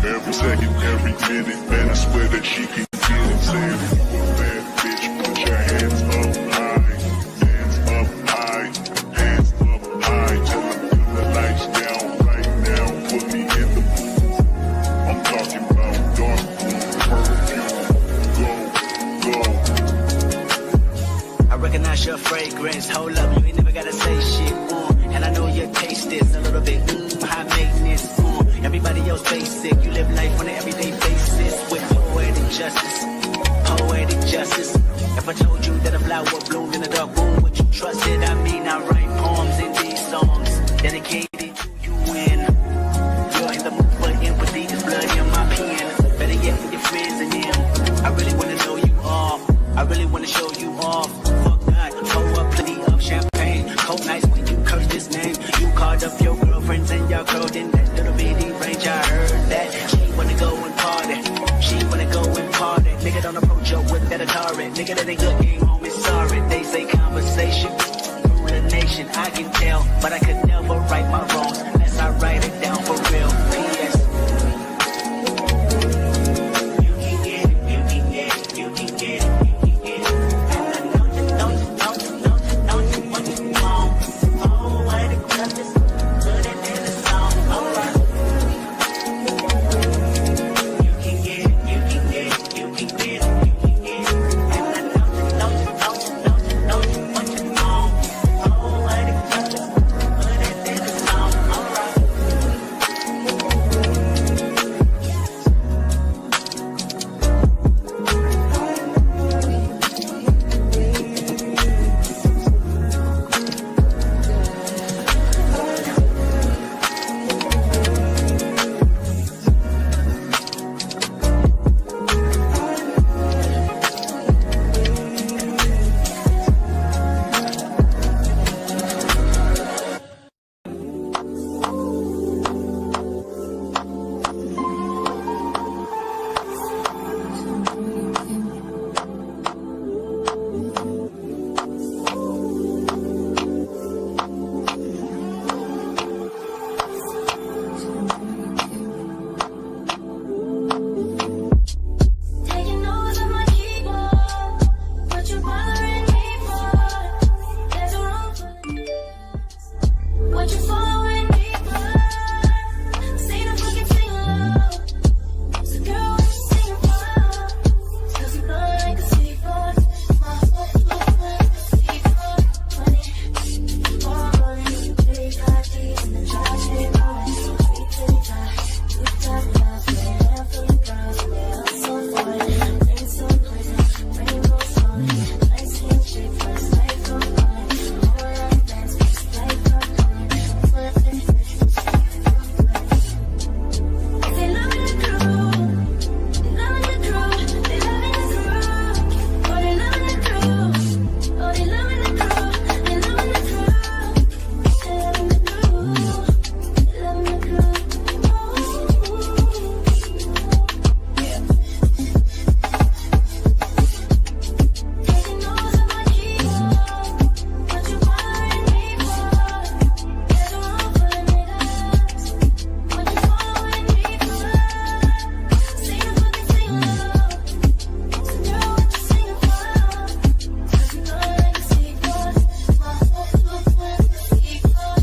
Every second, every minute, man, I swear that she can get it. Saying if you a bad bitch, put your hands up high. Hands up high. Hands up high. Till I feel the lights down right now. Put me in the mood. I'm talking about dark perfume. Go, go. I recognize your fragrance. Hold up, you ain't never gotta say shit. And I know your taste is a little bit high maintenance. Everybody else basic. You live life on an everyday basis with poetic justice. Poetic justice. If I told you that a flower bloomed in a dark room, would you trust it? I mean, I write poems in these songs dedicated to you when you're in the mood for empathy. There's blood in my pen. Better yet, with your friends and them. I really wanna know you all. I really wanna show you off. Fuck that. Pour up plenty of champagne. Cold nights when you curse this name. You called up your girlfriends and y'all curled in that little bitty range. I heard that she wanna go and party. She wanna go and party. Nigga, don't approach her with that Atari. Nigga, that ain't good game, homie, sorry. They say conversation rule the nation. I can tell, but I could never right my wrongs unless I write it down for real. P.S. You can get it, you can get it, you can get it, you can get it. And I don't you want it wrong. Oh, what a justice. Put it in the song, alright. You can get it, you can get it, you can get it, you can get it. And I don't you want it wrong. Oh, what a justice. Put it in the song, alright. Taking notes on my keyboard, what you bothering me for? There's a room for the what you following me for? Sing a fucking sing along. So girl, what you singing for? Cause you blow like a sweet boy. My heart like a sweet boy. Money, more money. Pretty got these in the trash, they rolling. Sweet pretty dry. Two top girls, with a handful of girls, and they all so fine. Bring some pleasant, rainbows on it. Light skin chick, first light from mine. All like dance, just like from mine. Flipping, they loving the crew. They loving the crew. They loving the crew. Oh, they loving the crew. Oh, they loving the crew. They loving the crew. They loving the crew. They loving the crew. Taking notes on my keyboard, what you bothering me for? There's a room for the niggas, what you following me for? Sing a fucking sing along. So girl, what you singing for? Cause you blow like a sweet boy. My heart looks like a sweet boy.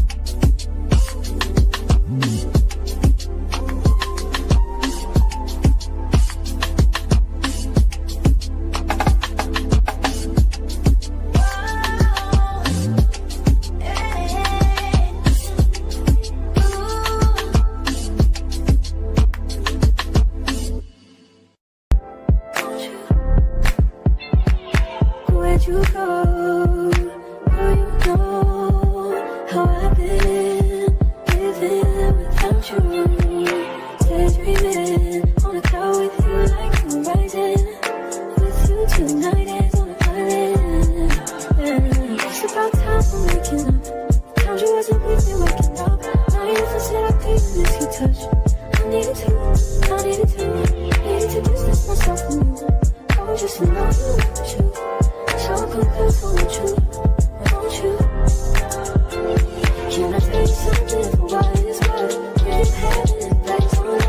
Where'd you go? Girl, you know how I've been living without you. Daydreaming on a cloud with you like the rising. With you tonight is on an island. It's about time for waking up. Found you wasn't with me waking up. Now you just said I couldn't miss your touch. I needed to distance myself from you. I was just in love with you. So compatible with you, won't you? Can I tell you something for what it's worth? You're having it back on.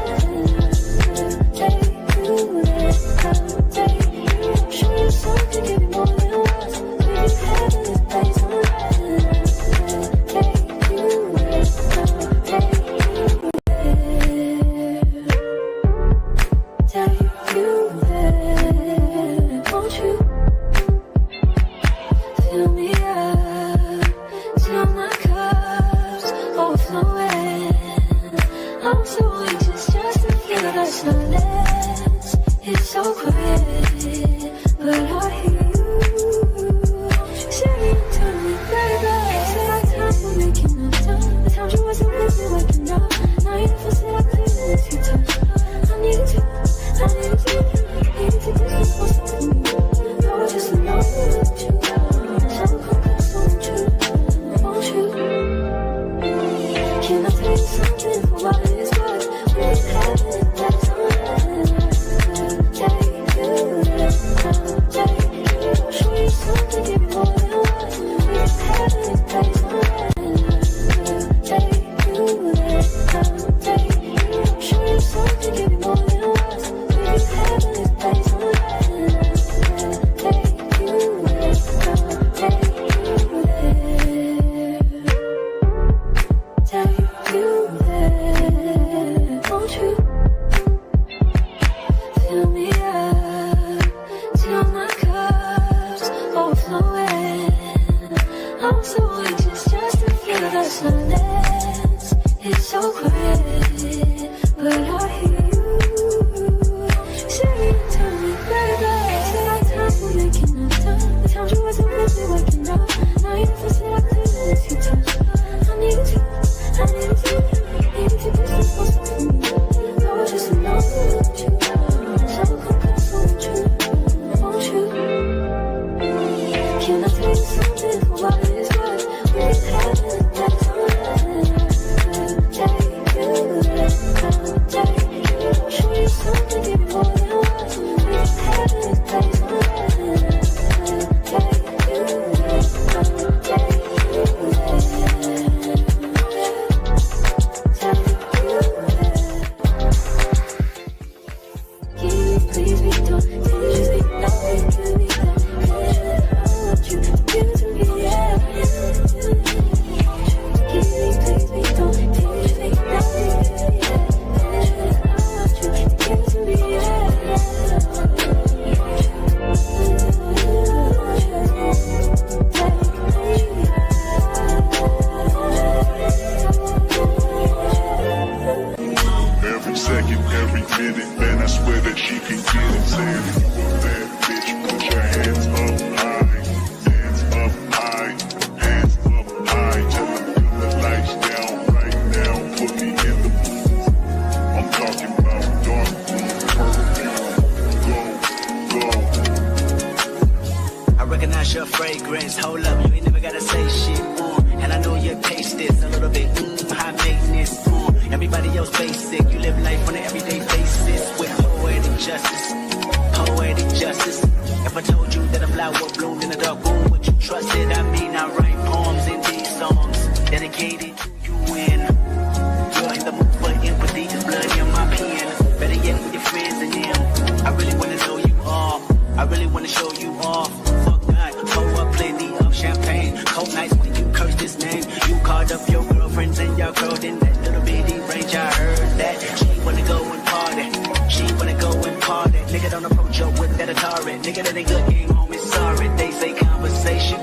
recognize your fragrance. Hold up, you ain't never gotta say shit. And I know your taste is a little bit high maintenance. Everybody else basic. You live life on an everyday basis with poetic justice. Poetic justice. If I told you that a flower bloomed in a dark room, would you trust it? I mean, I write poems in these songs dedicated to you when you're in the mood for empathy. There's blood in my pen. Better yet with your friends and them. I really wanna know you all. I really wanna show you off. Fuck that. Pour up plenty of champagne. Cold nights when you curse this name. You called up your girlfriends and y'all curled in that little bitty range. I heard that she wanna go and party. She wanna go and party. Nigga don't approach her with that Atari. Nigga that ain't good game, homie, sorry. They say conversation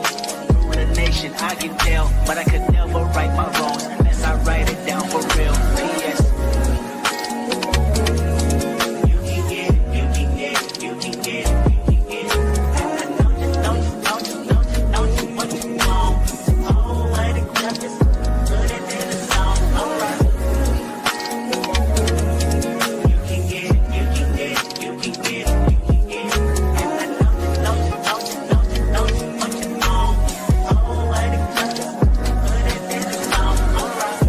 rule the nation. I can tell, but I could never right my wrongs unless I write it down for real. P.S. You can get it, you can get it, you can get it, you can get it. Don't you what you want? Oh, I think justice, put it in the song, alright. You can get it, you can get it, you can get it, you can get it. Don't you what you want? Oh, I think justice, put it in the song, alright.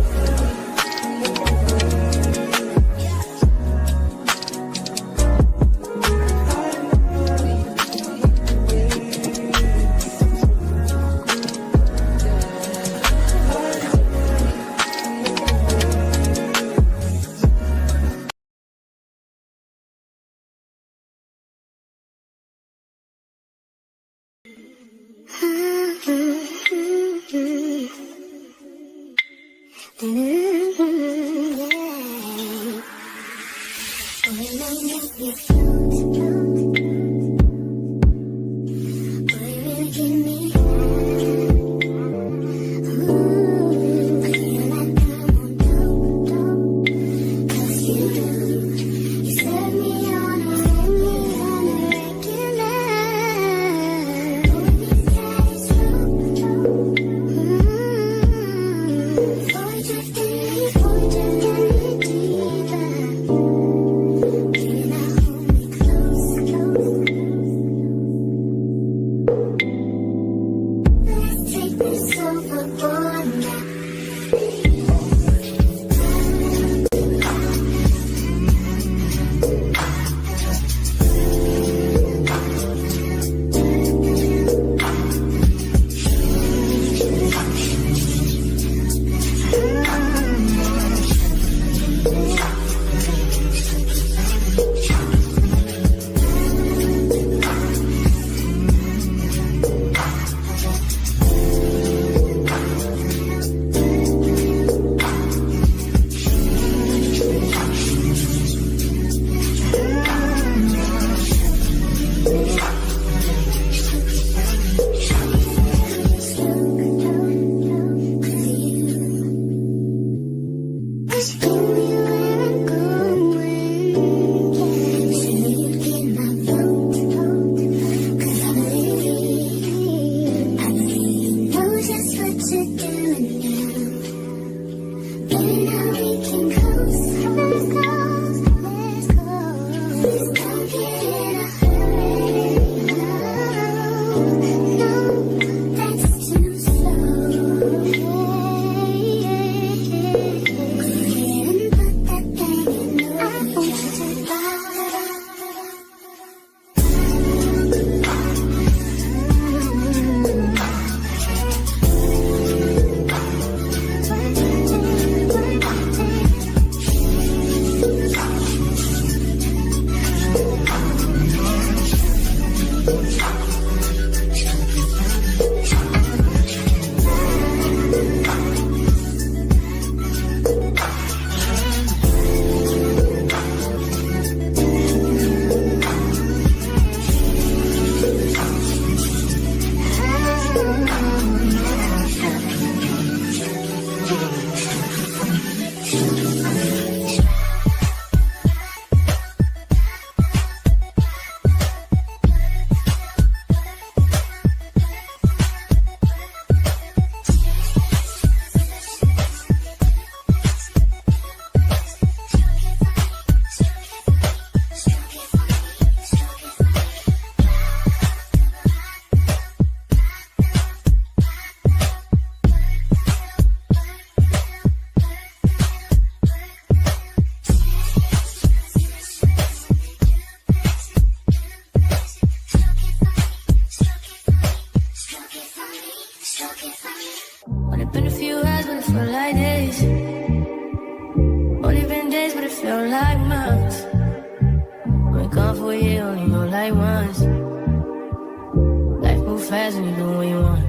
fast and you do what you want.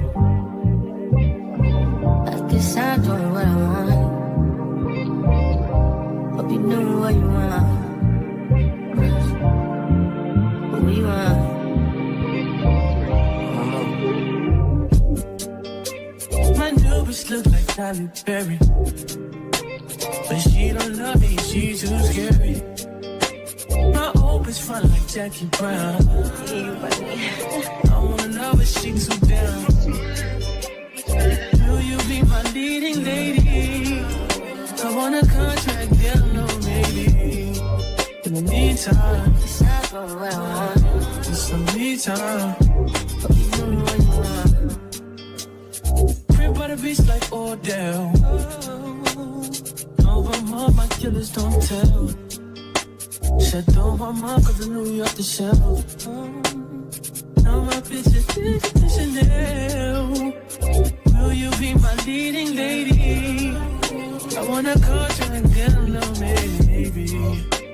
I guess I'm doing what I want. Hope you doing what you want. What you want? My new bitch look like Halle Berry, but she don't love me, she too scary. My old bitch fun like Jackie Brown. I wanna know if she too down. Will you be my leading lady? I want a contract, yeah, no maybe. In the meantime, It's not going what I want. it's some me time. Hope you doing what you want. Crib by the beach like Odell. Over my killers don't tell. Shut over my cause I knew you off the shelf. Now my bitch is Chanel. Will you be my leading lady? I wanna contract and get a little maybe.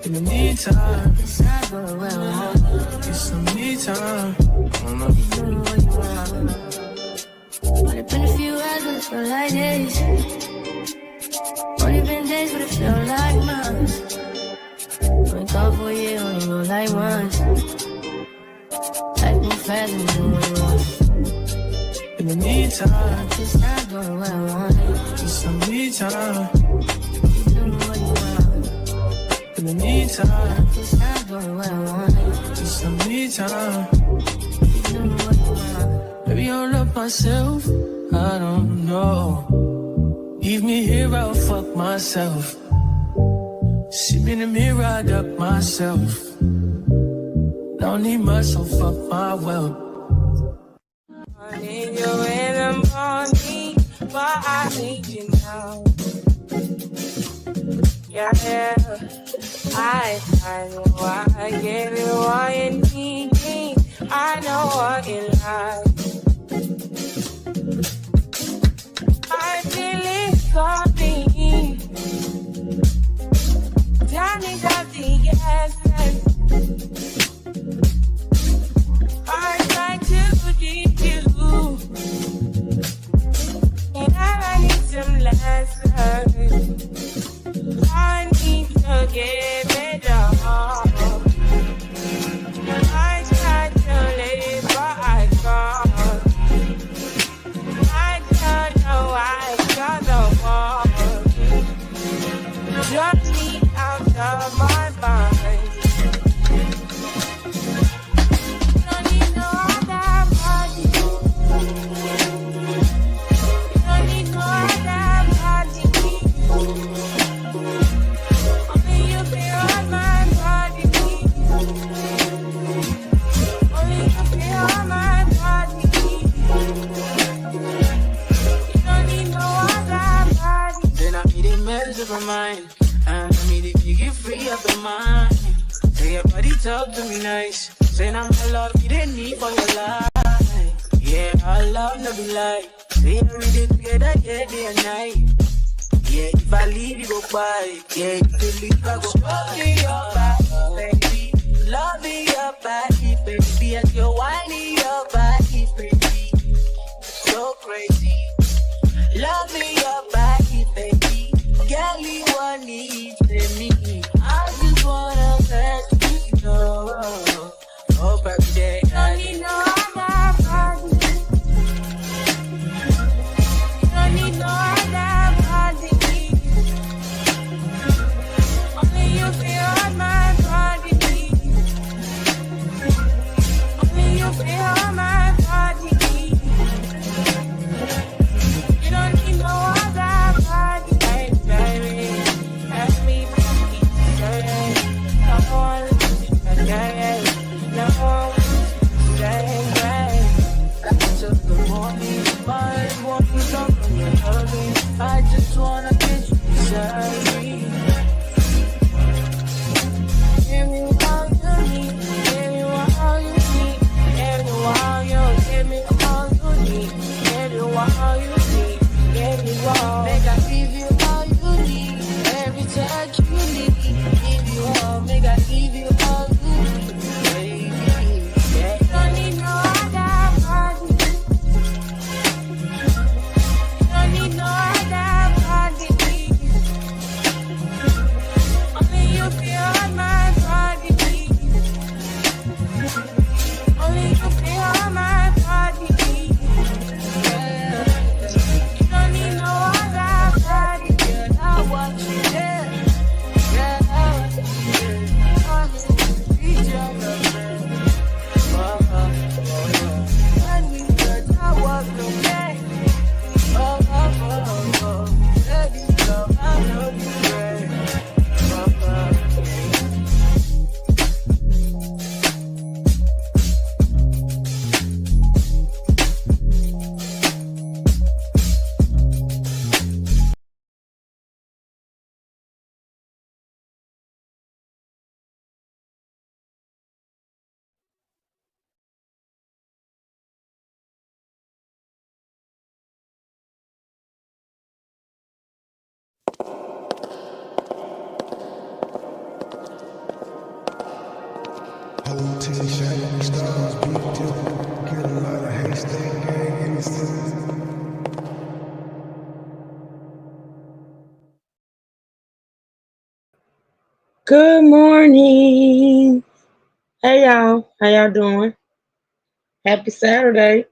In the meantime, It's not going what I want. it's some me time. Hope you doing what you want. Only been a few hours but it feel like days. Only been days but it feel like months. Only gone for a year, only go like once. Life move fast and you do what you want. In the meantime, It's not doing what I want. it's some me time. You doing what you want. In the meantime, It's not doing what I want. it's some me time. You doing what you want. Maybe I don't love myself, I don't know. Leave me here, I'll fuck myself. See me in the mirror, I duck myself. Don't need much, so fuck my wealth. I need you in the morning, but I need you now. Yeah, I know why I give you all you need. I know what you like. I feel it coming. Tell me that the essence. I try to keep you, and I need some lessons. I need to give it up. I tried to live, but I can't. I don't know why I got the wall. Just me out of my mind. Don't need no other body. Don't need no other body. Only you feel on my body. Only you feel on my body. You don't need no other body. Then I made it mess up my mind. And I made it make you free up your mind. Say your body talk to me nice. Say I'm the love you didn't need for your life. Yeah, our love no be like. Say every day together, yeah, day and night. Yeah, if I leave, you go by. Yeah, if you leave, I go loving your body, baby. Loving your body, baby. As you're whining your body, baby. So crazy. Loving your body, baby. Girl, you want it to me. I just wanna let you know. Hope every day Don't need no other body. Don't need no other body. Only you feel on my body. Only you feel Good morning. Hey y'all, how y'all doing? Happy Saturday.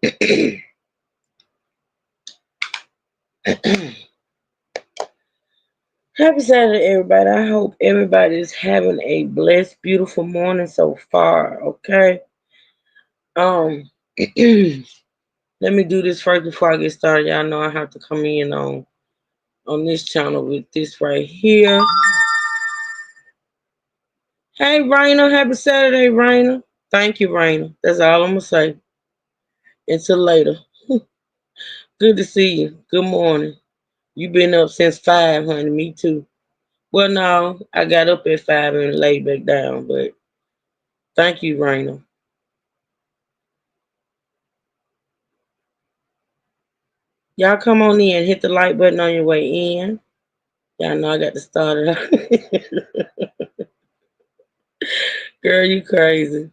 Happy Saturday, everybody. I hope everybody is having a blessed, beautiful morning so far. Okay. Um, let me do this first before I get started. Y'all know I have to come in on this channel with this right here. Hey Raina, happy Saturday, Raina. Thank you, Raina. That's all I'm gonna say. Until later. Good to see you. Good morning. You been up since 5, honey. Me too. Well, no, I got up at 5 and laid back down, but thank you, Raina. Y'all come on in, hit the like button on your way in. Y'all know I got to start it out. Girl, you crazy.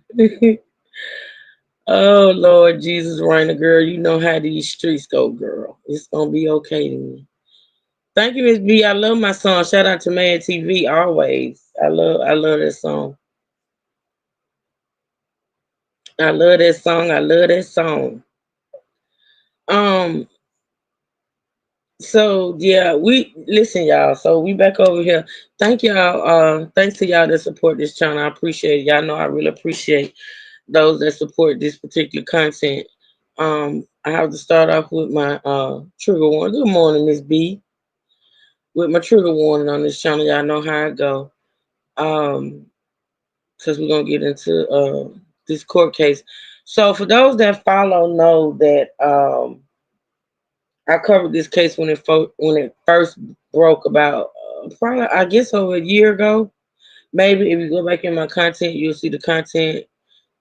Oh, Lord Jesus, Raina, girl, you know how these streets go, girl. It's going to be okay to me. Thank you, Miss B. I love my song. Shout out to Mad TV always. I love that song. I love that song. I love that song. Um, So yeah, we listen, y'all. So we back over here. Thank y'all. Thanks to y'all that support this channel. I appreciate it. Y'all know I really appreciate those that support this particular content. I have to start off with my trigger warning. Good morning, Miss B. With my trigger warning on this channel, y'all know how I go. Because we're gonna get into this court case. So for those that follow, know that I covered this case when it first broke about probably I guess over a year ago. Maybe if you go back in my content, you'll see the content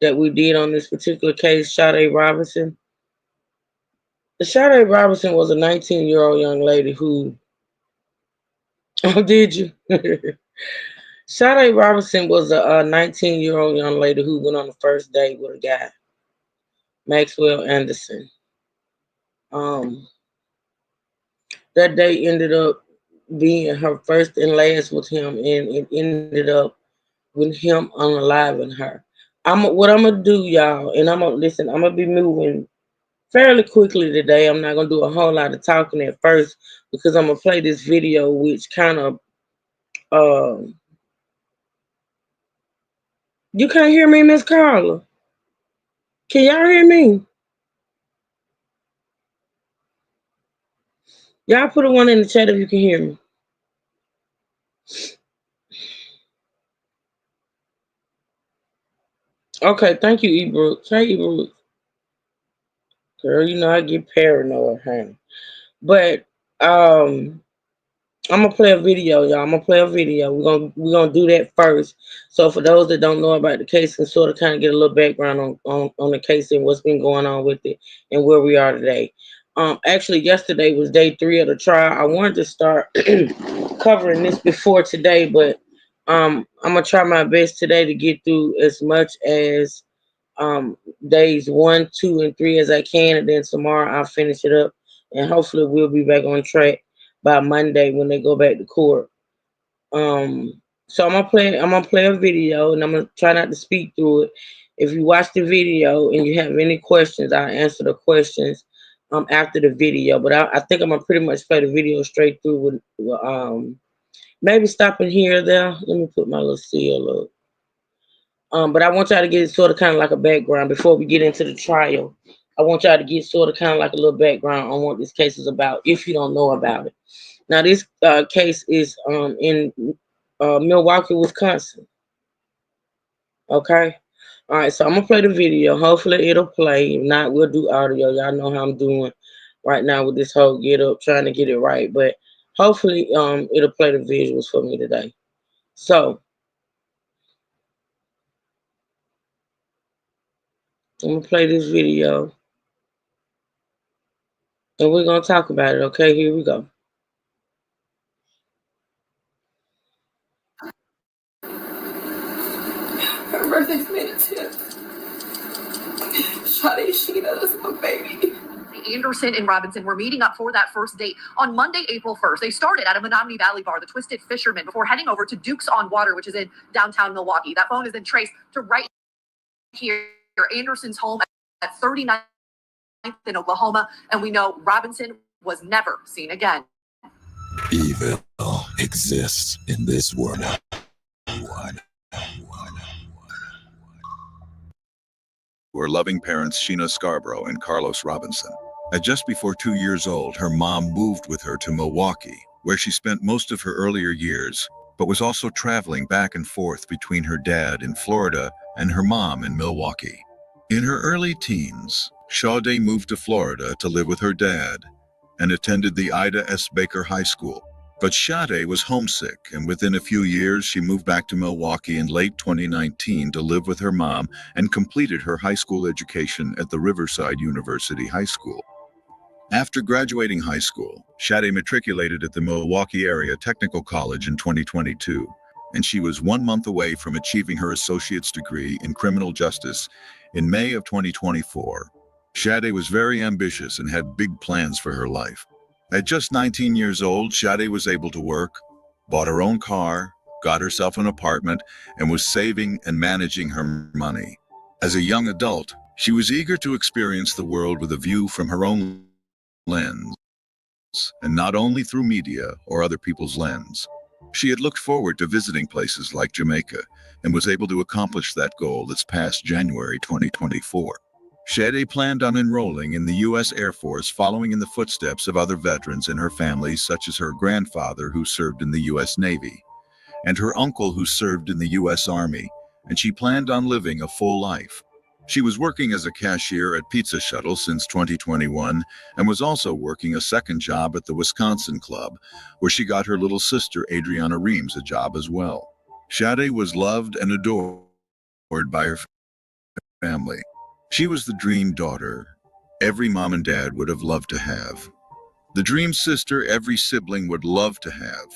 that we did on this particular case, Sade Robinson. The Sade Robinson was a 19-year-old young lady who oh did you? Sade Robinson was a 19-year-old young lady who went on the first date with a guy, Maxwell Anderson. Um, that date ended up being her first and last with him, and it ended up with him unaliving her. What I'm gonna do, y'all, and I'm gonna listen. I'm gonna be moving fairly quickly today. I'm not gonna do a whole lot of talking at first because I'm gonna play this video, which kind of um. You can't hear me, Miss Carla. Can y'all hear me? Y'all put a one in the chat if you can hear me. Okay, thank you, E. Brooks. Hey, E. Brooks. Girl, you know I get paranoid, honey. But I'm gonna play a video, y'all. I'm gonna play a video. We're gonna do that first. So for those that don't know about the case, and sort of kind of get a little background on the case and what's been going on with it and where we are today. Actually, yesterday was day 3 of the trial. I wanted to start covering this before today, but I'm gonna try my best today to get through as much as days 1, 2, and 3 as I can, and then tomorrow I'll finish it up, and hopefully we'll be back on track by Monday when they go back to court. So I'm gonna play a video, and I'm gonna try not to speak through it. If you watch the video and you have any questions, I'll answer the questions after the video. But I think I'm gonna pretty much play the video straight through with maybe stopping here or there. Let me put my little seal up. But I want y'all to get sort of kind of like a background before we get into the trial. I want y'all to get sort of kind of like a little background on what this case is about, if you don't know about it. Now, this case is in Milwaukee, Wisconsin. Okay. All right. So I'm gonna play the video. Hopefully it'll play. If not, we'll do audio. Y'all know how I'm doing right now with this whole get up, trying to get it right. But hopefully it'll play the visuals for me today. So I'm gonna play this video and we're gonna talk about it. Okay, here we go. Her birthday's May the 10th. Shawty Sheena's a baby. Anderson and Robinson were meeting up for that first date on Monday, April 1st. They started at a Menominee Valley bar, the Twisted Fisherman, before heading over to Duke's on Water, which is in downtown Milwaukee. That phone is then traced to right here, Anderson's home at 39th in Oklahoma, and we know Robinson was never seen again. Evil exists in this world. Were loving parents Sheena Scarborough and Carlos Robinson. At just before 2 years old, her mom moved with her to Milwaukee, where she spent most of her earlier years, but was also traveling back and forth between her dad in Florida and her mom in Milwaukee. In her early teens, Sade moved to Florida to live with her dad and attended the Ida S. Baker High School. But Sade was homesick, and within a few years, she moved back to Milwaukee in late 2019 to live with her mom and completed her high school education at the Riverside University High School. After graduating high school, Sade matriculated at the Milwaukee Area Technical College in 2022, and she was 1 month away from achieving her associate's degree in criminal justice in May of 2024. Sade was very ambitious and had big plans for her life. At just 19 years old, Sade was able to work, bought her own car, got herself an apartment, and was saving and managing her money. As a young adult, she was eager to experience the world with a view from her own lens, and not only through media or other people's lens. She had looked forward to visiting places like Jamaica and was able to accomplish that goal this past January 2024. Sade planned on enrolling in the U.S. Air Force, following in the footsteps of other veterans in her family, such as her grandfather, who served in the U.S. Navy, and her uncle, who served in the U.S. Army, and she planned on living a full life. She was working as a cashier at Pizza Shuttle since 2021 and was also working a second job at the Wisconsin Club, where she got her little sister Adriana Reams a job as well. Sade was loved and adored by her family. She was the dream daughter every mom and dad would have loved to have, the dream sister every sibling would love to have,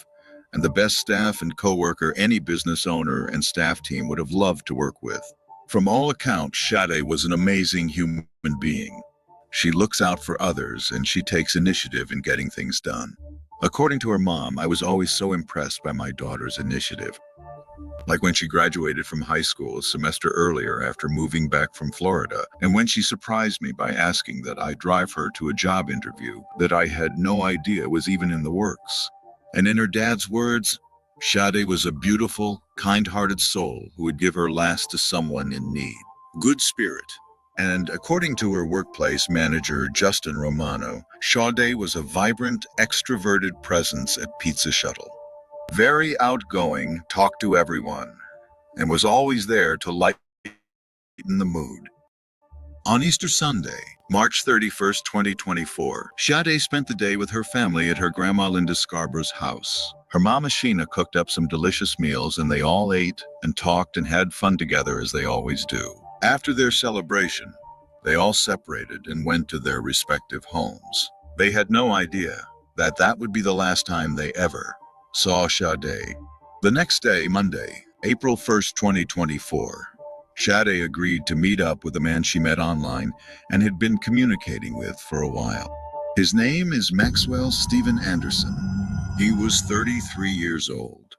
and the best staff and co-worker any business owner and staff team would have loved to work with. From all accounts, Sade was an amazing human being. She looks out for others and she takes initiative in getting things done. According to her mom, I was always so impressed by my daughter's initiative. Like when she graduated from high school a semester earlier after moving back from Florida, and when she surprised me by asking that I drive her to a job interview that I had no idea was even in the works. And in her dad's words, Sade was a beautiful, kind-hearted soul who would give her last to someone in need. Good spirit. And according to her workplace manager, Justin Romano, Sade was a vibrant, extroverted presence at Pizza Shuttle. Very outgoing, talked to everyone, and was always there to lighten the mood. On Easter Sunday, March 31st, 2024, Sade spent the day with her family at her grandma Linda Scarborough's house. Her mama Sheena cooked up some delicious meals, and they all ate and talked and had fun together as they always do. After their celebration, they all separated and went to their respective homes. They had no idea that that would be the last time they ever saw Sade. The next day, Monday, April 1st, 2024, Sade agreed to meet up with a man she met online and had been communicating with for a while. His name is Maxwell Stephen Anderson. He was 33 years old.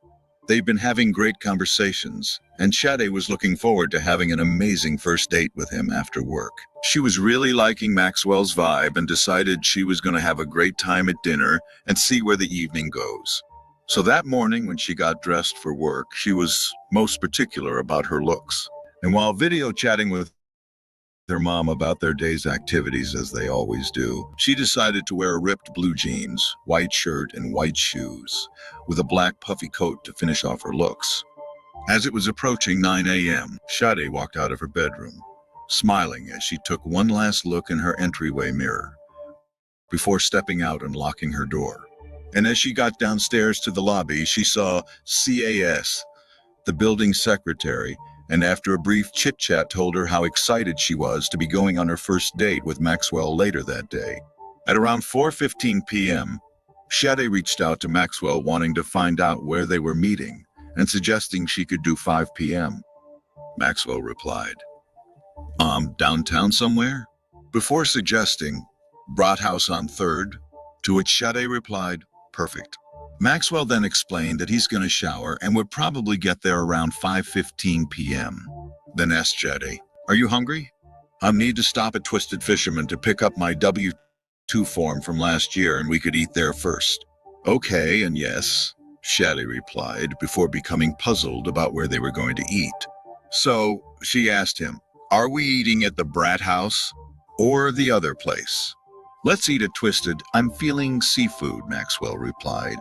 They'd been having great conversations, and Sade was looking forward to having an amazing first date with him after work. She was really liking Maxwell's vibe and decided she was going to have a great time at dinner and see where the evening goes. So that morning, when she got dressed for work, she was most particular about her looks. And while video chatting with her mom about their day's activities, as they always do, she decided to wear ripped blue jeans, white shirt, and white shoes, with a black puffy coat to finish off her looks. As it was approaching 9 a.m., Sade walked out of her bedroom, smiling as she took one last look in her entryway mirror, before stepping out and locking her door. And as she got downstairs to the lobby, she saw CAS, the building secretary, and after a brief chit-chat told her how excited she was to be going on her first date with Maxwell later that day. At around 4:15 p.m., Sade reached out to Maxwell wanting to find out where they were meeting and suggesting she could do 5 p.m. Maxwell replied, Downtown somewhere? Before suggesting, Brat House on 3rd, to which Sade replied, perfect. Maxwell then explained that he's going to shower and would probably get there around 5:15 p.m. Then asked Sade, are you hungry? I need to stop at Twisted Fisherman to pick up my W-2 form from last year and we could eat there first. Okay, and yes, Sade replied before becoming puzzled about where they were going to eat. So she asked him, are we eating at the Brat House or the other place? Let's eat at Twisted. I'm feeling seafood, Maxwell replied.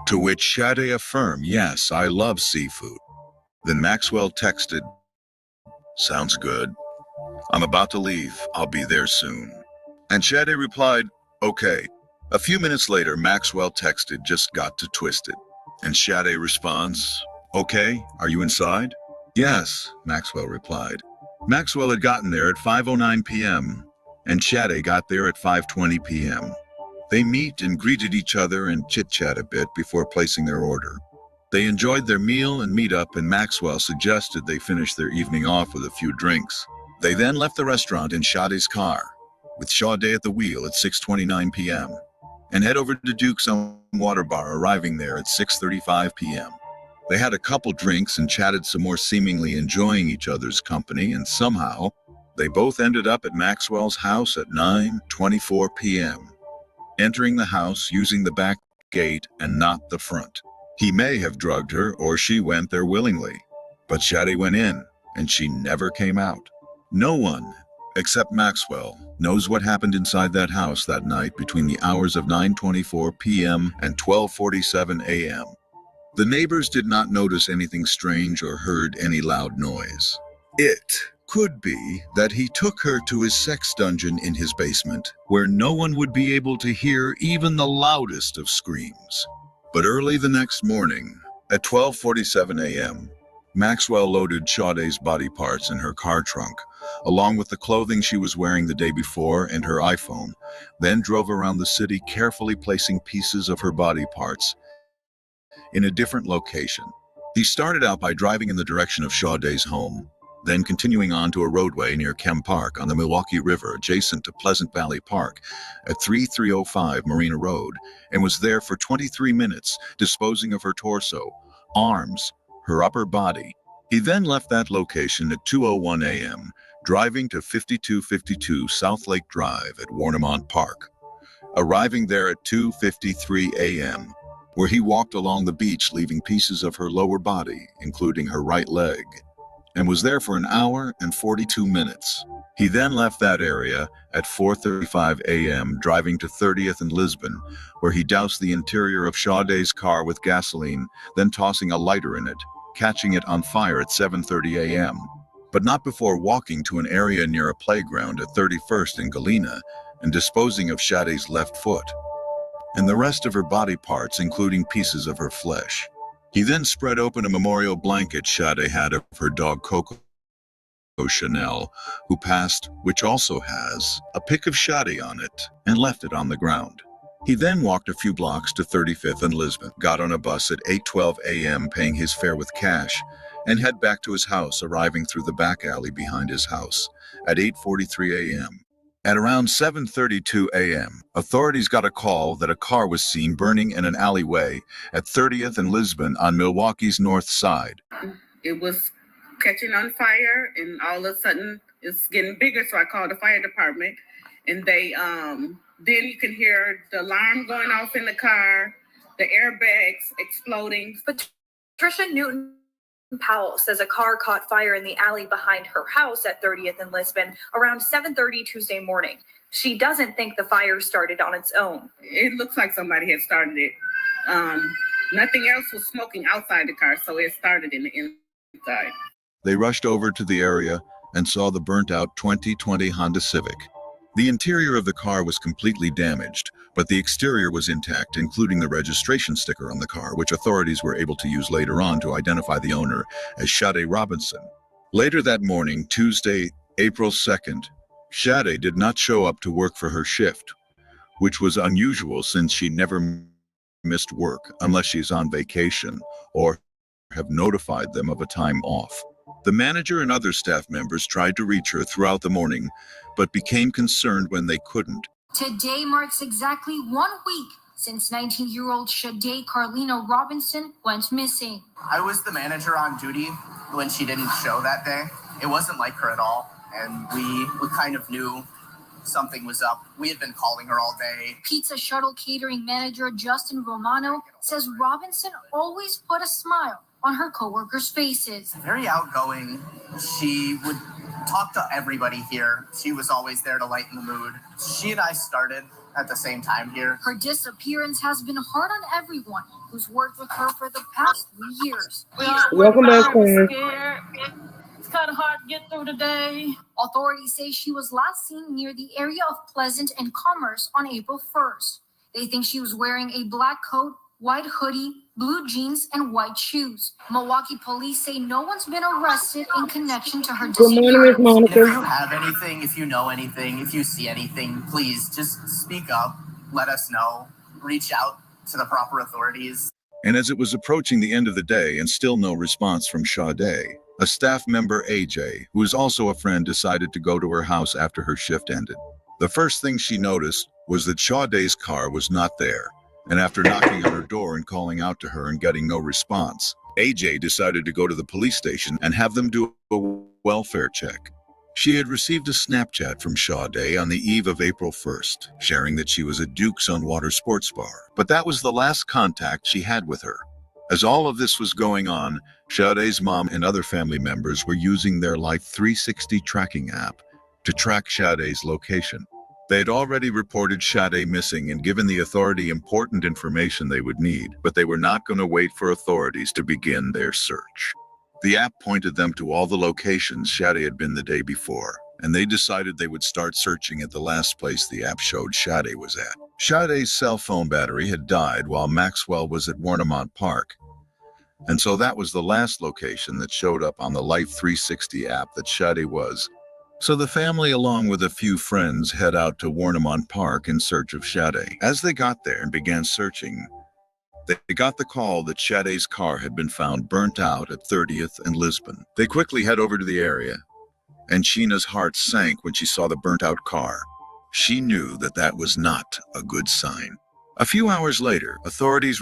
To which Sade affirmed, yes, I love seafood. Then Maxwell texted, sounds good. I'm about to leave. I'll be there soon. And Sade replied, okay. A few minutes later, Maxwell texted, just got to Twisted. And Sade responds, okay, are you inside? Yes, Maxwell replied. Maxwell had gotten there at 5:09 p.m. and Sade got there at 5:20 p.m. They meet and greeted each other and chit-chat a bit before placing their order. They enjoyed their meal and meet-up, and Maxwell suggested they finish their evening off with a few drinks. They then left the restaurant in Sade's car, with Sade at the wheel at 6:29 p.m., and head over to Duke's on Water Bar, arriving there at 6:35 p.m. They had a couple drinks and chatted some more, seemingly enjoying each other's company, and somehow, they both ended up at Maxwell's house at 9:24 p.m., entering the house using the back gate and not the front. He may have drugged her, or she went there willingly, but Sade went in, and she never came out. No one, except Maxwell, knows what happened inside that house that night between the hours of 9:24 p.m. and 12:47 a.m. The neighbors did not notice anything strange or heard any loud noise. It could be that he took her to his sex dungeon in his basement, where no one would be able to hear even the loudest of screams. But early the next morning, at 12:47 a.m., Maxwell loaded Sade's body parts in her car trunk, along with the clothing she was wearing the day before and her iPhone, then drove around the city carefully placing pieces of her body parts in a different location. He started out by driving in the direction of Sade's home, then continuing on to a roadway near Kem Park on the Milwaukee River adjacent to Pleasant Valley Park at 3305 Marina Road, and was there for 23 minutes, disposing of her torso, arms, her upper body. He then left that location at 2:01 a.m., driving to 5252 South Lake Drive at Warnemont Park, arriving there at 2:53 a.m., where he walked along the beach leaving pieces of her lower body, including her right leg, and was there for an hour and 42 minutes. He then left that area at 4:35 a.m., driving to 30th and Lisbon, where he doused the interior of Sade's car with gasoline, then tossing a lighter in it, catching it on fire at 7:30 a.m., but not before walking to an area near a playground at 31st and Galena and disposing of Sade's left foot and the rest of her body parts, including pieces of her flesh. He then spread open a memorial blanket Sade had of her dog Coco Chanel, who passed, which also has a pic of Sade on it, and left it on the ground. He then walked a few blocks to 35th and Lisbon, got on a bus at 8:12 a.m., paying his fare with cash, and head back to his house, arriving through the back alley behind his house at 8:43 a.m. At around 7:32 a.m., authorities got a call that a car was seen burning in an alleyway at 30th and Lisbon on Milwaukee's north side. It was catching on fire, and all of a sudden it's getting bigger, so I called the fire department, and they then you can hear the alarm going off in the car, the airbags exploding. Patricia Newton Powell says a car caught fire in the alley behind her house at 30th and Lisbon around 7:30 Tuesday morning. She doesn't think the fire started on its own. It looks like somebody had started it. Nothing else was smoking outside the car, so it started in the inside. They rushed over to the area and saw the burnt-out 2020 Honda Civic. The interior of the car was completely damaged, but the exterior was intact, including the registration sticker on the car, which authorities were able to use later on to identify the owner as Sade Robinson. Later that morning, Tuesday, April 2nd, Sade did not show up to work for her shift, which was unusual since she never missed work unless she's on vacation or have notified them of a time off. The manager and other staff members tried to reach her throughout the morning, but became concerned when they couldn't. Today marks exactly 1 week since 19-year-old Shade Carlino Robinson went missing. I was the manager on duty when she didn't show that day. It wasn't like her at all, and we kind of knew something was up. We had been calling her all day. Pizza shuttle catering manager Justin Romano says Robinson always put a smile on her coworkers' faces. Very outgoing. She would talk to everybody here. She was always there to lighten the mood. She and I started at the same time here. Her disappearance has been hard on everyone who's worked with her for the past 3 years. Welcome back, Queen. It's kind of hard to get through today. Authorities say she was last seen near the area of Pleasant and Commerce on April 1st. They think she was wearing a black coat, white hoodie, blue jeans, and white shoes. Milwaukee police say no one's been arrested in connection to her Good morning, Miss disappearance. If you Monica. have anything, if you know anything, if you see anything, please just speak up. Let us know. Reach out to the proper authorities. And as it was approaching the end of the day and still no response from Sade, a staff member, AJ, who is also a friend, decided to go to her house after her shift ended. The first thing she noticed was that Sade's car was not there, and after knocking on her door and calling out to her and getting no response, AJ decided to go to the police station and have them do a welfare check. She had received a Snapchat from Sade on the eve of April 1st, sharing that she was at Duke's on Water Sports Bar, but that was the last contact she had with her. As all of this was going on, Sade's mom and other family members were using their Life 360 tracking app to track Sade's location. They had already reported Sade missing and given the authority important information they would need, but they were not going to wait for authorities to begin their search. The app pointed them to all the locations Sade had been the day before, and they decided they would start searching at the last place the app showed Sade was at. Sade's cell phone battery had died while Maxwell was at Warnemont Park, and so that was the last location that showed up on the Life 360 app that Sade was. So the family, along with a few friends, head out to Warnemont Park in search of Sade. As they got there and began searching, they got the call that Sade's car had been found burnt out at 30th and Lisbon. They quickly head over to the area, and Sheena's heart sank when she saw the burnt-out car. She knew that that was not a good sign. A few hours later, authorities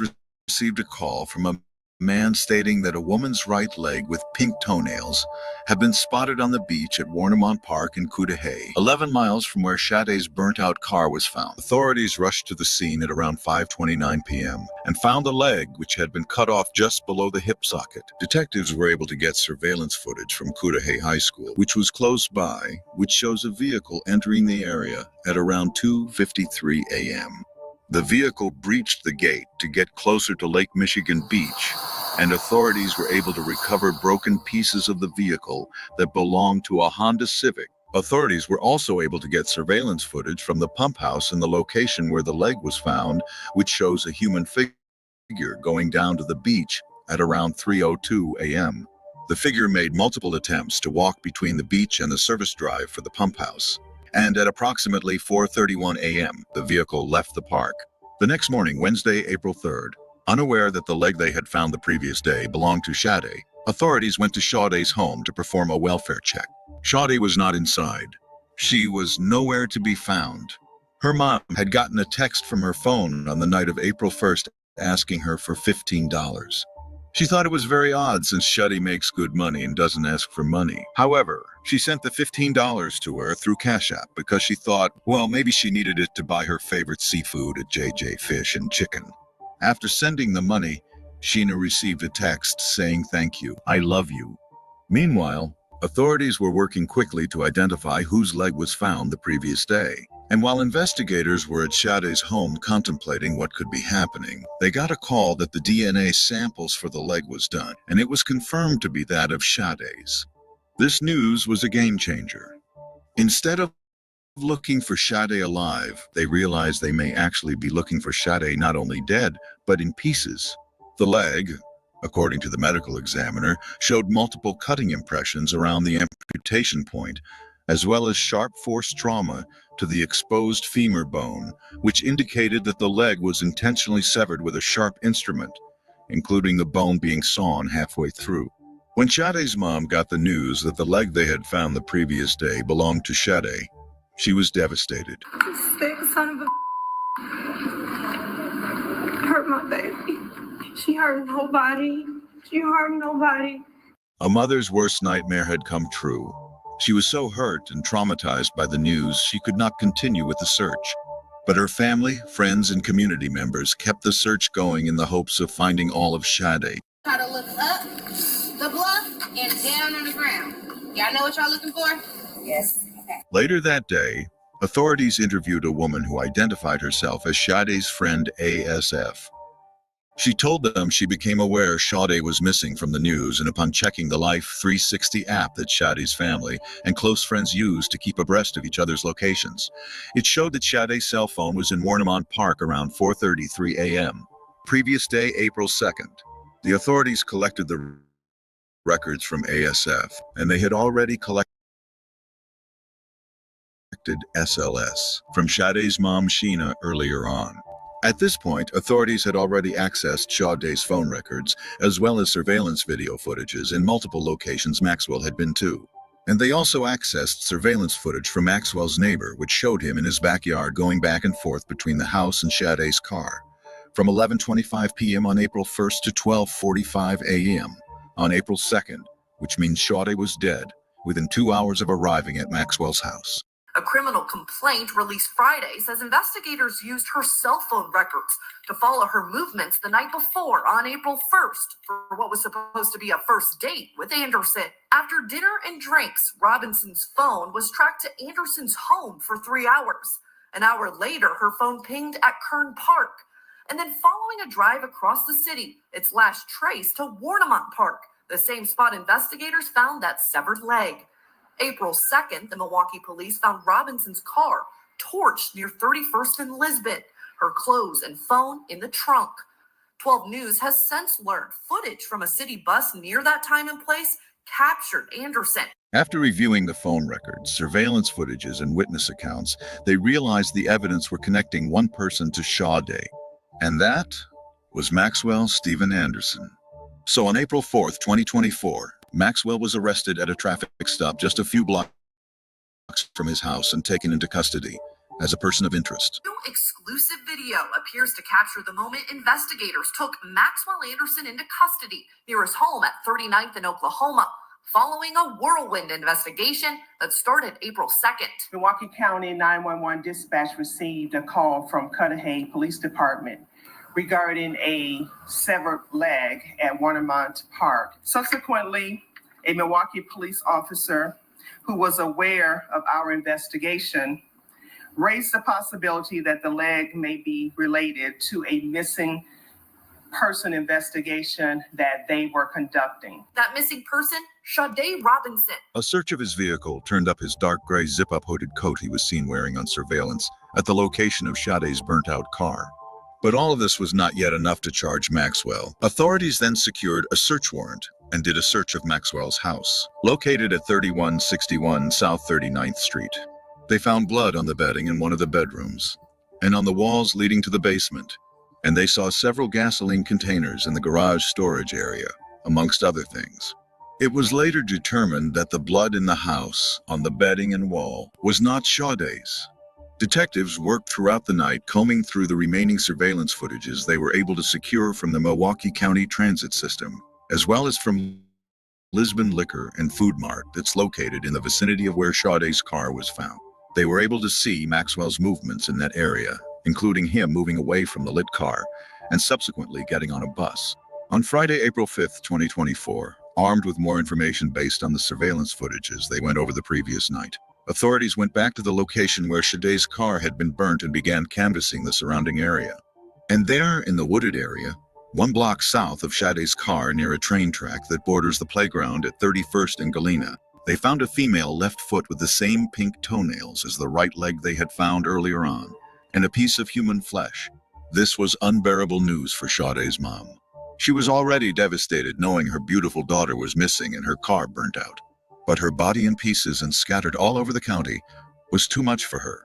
received a call from a man stating that a woman's right leg with pink toenails had been spotted on the beach at Warnemont Park in Cudahy, 11 miles from where Sade's burnt-out car was found. Authorities rushed to the scene at around 5:29 p.m. and found the leg, which had been cut off just below the hip socket. Detectives were able to get surveillance footage from Cudahy High School, which was close by, which shows a vehicle entering the area at around 2:53 a.m. The vehicle breached the gate to get closer to Lake Michigan Beach, and authorities were able to recover broken pieces of the vehicle that belonged to a Honda Civic. Authorities were also able to get surveillance footage from the pump house in the location where the leg was found, which shows a human figure going down to the beach at around 3:02 a.m. The figure made multiple attempts to walk between the beach and the service drive for the pump house, and at approximately 4:31 a.m., the vehicle left the park. The next morning, Wednesday, April 3rd, unaware that the leg they had found the previous day belonged to Sade, authorities went to Sade's home to perform a welfare check. Sade was not inside. She was nowhere to be found. Her mom had gotten a text from her phone on the night of April 1st asking her for $15. She thought it was very odd since Sade makes good money and doesn't ask for money. However, she sent the $15 to her through Cash App because she thought, well, maybe she needed it to buy her favorite seafood at JJ Fish and Chicken. After sending the money, Sheena received a text saying, "Thank you, I love you." Meanwhile, authorities were working quickly to identify whose leg was found the previous day. And while investigators were at Sade's home contemplating what could be happening, they got a call that the DNA samples for the leg was done, and it was confirmed to be that of Sade's. This news was a game changer. Instead of looking for Sade alive, they realized they may actually be looking for Sade not only dead, but in pieces. The leg, according to the medical examiner, showed multiple cutting impressions around the amputation point, as well as sharp force trauma to the exposed femur bone, which indicated that the leg was intentionally severed with a sharp instrument, including the bone being sawn halfway through. When Sade's mom got the news that the leg they had found the previous day belonged to Sade, she was devastated. Sick son of a hurt my baby. She hurt nobody. She hurt nobody. A mother's worst nightmare had come true. She was so hurt and traumatized by the news she could not continue with the search. But her family, friends, and community members kept the search going in the hopes of finding all of Sade. Try to look up the bluff and down on the ground. Y'all know what y'all looking for? Yes. Okay. Later that day, authorities interviewed a woman who identified herself as Sade's friend ASF. She told them she became aware Sade was missing from the news, and upon checking the Life 360 app that Sade's family and close friends use to keep abreast of each other's locations, it showed that Sade's cell phone was in Warnemont Park around 4:33 a.m. Previous day, April 2nd. The authorities collected the records from ASF, and they had already collected SLS from Sade's mom Sheena earlier on. At this point, authorities had already accessed Sade's phone records, as well as surveillance video footages in multiple locations Maxwell had been to. And they also accessed surveillance footage from Maxwell's neighbor, which showed him in his backyard going back and forth between the house and Sade's car, from 11:25 p.m. on April 1st to 12:45 a.m. on April 2nd, which means Sade was dead within 2 hours of arriving at Maxwell's house. A criminal complaint released Friday says investigators used her cell phone records to follow her movements the night before on April 1st for what was supposed to be a first date with Anderson. After dinner and drinks, Robinson's phone was tracked to Anderson's home for 3 hours. An hour later, her phone pinged at Kern Park. And then following a drive across the city, its last trace to Warnemont Park, the same spot investigators found that severed leg. April 2nd, the Milwaukee police found Robinson's car torched near 31st and Lisbon, her clothes and phone in the trunk. 12 News has since learned footage from a city bus near that time and place captured Anderson. After reviewing the phone records, surveillance footages, and witness accounts, they realized the evidence were connecting one person to Sade, and that was Maxwell Stephen Anderson. So on April 4th, 2024, Maxwell was arrested at a traffic stop just a few blocks from his house and taken into custody as a person of interest. New exclusive video appears to capture the moment investigators took Maxwell Anderson into custody near his home at 39th in Oklahoma, following a whirlwind investigation that started April 2nd. Milwaukee County 911 dispatch received a call from Cudahy Police Department regarding a severed leg at Warnemont Park. Subsequently, a Milwaukee police officer who was aware of our investigation raised the possibility that the leg may be related to a missing person investigation that they were conducting. That missing person, Sade Robinson. A search of his vehicle turned up his dark gray zip-up hooded coat he was seen wearing on surveillance at the location of Sade's burnt-out car. But all of this was not yet enough to charge Maxwell. Authorities then secured a search warrant and did a search of Maxwell's house, located at 3161 South 39th Street. They found blood on the bedding in one of the bedrooms and on the walls leading to the basement, and they saw several gasoline containers in the garage storage area, amongst other things. It was later determined that the blood in the house, on the bedding and wall, was not Sade's. Detectives worked throughout the night combing through the remaining surveillance footages they were able to secure from the Milwaukee County Transit System, as well as from Lisbon Liquor and Food Mart that's located in the vicinity of where Sade's car was found. They were able to see Maxwell's movements in that area, including him moving away from the lit car and subsequently getting on a bus. On Friday, April 5th, 2024, armed with more information based on the surveillance footages they went over the previous night, authorities went back to the location where Sade's car had been burnt and began canvassing the surrounding area. And there, in the wooded area, 1 block south of Sade's car near a train track that borders the playground at 31st and Galena, they found a female left foot with the same pink toenails as the right leg they had found earlier on, and a piece of human flesh. This was unbearable news for Sade's mom. She was already devastated knowing her beautiful daughter was missing and her car burnt out. But her body in pieces and scattered all over the county was too much for her.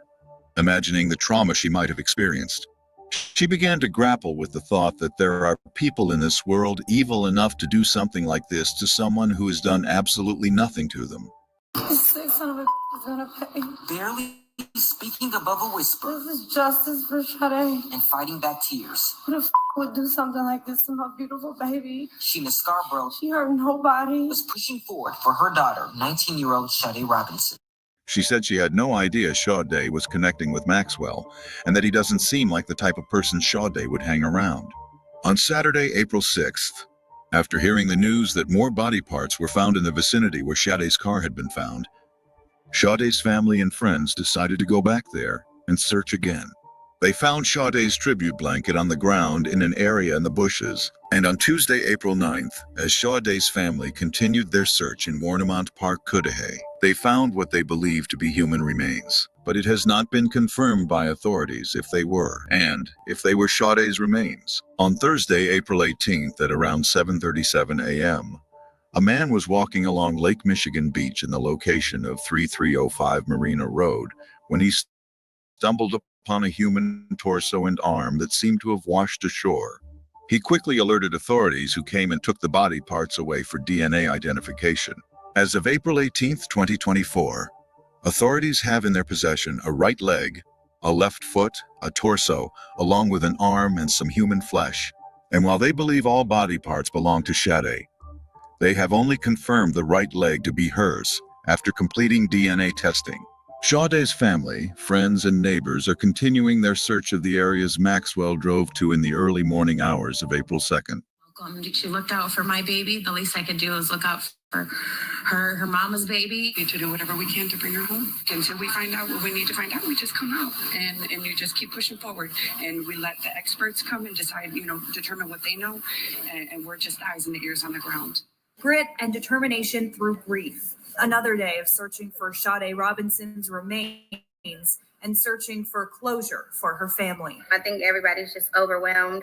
Imagining the trauma she might have experienced, She began to grapple with the thought that there are people in this world evil enough to do something like this to someone who has done absolutely nothing to them. This sick son of a is gonna pay. Barely speaking above a whisper This is justice for Sade. and fighting back tears. Who the would do something like this to my beautiful baby? Sheena Scarborough She hurt nobody. was pushing forward for her daughter, 19-year-old Sade Robinson. She said she had no idea Sade was connecting with Maxwell, and that he doesn't seem like the type of person Sade would hang around. On Saturday, April 6th, after hearing the news that more body parts were found in the vicinity where Sade's car had been found, Sade's family and friends decided to go back there and search again. They found Sade's tribute blanket on the ground in an area in the bushes, and on Tuesday, April 9th, as Sade's family continued their search in Warnemont Park, Cudahy, they found what they believed to be human remains. But it has not been confirmed by authorities if they were, and if they were Sade's remains. On Thursday, April 18th at around 7:37 a.m., a man was walking along Lake Michigan Beach in the location of 3305 Marina Road when he stumbled upon a human torso and arm that seemed to have washed ashore. He quickly alerted authorities, who came and took the body parts away for DNA identification. As of April 18, 2024, authorities have in their possession a right leg, a left foot, a torso, along with an arm and some human flesh. And while they believe all body parts belong to Sade, they have only confirmed the right leg to be hers after completing DNA testing. Sade's family, friends, and neighbors are continuing their search of the areas Maxwell drove to in the early morning hours of April 2nd. She looked out for my baby. The least I could do is look out for her mama's baby. We need to do whatever we can to bring her home. Until we find out what we need to find out, we just come out and you just keep pushing forward. And we let the experts come and decide, determine what they know. And we're just eyes and ears on the ground. Grit and determination through grief. Another day of searching for Sade Robinson's remains and searching for closure for her family. I think everybody's just overwhelmed.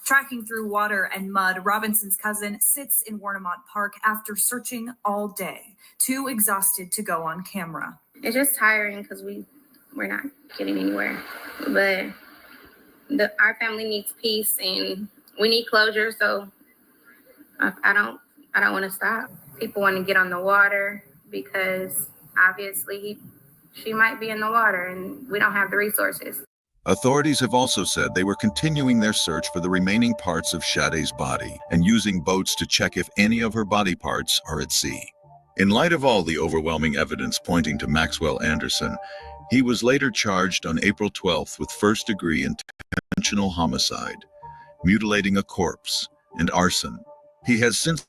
Tracking through water and mud, Robinson's cousin sits in Warnemont Park after searching all day, too exhausted to go on camera. It's just tiring because we're not getting anywhere. But our family needs peace and we need closure, so I don't want to stop. People want to get on the water because obviously she might be in the water and we don't have the resources. Authorities have also said they were continuing their search for the remaining parts of Sade's body and using boats to check if any of her body parts are at sea. In light of all the overwhelming evidence pointing to Maxwell Anderson, he was later charged on April 12th with first-degree intentional homicide, mutilating a corpse, and arson. He has since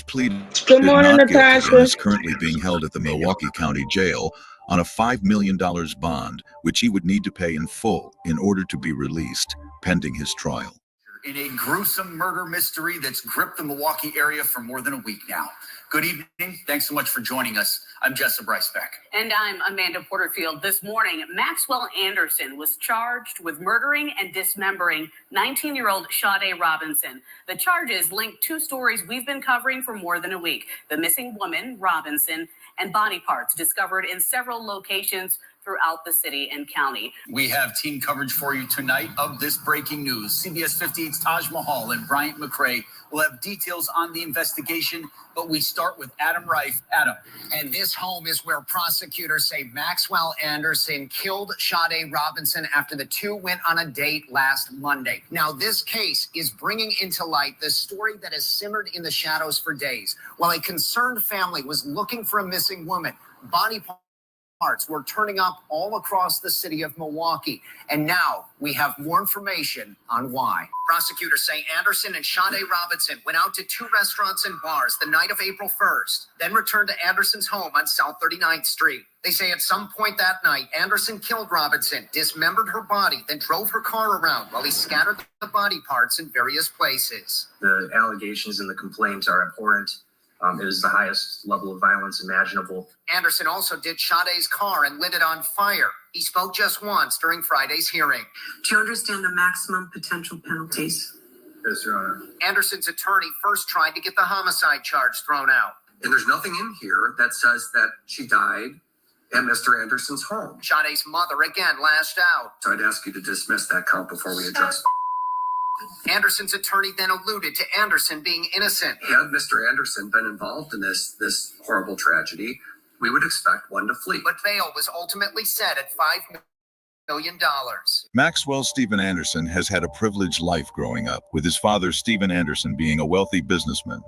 pleaded Good morning, not guilty Natasha. and is currently being held at the Milwaukee County Jail on a $5 million bond, which he would need to pay in full in order to be released, pending his trial. In a gruesome murder mystery that's gripped the Milwaukee area for more than a week now. Good evening. Thanks so much for joining us. I'm Jessa Bryce-Beck. And I'm Amanda Porterfield. This morning, Maxwell Anderson was charged with murdering and dismembering 19-year-old Sade Robinson. The charges link two stories we've been covering for more than a week: the missing woman, Robinson, and body parts discovered in several locations throughout the city and county. We have team coverage for you tonight of this breaking news. CBS 58's Taj Mahal and Bryant McRae will have details on the investigation, but we start with Adam Reif. Adam. And this home is where prosecutors say Maxwell Anderson killed Sade Robinson after the two went on a date last Monday. Now, this case is bringing into light the story that has simmered in the shadows for days. While a concerned family was looking for a missing woman, body parts were turning up all across the city of Milwaukee. And now we have more information on why. Prosecutors say Anderson and Sade Robinson went out to two restaurants and bars the night of April 1st, then returned to Anderson's home on South 39th Street. They say at some point that night, Anderson killed Robinson, dismembered her body, then drove her car around while he scattered the body parts in various places. The allegations and the complaints are abhorrent. It is the highest level of violence imaginable. Anderson also did Sade's car and lit it on fire. He spoke just once during Friday's hearing. Do you understand the maximum potential penalties? Yes, Your Honor. Anderson's attorney first tried to get the homicide charge thrown out. And there's nothing in here that says that she died at Mr. Anderson's home. Sade's mother again lashed out. So I'd ask you to dismiss that count before we address. Anderson's attorney then alluded to Anderson being innocent. Had Mr. Anderson been involved in this horrible tragedy, we would expect one to flee. But bail was ultimately set at $5 million. Maxwell Stephen Anderson has had a privileged life growing up, with his father Stephen Anderson being a wealthy businessman.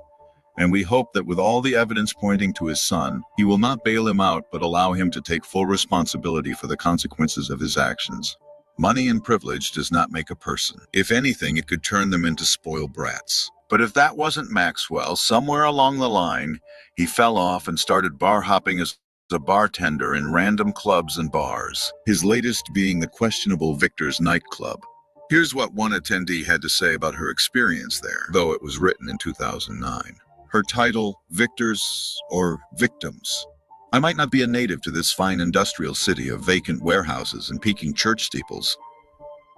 And we hope that with all the evidence pointing to his son, he will not bail him out but allow him to take full responsibility for the consequences of his actions. Money and privilege does not make a person. If anything, it could turn them into spoiled brats. But if that wasn't Maxwell, somewhere along the line, he fell off and started bar hopping as a bartender in random clubs and bars, his latest being the questionable Victor's nightclub. Here's what one attendee had to say about her experience there, though it was written in 2009. Her title, Victors or Victims. I might not be a native to this fine industrial city of vacant warehouses and peaking church steeples,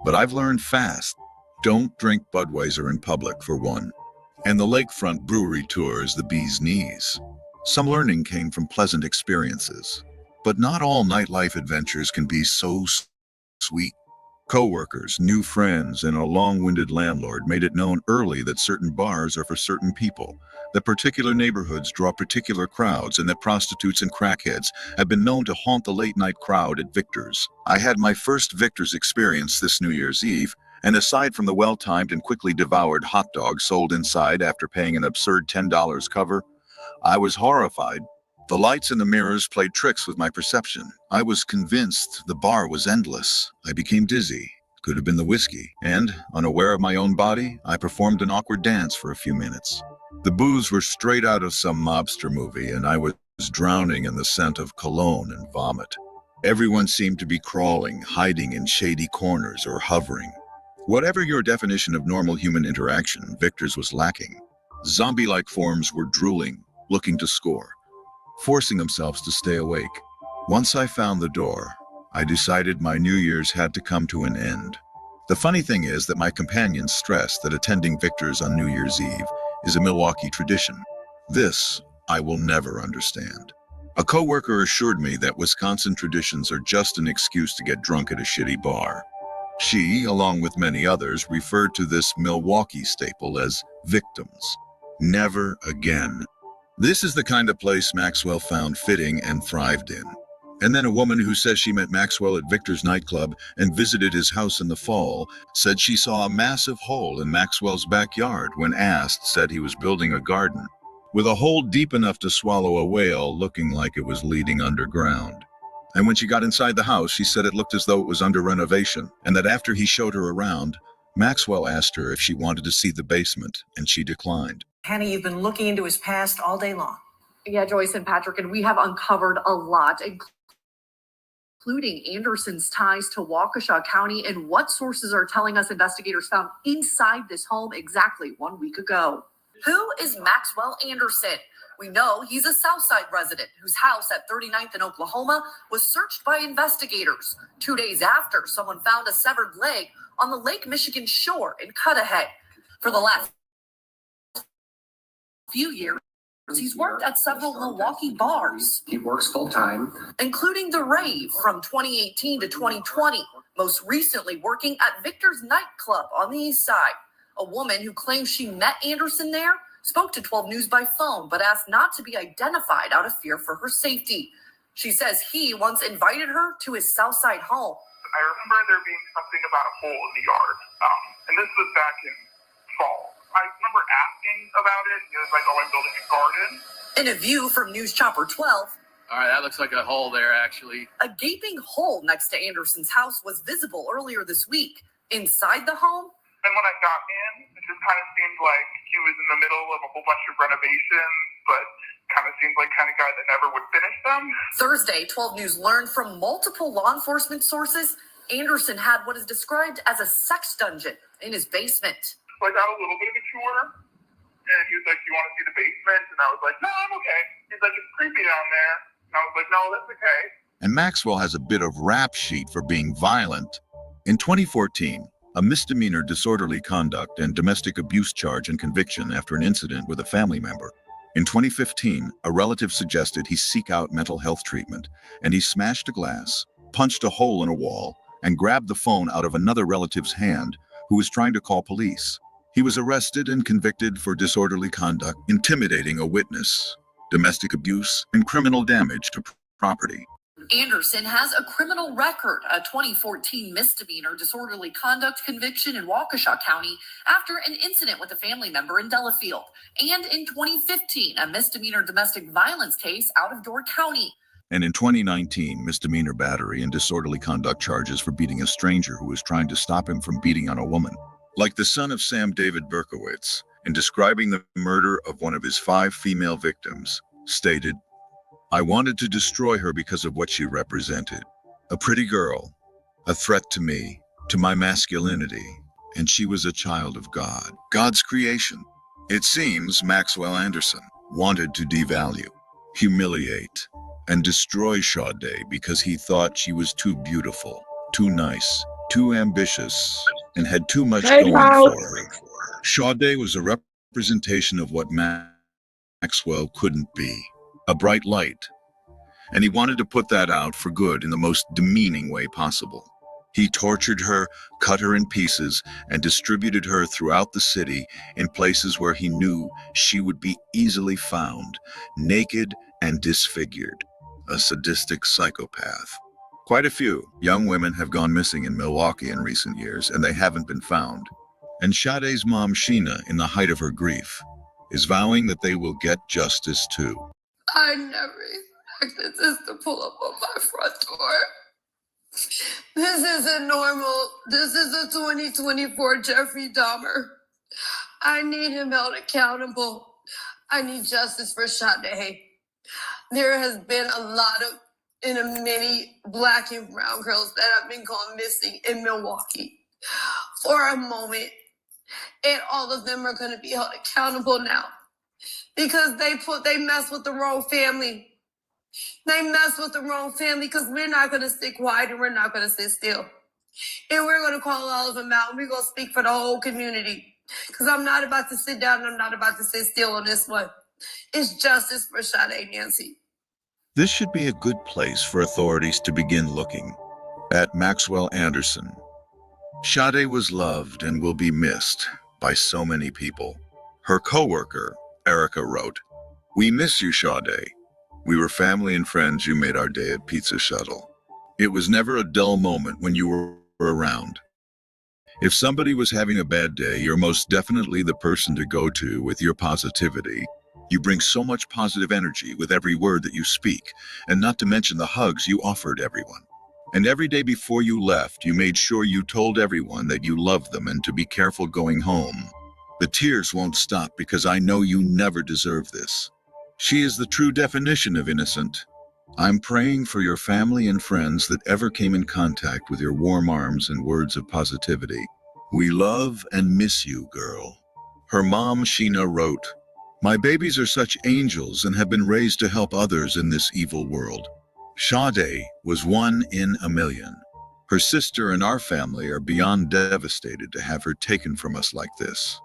but I've learned fast. Don't drink Budweiser in public, for one. And the lakefront brewery tour is the bee's knees. Some learning came from pleasant experiences, but not all nightlife adventures can be so sweet. Co-workers, new friends, and a long-winded landlord made it known early that certain bars are for certain people, that particular neighborhoods draw particular crowds, and that prostitutes and crackheads have been known to haunt the late-night crowd at Victor's. I had my first Victor's experience this New Year's Eve, and aside from the well-timed and quickly devoured hot dog sold inside after paying an absurd $10 cover, I was horrified. The lights and the mirrors played tricks with my perception. I was convinced the bar was endless. I became dizzy. Could have been the whiskey. And, unaware of my own body, I performed an awkward dance for a few minutes. The booze were straight out of some mobster movie, and I was drowning in the scent of cologne and vomit. Everyone seemed to be crawling, hiding in shady corners, or hovering. Whatever your definition of normal human interaction, Victor's was lacking. Zombie-like forms were drooling, looking to score, forcing themselves to stay awake. Once I found the door, I decided my New Year's had to come to an end. The funny thing is that my companions stress that attending Victor's on New Year's Eve is a Milwaukee tradition. This I will never understand. A coworker assured me that Wisconsin traditions are just an excuse to get drunk at a shitty bar. She, along with many others, referred to this Milwaukee staple as victims. Never again. This is the kind of place Maxwell found fitting and thrived in. And then a woman who says she met Maxwell at Victor's nightclub and visited his house in the fall said she saw a massive hole in Maxwell's backyard. When asked, said he was building a garden with a hole deep enough to swallow a whale, looking like it was leading underground. And when she got inside the house, she said it looked as though it was under renovation, and that after he showed her around, Maxwell asked her if she wanted to see the basement, and she declined. Hannah, you've been looking into his past all day long. Yeah, Joyce and Patrick, and we have uncovered a lot, including Anderson's ties to Waukesha County and what sources are telling us investigators found inside this home exactly 1 week ago. Who is Maxwell Anderson? We know he's a Southside resident whose house at 39th in Oklahoma was searched by investigators 2 days after someone found a severed leg on the Lake Michigan shore in Cudahy. For the last few years, he's worked at several Milwaukee bars. He works full-time, including the Rave from 2018 to 2020, most recently working at Victor's nightclub on the East Side. A woman who claims she met Anderson there spoke to 12 News by phone, but asked not to be identified out of fear for her safety. She says he once invited her to his Southside home. I remember there being something about a hole in the yard, and this was back in fall. I remember asking about it. He was like, "Oh, I'm building a garden." In a view from News Chopper 12, all right, that looks like a hole there, actually. A gaping hole next to Anderson's house was visible earlier this week. Inside the home, and when I got in, it just kind of seemed like he was in the middle of a whole bunch of renovations, but kind of seemed like kind of guy that never would finish them. Thursday, 12 News learned from multiple law enforcement sources Anderson had what is described as a sex dungeon in his basement. So I got a little bit of a tour, and he was like, "Do you want to see the basement?" And I was like, "No, I'm okay." He's like, "It's creepy down there." And I was like, "No, that's okay." And Maxwell has a bit of rap sheet for being violent. In 2014, a misdemeanor disorderly conduct and domestic abuse charge and conviction after an incident with a family member. In 2015, a relative suggested he seek out mental health treatment, and he smashed a glass, punched a hole in a wall, and grabbed the phone out of another relative's hand who was trying to call police. He was arrested and convicted for disorderly conduct, intimidating a witness, domestic abuse, and criminal damage to property. Anderson has a criminal record, a 2014 misdemeanor disorderly conduct conviction in Waukesha County after an incident with a family member in Delafield, and in 2015, a misdemeanor domestic violence case out of Door County. And in 2019, misdemeanor battery and disorderly conduct charges for beating a stranger who was trying to stop him from beating on a woman. Like the son of Sam David Berkowitz, in describing the murder of one of his 5 female victims, stated, "I wanted to destroy her because of what she represented. A pretty girl, a threat to me, to my masculinity, and she was a child of God, God's creation." It seems Maxwell Anderson wanted to devalue, humiliate, and destroy Sade because he thought she was too beautiful, too nice, too ambitious, and had too much going for her. Sade was a representation of what Maxwell couldn't be, a bright light, and he wanted to put that out for good in the most demeaning way possible. He tortured her, cut her in pieces, and distributed her throughout the city in places where he knew she would be easily found, naked and disfigured. A sadistic psychopath. Quite a few young women have gone missing in Milwaukee in recent years, and they haven't been found. And Sade's mom, Sheena, in the height of her grief, is vowing that they will get justice too. I never expected this to pull up on my front door. This isn't normal. This is a 2024 Jeffrey Dahmer. I need him held accountable. I need justice for Sade. There has been a lot of many Black and brown girls that have been gone missing in Milwaukee for a moment. And all of them are going to be held accountable now because they mess with the wrong family. They mess with the wrong family because we're not going to stick quiet and we're not going to sit still. And we're going to call all of them out and we're going to speak for the whole community because I'm not about to sit down and I'm not about to sit still on this one. It's justice for Sade, Nancy. This should be a good place for authorities to begin looking at Maxwell Anderson. Sade was loved and will be missed by so many people. Her co-worker, Erica, wrote, "We miss you, Sade. We were family and friends. You made our day at Pizza Shuttle. It was never a dull moment when you were around. If somebody was having a bad day, you're most definitely the person to go to with your positivity. You bring so much positive energy with every word that you speak, and not to mention the hugs you offered everyone. And every day before you left, you made sure you told everyone that you loved them and to be careful going home. The tears won't stop because I know you never deserve this. She is the true definition of innocent. I'm praying for your family and friends that ever came in contact with your warm arms and words of positivity. We love and miss you, girl." Her mom, Sheena, wrote, "My babies are such angels and have been raised to help others in this evil world. Sade was 1 in a million. Her sister and our family are beyond devastated to have her taken from us like this.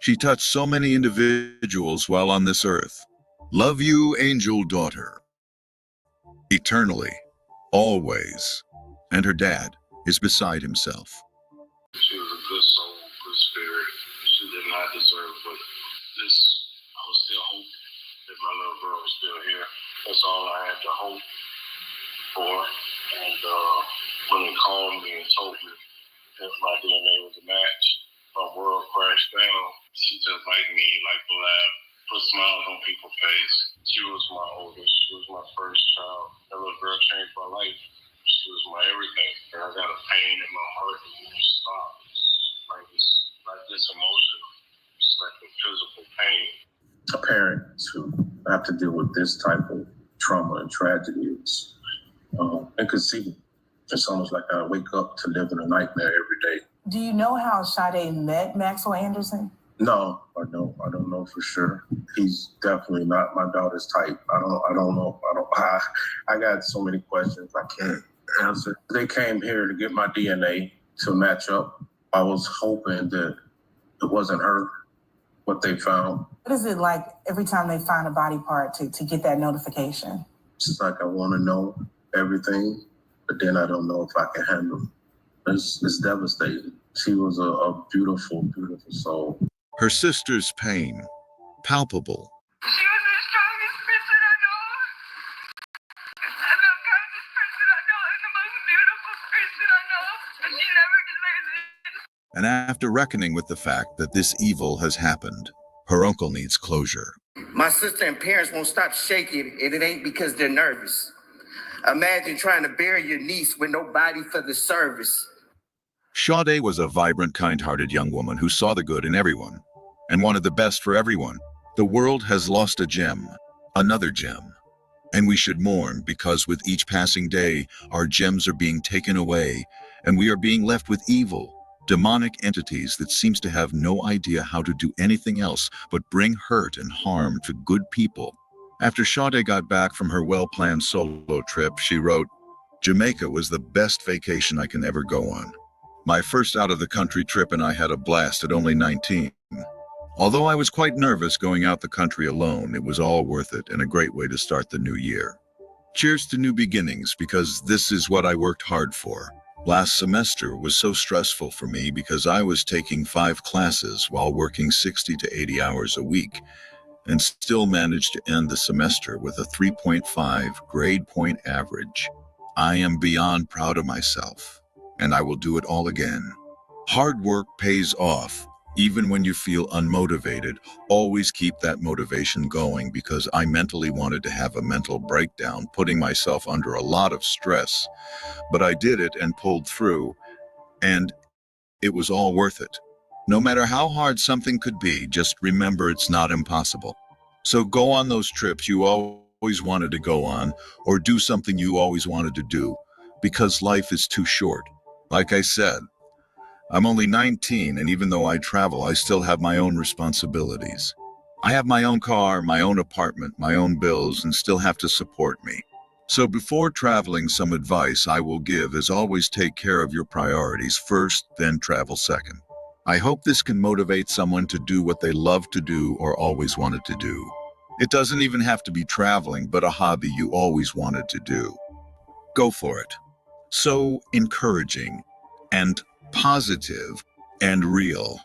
She touched so many individuals while on this earth. Love you, angel daughter. Eternally, always." And her dad is beside himself. She was a good soul, good spirit. She did not deserve what this. I was still hoping that my little girl was still here. That's all I had to hope for. And when they called me and told me that my DNA was a match, my world crashed down. She just like me, like to laugh, put smiles on people's face. She was my oldest. She was my first child. That little girl changed my life. She was my everything. And I got a pain in my heart that won't stop. Like it's not just emotional. It's like a physical pain. A parent to have to deal with this type of trauma and tragedy is inconceivable. It's almost like I wake up to live in a nightmare every day. Do you know how Sade met Maxwell Anderson? No, I don't know for sure. He's definitely not my daughter's type. I don't know. I got so many questions I can't answer. They came here to get my DNA to match up. I was hoping that it wasn't her, what they found. What is it like every time they find a body part to get that notification? It's like I want to know everything, but then I don't know if I can handle it. It's devastating. She was a beautiful, beautiful soul. Her sister's pain, palpable. She was the strongest person I know. And the kindest person I know, and the most beautiful person I know. And she never deserves it. And after reckoning with the fact that this evil has happened, her uncle needs closure. My sister and parents won't stop shaking, and it ain't because they're nervous. Imagine trying to bury your niece with no body for the service. Sade was a vibrant, kind-hearted young woman who saw the good in everyone and wanted the best for everyone. The world has lost a gem, another gem, and we should mourn because with each passing day, our gems are being taken away and we are being left with evil, demonic entities that seems to have no idea how to do anything else but bring hurt and harm to good people. After Sade got back from her well-planned solo trip, she wrote, "Jamaica was the best vacation I can ever go on. My first out-of-the-country trip, and I had a blast at only 19. Although I was quite nervous going out the country alone, it was all worth it and a great way to start the new year. Cheers to new beginnings, because this is what I worked hard for. Last semester was so stressful for me because I was taking 5 classes while working 60 to 80 hours a week and still managed to end the semester with a 3.5 grade point average. I am beyond proud of myself, and I will do it all again. Hard work pays off. Even when you feel unmotivated, always keep that motivation going, because I mentally wanted to have a mental breakdown, putting myself under a lot of stress. But I did it and pulled through, and it was all worth it. No matter how hard something could be, just remember it's not impossible. So go on those trips you always wanted to go on, or do something you always wanted to do, because life is too short. Like I said, I'm only 19, and even though I travel, I still have my own responsibilities. I have my own car, my own apartment, my own bills, and still have to support me. So before traveling, some advice I will give is always take care of your priorities first, then travel second. I hope this can motivate someone to do what they love to do or always wanted to do. It doesn't even have to be traveling, but a hobby you always wanted to do. Go for it. So encouraging and positive and real.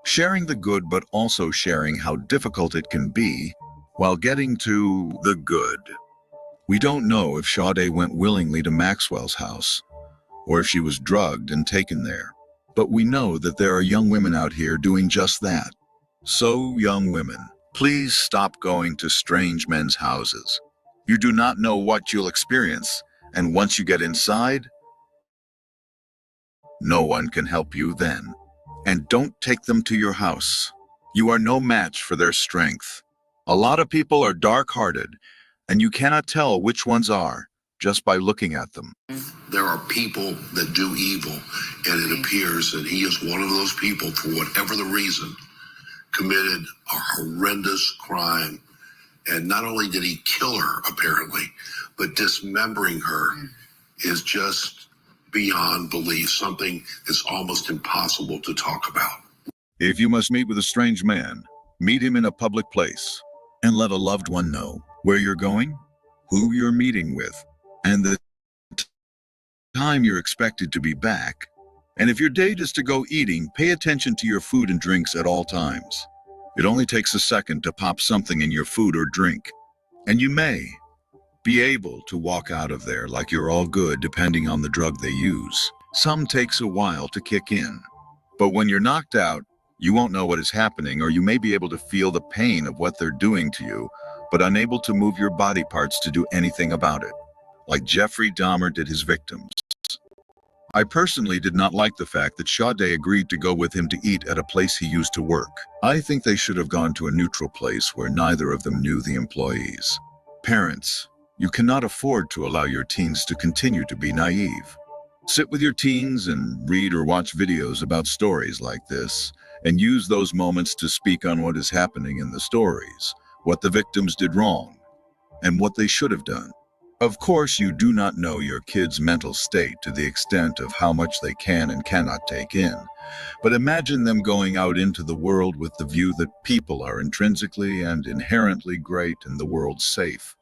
Sharing the good, but also sharing how difficult it can be while getting to the good. We don't know if Sade went willingly to Maxwell's house or if she was drugged and taken there. But we know that there are young women out here doing just that. So, young women, please stop going to strange men's houses. You do not know what you'll experience, and once you get inside, no one can help you then. And don't take them to your house. You are no match for their strength. A lot of people are dark-hearted, and you cannot tell which ones are just by looking at them. There are people that do evil, and it appears that he is one of those people, for whatever the reason, committed a horrendous crime. And not only did he kill her, apparently, but dismembering her is just beyond belief, something that's almost impossible to talk about. If you must meet with a strange man, meet him in a public place, and let a loved one know where you're going, who you're meeting with, and the time you're expected to be back. And if your date is to go eating, pay attention to your food and drinks at all times. It only takes a second to pop something in your food or drink, and you may be able to walk out of there like you're all good, depending on the drug they use. Some takes a while to kick in, but when you're knocked out, you won't know what is happening, or you may be able to feel the pain of what they're doing to you, but unable to move your body parts to do anything about it, like Jeffrey Dahmer did his victims. I personally did not like the fact that Sade agreed to go with him to eat at a place he used to work. I think they should have gone to a neutral place where neither of them knew the employees. Parents, you cannot afford to allow your teens to continue to be naive. Sit with your teens and read or watch videos about stories like this, and use those moments to speak on what is happening in the stories, what the victims did wrong, and what they should have done. Of course, you do not know your kid's mental state to the extent of how much they can and cannot take in. But imagine them going out into the world with the view that people are intrinsically and inherently great and the world safe,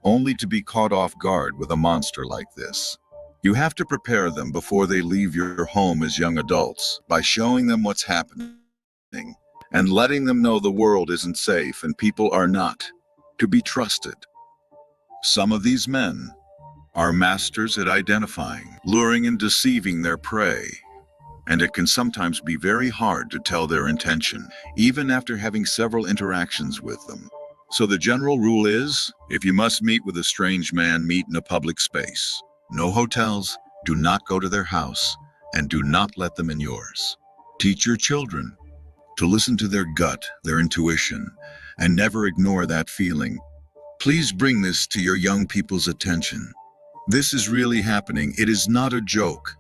only to be caught off guard with a monster like this. You have to prepare them before they leave your home as young adults by showing them what's happening and letting them know the world isn't safe and people are not to be trusted. Some of these men are masters at identifying, luring and deceiving their prey, and it can sometimes be very hard to tell their intention, even after having several interactions with them. So the general rule is, if you must meet with a strange man, meet in a public space. No hotels, do not go to their house, and do not let them in yours. Teach your children to listen to their gut, their intuition, and never ignore that feeling. Please bring this to your young people's attention. This is really happening. It is not a joke,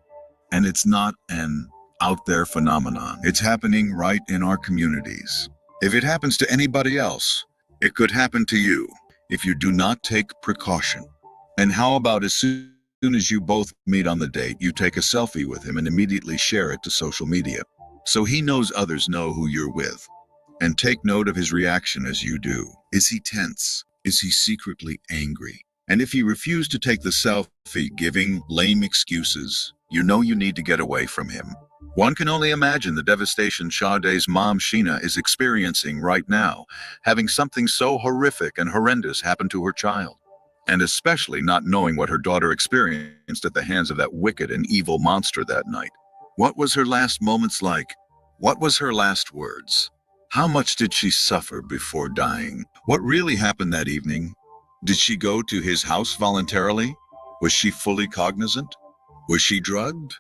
and it's not an out there phenomenon. It's happening right in our communities. If it happens to anybody else, it could happen to you if you do not take precaution. And how about as soon as you both meet on the date, you take a selfie with him and immediately share it to social media, so he knows others know who you're with. And take note of his reaction as you do. Is he tense? Is he secretly angry? And if he refused to take the selfie, giving lame excuses, you know you need to get away from him. One can only imagine the devastation Sade's mom, Sheena, is experiencing right now, having something so horrific and horrendous happen to her child. And especially not knowing what her daughter experienced at the hands of that wicked and evil monster that night. What was her last moments like? What was her last words? How much did she suffer before dying? What really happened that evening? Did she go to his house voluntarily? Was she fully cognizant? Was she drugged?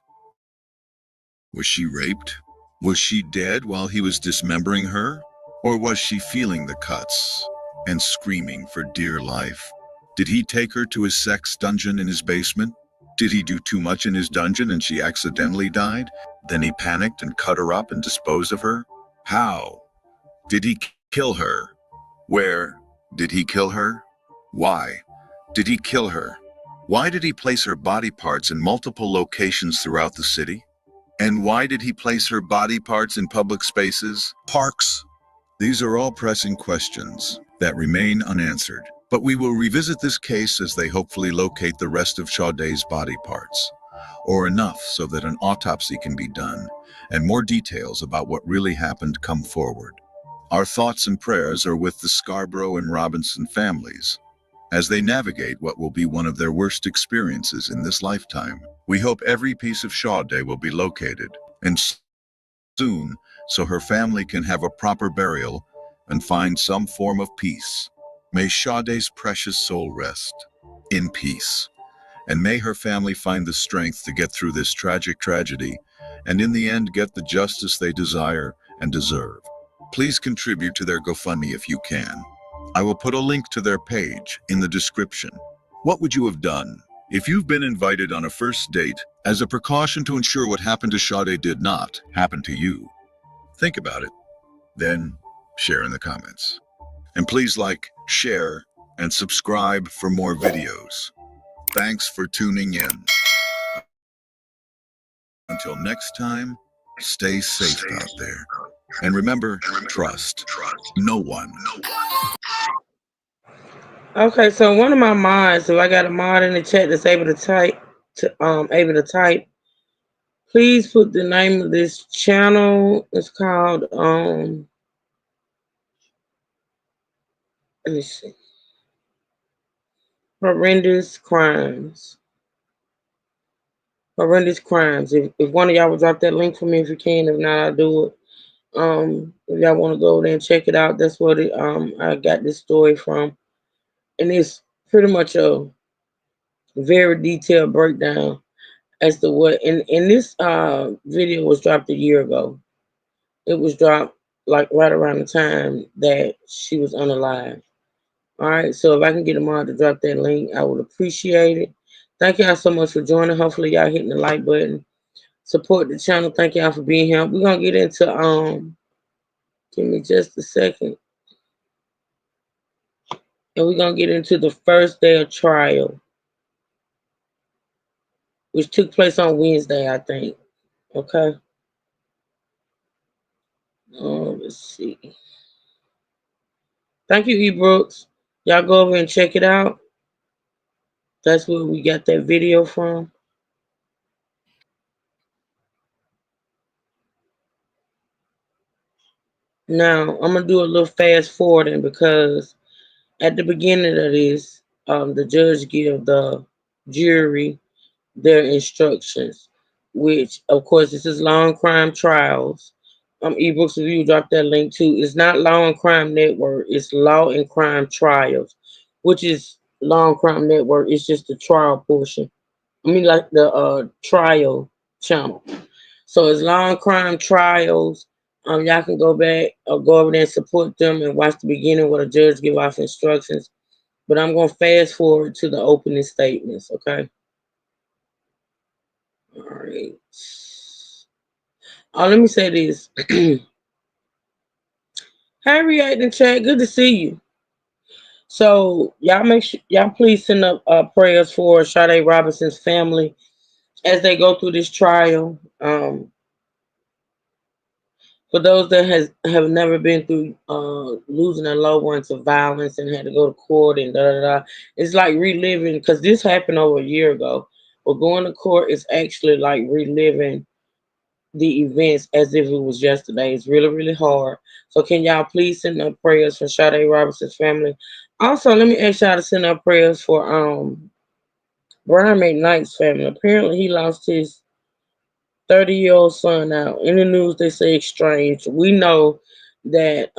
Was she raped? Was she dead while he was dismembering her? Or was she feeling the cuts and screaming for dear life? Did he take her to his sex dungeon in his basement? Did he do too much in his dungeon and she accidentally died? Then he panicked and cut her up and disposed of her? How? Did he kill her? Where did he kill her? Why did he kill her? Why did he place her body parts in multiple locations throughout the city? And why did he place her body parts in public spaces, parks? These are all pressing questions that remain unanswered. But we will revisit this case as they hopefully locate the rest of Sade's body parts, or enough so that an autopsy can be done, and more details about what really happened come forward. Our thoughts and prayers are with the Scarborough and Robinson families as they navigate what will be one of their worst experiences in this lifetime. We hope every piece of Sade will be located, and soon, so her family can have a proper burial and find some form of peace. May Sade's precious soul rest in peace, and may her family find the strength to get through this tragic tragedy, and in the end get the justice they desire and deserve. Please contribute to their GoFundMe if you can. I will put a link to their page in the description. What would you have done if you've been invited on a first date as a precaution to ensure what happened to Sade did not happen to you? Think about it, then share in the comments. And please like, share, and subscribe for more videos. Thanks for tuning in. Until next time, stay safe out there. And remember, trust no one. Okay, so one of my mods, if I got a mod in the chat that's able to type, please put the name of this channel. It's called let me see. Horrendous Crimes. Horrendous Crimes. If one of y'all would drop that link for me if you can, if not, I'll do it. If y'all want to go there and check it out, that's what I got this story from. And it's pretty much a very detailed breakdown as to what and this video was dropped a year ago. It was dropped like right around the time that she was unalive. All right, so if I can get them all to drop that link, I would appreciate it. Thank y'all so much for joining. Hopefully y'all hitting the like button. Support the channel. Thank y'all for being here. We're gonna get into give me just a second. And we're gonna get into the first day of trial. which took place on Wednesday, I think. Okay. Let's see. Thank you, E. Brooks. Y'all go over and check it out. That's where we got that video from. Now, I'm going to do a little fast forwarding because at the beginning of this, the judge give the jury their instructions, which, of course, this is Law and Crime Trials. eBooks Review dropped that link too. It's not Law and Crime Network. It's Law and Crime Trials, which is Law and Crime Network. It's just the trial portion. I mean, like the trial channel. So it's Law and Crime Trials. Y'all can go back or go over there and support them and watch the beginning where the judge give off instructions. But I'm going to fast forward to the opening statements, okay? All right. Let me say this. Hi, React in chat. Good to see you. So y'all make sure y'all please send up prayers for Sade Robinson's family as they go through this trial. For those that have never been through losing a loved one to violence and had to go to court and it's like reliving, because this happened over a year ago. But going to court is actually like reliving the events as if it was yesterday. It's really, really hard. So can y'all please send up prayers for Sade Robinson's family? Also, let me ask y'all to send up prayers for Brian McKnight's family. Apparently he lost his 30-year-old son out. In the news, they say estranged. We know that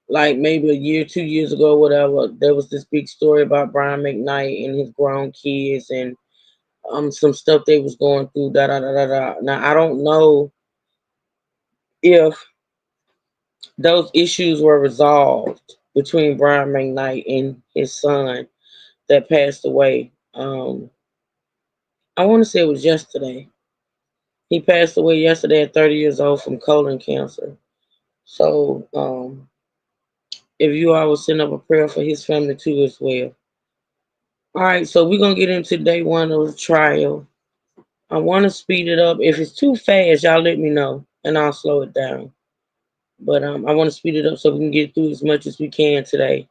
like maybe a year, 2 years ago, whatever, there was this big story about Brian McKnight and his grown kids and some stuff they was going through. Now I don't know if those issues were resolved between Brian McKnight and his son that passed away. I want to say it was yesterday. He passed away yesterday at 30 years old from colon cancer. So if you all will send up a prayer for his family too as well. All right, so we're going to get into day one of the trial. I want to speed it up. If it's too fast, y'all let me know, and I'll slow it down. But I want to speed it up so we can get through as much as we can today.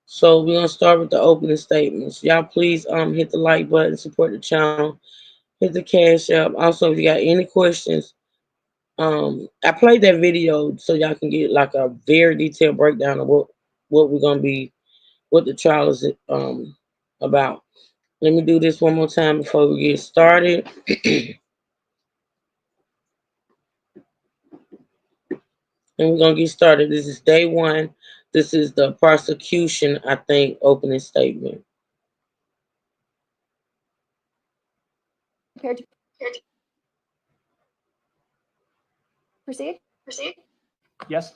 So we're going to start with the opening statements. Y'all please hit the like button, support the channel, hit the cash app. Also, if you got any questions, I played that video so y'all can get like a very detailed breakdown of what we're going to be, what the trial is about. Let me do this one more time before we get started. And we're going to get started. This is day one. This is the prosecution, I think, opening statement. Proceed? Yes.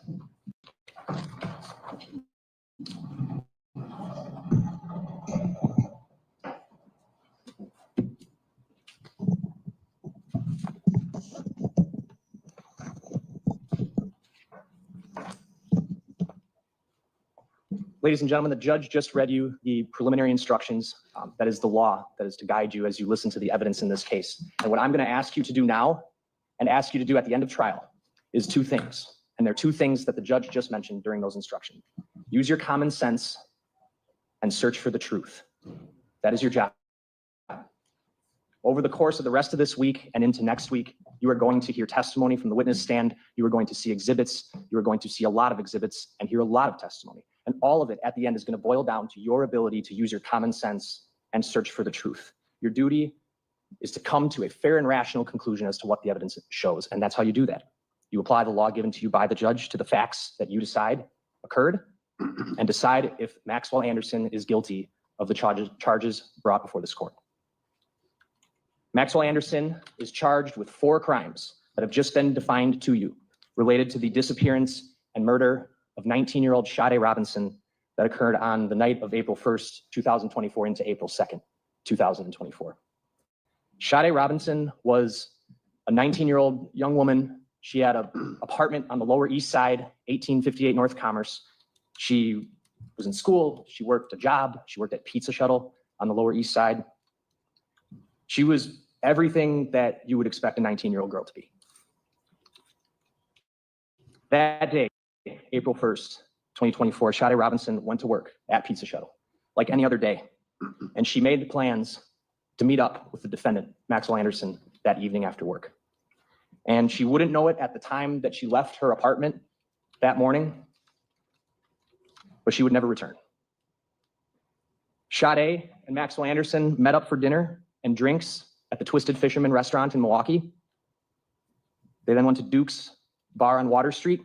Ladies and gentlemen, the judge just read you the preliminary instructions. That is the law that is to guide you as you listen to the evidence in this case. And what I'm going to ask you to do now and ask you to do at the end of trial is two things. And there are two things that the judge just mentioned during those instructions. Use your common sense and search for the truth. That is your job. Over the course of the rest of this week and into next week, you are going to hear testimony from the witness stand. You are going to see exhibits. You are going to see a lot of exhibits and hear a lot of testimony. And all of it at the end is going to boil down to your ability to use your common sense and search for the truth. Your duty is to come to a fair and rational conclusion as to what the evidence shows. And that's how you do that. You apply the law given to you by the judge to the facts that you decide occurred and decide if Maxwell Anderson is guilty of the charges brought before this court. Maxwell Anderson is charged with 4 crimes that have just been defined to you related to the disappearance and murder of 19-year-old Sade Robinson that occurred on the night of April 1st, 2024 into April 2nd, 2024. Sade Robinson was a 19-year-old young woman. She had an apartment on the Lower East Side, 1858 North Commerce. She was in school. She worked a job. She worked at Pizza Shuttle on the Lower East Side. She was everything that you would expect a 19-year-old girl to be. That day, April 1st, 2024, Sade Robinson went to work at Pizza Shuttle like any other day, and she made the plans to meet up with the defendant, Maxwell Anderson, that evening after work. And she wouldn't know it at the time that she left her apartment that morning, but she would never return. Sade and Maxwell Anderson met up for dinner and drinks at the Twisted Fisherman restaurant in Milwaukee. They then went to Duke's bar on Water Street,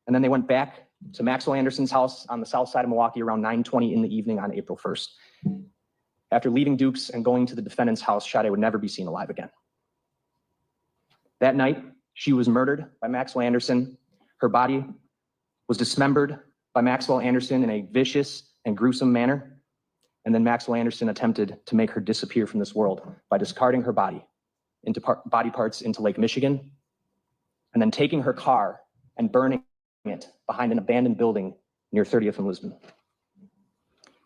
and then they went back to Maxwell Anderson's house on the south side of Milwaukee around 9:20 in the evening on April 1st. After leaving Duke's and going to the defendant's house, Sade would never be seen alive again. That night, she was murdered by Maxwell Anderson. Her body was dismembered by Maxwell Anderson in a vicious and gruesome manner. And then Maxwell Anderson attempted to make her disappear from this world by discarding her body into body parts into Lake Michigan, and then taking her car and burning it behind an abandoned building near 30th and Lisbon.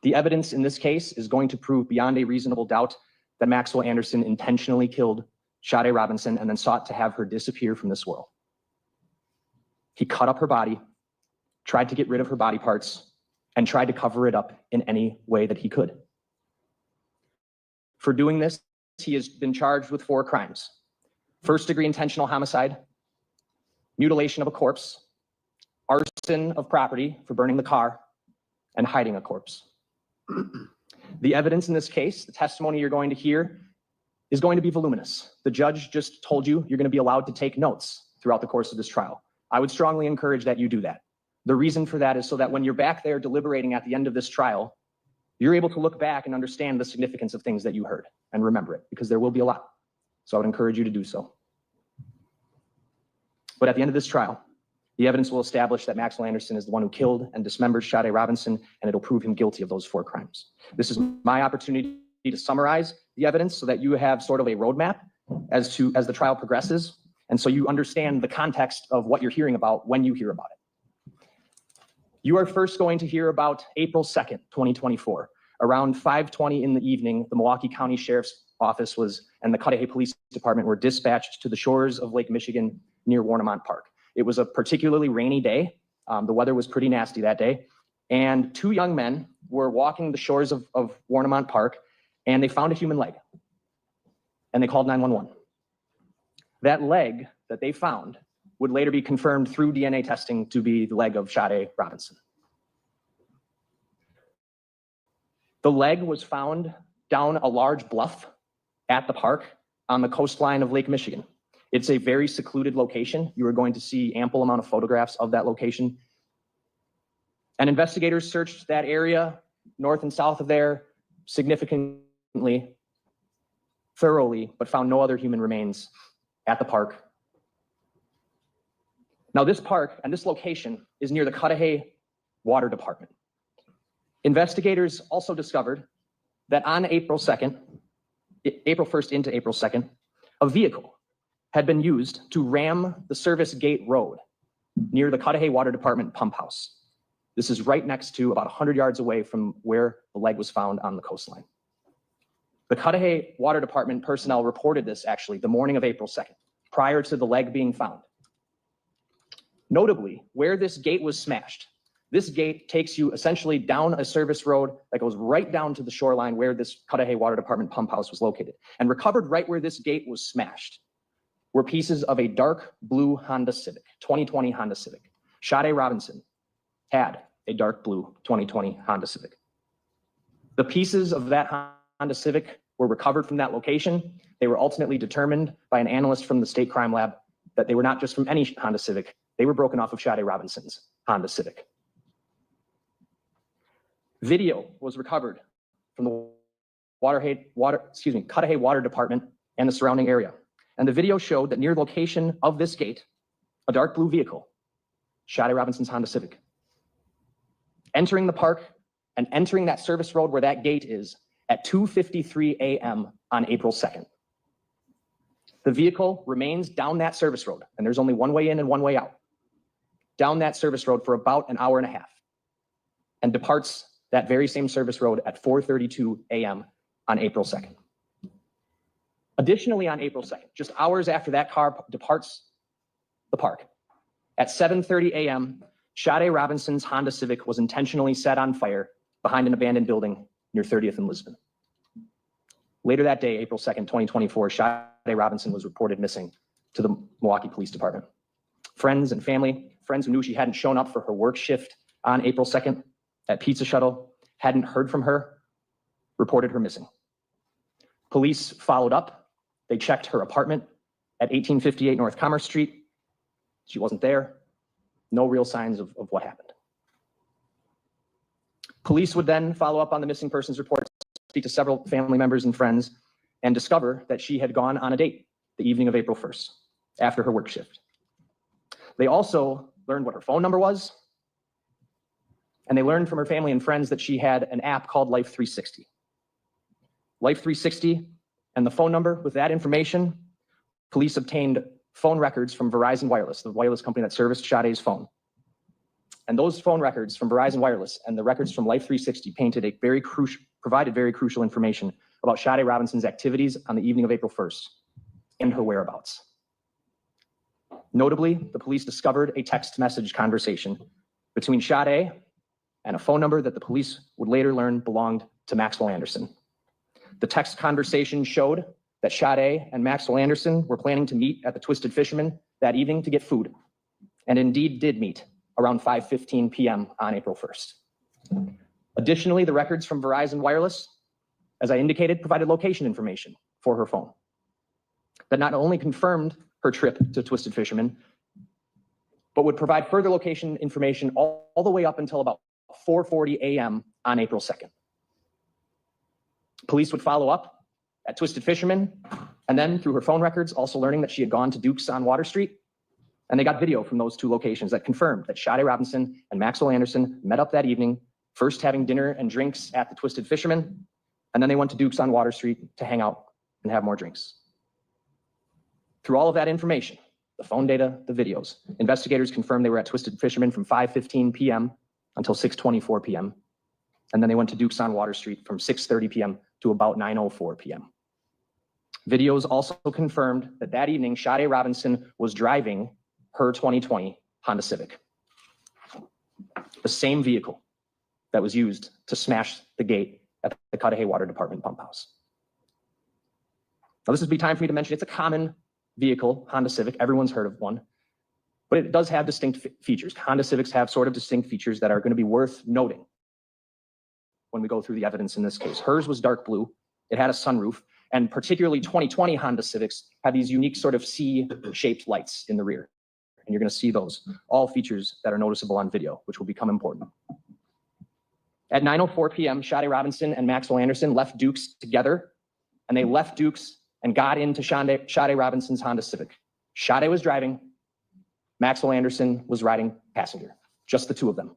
The evidence in this case is going to prove beyond a reasonable doubt that Maxwell Anderson intentionally killed Sade Robinson and then sought to have her disappear from this world. He cut up her body, tried to get rid of her body parts, and tried to cover it up in any way that he could. For doing this, he has been charged with 4 crimes: first-degree intentional homicide, mutilation of a corpse, arson of property for burning the car, and hiding a corpse. The evidence in this case, the testimony you're going to hear, is going to be voluminous. The judge just told you you're going to be allowed to take notes throughout the course of this trial. I would strongly encourage that you do that. The reason for that is so that when you're back there deliberating at the end of this trial, you're able to look back and understand the significance of things that you heard and remember it, because there will be a lot. So I would encourage you to do so. But at the end of this trial, the evidence will establish that Maxwell Anderson is the one who killed and dismembered Sade Robinson, and it'll prove him guilty of those 4 crimes. This is my opportunity to summarize the evidence so that you have sort of a roadmap as the trial progresses, and so you understand the context of what you're hearing about when you hear about it. You are first going to hear about April 2nd, 2024. Around 5:20 in the evening, the Milwaukee County Sheriff's Office and the Cudahy Police Department were dispatched to the shores of Lake Michigan near Warnemont Park. It was a particularly rainy day. The weather was pretty nasty that day. And 2 young men were walking the shores of Warnemont Park, and they found a human leg. And they called 911. That leg that they found would later be confirmed through DNA testing to be the leg of Sade Robinson. The leg was found down a large bluff at the park on the coastline of Lake Michigan. It's a very secluded location. You are going to see ample amount of photographs of that location. And investigators searched that area north and south of there significantly, thoroughly, but found no other human remains at the park. Now, this park and this location is near the Cudahy Water Department. Investigators also discovered that on April 1st into April 2nd, a vehicle had been used to ram the Service Gate Road near the Cudahy Water Department pump house. This is right next to, about 100 yards away from where the leg was found on the coastline. The Cudahy Water Department personnel reported this actually the morning of April 2nd, prior to the leg being found. Notably, where this gate was smashed, this gate takes you essentially down a service road that goes right down to the shoreline where this Cudahy Water Department pump house was located. And recovered right where this gate was smashed were pieces of a dark blue Honda Civic, 2020 Honda Civic. Sade Robinson had a dark blue 2020 Honda Civic. The pieces of that Honda Civic were recovered from that location. They were ultimately determined by an analyst from the state crime lab that they were not just from any Honda Civic, they were broken off of Sade Robinson's Honda Civic. Video was recovered from the Cudahy Water Department and the surrounding area. And the video showed that near the location of this gate, a dark blue vehicle, Sade Robinson's Honda Civic, entering the park and entering that service road where that gate is at 2:53 a.m. on April 2nd. The vehicle remains down that service road, and there's only one way in and one way out, down that service road for about an hour and a half, and departs that very same service road at 4:32 a.m. on April 2nd. Additionally, on April 2nd, just hours after that car departs the park, at 7:30 a.m., Sade Robinson's Honda Civic was intentionally set on fire behind an abandoned building near 30th and Lisbon. Later that day, April 2nd, 2024, Sade Robinson was reported missing to the Milwaukee Police Department. Friends and family, friends who knew she hadn't shown up for her work shift on April 2nd at Pizza Shuttle, hadn't heard from her, reported her missing. Police followed up. They checked her apartment at 1858 North Commerce Street. She wasn't there. No real signs of what happened. Police would then follow up on the missing persons report, speak to several family members and friends, and discover that she had gone on a date the evening of April 1st after her work shift. They also learned what her phone number was, and they learned from her family and friends that she had an app called Life 360. Life 360 and the phone number, with that information, police obtained phone records from Verizon Wireless, the wireless company that serviced Sade's phone. And those phone records from Verizon Wireless and the records from Life 360 provided very crucial information about Sade Robinson's activities on the evening of April 1st and her whereabouts. Notably, the police discovered a text message conversation between Sade and a phone number that the police would later learn belonged to Maxwell Anderson. The text conversation showed that Sade and Maxwell Anderson were planning to meet at the Twisted Fisherman that evening to get food, and indeed did meet around 5:15 p.m. on April 1st. Additionally, the records from Verizon Wireless, as I indicated, provided location information for her phone that not only confirmed her trip to Twisted Fisherman, but would provide further location information all the way up until about 4:40 a.m. on April 2nd. Police would follow up at Twisted Fisherman, and then through her phone records, also learning that she had gone to Duke's on Water Street. And they got video from those two locations that confirmed that Sade Robinson and Maxwell Anderson met up that evening, first having dinner and drinks at the Twisted Fisherman, and then they went to Duke's on Water Street to hang out and have more drinks. Through all of that information, the phone data, the videos, investigators confirmed they were at Twisted Fisherman from 5:15 p.m. until 6:24 p.m. And then they went to Duke's on Water Street from 6:30 p.m. to about 9:04 p.m. Videos also confirmed that that evening, Sade Robinson was driving her 2020 Honda Civic, the same vehicle that was used to smash the gate at the Cudahy Water Department pump house. Now, this would be time for me to mention it's a common vehicle, Honda Civic. Everyone's heard of one, but it does have distinct features. Honda Civics have sort of distinct features that are going to be worth noting when we go through the evidence in this case. Hers was dark blue. It had a sunroof, and particularly 2020 Honda Civics have these unique sort of C-shaped lights in the rear. And you're going to see those, all features that are noticeable on video, which will become important. At 9:04 p.m., Sade Robinson and Maxwell Anderson left Duke's together, and they left Duke's and got into Sade Robinson's Honda Civic. Sade was driving, Maxwell Anderson was riding passenger, just the two of them.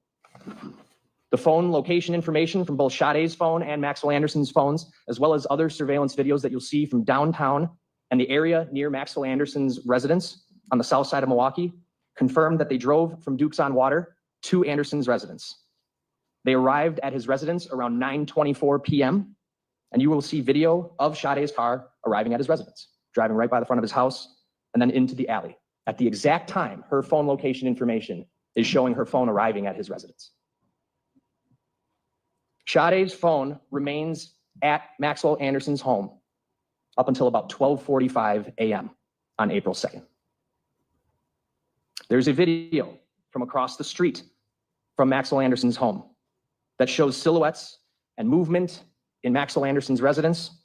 The phone location information from both Sade's phone and Maxwell Anderson's phones, as well as other surveillance videos that you'll see from downtown and the area near Maxwell Anderson's residence on the south side of Milwaukee, confirmed that they drove from Duke's on Water to Anderson's residence. They arrived at his residence around 9:24 p.m., and you will see video of Sade's car arriving at his residence, driving right by the front of his house and then into the alley. At the exact time, her phone location information is showing her phone arriving at his residence. Sade's phone remains at Maxwell Anderson's home up until about 12:45 a.m. on April 2nd. There's a video from across the street from Maxwell Anderson's home that shows silhouettes and movement in Maxwell Anderson's residence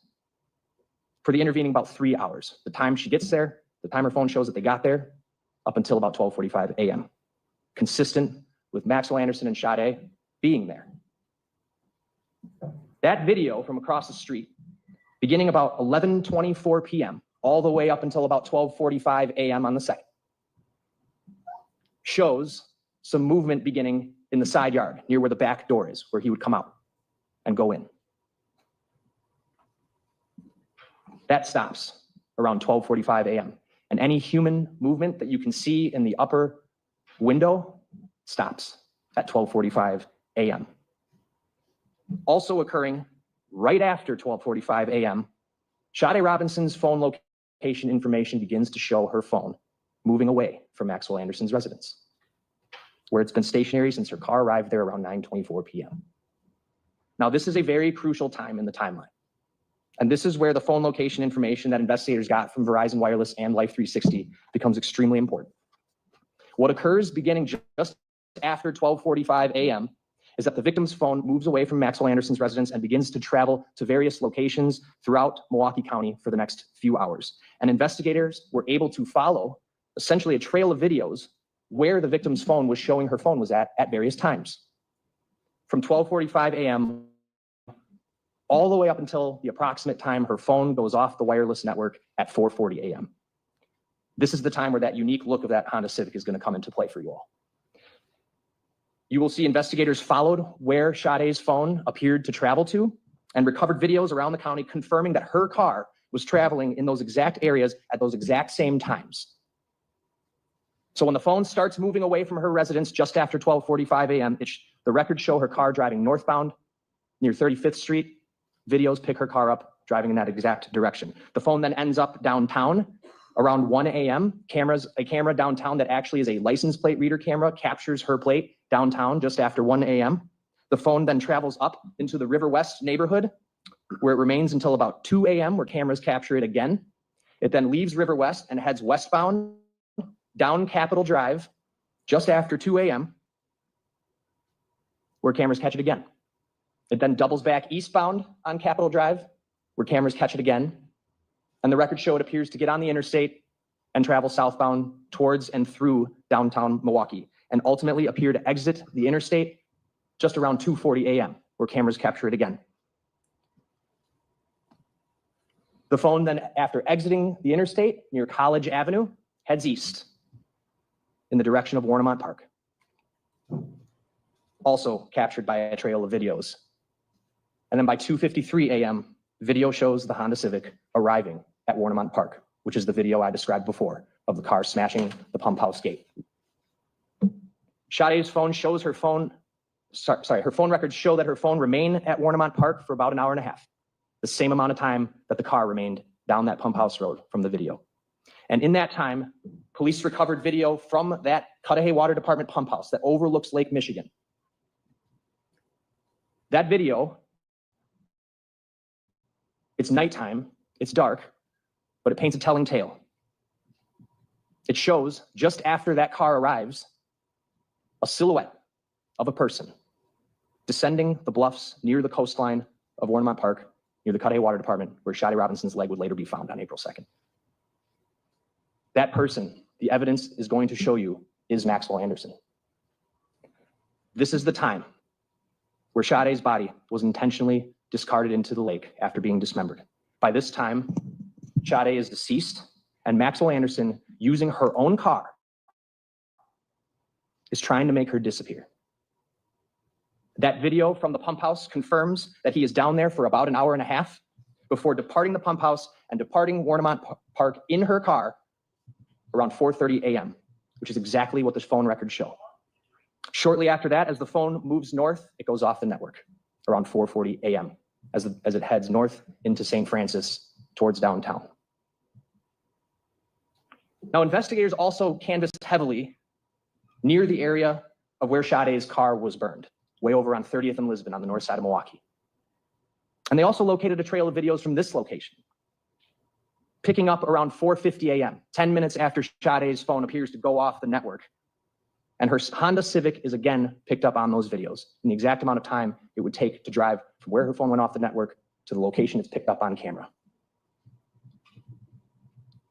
for the intervening about 3 hours. The time she gets there, the time her phone shows that they got there, up until about 12:45 a.m. Consistent with Maxwell Anderson and Sade being there. That video from across the street, beginning about 11:24 p.m., all the way up until about 12:45 a.m. on the 2nd, shows some movement beginning in the side yard near where the back door is, where he would come out and go in. That stops around 12:45 a.m. And any human movement that you can see in the upper window stops at 12:45 a.m. Also occurring right after 12:45 a.m., Sade Robinson's phone location information begins to show her phone moving away from Maxwell Anderson's residence, where it's been stationary since her car arrived there around 9:24 p.m. Now, this is a very crucial time in the timeline. And this is where the phone location information that investigators got from Verizon Wireless and Life360 becomes extremely important. What occurs beginning just after 12:45 a.m. is that the victim's phone moves away from Maxwell Anderson's residence and begins to travel to various locations throughout Milwaukee County for the next few hours. And investigators were able to follow essentially a trail of videos where the victim's phone was showing her phone was at various times. From 12:45 a.m. all the way up until the approximate time her phone goes off the wireless network at 4:40 a.m. This is the time where that unique look of that Honda Civic is going to come into play for you all. You will see investigators followed where Sade's phone appeared to travel to and recovered videos around the county confirming that her car was traveling in those exact areas at those exact same times. So when the phone starts moving away from her residence just after 12:45 a.m., the records show her car driving northbound near 35th Street. Videos pick her car up driving in that exact direction. The phone then ends up downtown around 1 a.m. A camera downtown that actually is a license plate reader camera captures her plate downtown just after 1 a.m. The phone then travels up into the River West neighborhood where it remains until about 2 a.m. where cameras capture it again. It then leaves River West and heads westbound down Capitol Drive just after 2 a.m. where cameras catch it again. It then doubles back eastbound on Capitol Drive where cameras catch it again. And the records show it appears to get on the interstate and travel southbound towards and through downtown Milwaukee and ultimately appear to exit the interstate just around 2:40 a.m. where cameras capture it again. The phone then, after exiting the interstate near College Avenue, heads east in the direction of Warnemont Park, also captured by a trail of videos. And then by 2:53 a.m., video shows the Honda Civic arriving at Warnemont Park, which is the video I described before of the car smashing the pump house gate. Sade's phone shows her phone records show that her phone remained at Warnemont Park for about an hour and a half, the same amount of time that the car remained down that pump house road from the video. And in that time, police recovered video from that Cudahy Water Department pump house that overlooks Lake Michigan. That video, it's nighttime, it's dark, but it paints a telling tale. It shows, just after that car arrives, a silhouette of a person descending the bluffs near the coastline of Warnemont Park, near the Cudahy Water Department, where Sade Robinson's leg would later be found on April 2nd. That person, the evidence is going to show you, is Maxwell Anderson. This is the time where Sade's body was intentionally discarded into the lake after being dismembered. By this time, Sade is deceased, and Maxwell Anderson, using her own car, is trying to make her disappear. That video from the pump house confirms that he is down there for about an hour and a half before departing the pump house and departing Warnemont Park in her car around 4:30 a.m., which is exactly what the phone records show. Shortly after that, as the phone moves north, it goes off the network around 4:40 a.m. as it heads north into St. Francis towards downtown. Now, investigators also canvassed heavily near the area of where Sade's car was burned, way over on 30th and Lisbon on the north side of Milwaukee. And they also located a trail of videos from this location, picking up around 4:50 a.m., 10 minutes after Sade's phone appears to go off the network. And her Honda Civic is again picked up on those videos in the exact amount of time it would take to drive from where her phone went off the network to the location it's picked up on camera.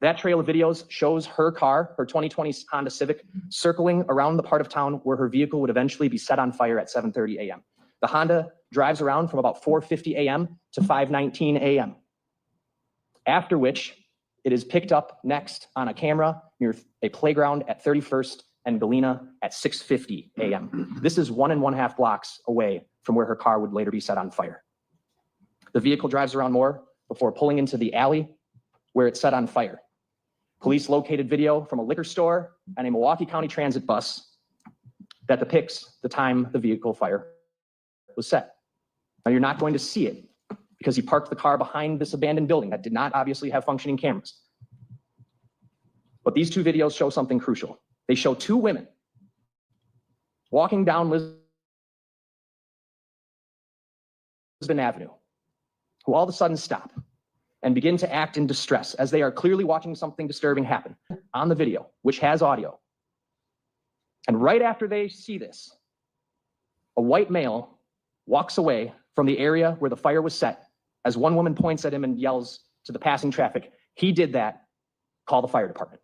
That trail of videos shows her car, her 2020 Honda Civic, circling around the part of town where her vehicle would eventually be set on fire at 7:30 a.m. The Honda drives around from about 4:50 a.m. to 5:19 a.m., after which it is picked up next on a camera near a playground at 31st and Galena at 6:50 a.m. This is 1.5 blocks away from where her car would later be set on fire. The vehicle drives around more before pulling into the alley where it's set on fire. Police located video from a liquor store and a Milwaukee County Transit bus that depicts the time the vehicle fire was set. Now, you're not going to see it because he parked the car behind this abandoned building that did not obviously have functioning cameras. But these two videos show something crucial. They show two women walking down Lisbon Avenue, who all of a sudden stop and begin to act in distress as they are clearly watching something disturbing happen on the video, which has audio. And right after they see this, a white male walks away from the area where the fire was set as one woman points at him and yells to the passing traffic, "He did that, call the fire department."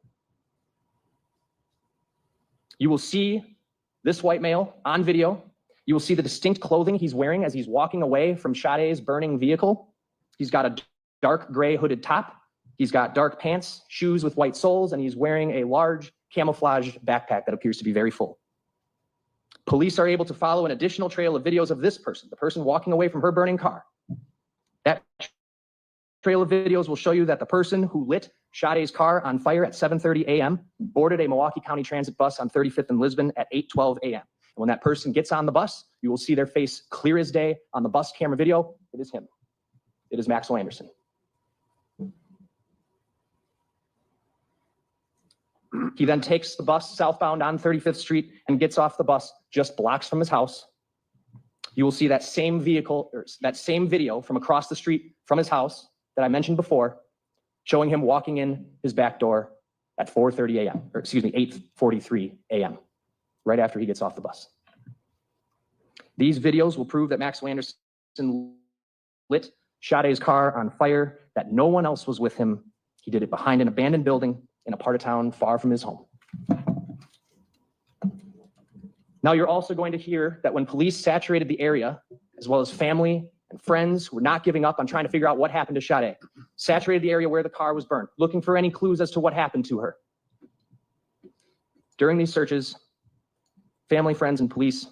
You will see this white male on video. You will see the distinct clothing he's wearing as he's walking away from Sade's burning vehicle. He's got a dark gray hooded top. He's got dark pants, shoes with white soles, and he's wearing a large camouflaged backpack that appears to be very full. Police are able to follow an additional trail of videos of this person, the person walking away from her burning car. That trail of videos will show you that the person who lit Sade's car on fire at 7:30 a.m. boarded a Milwaukee County Transit bus on 35th and Lisbon at 8:12 a.m. And when that person gets on the bus, you will see their face clear as day on the bus camera video. It is him. It is Maxwell Anderson. He then takes the bus southbound on 35th Street and gets off the bus just blocks from his house. You will see that same vehicle, or that same video from across the street from his house that I mentioned before, showing him walking in his back door at 4:30 a.m., or excuse me, 8:43 a.m., right after he gets off the bus. These videos will prove that Maxwell Anderson lit Sade's car on fire, that no one else was with him. He did it behind an abandoned building in a part of town far from his home. Now you're also going to hear that when police saturated the area, as well as family and friends who were not giving up on trying to figure out what happened to Sade, saturated the area where the car was burned, looking for any clues as to what happened to her. During these searches, family, friends, and police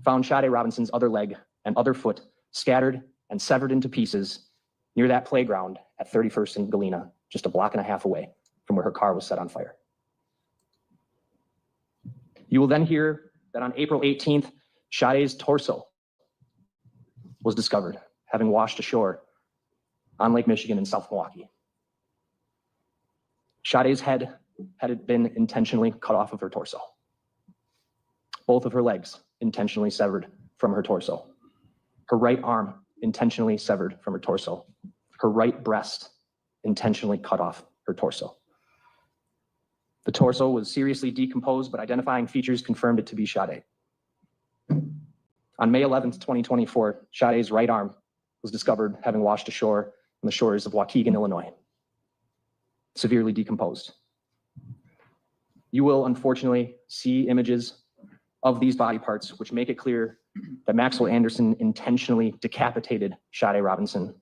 found Sade Robinson's other leg and other foot scattered and severed into pieces near that playground at 31st and Galena, just a block and a half away from where her car was set on fire. You will then hear that on April 18th, Sade's torso was discovered, having washed ashore on Lake Michigan in South Milwaukee. Sade's head had been intentionally cut off of her torso. Both of her legs intentionally severed from her torso. Her right arm intentionally severed from her torso. Her right breast intentionally cut off her torso. The torso was seriously decomposed, but identifying features confirmed it to be Sade. On May 11th, 2024, Sade's right arm was discovered having washed ashore on the shores of Waukegan, Illinois, severely decomposed. You will unfortunately see images of these body parts, which make it clear that Maxwell Anderson intentionally decapitated Sade Robinson,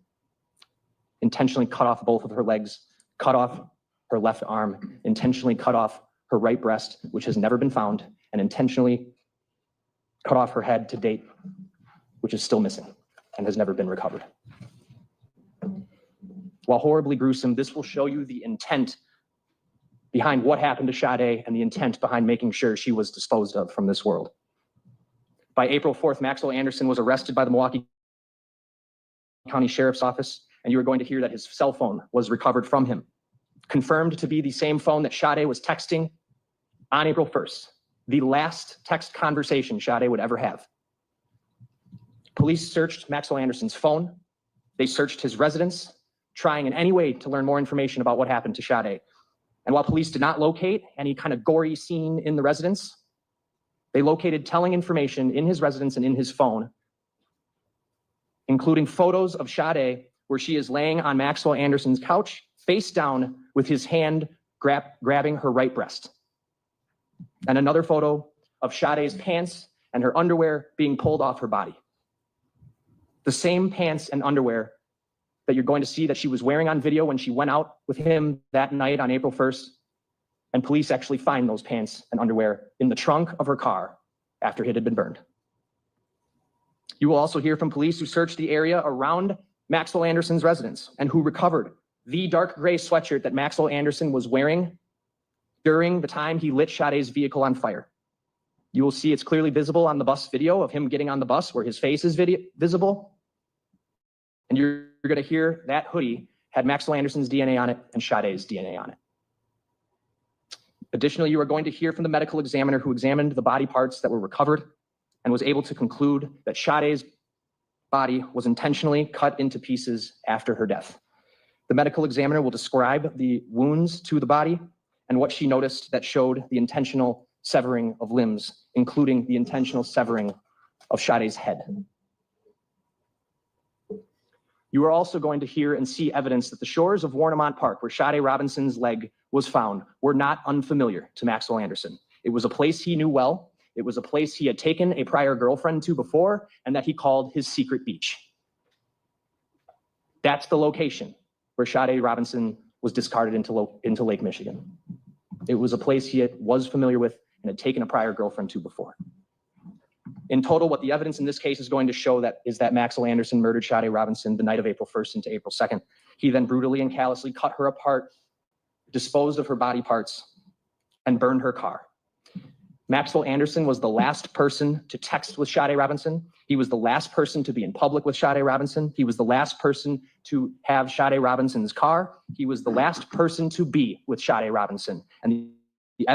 intentionally cut off both of her legs, cut off her left arm, intentionally cut off her right breast, which has never been found, and intentionally cut off her head to date, which is still missing and has never been recovered. While horribly gruesome, this will show you the intent behind what happened to Sade and the intent behind making sure she was disposed of from this world. By April 4th, Maxwell Anderson was arrested by the Milwaukee County Sheriff's Office, and you are going to hear that his cell phone was recovered from him, confirmed to be the same phone that Sade was texting on April 1st, the last text conversation Sade would ever have. Police searched Maxwell Anderson's phone. They searched his residence, trying in any way to learn more information about what happened to Sade. And while police did not locate any kind of gory scene in the residence, they located telling information in his residence and in his phone, including photos of Sade where she is laying on Maxwell Anderson's couch, face down with his hand grabbing her right breast. And another photo of Sade's pants and her underwear being pulled off her body. The same pants and underwear that you're going to see that she was wearing on video when she went out with him that night on April 1st. And police actually find those pants and underwear in the trunk of her car after it had been burned. You will also hear from police who searched the area around Maxwell Anderson's residence and who recovered the dark gray sweatshirt that Maxwell Anderson was wearing during the time he lit Sade's vehicle on fire. You will see it's clearly visible on the bus video of him getting on the bus where his face is visible. And you're going to hear that hoodie had Maxwell Anderson's DNA on it and Sade's DNA on it. Additionally, you are going to hear from the medical examiner who examined the body parts that were recovered and was able to conclude that Sade's body was intentionally cut into pieces after her death. The medical examiner will describe the wounds to the body and what she noticed that showed the intentional severing of limbs, including the intentional severing of Sade's head. You are also going to hear and see evidence that the shores of Warnemont Park, where Sade Robinson's leg was found, were not unfamiliar to Maxwell Anderson. It was a place he knew well. It was a place he had taken a prior girlfriend to before, and that he called his secret beach. That's the location where Sade Robinson was discarded into Lake Michigan. It was a place he was familiar with and had taken a prior girlfriend to before. In total, what the evidence in this case is going to show is that Maxwell Anderson murdered Sade Robinson the night of April 1st into April 2nd. He then brutally and callously cut her apart, disposed of her body parts, and burned her car. Maxwell Anderson was the last person to text with Sade Robinson. He was the last person to be in public with Sade Robinson. He was the last person to have Sade Robinson's car. He was the last person to be with Sade Robinson. And the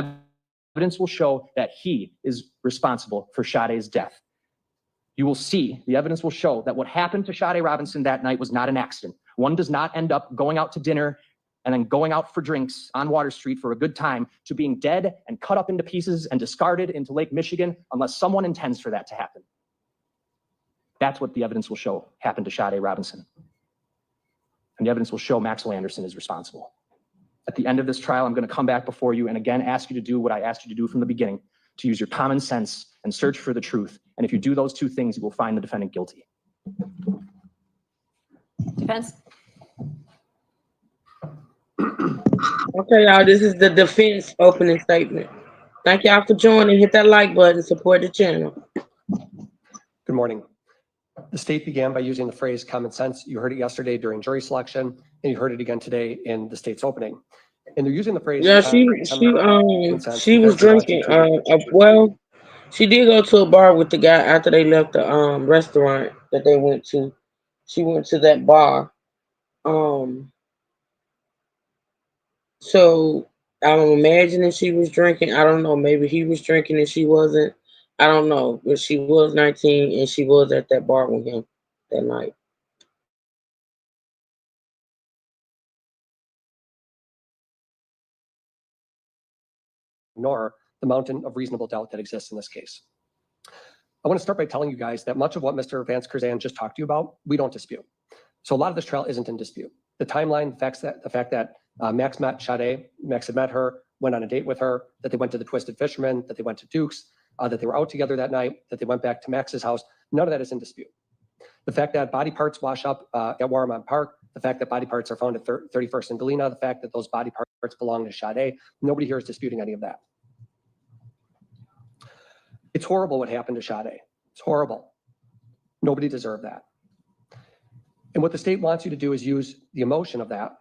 evidence will show that he is responsible for Sade's death. You will see, the evidence will show that what happened to Sade Robinson that night was not an accident. One does not end up going out to dinner and then going out for drinks on Water Street for a good time to being dead and cut up into pieces and discarded into Lake Michigan unless someone intends for that to happen. That's what the evidence will show happened to Sade Robinson. And the evidence will show Maxwell Anderson is responsible. At the end of this trial, I'm going to come back before you and again ask you to do what I asked you to do from the beginning, to use your common sense and search for the truth. And if you do those two things, you will find the defendant guilty. Defense. Okay, y'all, this is the defense opening statement. Thank y'all for joining. Hit that like button, support the channel. Good morning. The state began by using the phrase common sense. You heard it yesterday during jury selection, and you heard it again today in the state's opening. And they're using the phrase. Yeah, she was drinking. Well, she did go to a bar with the guy after they left the restaurant that they went to. She went to that bar. So I'm imagining she was drinking. I don't know. Maybe he was drinking and she wasn't. I don't know. But she was 19 and she was at that bar with him that night. Ignore the mountain of reasonable doubt that exists in this case. I want to start by telling you guys that much of what Mr. Vance Curzan just talked to you about, we don't dispute. So a lot of this trial isn't in dispute. The timeline, the fact that Max met Sade, Max had met her, went on a date with her, that they went to the Twisted Fisherman, that they went to Duke's, that they were out together that night, that they went back to Max's house, none of that is in dispute. The fact that body parts wash up at Warnemont Park, the fact that body parts are found at 31st and Galena, the fact that those body parts belong to Sade, nobody here is disputing any of that. It's horrible what happened to Sade. It's horrible. Nobody deserved that. And what the state wants you to do is use the emotion of that,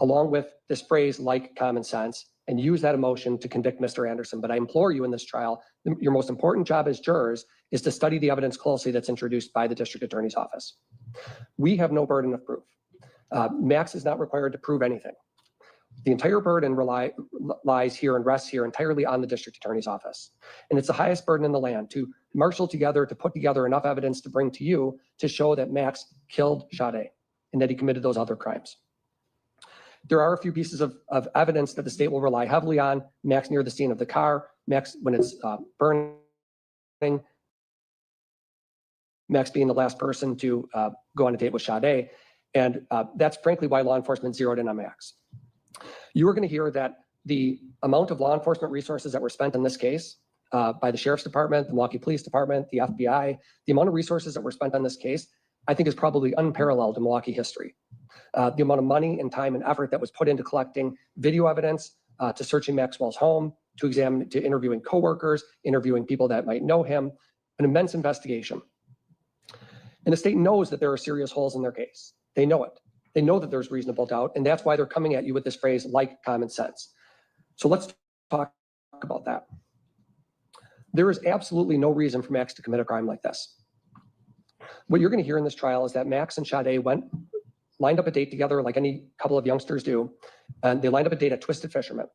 along with this phrase like common sense, and use that emotion to convict Mr. Anderson. But I implore you in this trial, your most important job as jurors is to study the evidence closely that's introduced by the district attorney's office. We have no burden of proof. Max is not required to prove anything. The entire burden lies here and rests here entirely on the district attorney's office. And it's the highest burden in the land to marshal together, to put together enough evidence to bring to you to show that Max killed Sade and that he committed those other crimes. There are a few pieces of evidence that the state will rely heavily on. Max near the scene of the car, Max when it's burning, Max being the last person to go on a date with Sade. And that's frankly why law enforcement zeroed in on Max. You are going to hear that the amount of law enforcement resources that were spent in this case by the Sheriff's Department, the Milwaukee Police Department, the FBI, the amount of resources that were spent on this case, I think is probably unparalleled in Milwaukee history. The amount of money and time and effort that was put into collecting video evidence, to searching Maxwell's home, to interviewing coworkers, interviewing people that might know him, an immense investigation. And the state knows that there are serious holes in their case. They know it. They know that there's reasonable doubt, and that's why they're coming at you with this phrase like common sense. So let's talk about that. There is absolutely no reason for Max to commit a crime like this. What you're going to hear in this trial is that Max and Sade lined up a date together like any couple of youngsters do, and they lined up a date at Twisted Fisherman.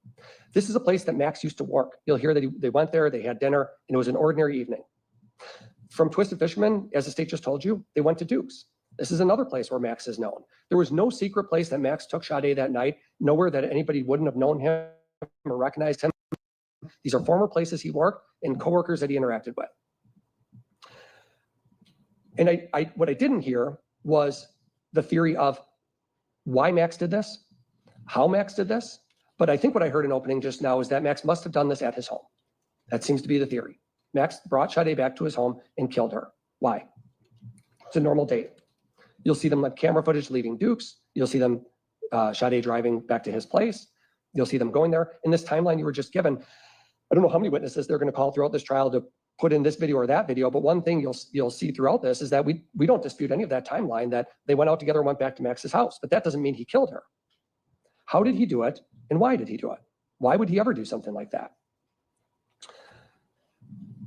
This is a place that Max used to work. You'll hear that they went there, they had dinner, and it was an ordinary evening. From Twisted Fisherman, as the state just told you, they went to Duke's. This is another place where Max is known. There was no secret place that Max took Sade that night, nowhere that anybody wouldn't have known him or recognized him. These are former places he worked and coworkers that he interacted with. And what I didn't hear was the theory of why Max did this, how Max did this. But I think what I heard in opening just now is that Max must have done this at his home. That seems to be the theory. Max brought Sade back to his home and killed her. Why? It's a normal date. You'll see them like camera footage leaving Duke's. You'll see them, Sade driving back to his place. You'll see them going there. In this timeline you were just given, I don't know how many witnesses they're going to call throughout this trial to put in this video or that video, but one thing you'll see throughout this is that we don't dispute any of that timeline, that they went out together and went back to Max's house, but that doesn't mean he killed her. How did he do it, and why did he do it? Why would he ever do something like that?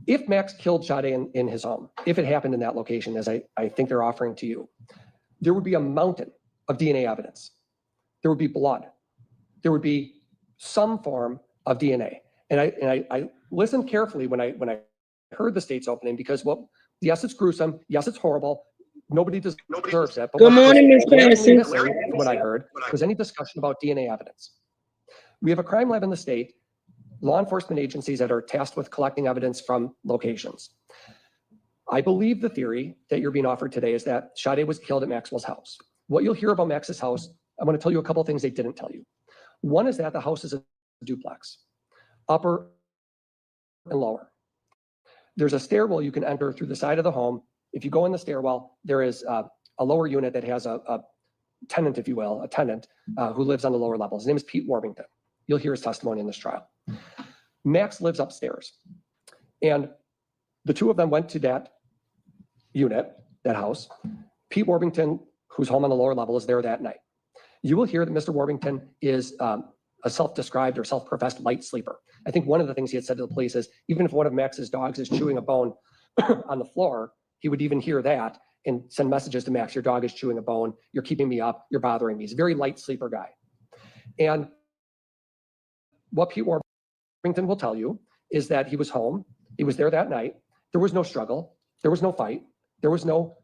If Max killed Sade in his home, if it happened in that location, as I think they're offering to you, there would be a mountain of DNA evidence. There would be blood. There would be some form of DNA. And I listened carefully when I heard the state's opening, because, well, yes, it's gruesome. Yes, it's horrible. Nobody deserves it. But Good morning, Ms. Fancy. What I heard was any discussion about DNA evidence. We have a crime lab in the state, law enforcement agencies that are tasked with collecting evidence from locations. I believe the theory that you're being offered today is that Sade was killed at Maxwell's house. What you'll hear about Max's house, I'm going to tell you a couple of things they didn't tell you. One is that the house is a duplex, upper and lower. There's a stairwell you can enter through the side of the home. If you go in the stairwell, there is a lower unit that has a tenant, if you will, a tenant who lives on the lower level. His name is Pete Warmington. You'll hear his testimony in this trial. Max lives upstairs. And the two of them went to that unit, that house. Pete Warmington, who's home on the lower level, is there that night. You will hear that Mr. Warmington is a self-described or self-professed light sleeper. I think one of the things he had said to the police is, even if one of Max's dogs is chewing a bone on the floor, he would even hear that and send messages to Max, your dog is chewing a bone, you're keeping me up, you're bothering me. He's a very light sleeper guy. And what Pete Warmington will tell you is that he was home, he was there that night, there was no struggle, there was no fight, there was no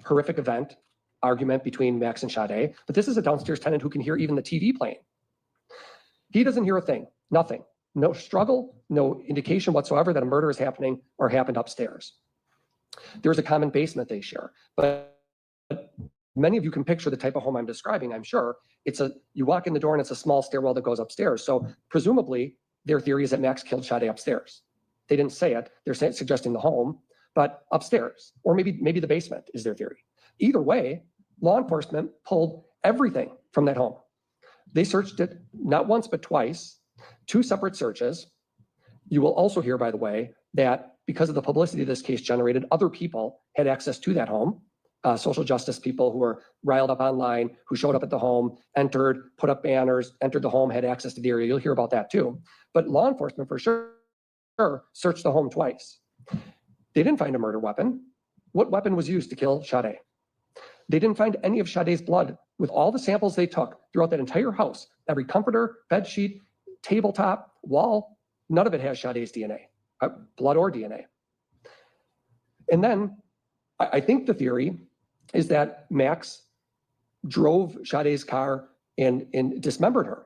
horrific event, argument between Max and Sade, but this is a downstairs tenant who can hear even the TV playing. He doesn't hear a thing, nothing, no struggle, no indication whatsoever that a murder is happening or happened upstairs. There's a common basement they share, but many of you can picture the type of home I'm describing, I'm sure. You walk in the door and it's a small stairwell that goes upstairs. So presumably their theory is that Max killed Sade upstairs. They didn't say it, they're suggesting the home, but upstairs, or maybe the basement is their theory. Either way, law enforcement pulled everything from that home. They searched it not once, but twice, 2 separate searches. You will also hear, by the way, that because of the publicity this case generated, other people had access to that home. Social justice people who were riled up online, who showed up at the home, entered, put up banners, entered the home, had access to the area. You'll hear about that too. But law enforcement for sure searched the home twice. They didn't find a murder weapon. What weapon was used to kill Sade? They didn't find any of Sade's blood. With all the samples they took throughout that entire house, every comforter, bed sheet, tabletop, wall, none of it has Sade's DNA, blood or DNA. And then I think the theory is that Max drove Sade's car and dismembered her.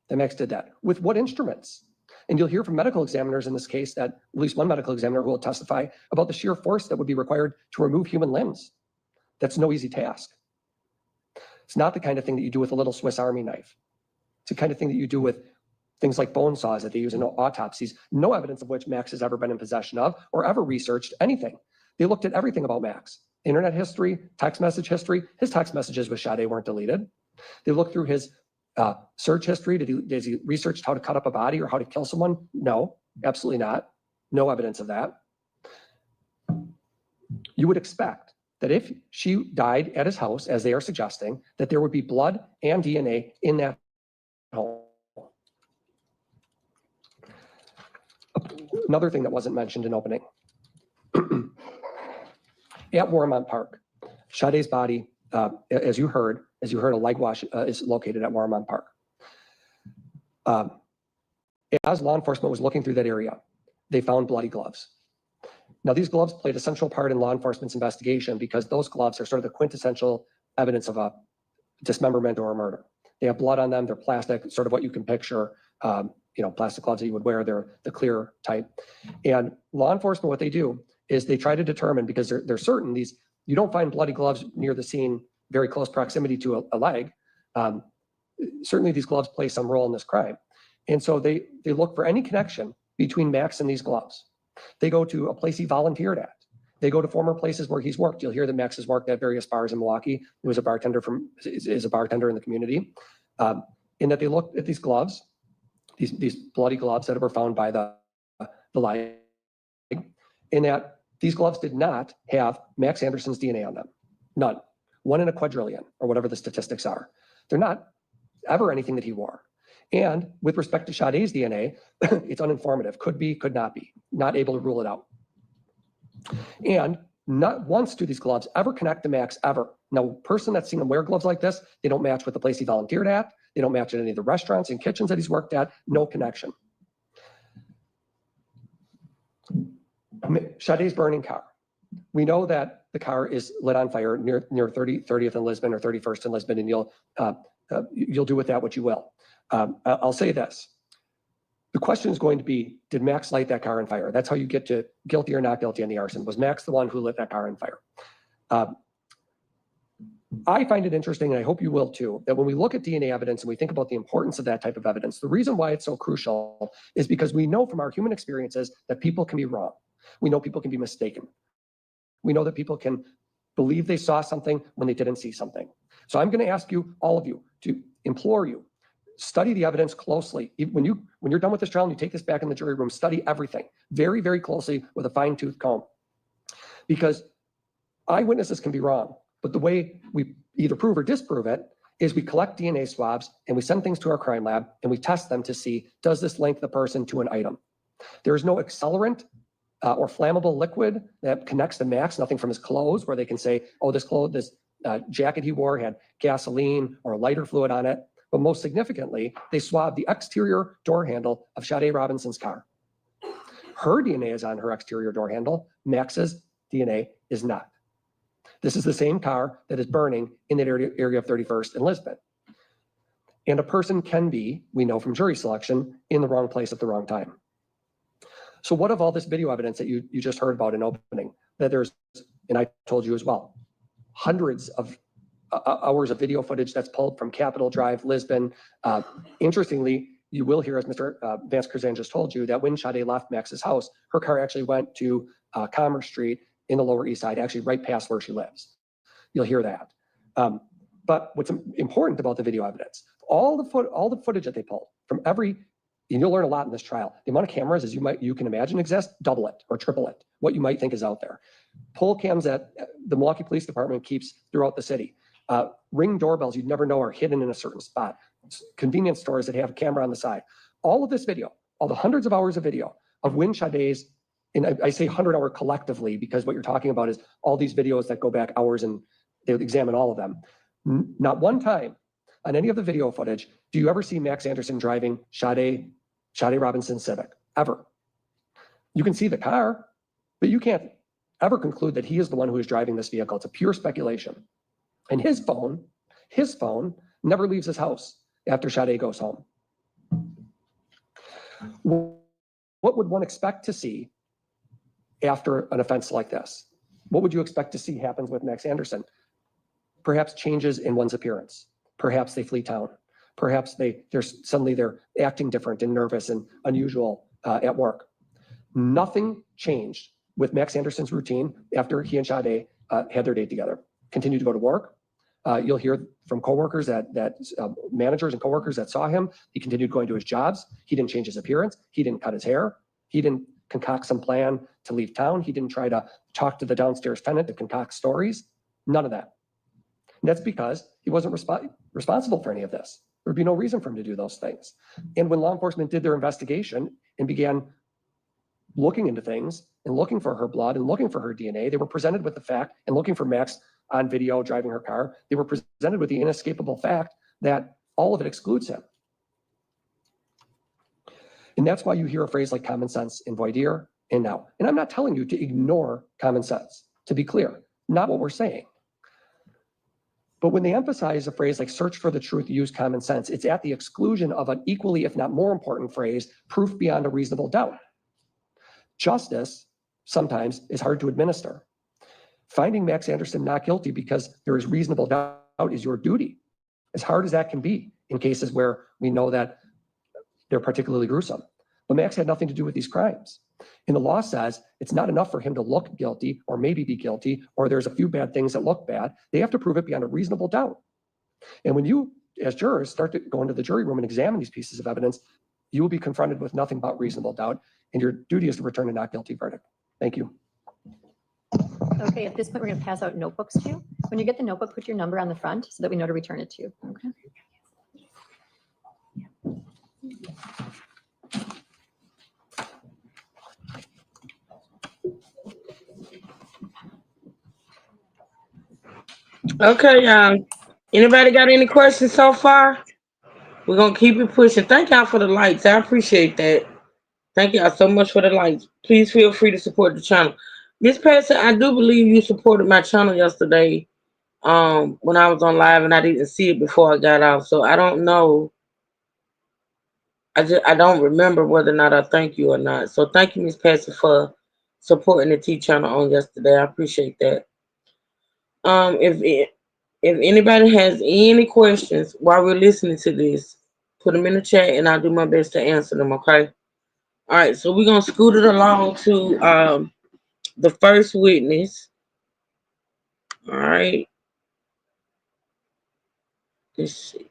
That Max did that. With what instruments? And you'll hear from medical examiners in this case, that at least one medical examiner who will testify about the sheer force that would be required to remove human limbs. That's no easy task. It's not the kind of thing that you do with a little Swiss Army knife. It's the kind of thing that you do with things like bone saws that they use in autopsies, no evidence of which Max has ever been in possession of or ever researched anything. They looked at everything about Max. Internet history, text message history. His text messages with Sade weren't deleted. They looked through his search history. Did he research how to cut up a body or how to kill someone? No, absolutely not. No evidence of that. You would expect that if she died at his house, as they are suggesting, that there would be blood and DNA in that home. Another thing that wasn't mentioned in opening. At Warmont Park, Sade's body, as you heard, a leg wash is located at Warmont Park. As law enforcement was looking through that area, they found bloody gloves. Now, these gloves played a central part in law enforcement's investigation because those gloves are sort of the quintessential evidence of a dismemberment or a murder. They have blood on them, they're plastic, sort of what you can picture, plastic gloves that you would wear, they're the clear type. And law enforcement, what they do is they try to determine, because they're certain you don't find bloody gloves near the scene, very close proximity to a leg. Certainly these gloves play some role in this crime. And so they look for any connection between Max and these gloves. They go to a place he volunteered at. They go to former places where he's worked. You'll hear that Max has worked at various bars in Milwaukee. He was a bartender is a bartender in the community. In that they looked at these gloves, these bloody gloves that were found by the leg, in that these gloves did not have Max Anderson's DNA on them. None. 1 in a quadrillion, or whatever the statistics are. They're not ever anything that he wore. And with respect to Sade's DNA, it's uninformative. Could be, could not be. Not able to rule it out. And not once do these gloves ever connect to Max, ever. Now, person that's seen him wear gloves like this, they don't match with the place he volunteered at. They don't match at any of the restaurants and kitchens that he's worked at. No connection. Sade's burning car. We know that the car is lit on fire near 30th and Lisbon, or 31st and Lisbon, and you'll do with that what you will. I'll say this. The question is going to be, did Max light that car on fire? That's how you get to guilty or not guilty on the arson. Was Max the one who lit that car on fire? I find it interesting, and I hope you will too, that when we look at DNA evidence and we think about the importance of that type of evidence, the reason why it's so crucial is because we know from our human experiences that people can be wrong. We know people can be mistaken. We know that people can believe they saw something when they didn't see something. So I'm going to ask you, all of you, to implore you, study the evidence closely. When you're done with this trial and you take this back in the jury room, study everything very, very closely with a fine-tooth comb. Because eyewitnesses can be wrong, but the way we either prove or disprove it is we collect DNA swabs and we send things to our crime lab and we test them to see, does this link the person to an item? There is no accelerant or flammable liquid that connects to Max, nothing from his clothes where they can say, oh, this jacket he wore had gasoline or lighter fluid on it. But most significantly, they swabbed the exterior door handle of Sade Robinson's car. Her DNA is on her exterior door handle. Max's DNA is not. This is the same car that is burning in that area of 31st and Lisbon. And a person can be, we know from jury selection, in the wrong place at the wrong time. So what of all this video evidence that you just heard about in opening, that there's, and I told you as well, hundreds of hours of video footage that's pulled from Capitol Drive, Lisbon. Interestingly, you will hear, as Mr. Vance Curzan just told you, that when Sade left Max's house, her car actually went to Commerce Street in the Lower East Side, actually right past where she lives. You'll hear that. But what's important about the video evidence, all the footage that they pulled from and you'll learn a lot in this trial. The amount of cameras, as you can imagine, exist, double it or triple it, what you might think is out there. Poll cams that the Milwaukee Police Department keeps throughout the city. Ring doorbells you'd never know are hidden in a certain spot. Convenience stores that have a camera on the side. All of this video, all the hundreds of hours of video of when Sade's, and I say 100-hour collectively because what you're talking about is all these videos that go back hours and they examine all of them. Not one time on any of the video footage do you ever see Max Anderson driving Sade Robinson Civic, ever. You can see the car, but you can't ever conclude that he is the one who is driving this vehicle. It's a pure speculation. And his phone never leaves his house after Sade goes home. What would one expect to see after an offense like this? What would you expect to see happens with Max Anderson? Perhaps changes in one's appearance. Perhaps they flee town. Perhaps they're acting different and nervous and unusual at work. Nothing changed with Max Anderson's routine after he and Sade had their date together. Continued to go to work. You'll hear from coworkers managers and coworkers that saw him. He continued going to his jobs. He didn't change his appearance. He didn't cut his hair. He didn't concoct some plan to leave town. He didn't try to talk to the downstairs tenant to concoct stories. None of that. And that's because he wasn't responsible for any of this. There would be no reason for him to do those things. And when law enforcement did their investigation and began looking into things and looking for her blood and looking for her DNA. They were presented with the fact and looking for Max on video driving her car. They were presented with the inescapable fact that all of it excludes him. And that's why you hear a phrase like common sense in voir dire and now. And I'm not telling you to ignore common sense, to be clear, not what we're saying. But when they emphasize a phrase like search for the truth, use common sense, it's at the exclusion of an equally, if not more important phrase, proof beyond a reasonable doubt. Justice sometimes is hard to administer. Finding Max Anderson not guilty because there is reasonable doubt is your duty, as hard as that can be in cases where we know that they're particularly gruesome. But Max had nothing to do with these crimes. And the law says it's not enough for him to look guilty or maybe be guilty, or there's a few bad things that look bad. They have to prove it beyond a reasonable doubt. And when you, as jurors, start to go into the jury room and examine these pieces of evidence, you will be confronted with nothing but reasonable doubt, and your duty is to return a not guilty verdict. Thank you. Okay, at this point, we're going to pass out notebooks to you. When you get the notebook, put your number on the front so that we know to return it to you. Okay. Okay, y'all. Anybody got any questions so far? We're gonna keep it pushing. Thank y'all for the likes. I appreciate that. Thank y'all so much for the likes. Please feel free to support the channel. Miss Patson, I do believe you supported my channel yesterday when I was on live, and I didn't see it before I got out. So I don't know. I don't remember whether or not I thank you or not. So thank you, Miss Patson, for supporting the T channel on yesterday. I appreciate that. If anybody has any questions while we're listening to this, put them in the chat and I'll do my best to answer them, okay? All right, so we're going to scoot it along to the first witness. All right. Let's see.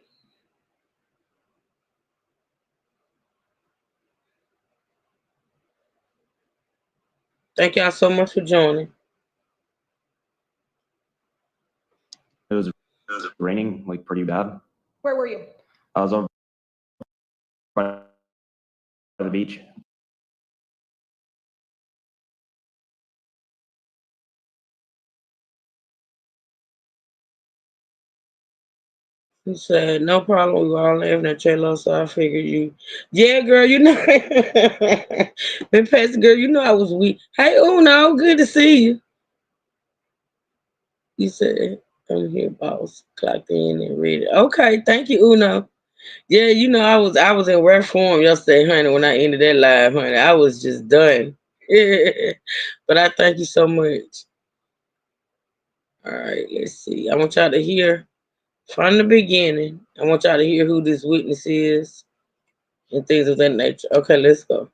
Thank y'all so much for joining. It was raining like pretty bad. Where were you? I was over by the beach. He said, no problem. We were all laughing at J-Lo, so I figured you. Yeah, girl, you know. Miss Patson, girl, you know I was weak. Hey, Uno, good to see you. You said, I'm here, boss. Clocked in and read it. Okay, thank you, Uno. Yeah, you know, I was in rare form yesterday, honey, when I ended that live, honey. I was just done. But I thank you so much. All right, let's see. I want y'all to hear from the beginning. I want y'all to hear who this witness is and things of that nature. Okay, let's go.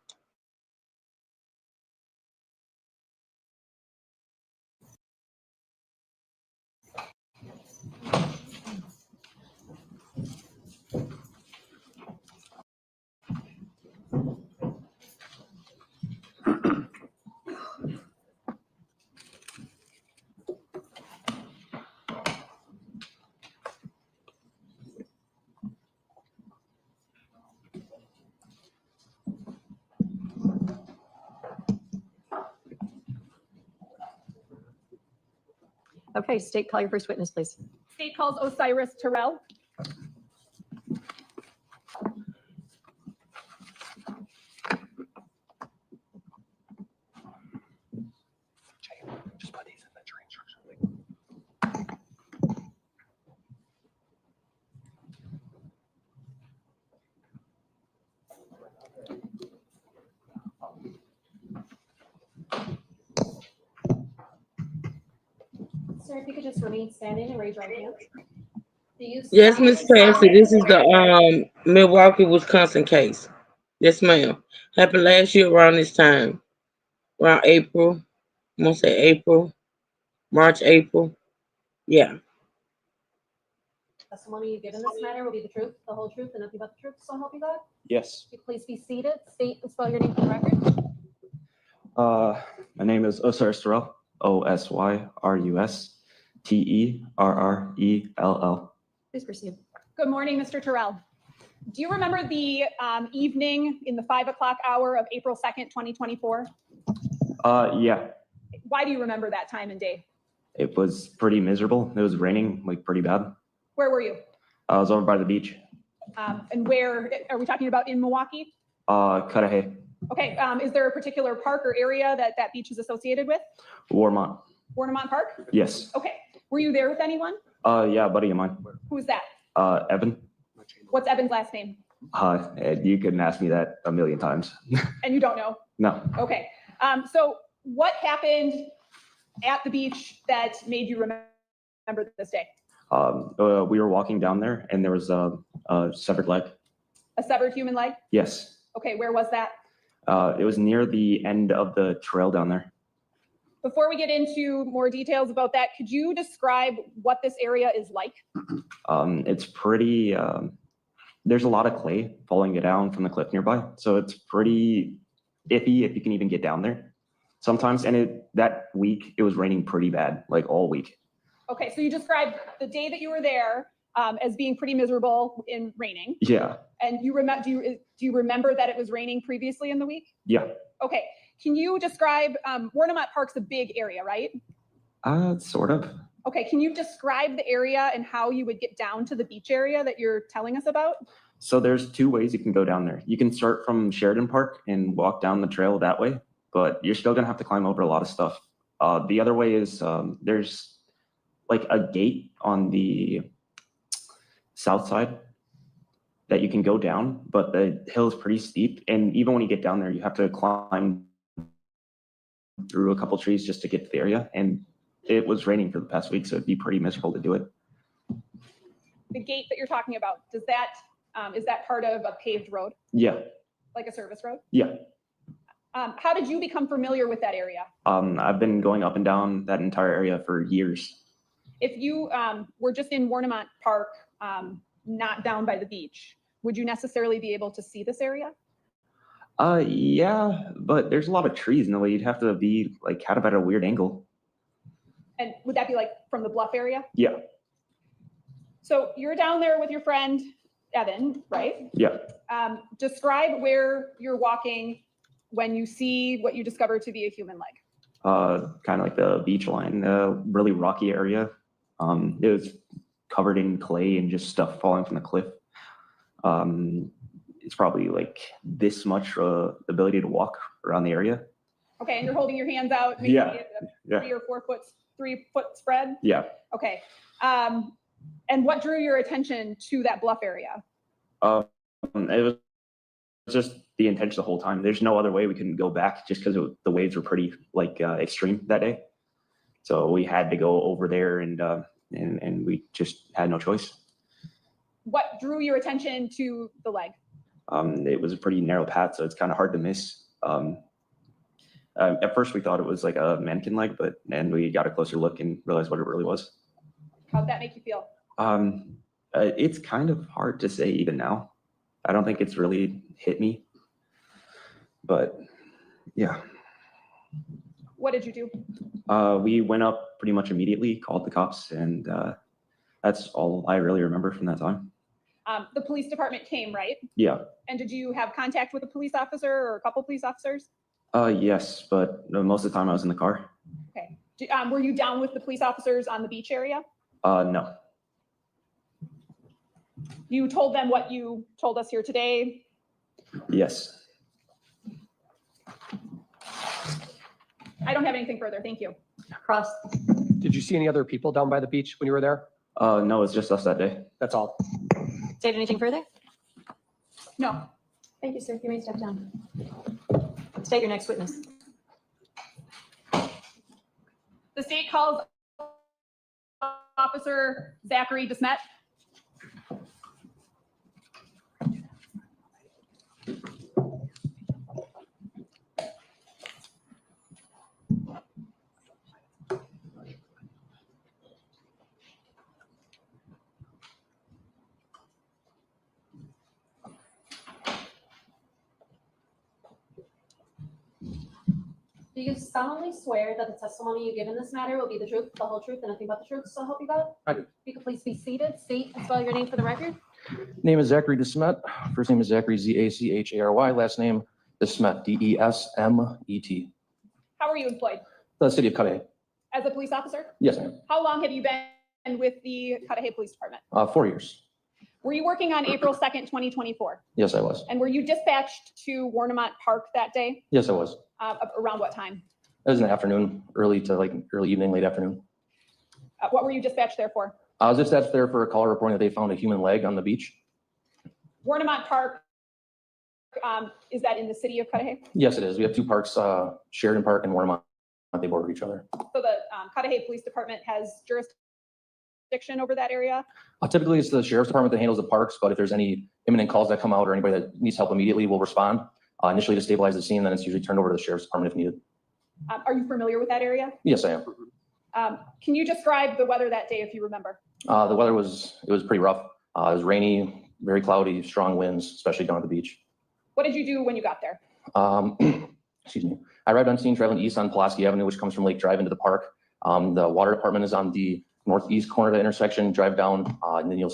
Okay, state, call your first witness, please. State calls Osiris Terrell. Just put these in the jury instruction. Sir, if you could just remain standing and raise your right hand. Yes, Miss Patsy, this is the Milwaukee, Wisconsin case. Yes, ma'am. Happened last year around this time. Around April. I'm gonna say April. March, April. Yeah. Testimony you give in this matter will be the truth, the whole truth, and nothing but the truth, so help you God? Yes. Could you please be seated, state and spell your name for the record. My name is Osiris Terrell, OSYRUSTERRELL. Please proceed. Good morning, Mr. Terrell. Do you remember the evening in the 5 o'clock hour of April 2nd, 2024? Yeah, Why do you remember that time and day? it was pretty miserable. It was raining like pretty bad. Where were you? I was over by the beach. And where are we talking about in Milwaukee? Cudahy, Okay, is there a particular park or area that that beach is associated with? Warmont. Warnemont Park? Yes. Okay, were you there with anyone? Yeah, a buddy of mine. Who's that? Evan. What's Evan's last name? You couldn't ask me that a million times. And you don't know? No. Okay, so what happened at the beach that made you remember this day? We were walking down there and there was a severed leg. A severed human leg? Yes. Okay, where was that? It was near the end of the trail down there. Before we get into more details about that, could you describe what this area is like? It's pretty, there's a lot of clay falling down from the cliff nearby. So it's pretty iffy if you can even get down there sometimes. And that week, it was raining pretty bad, like all week. Okay, so you described the day that you were there as being pretty miserable in raining. Yeah. And you remember? Do you remember that it was raining previously in the week? Yeah. Okay. Can you describe? Warnemont Park's a big area, right? Sort of. Okay. Can you describe the area and how you would get down to the beach area that you're telling us about? So there's two ways you can go down there. You can start from Sheridan Park and walk down the trail that way, but you're still gonna have to climb over a lot of stuff. The other way is there's like a gate on the south side that you can go down, but the hill is pretty steep. And even when you get down there, you have to climb through a couple trees just to get to the area. And it was raining for the past week, so it'd be pretty miserable to do it. The gate that you're talking about, does that is that part of a paved road? Yeah. Like a service road? Yeah. How did you become familiar with that area? I've been going up and down that entire area for years. If you were just in Warnemont Park, not down by the beach, would you necessarily be able to see this area? Yeah, but there's a lot of trees in the way. You'd have to be like at about a weird angle. And would that be like from the bluff area? Yeah. So you're down there with your friend, Evan, right? Yeah. Describe where you're walking when you see what you discover to be a human leg. Kind of like the beach line, really rocky area. It was covered in clay and just stuff falling from the cliff. It's probably like this much ability to walk around the area. Okay, and you're holding your hands out, maybe Yeah. Yeah. 3 or 4 foot, 3 foot spread? Yeah. Okay. And what drew your attention to that bluff area? It was just the intention the whole time. There's no other way we couldn't go back just because the waves were pretty like extreme that day. So we had to go over there and we just had no choice. What drew your attention to the leg? It was a pretty narrow path, so it's kind of hard to miss. At first we thought it was like a mannequin leg, but then we got a closer look and realized what it really was. How'd that make you feel? It's kind of hard to say even now. I don't think it's really hit me, but yeah. What did you do? We went up pretty much immediately, called the cops, and that's all I really remember from that time. The police department came, right? Yeah. And did you have contact with a police officer or a couple police officers? Yes, but most of the time I was in the car. Okay. Were you down with the police officers on the beach area? No. You told them what you told us here today? Yes. I don't have anything further. Thank you. Cross. Did you see any other people down by the beach when you were there? No, it's just us that day. That's all. State anything further? No. Thank you, sir. You may step down. State your next witness. The state calls Officer Zachary DeSmet. Do you solemnly swear that the testimony you give in this matter will be the truth, the whole truth, and nothing but the truth, so help you God? I do. If you could please be seated, state and spell your name for the record. Name is Zachary DeSmet. First name is Zachary, Z-A-C-H-A-R-Y. Last name DeSmet, D-E-S-M-E-T. How are you employed? The city of Cudahy. As a police officer? Yes, ma'am. How long have you been with the Cudahy Police Department? 4 years. Were you working on April 2nd, 2024? Yes, I was. And were you dispatched to Warnemont Park that day? Yes, I was. Around what time? It was in the afternoon, early evening, late afternoon. What were you dispatched there for? I was dispatched there for a call reporting that they found a human leg on the beach. Warnemont Park, is that in the city of Cudahy? Yes, it is. We have two parks, Sheridan Park and Warnemont. They border each other. So the Cudahy Police Department has jurisdiction over that area? Typically, it's the sheriff's department that handles the parks, but if there's any imminent calls that come out or anybody that needs help immediately, we'll respond. Initially to stabilize the scene, then it's usually turned over to the sheriff's department if needed. Are you familiar with that area? Yes, I am. Can you describe the weather that day if you remember? The weather was pretty rough. It was rainy, very cloudy, strong winds, especially down at the beach. What did you do when you got there? Excuse me. I arrived on scene traveling east on Pulaski Avenue, which comes from Lake Drive into the park. The water department is on the northeast corner of the intersection. Drive down, and then you'll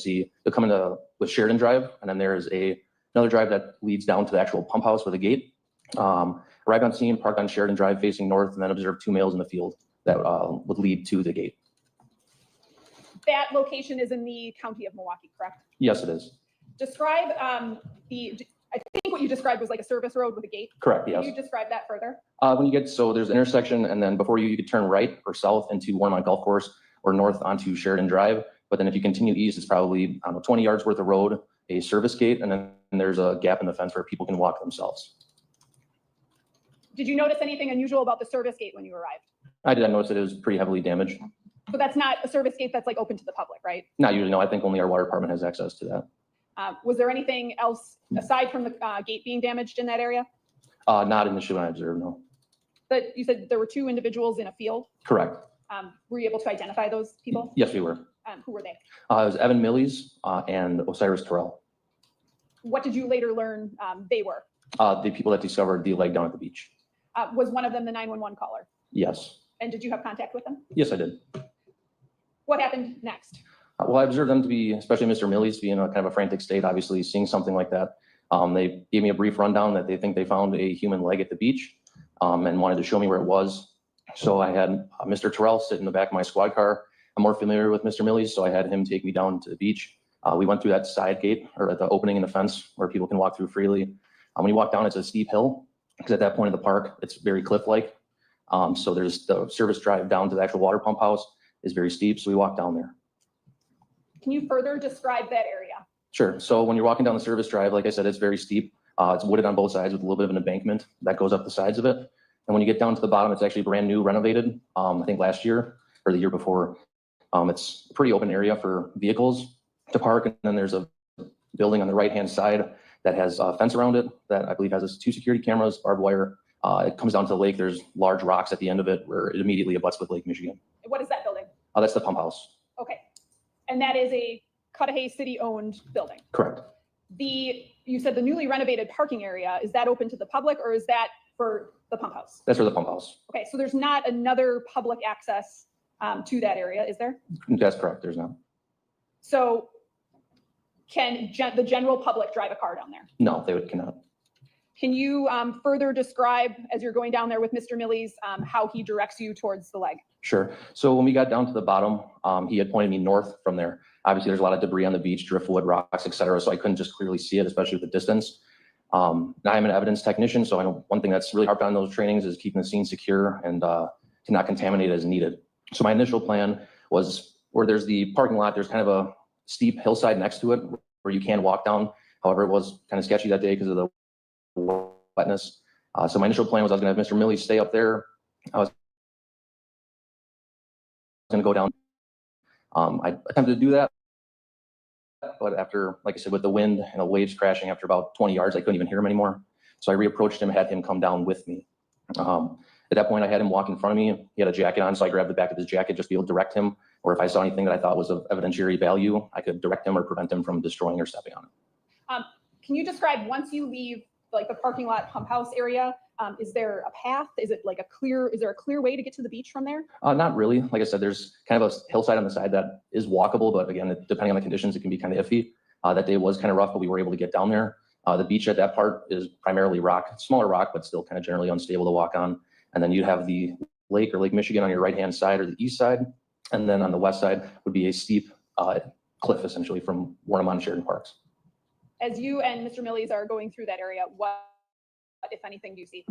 come into with Sheridan Drive, and then there's another drive that leads down to the actual pump house with a gate. Arrived on scene, parked on Sheridan Drive facing north, and then observed two males in the field that would lead to the gate. That location is in the county of Milwaukee, correct? Yes, it is. Describe I think what you described was like a service road with a gate. Correct, yes. Can you describe that further? There's an intersection, and then before you could turn right or south into Warnemont Golf Course or north onto Sheridan Drive. But then if you continue east, it's probably 20 yards worth of road, a service gate, and then there's a gap in the fence where people can walk themselves. Did you notice anything unusual about the service gate when you arrived? I did notice that it was pretty heavily damaged. So that's not a service gate that's like open to the public, right? Not usually, no. I think only our water department has access to that. Was there anything else aside from the gate being damaged in that area? Not initially when I observed, no. But you said there were two individuals in a field. Correct. Were you able to identify those people? Yes, we were. Who were they? It was Evan Millies and Osiris Terrell. What did you later learn they were? The people that discovered the leg down at the beach. Was one of them the 911 caller? Yes. And did you have contact with them? Yes, I did. What happened next? Well, I observed them to be, especially Mr. Millies, to be in a kind of a frantic state, obviously seeing something like that. They gave me a brief rundown that they think they found a human leg at the beach and wanted to show me where it was. So I had Mr. Terrell sit in the back of my squad car. I'm more familiar with Mr. Millies, so I had him take me down to the beach. We went through that side gate or the opening in the fence where people can walk through freely. When you walk down, it's a steep hill because at that point in the park, it's very cliff-like. So there's the service drive down to the actual water pump house is very steep. So we walked down there. Can you further describe that area? Sure. So when you're walking down the service drive, like I said, it's very steep. It's wooded on both sides with a little bit of an embankment that goes up the sides of it. And when you get down to the bottom, it's actually brand new, renovated. I think last year or the year before. It's a pretty open area for vehicles to park. And then there's a building on the right-hand side that has a fence around it that I believe has 2 security cameras, barbed wire. It comes down to the lake. There's large rocks at the end of it where it immediately abuts with Lake Michigan. What is that building? That's the pump house. Okay. And that is a Cudahy city-owned building? Correct. You said the newly renovated parking area, is that open to the public or is that for the pump house? That's for the pump house. Okay, so there's not another public access to that area, is there? That's correct. There's not. So can the general public drive a car down there? No, they cannot. Can you further describe, as you're going down there with Mr. Millies, how he directs you towards the leg? Sure. So when we got down to the bottom, he had pointed me north from there. Obviously, there's a lot of debris on the beach, driftwood, rocks, et cetera, so I couldn't just clearly see it, especially with the distance. Now I'm an evidence technician, so I know one thing that's really harped on those trainings is keeping the scene secure and to not contaminate as needed. So my initial plan was where there's the parking lot, there's kind of a steep hillside next to it where you can walk down. However, it was kind of sketchy that day because of the wetness. So my initial plan was I was going to have Mr. Millies stay up there. I was going to go down. I attempted to do that, but after, like I said, with the wind and the waves crashing after about 20 yards, I couldn't even hear him anymore. So I reapproached him, had him come down with me. At that point, I had him walk in front of me. He had a jacket on, so I grabbed the back of his jacket just to be able to direct him. Or if I saw anything that I thought was of evidentiary value, I could direct him or prevent him from destroying or stepping on it. Can you describe, once you leave like the parking lot pump house area, is there a path? Is there a clear way to get to the beach from there? Not really. Like I said, there's kind of a hillside on the side that is walkable, but again, depending on the conditions, it can be kind of iffy. That day was kind of rough, but we were able to get down there. The beach at that part is primarily rock, smaller rock, but still kind of generally unstable to walk on. and then you have the lake or Lake Michigan on your right-hand side or the east side. And then on the west side would be a steep cliff, essentially, from Warnimont and Sheridan Parks. As you and Mr. Millies are going through that area, what, if anything, do you see?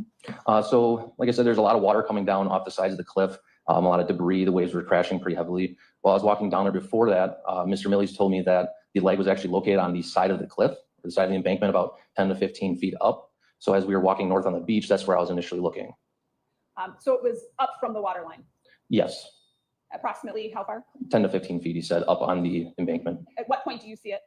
So, like I said, there's a lot of water coming down off the sides of the cliff, a lot of debris. The waves were crashing pretty heavily. While I was walking down there before that, Mr. Millies told me that the leg was actually located on the side of the cliff, the side of the embankment, about 10 to 15 feet up. So as we were walking north on the beach, that's where I was initially looking. So it was up from the water line. Yes, Approximately how far? 10 to 15 feet, he said, up on the embankment. At what point do you see it?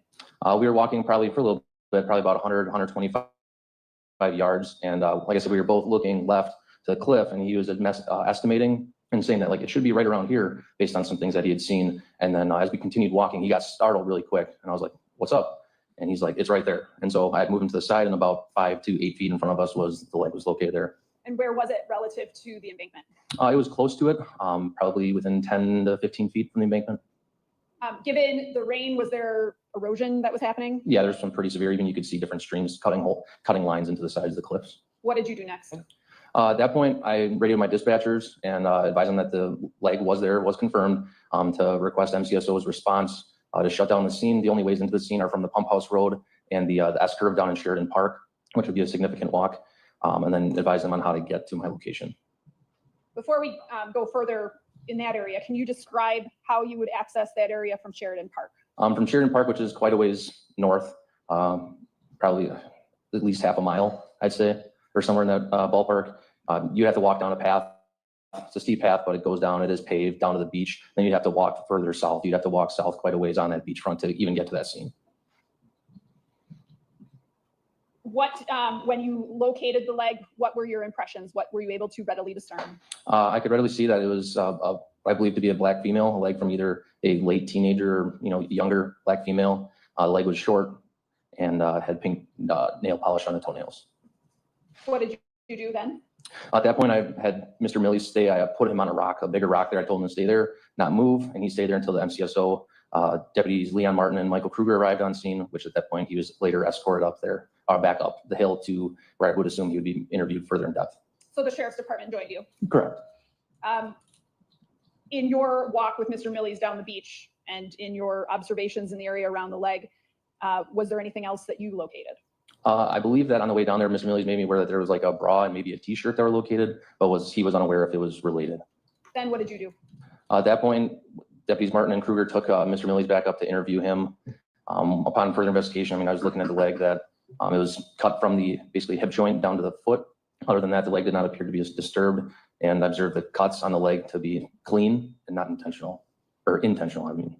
We were walking probably for a little bit, probably about 100, 125 yards. And like I said, we were both looking left to the cliff, and he was estimating and saying that like it should be right around here based on some things that he had seen. And then as we continued walking, he got startled really quick. And I was like, what's up? And he's like, it's right there. And so I had moved him to the side, and about 5 to 8 feet in front of us was the leg was located there. And where was it relative to the embankment? It was close to it, probably within 10 to 15 feet from the embankment. Given the rain, was there erosion that was happening? Yeah, there's some pretty severe, even you could see different streams cutting lines into the sides of the cliffs. What did you do next? At that point, I radioed my dispatchers and advised them that the leg was there, was confirmed, to request MCSO's response to shut down the scene. The only ways into the scene are from the Pump House Road and the S-curve down in Sheridan Park, which would be a significant walk, and then advise them on how to get to my location. Before we go further in that area, can you describe how you would access that area from Sheridan Park? From Sheridan Park, which is quite a ways north, probably at least half a mile, I'd say, or somewhere in that ballpark. You have to walk down a path. It's a steep path, but it goes down. It is paved down to the beach. Then you have to walk further south. You'd have to walk south quite a ways on that beachfront to even get to that scene. What, when you located the leg, what were your impressions? What were you able to readily discern? I could readily see that it was, I believe, to be a black female, a leg from either a late teenager or younger black female. The leg was short and had pink nail polish on the toenails. What did you do then? At that point, I had Mr. Millies stay. I put him on a rock, a bigger rock there. I told him to stay there, not move, and he stayed there until the MCSO deputies Leon Martin and Michael Kruger arrived on scene, which at that point he was later escorted up there, back up the hill to where I would assume he would be interviewed further in depth. So the sheriff's department joined you? Correct. In your walk with Mr. Millies down the beach and in your observations in the area around the leg, was there anything else that you located? I believe that on the way down there, Mr. Millies made me aware that there was like a bra and maybe a t-shirt that were located, but he was unaware if it was related. Then what did you do? At that point, deputies Martin and Kruger took Mr. Millies back up to interview him. Upon further investigation, I was looking at the leg that it was cut from the basically hip joint down to the foot. Other than that, the leg did not appear to be as disturbed, and I observed the cuts on the leg to be clean and not intentional, or intentional, I mean.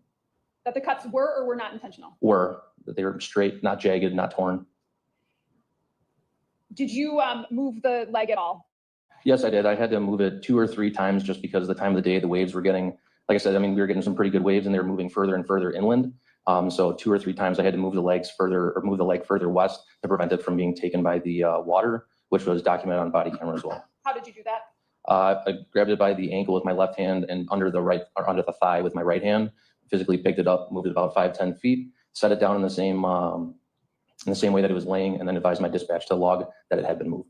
That the cuts were or were not intentional? That they were straight, not jagged, not torn. Did you move the leg at all? Yes, I did. I had to move it 2 or 3 times just because the time of the day, the waves were getting, like I said, we were getting some pretty good waves and they were moving further and further inland. So 2 or 3 times I had to move the leg further west to prevent it from being taken by the water, which was documented on body camera as well. How did you do that? I grabbed it by the ankle with my left hand and under the thigh with my right hand, physically picked it up, moved it about 5-10 feet, set it down in the same way that it was laying, and then advised my dispatch to log that it had been moved.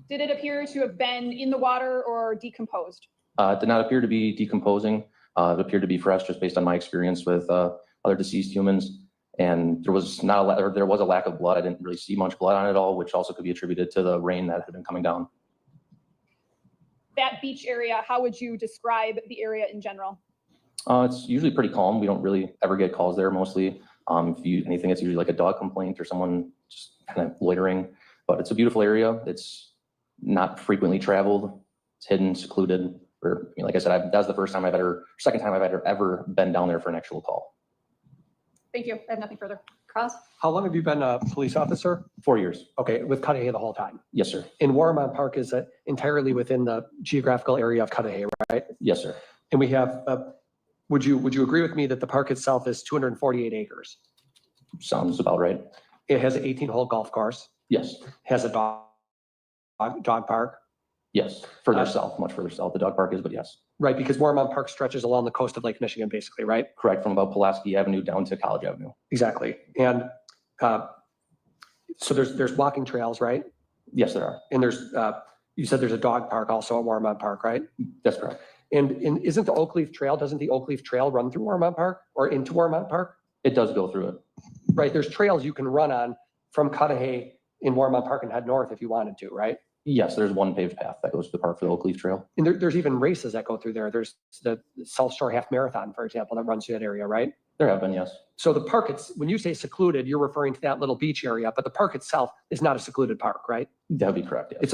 Did it appear to have been in the water or decomposed? It did not appear to be decomposing. It appeared to be fresh, just based on my experience with other deceased humans. And there was a lack of blood. I didn't really see much blood on it at all, which also could be attributed to the rain that had been coming down. That beach area, how would you describe the area in general? It's usually pretty calm. We don't really ever get calls there mostly. If anything, it's usually like a dog complaint or someone just kind of loitering. But it's a beautiful area. It's not frequently traveled. It's hidden, secluded. Like I said, that's the second time I've ever been down there for an actual call. Thank you. I have nothing further. Cross? How long have you been a police officer? 4 years. Okay, with Cudahy the whole time? Yes, sir. And Warmont Park is entirely within the geographical area of Cudahy, right? Yes, sir. And we have, would you agree with me that the park itself is 248 acres? Sounds about right. It has an 18-hole golf course? Yes. Has a dog park? Yes, further south, much further south, the dog park is, but yes. Right, because Warmont Park stretches along the coast of Lake Michigan, basically, right? Correct, from about Pulaski Avenue down to College Avenue. Exactly. And so there's walking trails, right? Yes, there are. And there's, you said there's a dog park also at Warmont Park, right? That's correct. And isn't the Oak Leaf Trail, doesn't the Oak Leaf Trail run through Warmont Park or into Warmont Park? It does go through it. Right, there's trails you can run on from Cudahy in Warmont Park and head north if you wanted to, right? Yes, there's one paved path that goes to the park for the Oak Leaf Trail. And there's even races that go through there. There's the South Shore Half Marathon, for example, that runs through that area, right? There have been, yes. So the park, when you say secluded, you're referring to that little beach area, but the park itself is not a secluded park, right? That'd be correct, yes.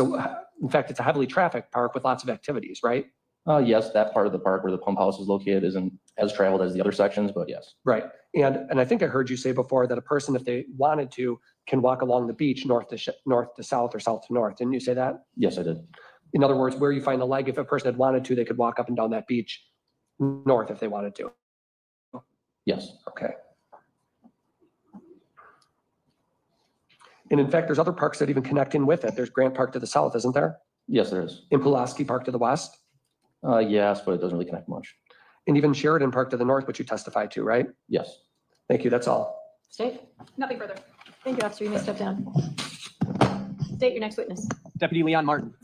In fact, it's a heavily trafficked park with lots of activities, right? Yes, that part of the park where the pump house is located isn't as traveled as the other sections, but yes. Right. And I think I heard you say before that a person, if they wanted to, can walk along the beach north to south or south to north. Didn't you say that? Yes, I did. In other words, where you find the leg, if a person had wanted to, they could walk up and down that beach north if they wanted to. Yes. Okay. And in fact, there's other parks that even connect in with it. There's Grant Park to the south, isn't there? Yes, there is. And Pulaski Park to the west? Yes, but it doesn't really connect much. And even Sheridan Park to the north, which you testified to, right? Yes. Thank you. That's all. State? Nothing further. Thank you, officer. You may step down. State your next witness. Deputy Leon Martin.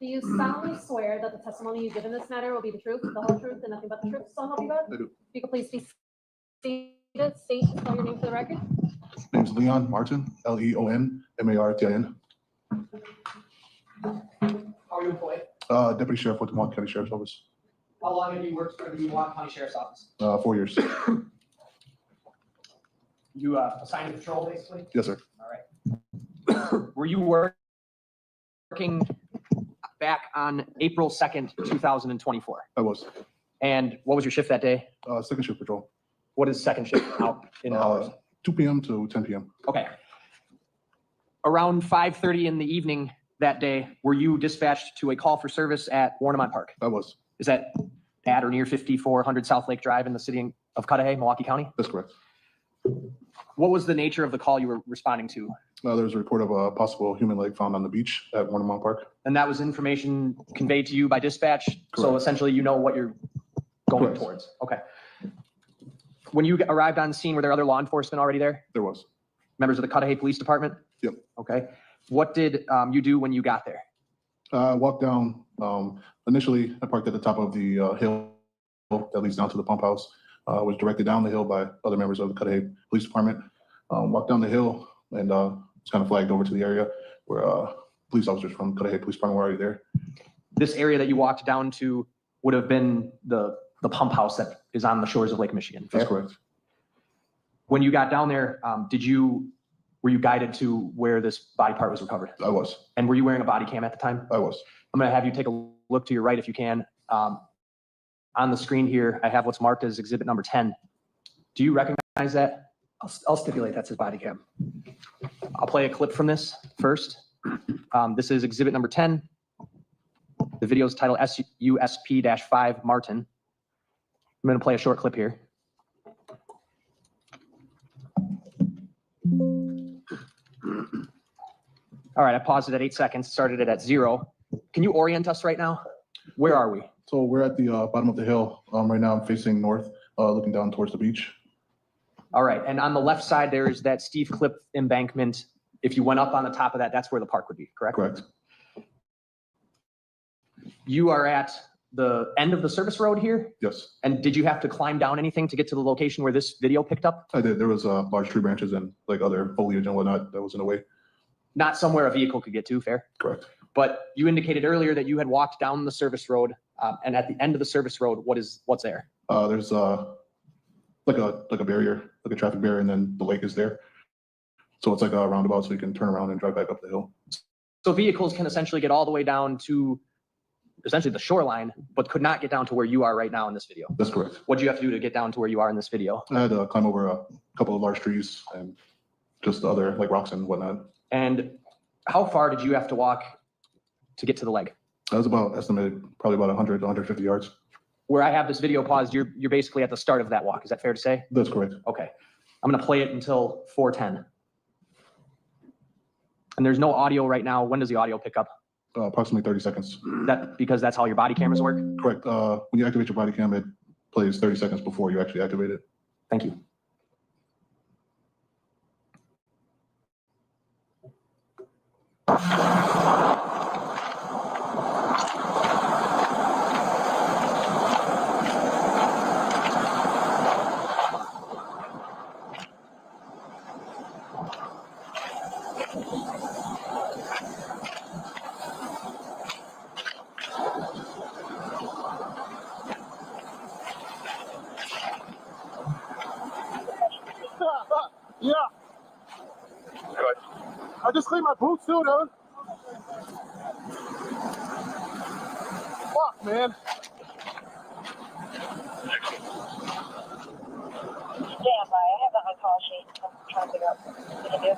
Do you solemnly swear that the testimony you give in this matter will be the truth, the whole truth, and nothing but the truth, so help you God? I do. If you could please be seated, state and spell your name for the record. Name's Leon Martin, Leon Martin. How are you employed? Deputy Sheriff with the Milwaukee County Sheriff's Office. How long have you worked for the Milwaukee County Sheriff's Office? 4 years. You assigned to patrol, basically? Yes, sir. All right. Were you working back on April 2nd, 2024? I was. And what was your shift that day? Second shift patrol. What is second shift out in hours? 2 p.m. to 10 p.m. Okay. Around 5:30 in the evening that day, were you dispatched to a call for service at Warnemont Park? I was. Is that at or near 5400 South Lake Drive in the city of Cudahy, Milwaukee County? That's correct. What was the nature of the call you were responding to? There was a report of a possible human leg found on the beach at Warnemont Park. And that was information conveyed to you by dispatch? So Correct. essentially you know what you're going Correct. towards? Okay. When you arrived on scene, were there other law enforcement already there? There was. Members of the Cudahy Police Department? Yep. Okay. What did you do when you got there? I walked down, initially I parked at the top of the hill that leads down to the pump house. Was directed down the hill by other members of the Cudahy Police Department. Walked down the hill and was kind of flagged over to the area where police officers from Cudahy Police Department were already there. This area that you walked down to would have been the pump house that is on the shores of Lake Michigan. That's fair? correct. When you got down there, were you guided to where this body part was recovered? I was. And were you wearing a body cam at the time? I was. I'm going to have you take a look to your right if you can. On the screen here, I have what's marked as exhibit number 10. Do you recognize that? I'll stipulate that's his body cam. I'll play a clip from this first. This is exhibit number 10. The video is titled SUSP-5 Martin. I'm going to play a short clip here. All right, I paused it at 8 seconds, started it at 0. Can you orient us right now? Where are we? So we're at the bottom of the hill. Right now I'm facing north, looking down towards the beach. All right, and on the left side, there is that steep cliff embankment. If you went up on the top of that, that's where the park would be, correct? Correct. You are at the end of the service road here? Yes, And did you have to climb down anything to get to the location where this video picked up? I did. There was large tree branches and like other foliage and whatnot that was in the way. Not somewhere a vehicle could get to, fair? Correct. But you indicated earlier that you had walked down the service road, and at the end of the service road, what's there? There's like a barrier, like a traffic barrier, and then the lake is there. So it's like a roundabout, so you can turn around and drive back up the hill. So vehicles can essentially get all the way down to essentially the shoreline, but could not get down to where you are right now in this video. That's correct. What do you have to do to get down to where you are in this video? I had to climb over a couple of large trees and just other like rocks and whatnot. And how far did you have to walk to get to the leg? That was about estimated, probably about 100 to 150 yards. Where I have this video paused, you're basically at the start of that walk. Is that fair to say? That's correct. Okay. I'm going to play it until 4:10. And there's no audio right now. When does the audio pick up? Approximately 30 seconds. Because that's how your body cameras work? Correct. When you activate your body cam, it plays 30 seconds before you actually activate it. Thank you. Yeah. Good. I just cleaned my boots too, dude. Fuck, man. Stand by. I have the high call sheet. I'm trying to figure out what to do.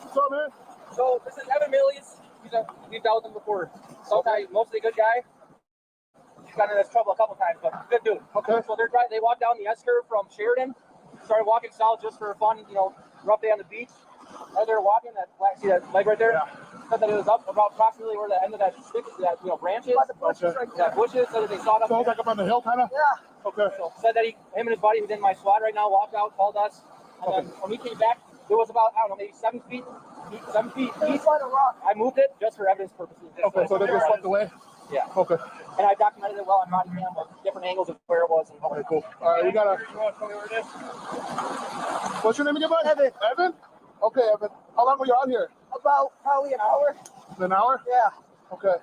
What's up, man? So this is Evan Millies. We've dealt with him before. Sometimes mostly a good guy. He's gotten in this trouble a couple times, but good dude. Okay. So they walked down the S curve from Sheridan, started walking south just for fun, rough day on the beach. As they were walking, see that leg right there? Yeah. Said that it was up about approximately where the end of that stick, branches. By the bushes right there. Yeah, bushes. Said that they saw it up So it's there. like up on the hill, kind of? Yeah. Okay. So said that him and his buddy who's in my squad right now walked out, called us. And then when we came back, it was about, I don't know, maybe 7 feet east. I moved it just for evidence purposes. Okay, so they just swept away? Yeah. Okay. And I documented it well on body cam with different angles of where it was. Okay, cool. All right, we got to... What's your name again, bud? Evan. Evan? Okay, Evan. How long were you out here? About probably an hour. An hour? Yeah. Okay.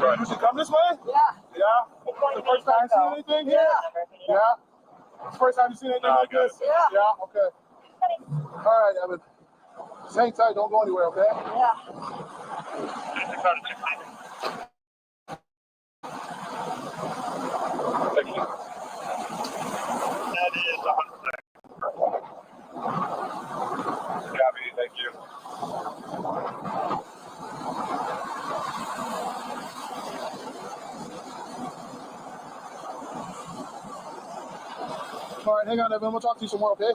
You usually come this way? Yeah. Yeah? The first time you seen anything here? Yeah. It's the first time you seen anything like this? Yeah. Yeah? Okay. All right, Evan. Just hang tight. Don't go anywhere, okay? Yeah. Thank you. That is 100%. Copy, thank you. All right, hang on, Evan. We'll talk to you some more, okay?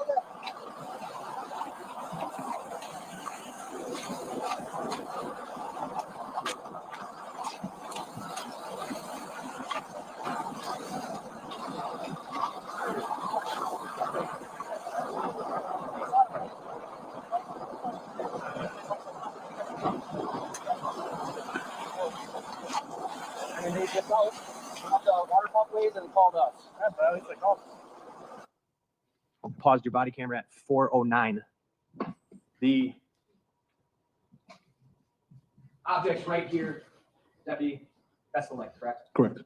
And they just out the water pump ways and called us. That's at least they called. Paused your body camera at 4:09. The object's right here, Deputy. That's the leg, correct? Correct.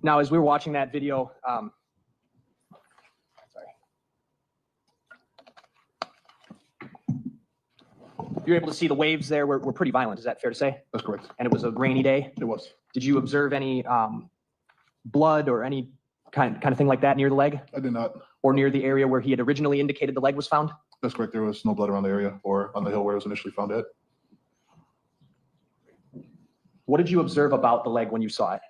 Now, as we were watching that video, you're able to see the waves there were pretty violent. Is that fair to say? That's correct. And it was a rainy day? It was. Did you observe any blood or any kind of thing like that near the leg? I did not. Or near the area where he had originally indicated the leg was found? That's correct. There was no blood around the area or on the hill where it was initially found at. What did you observe about the leg when you saw it?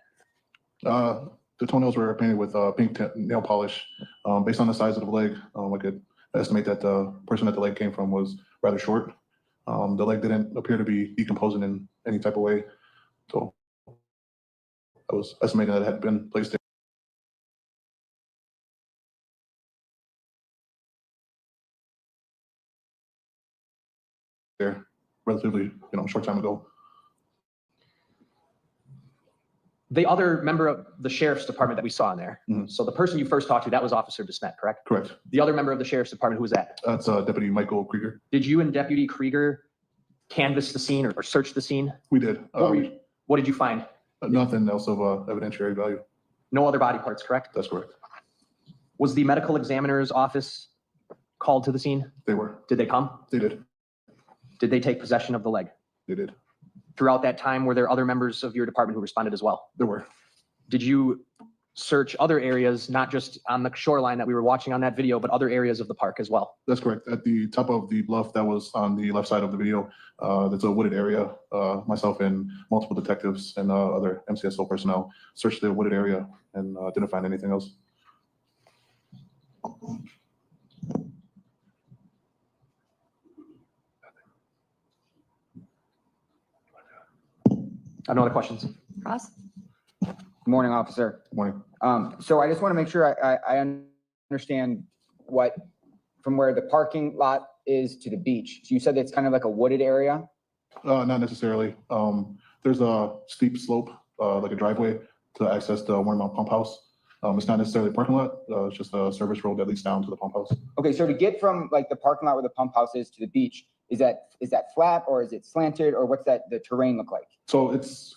The toenails were painted with pink nail polish. Based on the size of the leg, I could estimate that the person that the leg came from was rather short. The leg didn't appear to be decomposing in any type of way. So I was estimating that it had been placed there relatively, short time ago. The other member of the sheriff's department that we saw in there. Mm-hmm. So the person you first talked to, that was Officer DeSmet, correct? Correct. The other member of the sheriff's department, who was that? That's Deputy Michael Krieger. Did you and Deputy Krieger canvass the scene or search the scene? We did. What were you- What did you find? Nothing else of evidentiary value. No other body parts, correct? That's correct. Was the medical examiner's office called to the scene? They were. Did they come? They did. Did they take possession of the leg? They did. Throughout that time, were there other members of your department who responded as well? There were. Did you search other areas, not just on the shoreline that we were watching on that video, but other areas of the park as well? That's correct. At the top of the bluff that was on the left side of the video, that's a wooded area. Myself and multiple detectives and other MCSO personnel searched the wooded area and didn't find anything else. I have no other questions. Ross? Good morning, officer. Good morning. So I just want to make sure I understand what, from where the parking lot is to the beach. So you said it's kind of like a wooded area? Not necessarily. There's a steep slope, like a driveway to access the Warnemount Pump House. It's not necessarily a parking lot. It's just a service road that leads down to the pump house. Okay, so to get from like the parking lot where the pump house is to the beach, is that flat or is it slanted, or what's the terrain look like? So it's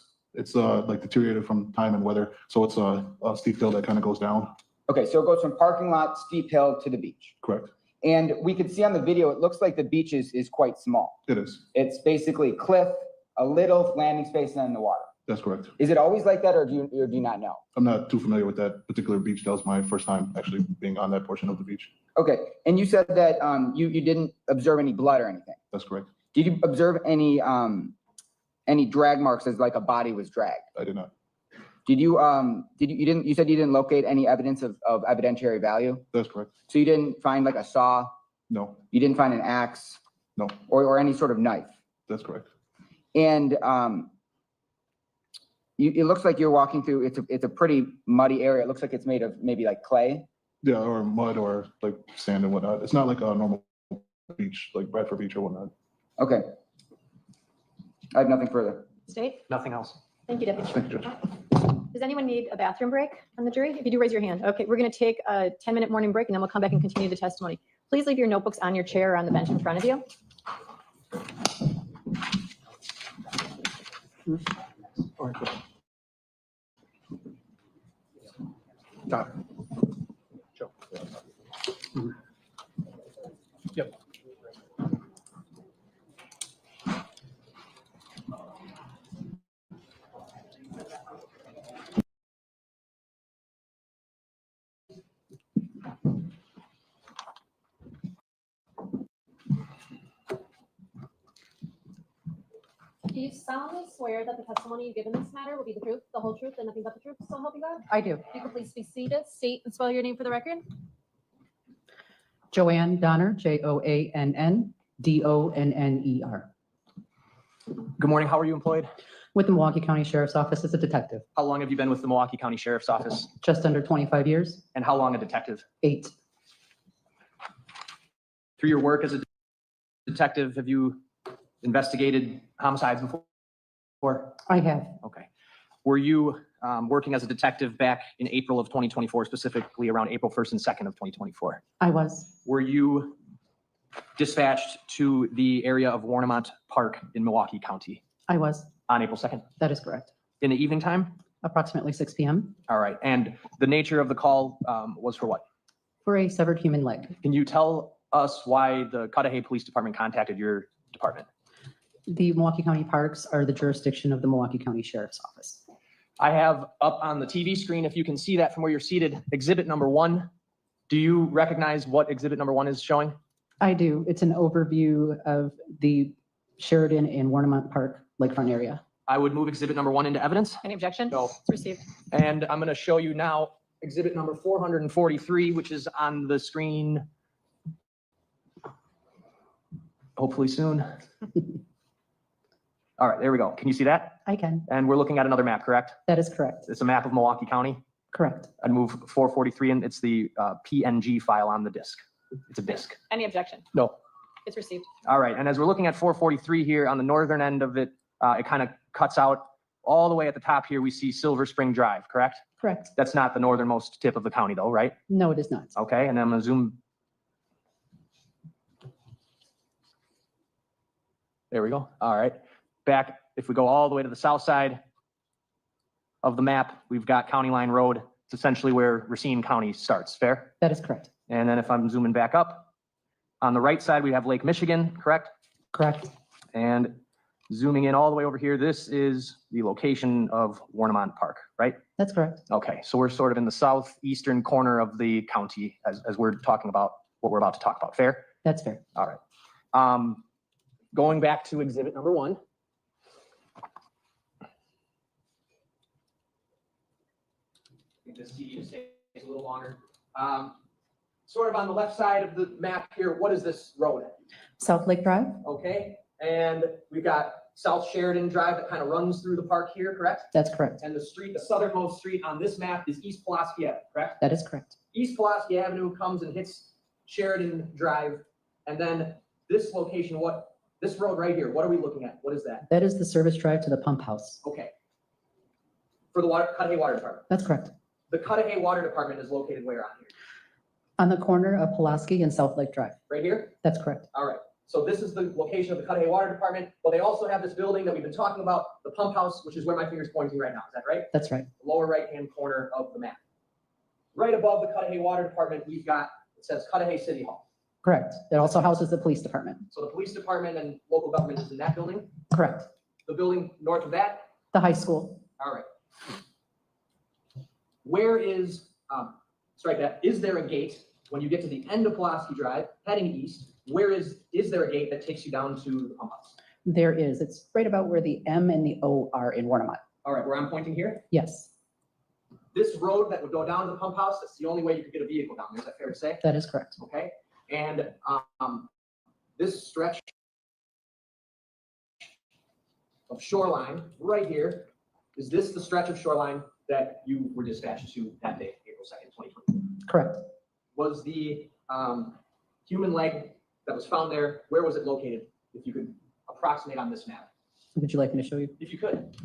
like deteriorated from time and weather. So it's a steep hill that kind of goes down. Okay, so it goes from parking lot, steep hill to the beach. Correct. And we could see on the video, it looks like the beach is quite small. It is. It's basically cliff, a little landing space, and then the water. That's correct. Is it always like that, or do you not know? I'm not too familiar with that particular beach. That was my first time actually being on that portion of the beach. Okay, and you said that you didn't observe any blood or anything. That's correct. Did you observe any drag marks as like a body was dragged? I did not. You said you didn't locate any evidence of evidentiary value? That's correct. So you didn't find like a saw? No. You didn't find an axe? No. Or any sort of knife? That's correct. And it looks like you're walking through, it's a pretty muddy area. It looks like it's made of maybe like clay. Yeah, or mud or like sand and whatnot. It's not like a normal beach, like Bradford Beach or whatnot. Okay. I have nothing further. State? Nothing else. Thank you, Deputy. Thank you, Judge. Does anyone need a bathroom break on the jury? If you do, raise your hand. Okay, we're going to take a 10-minute morning break, and then we'll come back and continue the testimony. Please leave your notebooks on your chair or on the bench in front of you. Got it. Joe. Yep. Do you solemnly swear that the testimony you give in this matter will be the truth, the whole truth, and nothing but the truth, so help you God? I do. If you could please be seated, state and spell your name for the record. Joanne Donner, Joann Donner. Good morning. How are you employed? With the Milwaukee County Sheriff's Office as a detective. How long have you been with the Milwaukee County Sheriff's Office? Just under 25 years. And how long a detective? 8. Through your work as a detective, have you investigated homicides before? I have. Okay. Were you working as a detective back in April of 2024, specifically around April 1st and 2nd of 2024? I was. Were you dispatched to the area of Warnemount Park in Milwaukee County I was. on April 2nd? That is correct. In the evening time? Approximately 6 p.m. All right. And the nature of the call was for what? For a severed human leg. Can you tell us why the Cudahy Police Department contacted your department? The Milwaukee County Parks are the jurisdiction of the Milwaukee County Sheriff's Office. I have up on the TV screen, if you can see that from where you're seated, exhibit number 1. Do you recognize what exhibit number 1 is showing? I do. It's an overview of the Sheridan and Warnemount Park lakefront area. I would move exhibit number 1 into evidence. Any objection? No. It's received. And I'm going to show you now exhibit number 443, which is on the screen hopefully soon. All right, there we go. Can you see that? I can. And we're looking at another map, correct? That is correct. It's a map of Milwaukee County. Correct. I'd move 443, and it's the PNG file on the disk. It's a disk. Any objection? No. It's received. All right, and as we're looking at 443 here on the northern end of it, it kind of cuts out all the way at the top here. We see Silver Spring Drive, correct? Correct. That's not the northernmost tip of the county though, right? No, it is not. Okay, and I'm going to zoom. There we go. All right. Back, if we go all the way to the south side, of the map, we've got County Line Road. It's essentially where Racine County starts, fair? That is correct. And then if I'm zooming back up, on the right side, we have Lake Michigan, correct? Correct. And zooming in all the way over here, this is the location of Warnemont Park, right? That's correct. Okay, so we're sort of in the southeastern corner of the county as we're talking about what we're about to talk about, fair? That's fair. All right. Going back to exhibit number 1. This CD just takes a little longer. Sort of on the left side of the map here, what is this road? South Lake Drive? Okay, and we've got South Sheridan Drive that kind of runs through the park here, correct? That's correct. And the street, the southernmost street on this map is East Pulaski Avenue, correct? That is correct. East Pulaski Avenue comes and hits Sheridan Drive, and then this location, this road right here, what are we looking at? What is that? That is the service drive to the pump house. Okay. For the Cudahy Water Department. That's correct. The Cudahy Water Department is located where on here? On the corner of Pulaski and South Lake Drive. Right here? That's correct. All right. So this is the location of the Cudahy Water Department. Well, they also have this building that we've been talking about, the pump house, which is where my finger's pointing right now. Is that right? That's right. Lower right-hand corner of the map. Right above the Cudahy Water Department, we've got, it says Cudahy City Hall. Correct. It also houses the police department. So the police department and local government is in that building? Correct. The building north of that? The high school. All right. Where is, strike that, is there a gate when you get to the end of Pulaski Drive, heading east? Where is there a gate that takes you down to the pump house? There is. It's right about where the M and the O are in Warnemont. All right, where I'm pointing here? Yes, This road that would go down to the pump house, that's the only way you could get a vehicle down there. Is that fair to say? that is correct. Okay. And this stretch of shoreline right here, is this the stretch of shoreline that you were dispatched to that day, April 2nd, 2020? Correct. Was the human leg that was found there, where was it located? If you could approximate on this map. Would you like me to show you? If you could.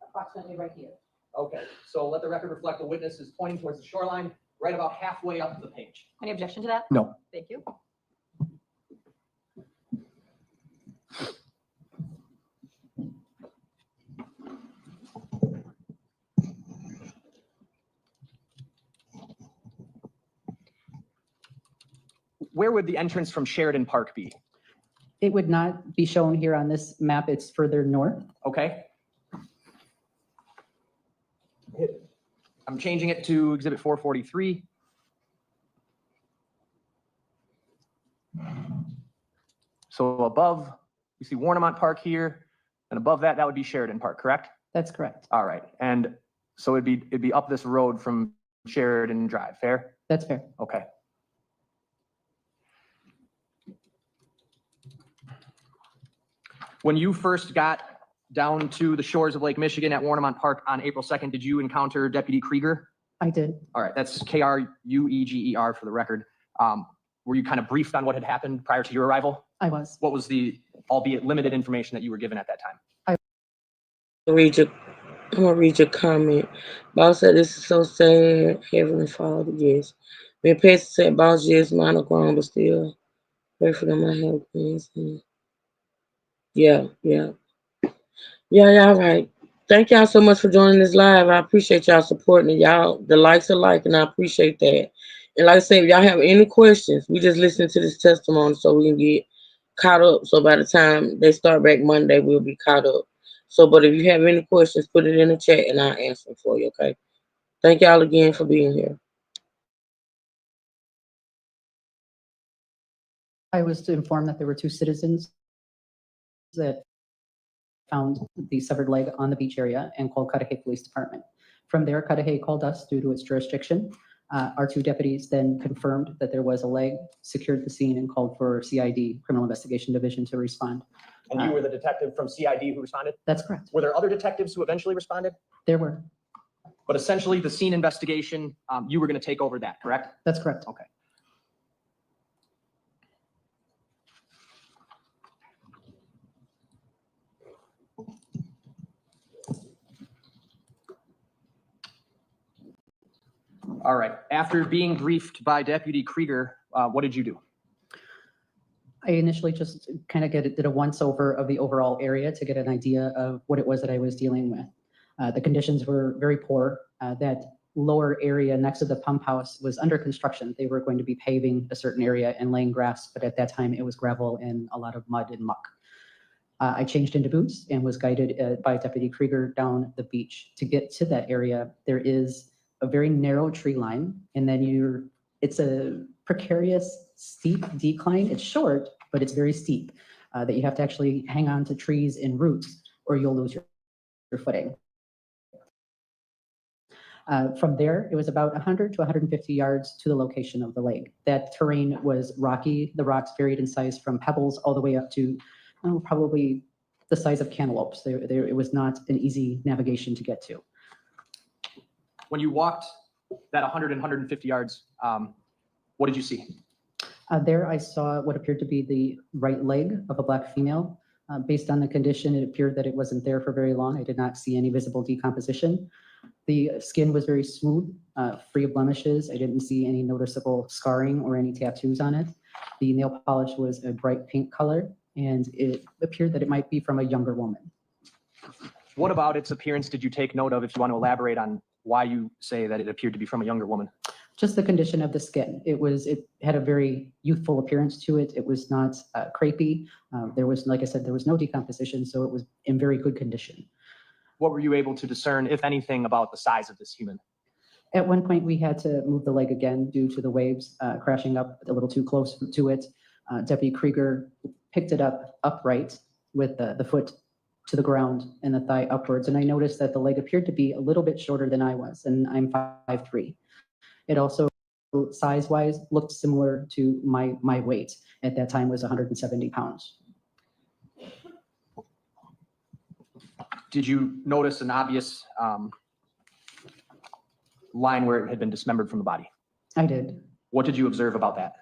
Approximately right here. Okay, so let the record reflect the witness is pointing towards the shoreline, right about halfway up the page. Any objection to that? No. Thank you. Where would the entrance from Sheridan Park be? It would not be shown here on this map. It's further north. Okay. I'm changing it to exhibit 443. So above, you see Warnemont Park here, and above that, that would be Sheridan Park, correct? That's correct. All right, and so it'd be up this road from Sheridan Drive, fair? That's fair. Okay. When you first got down to the shores of Lake Michigan at Warnemont Park on April 2nd, did you encounter Deputy Krieger? I did. All right, that's K-R-U-E-G-E-R for the record. Were you kind of briefed on what had happened prior to your arrival? I was. What was the, albeit limited, information that you were given at that time? I'm gonna read your comment. Boss said, this is so sad. Heavenly Father, yes. When Pastor said, boss, yes, mine are grown, but still pray for them. I have plans. Yeah. Y'all right. Thank y'all so much for joining this live. I appreciate y'all supporting it. Y'all, the likes are like, and I appreciate that. And like I said, if y'all have any questions, we just listen to this testimony so we can get caught up. So by the time they start back Monday, we'll be caught up. So, but if you have any questions, put it in the chat and I'll answer them for you, okay? Thank y'all again for being here. I was informed that there were 2 citizens that found the severed leg on the beach area and called Cudahy Police Department. From there, Cudahy called us due to its jurisdiction. Our 2 deputies then confirmed that there was a leg, secured the scene, and called for CID, Criminal Investigation Division, to respond. And you were the detective from CID who responded? That's correct. Were there other detectives who eventually responded? There were. But essentially, the scene investigation, you were going to take over that, correct? That's correct. Okay. All right. After being briefed by Deputy Krieger, what did you do? I initially just kind of did a once over of the overall area to get an idea of what it was that I was dealing with. The conditions were very poor. That lower area next to the pump house was under construction. They were going to be paving a certain area and laying grass, but at that time it was gravel and a lot of mud and muck. I changed into boots and was guided by Deputy Krieger down the beach. To get to that area, there is a very narrow tree line, and then it's a precarious, steep decline. It's short, but it's very steep, that you have to actually hang on to trees and roots or you'll lose your footing. From there, it was about 100 to 150 yards to the location of the lake. That terrain was rocky. The rocks varied in size from pebbles all the way up to probably the size of cantaloupes. It was not an easy navigation to get to. When you walked that 100 and 150 yards, what did you see? There I saw what appeared to be the right leg of a Black female. Based on the condition, it appeared that it wasn't there for very long. I did not see any visible decomposition. The skin was very smooth, free of blemishes. I didn't see any noticeable scarring or any tattoos on it. The nail polish was a bright pink color, and it appeared that it might be from a younger woman. What about its appearance did you take note of, if you want to elaborate on why you say that it appeared to be from a younger woman? Just the condition of the skin. It had a very youthful appearance to it. It was not crepey. There was, like I said, there was no decomposition, so it was in very good condition. What were you able to discern, if anything, about the size of this human? At one point, we had to move the leg again due to the waves crashing up a little too close to it. Deputy Krieger picked it up upright with the foot to the ground and the thigh upwards. And I noticed that the leg appeared to be a little bit shorter than I was, and I'm 5'3". It also, size-wise, looked similar to my weight. At that time was 170 pounds. Did you notice an obvious line where it had been dismembered from the body? I did. What did you observe about that?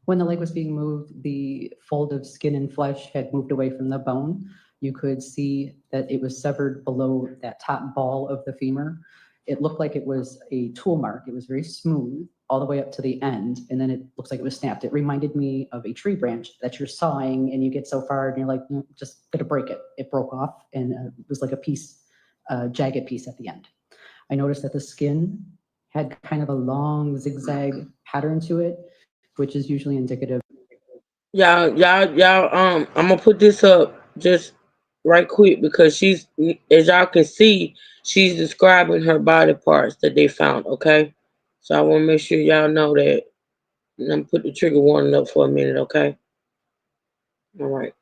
When the leg was being moved, the fold of skin and flesh had moved away from the bone. You could see that it was severed below that top ball of the femur. It looked like it was a tool mark. It was very smooth all the way up to the end, and then it looks like it was snapped. It reminded me of a tree branch that you're sawing and you get so far and you're like, just gonna break it. It broke off, and it was like a piece, jagged piece at the end. I noticed that the skin had kind of a long zigzag pattern to it, which is usually indicative. Y'all, I'm gonna put this up just right quick because she's, as y'all can see, she's describing her body parts that they found, okay? So I want to make sure y'all know that. And I'm gonna put the trigger warning up for a minute, okay? All right.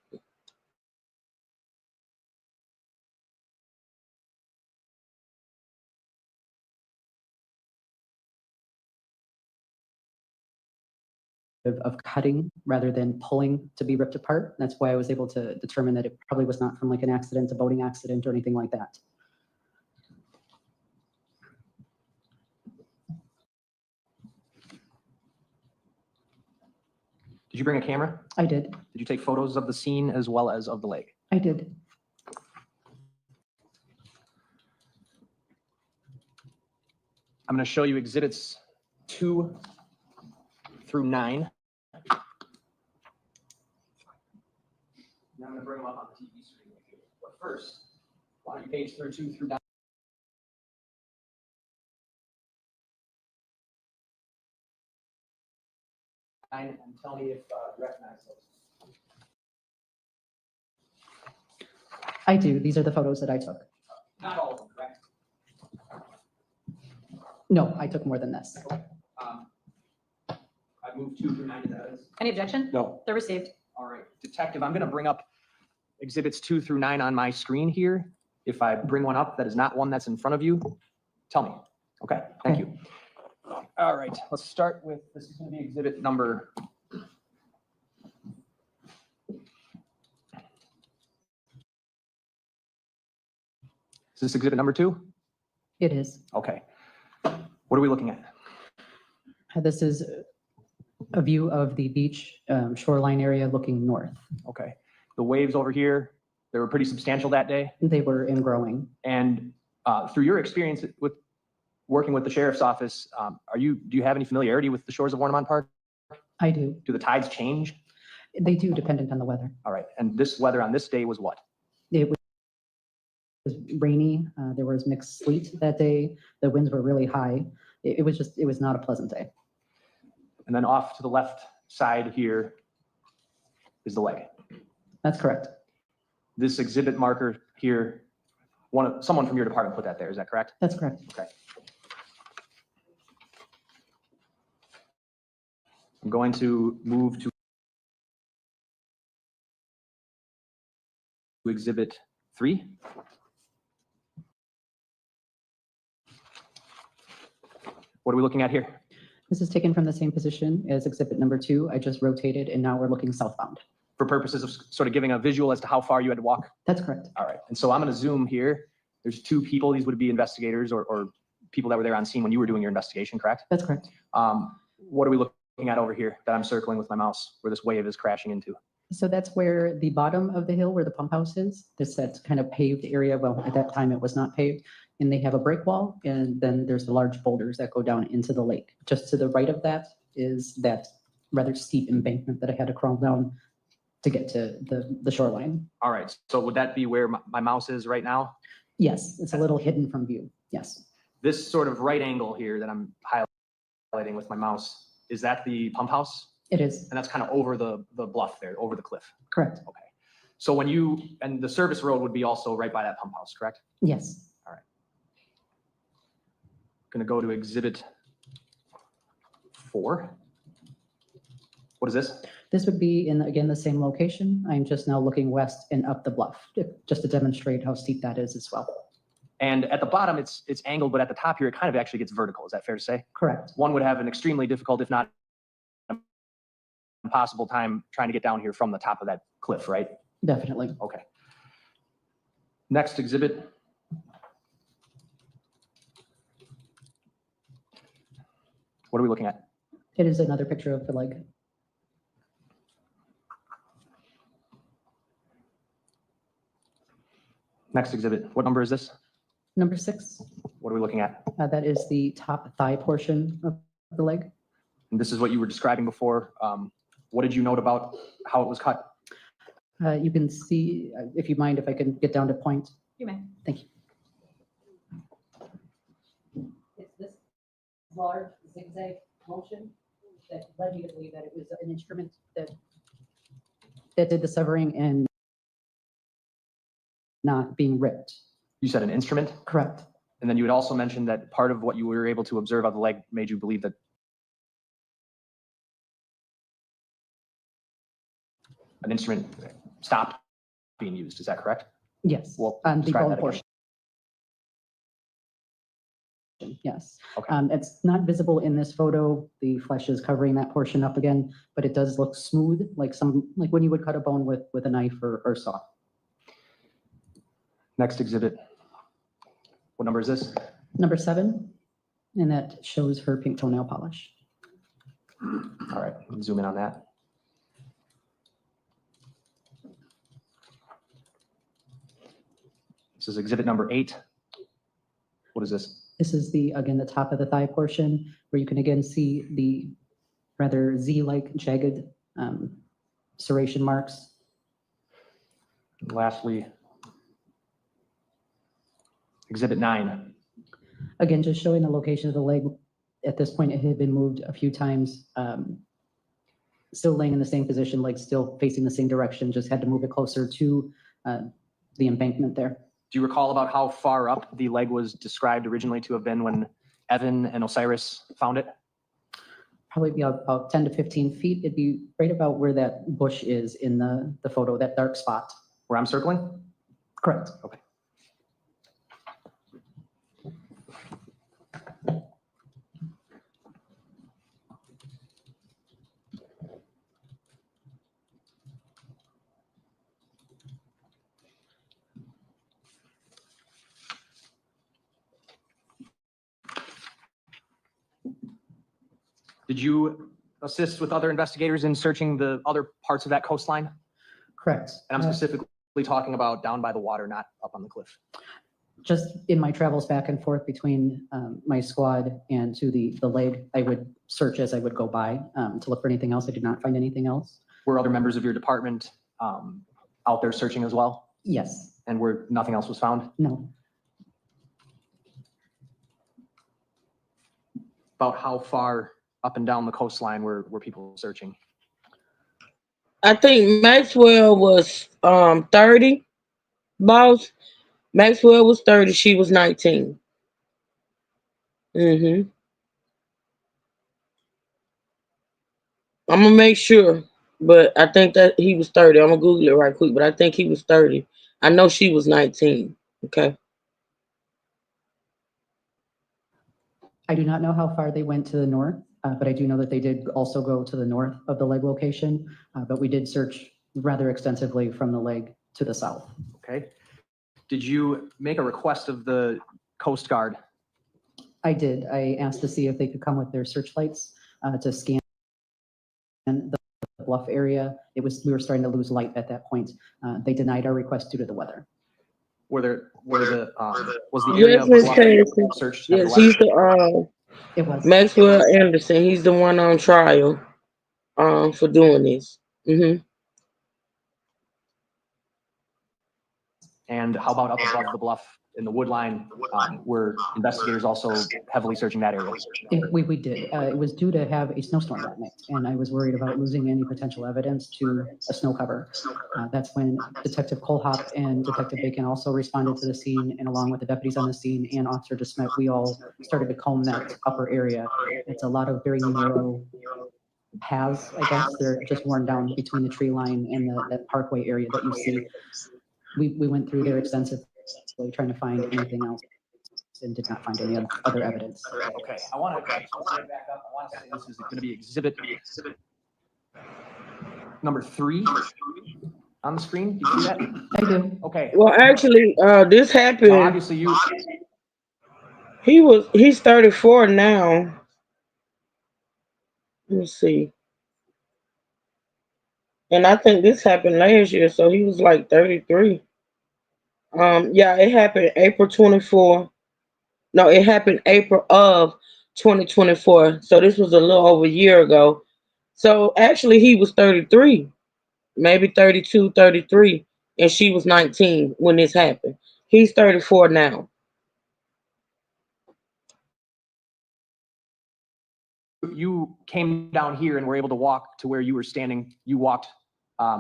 Of cutting rather than pulling to be ripped apart. That's why I was able to determine that it probably was not from like an accident, a boating accident or anything like that. Did you bring a camera? I did. Did you take photos of the scene as well as of the leg? I did. I'm going to show you exhibits 2 through 9. Now I'm going to bring them up on the TV screen with you. But first, why don't you page through 2 through 9? And tell me if you recognize those. I do. These are the photos that I took. Not all of them, correct? No, I took more than this. I moved 2 through 9 to that. Any objection? No. They're received. All right, Detective, I'm going to bring up exhibits 2 through 9 on my screen here. If I bring one up that is not one that's in front of you, tell me. Okay, thank you. All right, let's start with, this is going to be exhibit number. Is this exhibit number 2? It is. Okay. What are we looking at? This is a view of the beach shoreline area looking north. Okay. The waves over here, they were pretty substantial that day? They were in growing. And through your experience with working with the sheriff's office, do you have any familiarity with the shores of Warnemont Park? I do. Do the tides change? They do, dependent on the weather. All right. And this weather on this day was what? It was rainy. There was mixed sleet that day. The winds were really high. It was not a pleasant day. And then off to the left side here is the leg. That's correct. This exhibit marker here, someone from your department put that there. Is that correct? That's correct. Okay. I'm going to move to exhibit 3. What are we looking at here? This is taken from the same position as exhibit number 2. I just rotated and now we're looking southbound. For purposes of sort of giving a visual as to how far you had to walk? That's correct. All right. And so I'm going to zoom here. There's 2 people. These would be investigators or people that were there on scene when you were doing your investigation, correct? That's correct. What are we looking at over here that I'm circling with my mouse where this wave is crashing into? So that's where the bottom of the hill where the pump house is. There's that kind of paved area. Well, at that time it was not paved. And they have a break wall and then there's the large boulders that go down into the lake. Just to the right of that is that rather steep embankment that I had to crawl down to get to the shoreline. All right. So would that be where my mouse is right now? Yes, it's a little hidden from view. Yes. This sort of right angle here that I'm highlighting with my mouse, is that the pump house? It is. And that's kind of over the bluff there, over the cliff. Correct. Okay. So and the service road would be also right by that pump house, correct? Yes. All right. Going to go to exhibit 4. What is this? This would be in, again, the same location. I'm just now looking west and up the bluff, just to demonstrate how steep that is as well. And at the bottom, it's angled, but at the top here, it kind of actually gets vertical. Is that fair to say? Correct. One would have an extremely difficult, if not impossible time trying to get down here from the top of that cliff, right? Definitely. Okay. Next exhibit. What are we looking at? It is another picture of the lake. Next exhibit. What number is this? Number 6. What are we looking at? That is the top thigh portion of the leg. And this is what you were describing before. What did you note about how it was cut? You can see, if you mind, if I can get down to point. You may. Thank you. It's this large zigzag motion that led me to believe that it was an instrument that did the severing and not being ripped. You said an instrument? Correct. And then you had also mentioned that part of what you were able to observe of the leg made you believe that an instrument stopped being used. Is that correct? Yes. Well, On the describe bone that again. portion. Yes. Okay. It's not visible in this photo. The flesh is covering that portion up again, but it does look smooth, like when you would cut a bone with a knife or saw. Next exhibit. What number is this? Number 7, and that shows her pink toenail polish. All right, zoom in on that. This is exhibit number 8. What is this? This is again, the top of the thigh portion where you can again see the rather Z-like jagged serration marks. And lastly, exhibit 9. Again, just showing the location of the leg. At this point, it had been moved a few times. Still laying in the same position, like still facing the same direction, just had to move it closer to the embankment there. Do you recall about how far up the leg was described originally to have been when Evan and Osiris found it? Probably be about 10 to 15 feet. It'd be right about where that bush is in the photo, that dark spot. Where I'm circling? Correct. Okay. Did you assist with other investigators in searching the other parts of that coastline? Correct. And I'm specifically talking about down by the water, not up on the cliff. Just in my travels back and forth between my squad and to the leg, I would search as I would go by to look for anything else. I did not find anything else. Were other members of your department out there searching as well? Yes, And where nothing else was found? no. About how far up and down the coastline were people searching? I think Maxwell was 30, boss. Maxwell was 30, she was 19. I'm gonna make sure, but I think that he was 30. I'm gonna Google it right quick, but I think he was 30. I know she was 19. Okay. I do not know how far they went to the north, but I do know that they did also go to the north of the leg location, but we did search rather extensively from the leg to the south. Okay. Did you make a request of the Coast Guard? I did. I asked to see if they could come with their searchlights to scan the bluff area. We were starting to lose light at that point. They denied our request due to the weather. Was the area Yes, of the Miss bluff Harrison. searched? Yes, he's It was. Maxwell Anderson. He's the one on trial for doing this. And how about up above the bluff in the wood line? Were investigators also heavily searching that area? We did. It was due to have a snowstorm that night, and I was worried about losing any potential evidence to a snow cover. That's when Detective Colehop and Detective Bacon also responded to the scene, and along with the deputies on the scene and Officer DeSmet, we all started to comb that upper area. It's a lot of very narrow paths, I guess. They're just worn down between the tree line and that parkway area that you see. We went through there extensively trying to find anything else and did not find any other evidence. Okay, I want to back up. I want to say this is going to be exhibit number 3 on the screen. Do you see that? I do. Okay. Well, actually, this happened. So obviously you. He's 34 now. Let me see. And I think this happened last year, so he was like 33. Yeah, it happened April 24. No, it happened April of 2024. So this was a little over a year ago. So actually he was 33, maybe 32, 33, and she was 19 when this happened. He's 34 now. You came down here and were able to walk to where you were standing. You walked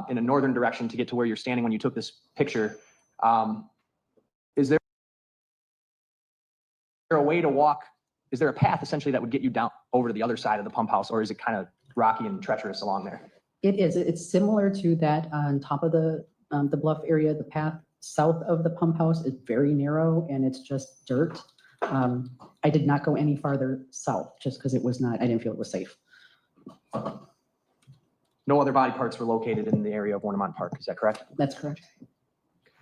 in a northern direction to get to where you're standing when you took this picture. Is there a way to walk? Is there a path essentially that would get you down over to the other side of the pump house, or is it kind of rocky and treacherous along there? It is. It's similar to that on top of the bluff area. The path south of the pump house is very narrow and it's just dirt. I did not go any farther south just because it was not, I didn't feel it was safe. No other body parts were located in the area of Warnemont Park, is that correct? That's correct.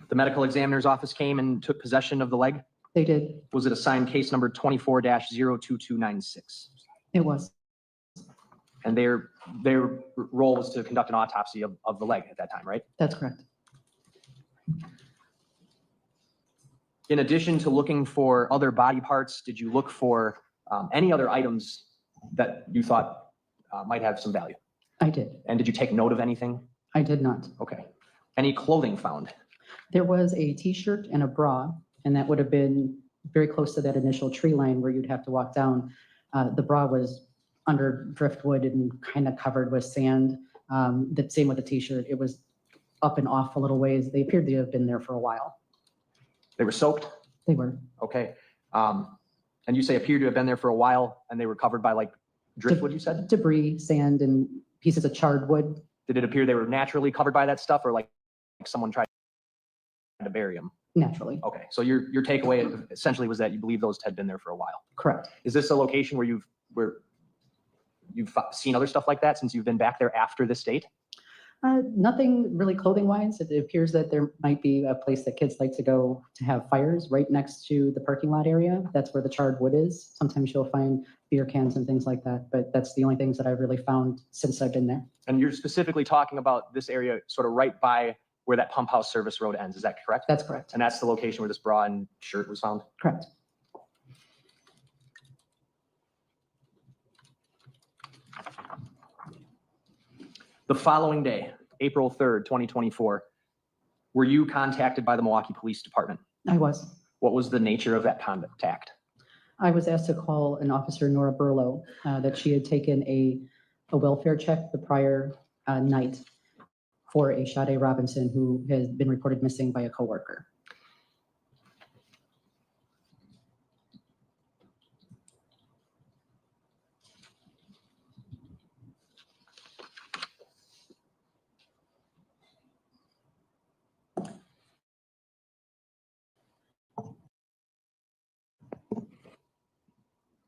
The medical examiner's office came and took possession of the leg? They did. Was it assigned case number 24-02296? It was. And their role was to conduct an autopsy of the leg at that time, right? That's correct. In addition to looking for other body parts, did you look for any other items that you thought might have some value? I did. And did you take note of anything? I did not. Okay. Any clothing found? There was a t-shirt and a bra, and that would have been very close to that initial tree line where you'd have to walk down. The bra was under driftwood and kind of covered with sand. The same with the t-shirt. It was up and off a little ways. They appeared to have been there for a while. They were soaked? They were. Okay. And you say appeared to have been there for a while and they were covered by like driftwood, you said? Debris, sand, and pieces of charred wood. Did it appear they were naturally covered by that stuff or like someone tried to bury them? Naturally. Okay. So your takeaway essentially was that you believe those had been there for a while. Correct. Is this a location where you've seen other stuff like that since you've been back there after this date? Nothing really clothing wise. It appears that there might be a place that kids like to go to have fires right next to the parking lot area. That's where the charred wood is. Sometimes you'll find beer cans and things like that, but that's the only things that I've really found since I've been there. And you're specifically talking about this area sort of right by where that pump house service road ends. Is that correct? That's correct. And that's the location where this bra and shirt was found? Correct. The following day, April 3rd, 2024, were you contacted by the Milwaukee Police Department? I was. What was the nature of that contact? I was asked to call an officer, Nora Burlow, that she had taken a welfare check the prior night for a Sade Robinson who has been reported missing by a coworker.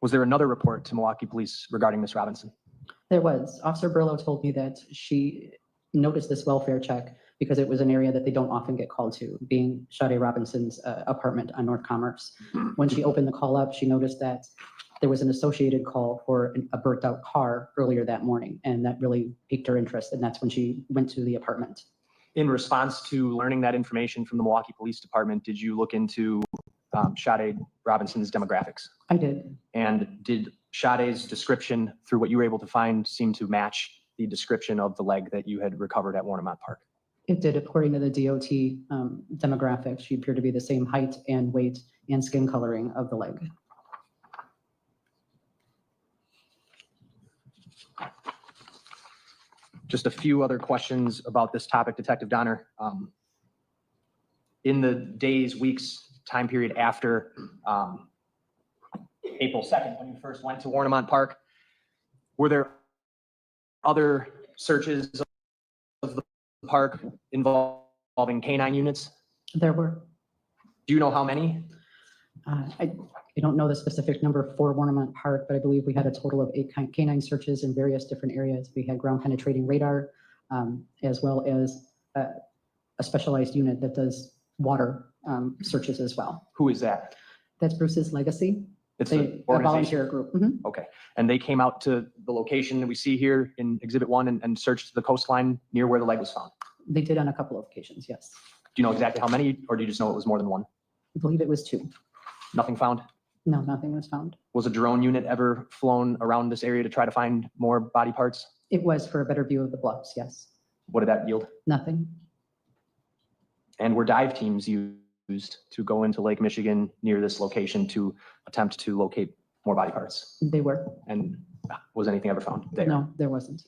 Was there another report to Milwaukee Police regarding Miss Robinson? There was. Officer Burlow told me that she noticed this welfare check because it was an area that they don't often get called to, being Sade Robinson's apartment on North Commerce. When she opened the call up, she noticed that there was an associated call for a burnt out car earlier that morning, and that really piqued her interest, and that's when she went to the apartment. In response to learning that information from the Milwaukee Police Department, did you look into Sade Robinson's demographics? I did. And did Sade's description, through what you were able to find, seem to match the description of the leg that you had recovered at Warnemont Park? It did. According to the DOT demographics, she appeared to be the same height and weight and skin coloring of the leg. Just a few other questions about this topic, Detective Donner. In the days, weeks, time period after April 2nd, when you first went to Warnemont Park, were there other searches of the park involving canine units? There were. Do you know how many? I don't know the specific number for Warnemont Park, but I believe we had a total of 8 canine searches in various different areas. We had ground penetrating radar, as well as a specialized unit that does water searches as well. Who is that? That's Bruce's Legacy. It's a an volunteer organization. group. Mhm. Okay. And they came out to the location that we see here in Exhibit 1 and searched the coastline near where the leg was found. They did on a couple of occasions, yes. Do you know exactly how many, or do you just know it was more than one? I believe it was 2. Nothing found? No, nothing was found. Was a drone unit ever flown around this area to try to find more body parts? It was for a better view of the bluffs, yes. What did that yield? Nothing. And were dive teams used to go into Lake Michigan near this location to attempt to locate more body parts? They were. And was anything ever found there? No, there wasn't.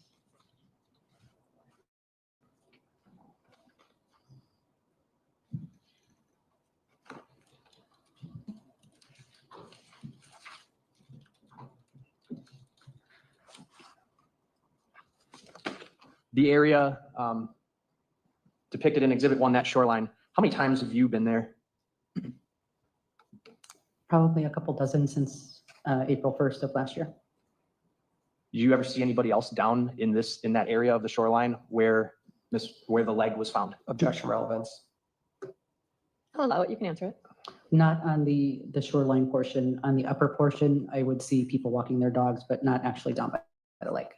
The area depicted in Exhibit 1, that shoreline, how many times have you been there? Probably a couple dozen since April 1st of last year. Did you ever see anybody else down in that area of the shoreline where the leg was found? Objection relevance. I'll allow it. You can answer it. Not on the shoreline portion. On the upper portion, I would see people walking their dogs, but not actually down by the lake.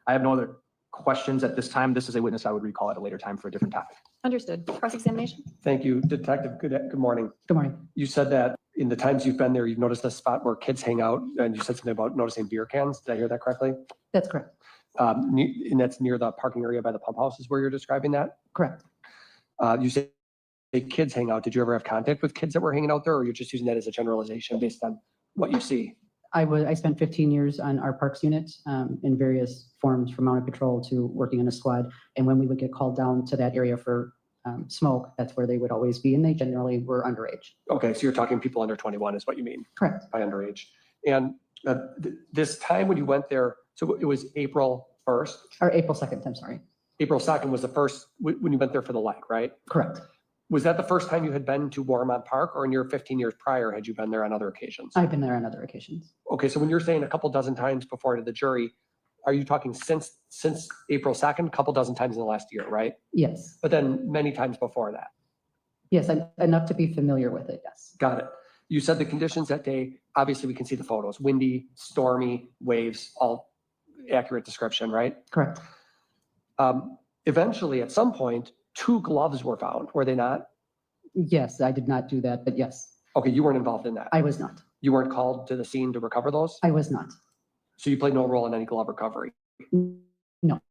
I have no other questions at this time. This is a witness I would recall at a later time for a different topic. Understood. Cross-examination? Thank you, Detective. Good morning. Good morning. You said that in the times you've been there, you've noticed a spot where kids hang out, and you said something about noticing beer cans. Did I hear that correctly? That's correct. And that's near the parking area by the pump houses where you're describing that? Correct. You say kids hang out. Did you ever have contact with kids that were hanging out there, or you're just using that as a generalization based on what you see? I spent 15 years on our parks unit in various forms, from mounted patrol to working in a squad. And when we would get called down to that area for smoke, that's where they would always be. And they generally were underage. Okay, so you're talking people under 21 is what you mean? Correct. By underage. And this time when you went there, so it was April 1st? Or April 2nd, I'm sorry. April 2nd was the first, when you went there for the leg, right? Correct. Was that the first time you had been to Warnemont Park, or in your 15 years prior, had you been there on other occasions? I've been there on other occasions. Okay, so when you're saying a couple dozen times before to the jury, are you talking since April 2nd, a couple dozen times in the last year, right? Yes. But then many times before that? Yes, enough to be familiar with it, yes. Got it. You said the conditions that day, obviously we can see the photos, windy, stormy, waves, all accurate description, right? Correct. Eventually, at some point, 2 gloves were found, were they not? Yes, I did not do that, but yes. Okay, you weren't involved in that? I was not. You weren't called to the scene to recover those? I was not. So you played no role in any glove recovery? No.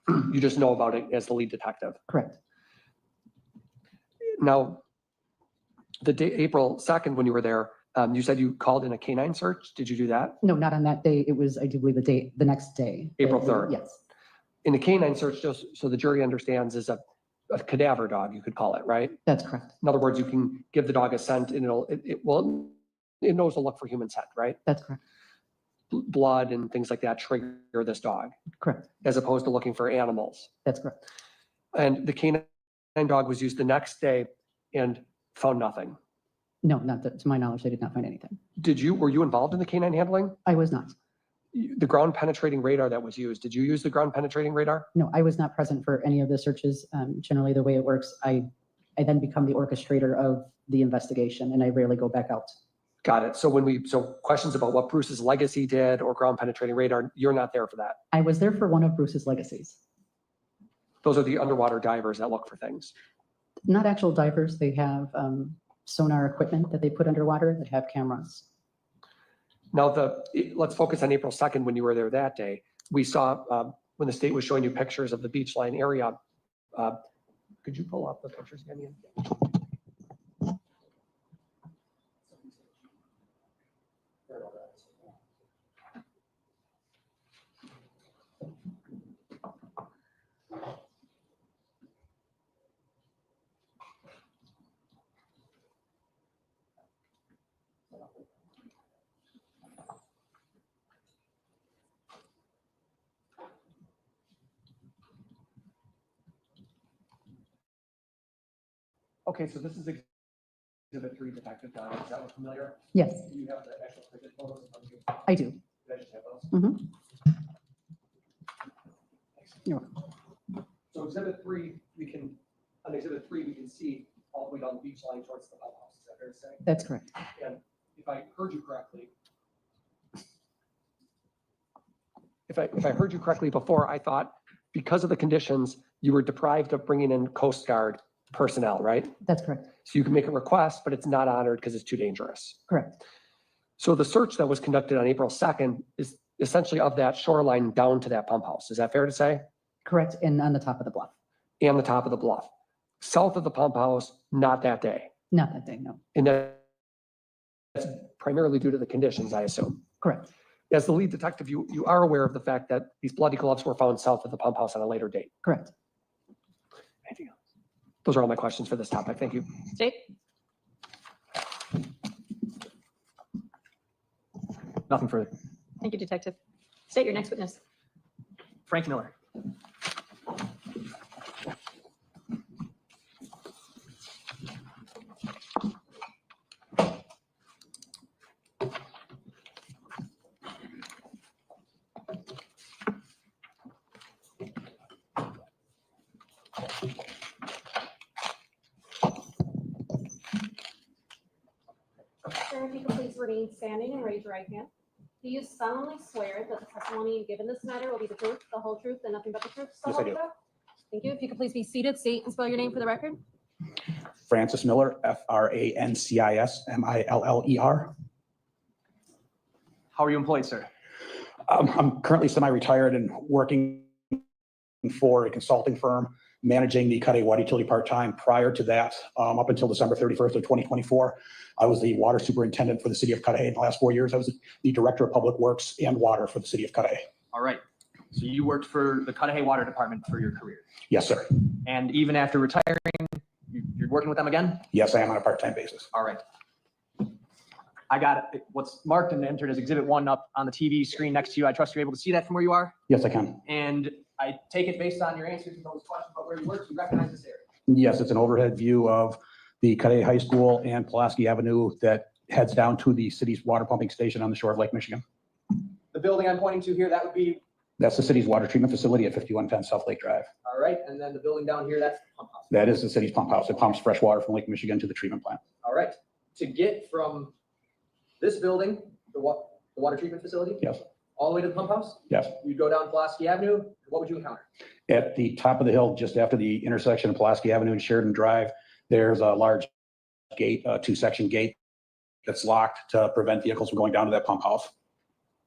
You just know about it as the lead detective? Correct. Now, the day, April 2nd, when you were there, you said you called in a canine search. Did you do that? No, not on that day. It was, I do believe, the next day. April 3rd? Yes, In a canine search, just so the jury understands, is a cadaver dog, you could call it, right? that's correct. In other words, you can give the dog a scent and it knows to look for human scent, right? That's correct. Blood and things like that trigger this dog, Correct. as opposed to looking for animals. That's correct. And the canine dog was used the next day and found nothing. No, not that, to my knowledge, they did not find anything. Were you involved in the canine handling? I was not. The ground penetrating radar that was used, did you use the ground penetrating radar? No, I was not present for any of the searches. Generally, the way it works, I then become the orchestrator of the investigation, and I rarely go back out. Got it. So questions about what Bruce's legacy did or ground penetrating radar, you're not there for that. I was there for one of Bruce's legacies. Those are the underwater divers that look for things. Not actual divers. They have sonar equipment that they put underwater that have cameras. Now, let's focus on April 2nd when you were there that day. We saw when the state was showing you pictures of the beach line area. Could you pull up the pictures again? Ian? Okay, so this is Exhibit 3, Detective Don. Is that look familiar? Yes, Do you have the actual printed photos in front of you? I do. Could I just have those? Mhm. You're welcome. So Exhibit 3, on Exhibit 3, we can see all the way down the beach line towards the pump house. Is that fair to say? That's correct. And if I heard you correctly, before, I thought because of the conditions, you were deprived of bringing in Coast Guard personnel, right? That's correct. So you can make a request, but it's not honored because it's too dangerous. Correct. So the search that was conducted on April 2nd is essentially of that shoreline down to that pump house. Is that fair to say? Correct. And on the top of the bluff. And the top of the bluff. South of the pump house, not that day. Not that day, no. And that's primarily due to the conditions, I assume. Correct. As the lead detective, you are aware of the fact that these bloody gloves were found south of the pump house on a later date. Correct. Anything else? Those are all my questions for this topic. Thank you. State. Nothing further. Thank you, Detective. State your next witness. Frank Miller. Sir, if you could please remain standing and raise your right hand. Do you solemnly swear that the testimony you give in this matter will be the truth, the whole truth, and nothing but the truth? So Yes, I help do. you God? Thank you. If you could please be seated, state and spell your name for the record. Francis Miller, Francismiller. How are you employed, sir? I'm currently semi-retired and working for a consulting firm, managing the Cudahy Water Utility part-time. Prior to that, up until December 31st of 2024, I was the water superintendent for the city of Cudahy. In the last 4 years, I was the director of public works and water for the city of Cudahy. All right. So you worked for the Cudahy Water Department for your career. Yes, sir. And even after retiring, you're working with them again? Yes, I am on a part-time basis. All right. I got it. What's marked and entered as Exhibit 1 up on the TV screen next to you. I trust you're able to see that from where you are. Yes, I can. And I take it based on your answers to those questions about where you work, you recognize this area. Yes, it's an overhead view of the Cudahy High School and Pulaski Avenue that heads down to the city's water pumping station on the shore of Lake Michigan. The building I'm pointing to here, that would be, That's the city's water treatment facility at 5110 South Lake Drive. all right. And then the building down here, that's the pump house. That is the city's pump house. It pumps fresh water from Lake Michigan to the treatment plant. All right. To get from this building, the water treatment facility, Yes, all the way to the pump house, yes. you go down Pulaski Avenue, what would you encounter? At the top of the hill, just after the intersection of Pulaski Avenue and Sheridan Drive, there's a large gate, two-section gate that's locked to prevent vehicles from going down to that pump house.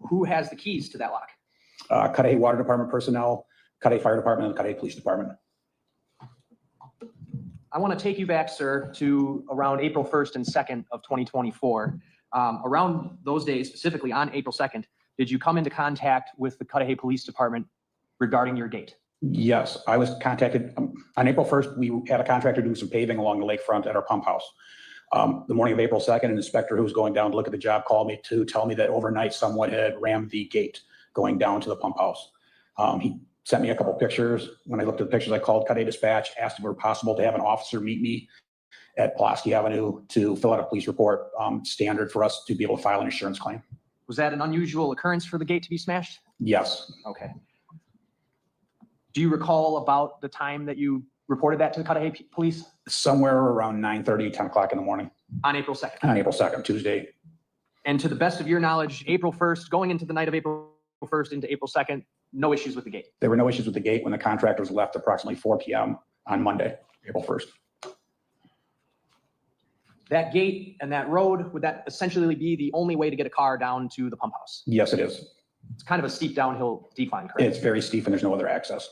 Who has the keys to that lock? Cudahy Water Department personnel, Cudahy Fire Department, and Cudahy Police Department. I want to take you back, sir, to around April 1st and 2nd of 2024. Around those days, specifically on April 2nd, did you come into contact with the Cudahy Police Department regarding your gate? Yes, I was contacted on April 1st. We had a contractor doing some paving along the lakefront at our pump house. The morning of April 2nd, an inspector who was going down to look at the job called me to tell me that overnight someone had rammed the gate going down to the pump house. He sent me a couple pictures. When I looked at the pictures, I called Cudahy Dispatch, asked if it were possible to have an officer meet me at Pulaski Avenue to fill out a police report, standard for us to be able to file an insurance claim. Was that an unusual occurrence for the gate to be smashed? Yes. Okay. Do you recall about the time that you reported that to the Cudahy Police? Somewhere around 9:30, 10 o'clock in the morning. On April 2nd? On April 2nd, Tuesday. And to the best of your knowledge, April 1st, going into the night of April 1st into April 2nd, no issues with the gate? There were no issues with the gate when the contractors left approximately 4 p.m. on Monday, April 1st. That gate and that road, would that essentially be the only way to get a car down to the pump house? Yes, it is. It's kind of a steep downhill decline, correct? It's very steep and there's no other access.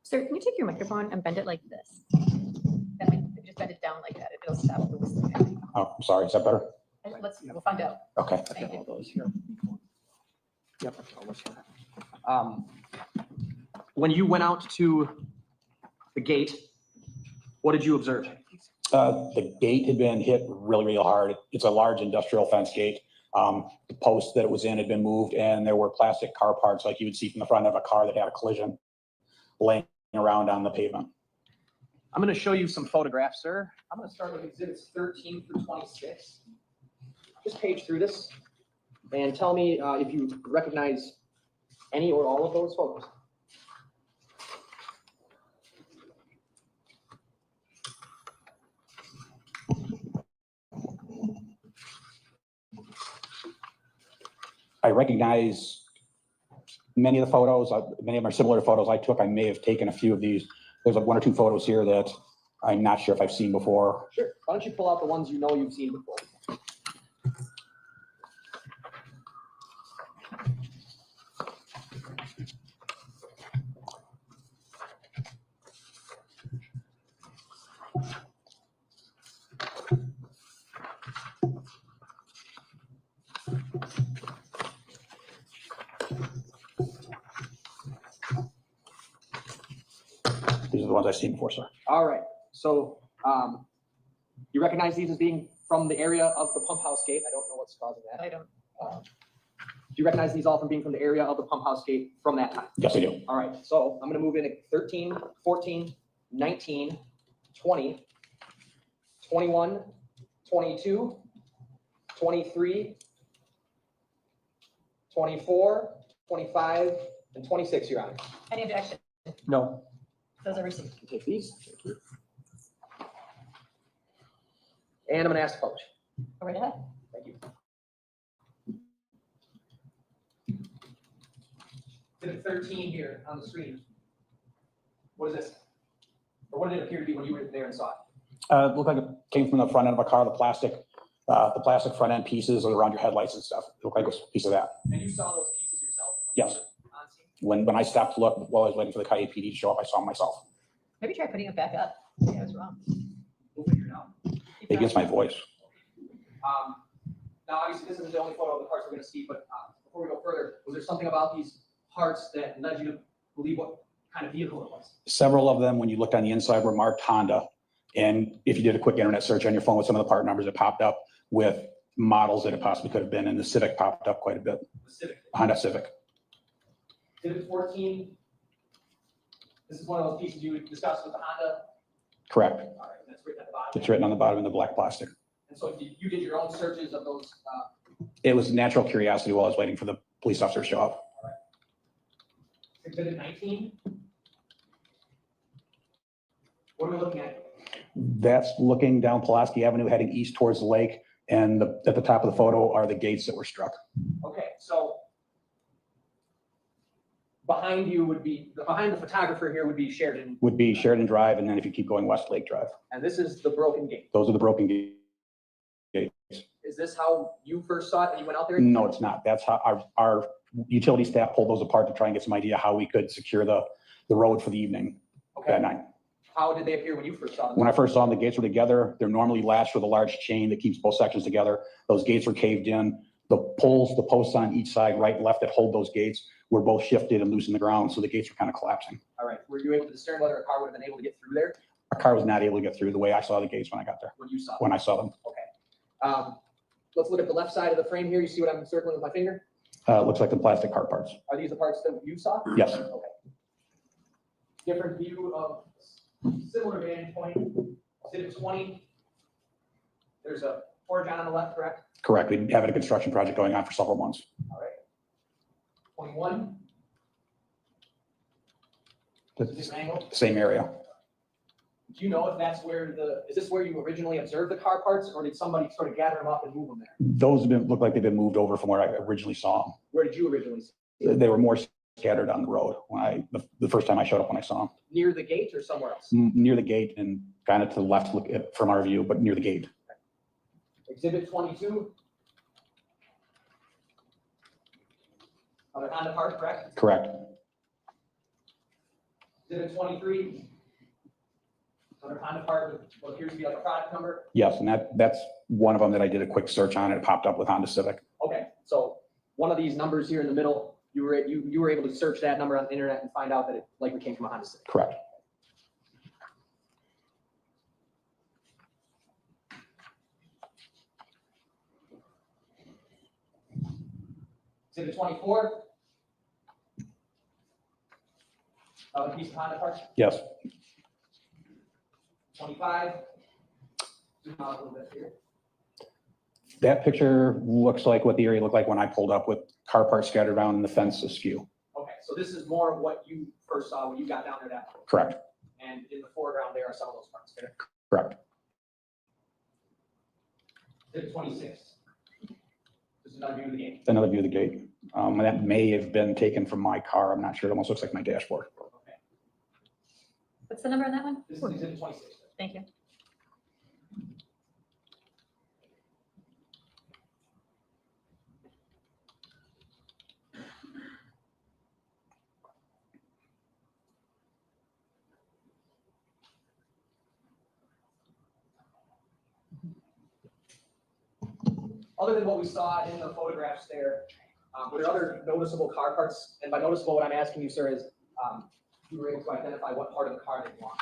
Sir, can you take your microphone and bend it like this? And like, just bend it down like that. It'll stop the whistling. Oh, I'm sorry. Is that better? We'll find out. Okay. Thank you. Those here. Yep. When you went out to the gate, what did you observe? The gate had been hit really, really hard. It's a large industrial fence gate. The post that it was in had been moved and there were plastic car parts like you would see from the front of a car that had a collision laying around on the pavement. I'm going to show you some photographs, sir. I'm going to start with exhibits 13 through 26. Just page through this and tell me if you recognize any or all of those photos. I recognize many of the photos. Many of them are similar to photos I took. I may have taken a few of these. There's like 1 or 2 photos here that I'm not sure if I've seen before. Sure. Why don't you pull out the ones you know you've seen before? These are the ones I've seen before, sir. All right. So you recognize these as being from the area of the pump house gate? I don't know what's causing that. I don't. Do you recognize these all from being from the area of the pump house gate from that time? Yes, I do. All right. So I'm going to move in at 13, 14, 19, 20, 21, 22, 23, 24, 25, and 26, Your Honor. Any objection? No. Those are received. Take these. Thank you. And I'm going to ask the coach. Go right ahead. Thank you. Exhibit 13 here on the screen. What is this? Or what did it appear to be when you were there and saw it? It looked like it came from the front end of a car, the plastic front end pieces around your headlights and stuff. It looked like it was a piece of that. And you saw those pieces yourself? Yes. On scene? When I stopped to look while I was waiting for the Cudahy PD to show up, I saw them myself. Maybe try putting it back up. Yeah, I was wrong. We'll figure it out. It gets my voice. Now, obviously, this isn't the only photo of the parts we're going to see, but before we go further, was there something about these parts that led you to believe what kind of vehicle it was? Several of them, when you looked on the inside, were marked Honda. And if you did a quick internet search on your phone with some of the part numbers, it popped up with models that it possibly could have been. And the Civic popped up quite a bit. The Civic. Honda Civic. Exhibit 14. This is one of those pieces you discussed with the Honda. Correct. All right, that's written at the bottom. It's written on the bottom in the black plastic. And so you did your own searches of those. It was natural curiosity while I was waiting for the police officer to show up. Exhibit 19. What are we looking at? That's looking down Pulaski Avenue, heading east towards the lake. And at the top of the photo are the gates that were struck. Okay, so behind you would be, behind the photographer here would be Sheridan. Would be Sheridan Drive, and then if you keep going West Lake Drive. And this is the broken gate. Those are the broken gates. is this how you first saw it when you went out there? No, it's not. That's how our utility staff pulled those apart to try and get some idea how we could secure the road for the evening that night. How did they appear when you first saw them? When I first saw them, the gates were together. They're normally latched with a large chain that keeps both sections together. Those gates were caved in. The posts on each side, right and left, that hold those gates were both shifted and loose in the ground, so the gates were kind of collapsing. All right. Were you able to discern whether a car would have been able to get through there A car was not able to get through the way I saw the gates when I got there, when you saw them? when I saw them. Okay. Let's look at the left side of the frame here. You see what I'm circling with my finger? It looks like the plastic car parts. Are these the parts that you saw? Yes. Okay. Different view of similar vantage point. Exhibit 20. There's a portage on the left, correct? Correct. We've been having a construction project going on for several months. All right. 21. This angle. Same area. Do you know if that's where is this where you originally observed the car parts, or did somebody sort of gather them up and move them there? Those look like they've been moved over from where I originally saw Where did you originally see them. They were more scattered on the road when the first time I showed up when I saw them. near the gate or somewhere else? Near the gate and kind of to the left from our view, but near the gate. Exhibit 22. Another Honda part, correct? Correct. Exhibit 23. Another Honda part with what appears to be like a product number. Yes, and that's one of them that I did a quick search on. It popped up with Honda Civic. Okay, so one of these numbers here in the middle, you were able to search that number on the internet and find out that it likely came from a Honda Civic. Correct. Exhibit 24. Another piece of Honda part. Yes. 25. Zoom out a little bit here. That picture looks like what the area looked like when I pulled up with car parts scattered around and the fence askew. Okay, so this is more of what you first saw when you got down there that day. Correct. And in the foreground, there are some of those parts. Okay? Correct. Exhibit 26. This is another view of the game. Another view of the gate. That may have been taken from my car. I'm not sure. It almost looks like my dashboard. Okay. What's the number on that one? This is exhibit 26. Thank you. Other than what we saw in the photographs there, were there other noticeable car parts? And by noticeable, what I'm asking you, sir, is you were able to identify what part of the car they belonged.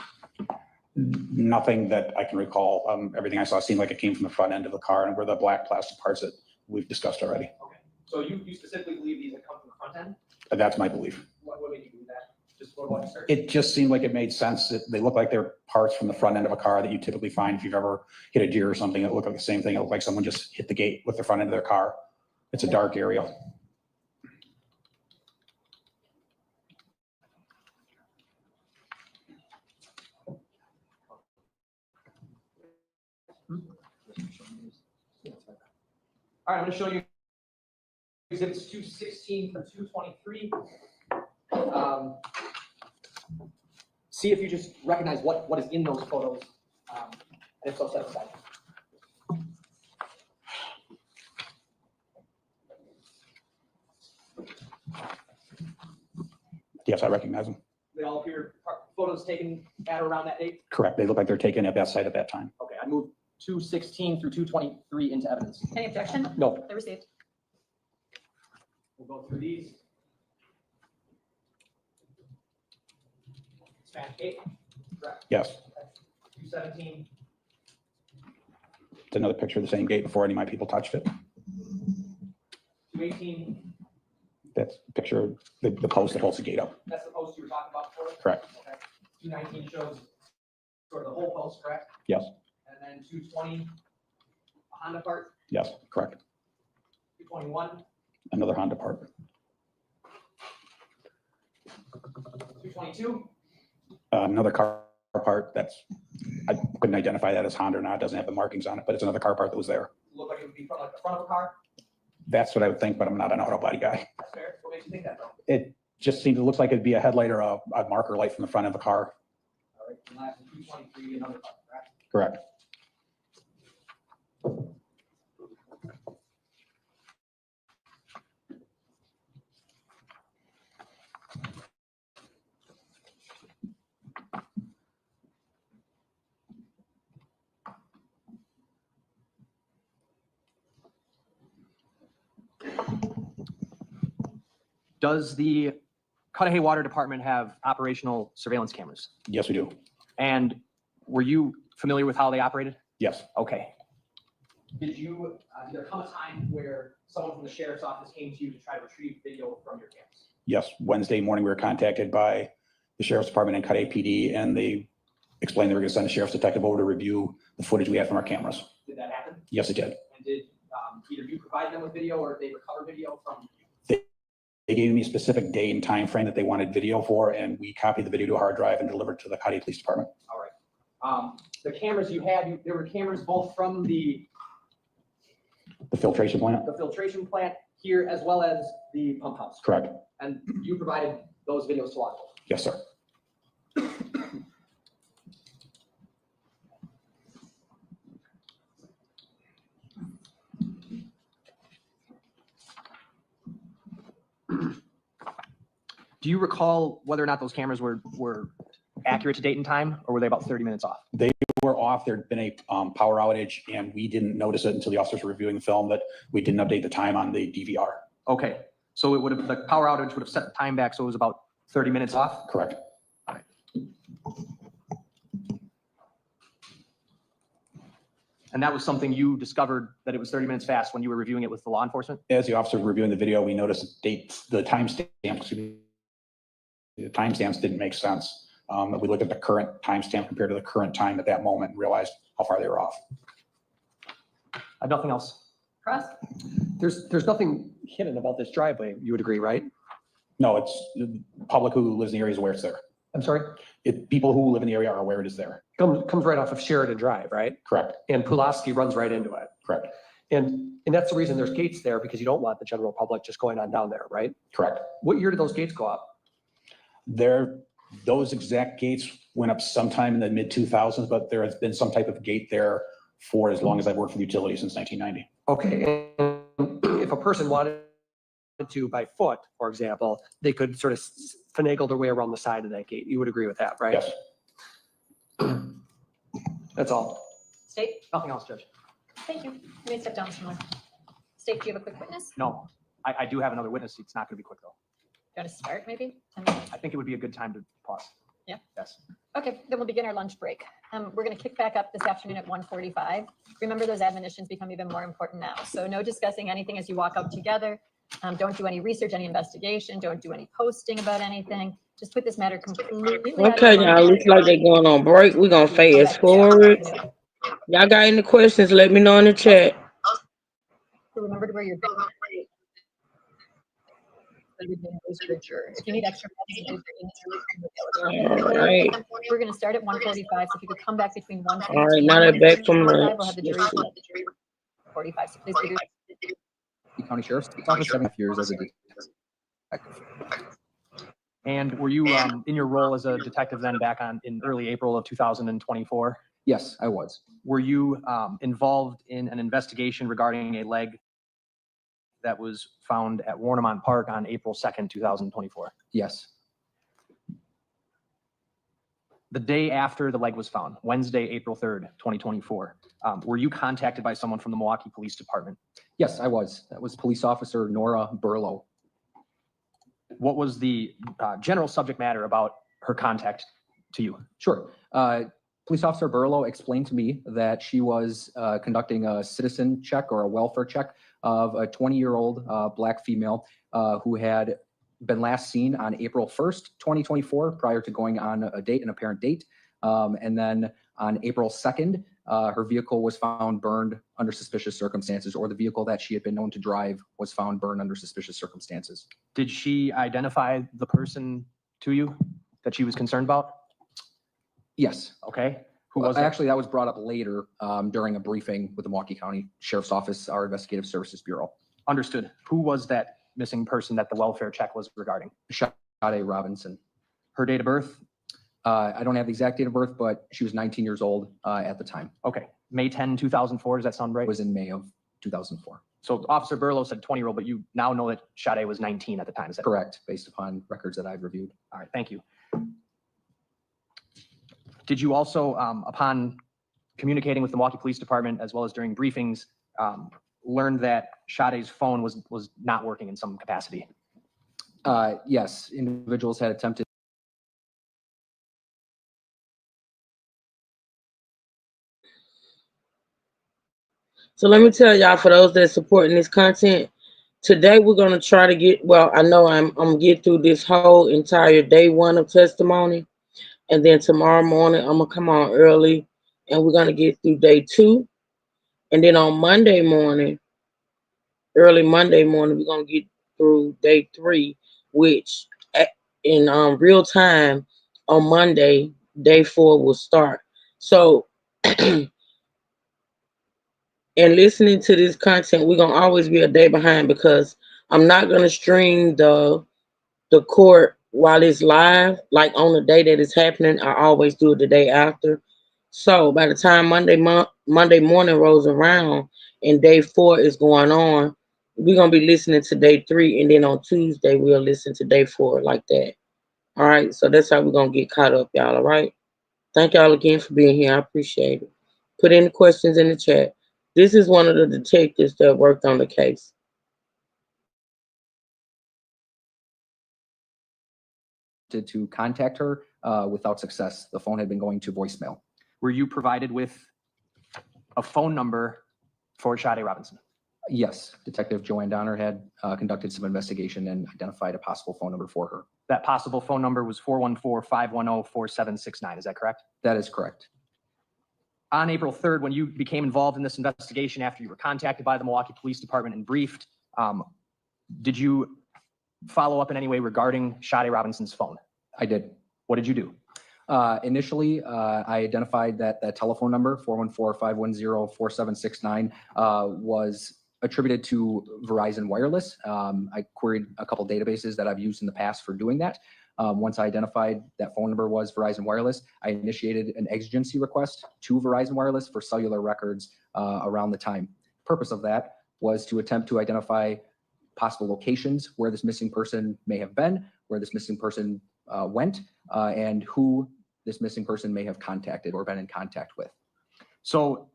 Nothing that I can recall. Everything I saw seemed like it came from the front end of the car and were the black plastic parts that we've discussed already. Okay. So you specifically believe these have come from the front end? That's my belief. What made you believe that? Just what you searched? It just seemed like it made sense. They look like they're parts from the front end of a car that you typically find if you've ever hit a deer or something. It looked like the same thing. It looked like someone just hit the gate with the front end of their car. It's a dark area. All right, I'm going to show you exhibits 216 through 223. See if you just recognize what is in those photos. And if so, set it aside. Yes, I recognize them. They all appear photos taken at or around that date? Correct. They look like they're taken at that site at that time. Okay, I moved 216 through 223 into evidence. Any objection? No. They're received. We'll go through these. Spanish gate. Correct. Yes. 217. It's another picture of the same gate before any of my people touched it. 218. That's a picture of the post that holds the gate up. That's the post you were talking about before? Correct. Okay. 219 shows sort of the whole post, correct? Yes. And then 220, a Honda part. Yes, correct. 221. Another Honda part. 222. Another car part I couldn't identify that as Honda or not. It doesn't have the markings on it, but it's another car part that was there. Look like it would be from like the front of a car. That's what I would think, but I'm not an auto body guy. That's fair. What makes you think that though? It just seems, it looks like it'd be a headlight or a marker light from the front of the car. All right. And last 223, another car, correct? Correct. Does the Cudahy Water Department have operational surveillance cameras? Yes, we do. And were you familiar with how they operated? Yes. Okay. Did you, did there come a time where someone from the sheriff's office came to you to try to retrieve video from your cameras? Yes. Wednesday morning, we were contacted by the sheriff's department and Cudahy PD, and they explained they were going to send a sheriff's detective over to review the footage we had from our cameras. Did that happen? Yes, it did. And did either you provide them with video or did they recover video from you? They gave me a specific date and time frame that they wanted video for, and we copied the video to a hard drive and delivered to the Cudahy Police Department. All right. The cameras you had, there were cameras both from the filtration plant? filtration plant here as well as the pump house. Correct. And you provided those videos to law enforcement? Yes, sir. Do you recall whether or not those cameras were accurate to date and time, or were they about 30 minutes off? They were off. There'd been a power outage, and we didn't notice it until the officers were reviewing the film that we didn't update the time on the DVR. Okay, so it would have, the power outage would have set the time back, so it was about 30 minutes off? Correct. All right. And that was something you discovered, that it was 30 minutes fast when you were reviewing it with the law enforcement? As the officers were reviewing the video, we noticed the timestamps. The timestamps didn't make sense. We looked at the current timestamp compared to the current time at that moment and realized how far they were off. Nothing else. Cross? There's nothing hidden about this driveway, you would agree, right? No, it's the public who lives in the area is aware it's there. I'm sorry? People who live in the area are aware it is there. Comes right off of Sheridan Drive, right? Correct. And Pulaski runs right into it. Correct. And that's the reason there's gates there, because you don't want the general public just going on down there, right? Correct. What year did those gates go up? Those exact gates went up sometime in the mid 2000s, but there has been some type of gate there for as long as I've worked for the utility, since 1990. Okay, and if a person wanted to by foot, for example, they could sort of finagle their way around the side of that gate. You would agree with that, right? Yes. That's all. State? Nothing else, Judge. Thank you. You may step down somewhere. State, do you have a quick witness? No, I do have another witness. It's not going to be quick, though. You want to start, maybe? 10 minutes? I think it would be a good time to pause. Yeah. Yes. Okay, then we'll begin our lunch break. We're going to kick back up this afternoon at 1:45. Remember, those admonitions become even more important now. So no discussing anything as you walk out together. Don't do any research, any investigation. Don't do any posting about anything. Just put this matter completely. Okay, y'all, looks like they're going on break. We're going to fast forward. Y'all got any questions? Let me know in the chat. Remember to wear your belt. If you need extra, all right. We're going to start at 1:45. So if you could come back between 1:45. All right, now they're back from lunch. We'll have the jury 45. So please do. County Sheriff's Office, 7 years as a detective. And were you in your role as a detective then back in early April of 2024? Yes, I was. Were you involved in an investigation regarding a leg that was found at Warnemont Park on April 2nd, 2024? Yes. The day after the leg was found, Wednesday, April 3rd, 2024, were you contacted by someone from the Milwaukee Police Department? Yes, I was. That was Police Officer Nora Burlow. What was the general subject matter about her contact to you? Sure. Police Officer Burlow explained to me that she was conducting a citizen check or a welfare check of a 20-year-old Black female who had been last seen on April 1st, 2024, prior to going on a date, an apparent date. And then on April 2nd, her vehicle was found burned under suspicious circumstances, or the vehicle that she had been known to drive was found burned under suspicious circumstances. Did she identify the person to you that she was concerned about? Yes. Okay. Who was it? Actually, that was brought up later during a briefing with the Milwaukee County Sheriff's Office, our Investigative Services Bureau. Understood. Who was that missing person that the welfare check was regarding? Shade Robinson. Her date of birth? I don't have the exact date of birth, but she was 19 years old at the time. Okay. May 10, 2004. Does that sound right? It was in May of 2004. So Officer Burlow said 20-year-old, but you now know that Shade was 19 at the time. Is that correct? Based upon records that I've reviewed. All right. Thank you. Did you also, upon communicating with the Milwaukee Police Department, as well as during briefings, learn that Shade's phone was not working in some capacity? Yes, individuals had attempted. So let me tell y'all, for those that supporting this content, today we're gonna try to get, well, I know I'm gonna get through this whole entire day one of testimony, and then tomorrow morning I'm gonna come on early and we're gonna get through day 2. And then on Monday morning, early Monday morning, we're gonna get through day 3, which in real time on Monday, day 4 will start. So and listening to this content, we're gonna always be a day behind because I'm not gonna stream the court while it's live, like on the day that it's happening. I always do it the day after. So by the time Monday morning rolls around and day 4 is going on, we're gonna be listening to day 3, and then on Tuesday we'll listen to day 4 like that. All right. So that's how we're gonna get caught up, y'all. All right. Thank y'all again for being here. I appreciate it. Put any questions in the chat. This is one of the detectives that worked on the case. To contact her without success. The phone had been going to voicemail. Were you provided with a phone number for Sade Robinson? Yes, Detective Joanne Donner had conducted some investigation and identified a possible phone number for her. That possible phone number was 414-510-4769. Is that correct? That is correct. On April 3rd, when you became involved in this investigation after you were contacted by the Milwaukee Police Department and briefed, did you follow up in any way regarding Sade Robinson's phone? I did. What did you do? Initially, I identified that telephone number, 414-510-4769, was attributed to Verizon Wireless. I queried a couple databases that I've used in the past for doing that. Once I identified that phone number was Verizon Wireless, I initiated an exigency request to Verizon Wireless for cellular records around the time. Purpose of that was to attempt to identify possible locations where this missing person may have been, where this missing person went, and who this missing person may have contacted or been in contact with. So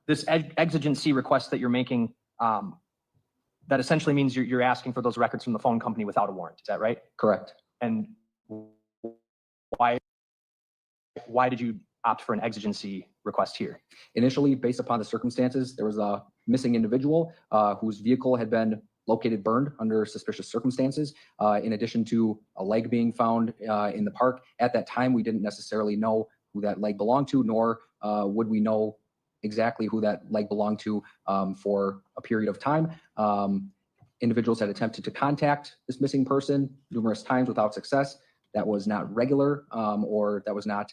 this exigency request that you're making, that essentially means you're asking for those records from the phone company without a warrant. Is that right? Correct. And why did you opt for an exigency request here? Initially, based upon the circumstances, there was a missing individual whose vehicle had been located burned under suspicious circumstances, in addition to a leg being found in the park. At that time, we didn't necessarily know who that leg belonged to, nor would we know exactly who that leg belonged to for a period of time. Individuals had attempted to contact this missing person numerous times without success. That was not regular, or that was not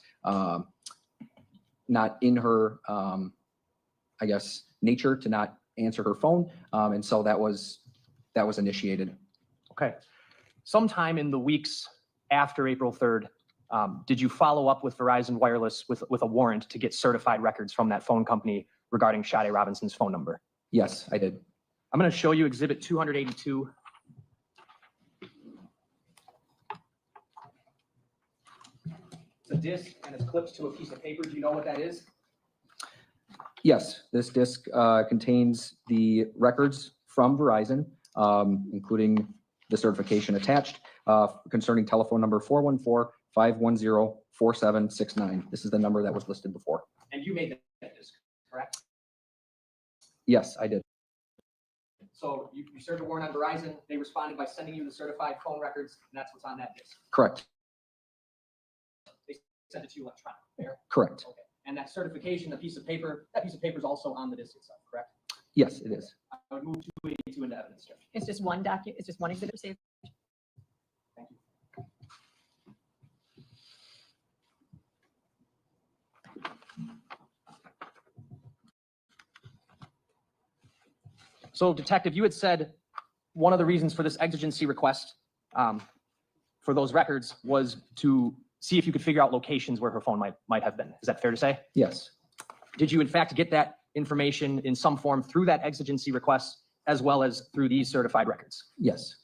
in her, I guess, nature to not answer her phone. And so that was initiated. Okay. Sometime in the weeks after April 3rd, did you follow up with Verizon Wireless with a warrant to get certified records from that phone company regarding Sade Robinson's phone number? Yes, I did. I'm going to show you Exhibit 282. It's a disc and it's clipped to a piece of paper. Do you know what that is? Yes, this disc contains the records from Verizon, including the certification attached concerning telephone number 414-510-4769. This is the number that was listed before. And you made that disc, correct? Yes, I did. So you served a warrant on Verizon. They responded by sending you the certified phone records, and that's what's on that disc. Correct. They sent it to you electronically. Fair? Correct. Okay. And that certification, that piece of paper is also on the disc itself, correct? Yes, it is. I would move 282 into evidence, Judge. It's just one document, it's just one exhibit received. Thank you. So, Detective, you had said one of the reasons for this exigency request for those records was to see if you could figure out locations where her phone might have been. Is that fair to say? Yes. Did you, in fact, get that information in some form through that exigency request as well as through these certified records? Yes.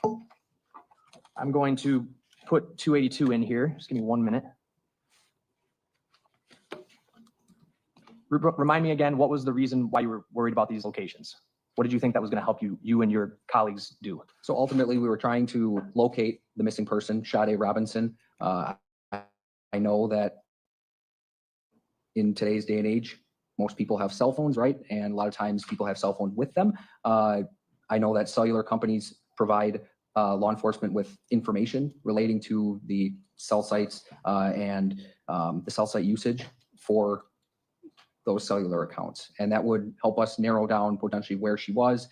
I'm going to put 282 in here. Just give me 1 minute. Remind me again, what was the reason why you were worried about these locations? What did you think that was going to help you and your colleagues do? So ultimately, we were trying to locate the missing person, Sade Robinson. I know that in today's day and age, most people have cell phones, right? And a lot of times people have cell phones with them. I know that cellular companies provide law enforcement with information relating to the cell sites and the cell site usage for those cellular accounts. And that would help us narrow down potentially where she was,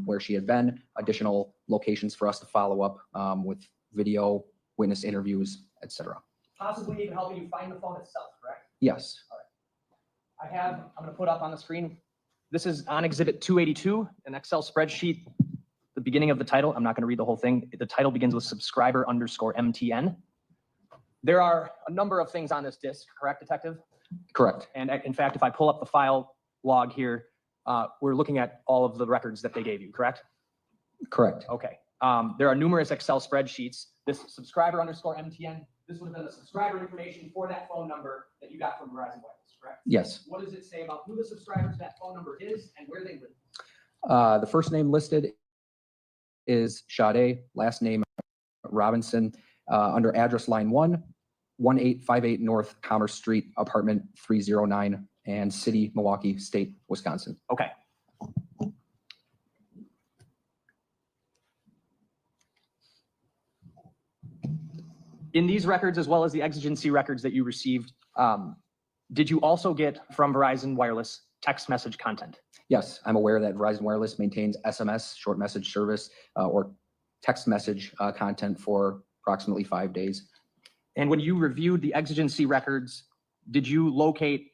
where she had been, additional locations for us to follow up with video, witness interviews, etc. Possibly even helping you find the phone itself, correct? Yes. I'm going to put up on the screen. This is on Exhibit 282, an Excel spreadsheet. The beginning of the title, I'm not going to read the whole thing. The title begins with subscriber_MTN. There are a number of things on this disk, correct, Detective? Correct. And in fact, if I pull up the file log here, we're looking at all of the records that they gave you, correct? Correct. Okay. There are numerous Excel spreadsheets. This subscriber_MTN, this would have been the subscriber information for that phone number that you got from Verizon Wireless, correct? Yes. What does it say about who the subscriber to that phone number is and where they live? The first name listed is Sade, last name Robinson, under address line 1858 North Commerce Street, apartment 309, and city, Milwaukee, state, Wisconsin. Okay. In these records, as well as the exigency records that you received, did you also get from Verizon Wireless text message content? Yes, I'm aware that Verizon Wireless maintains SMS, short message service, or text message content for approximately 5 days. And when you reviewed the exigency records, did you locate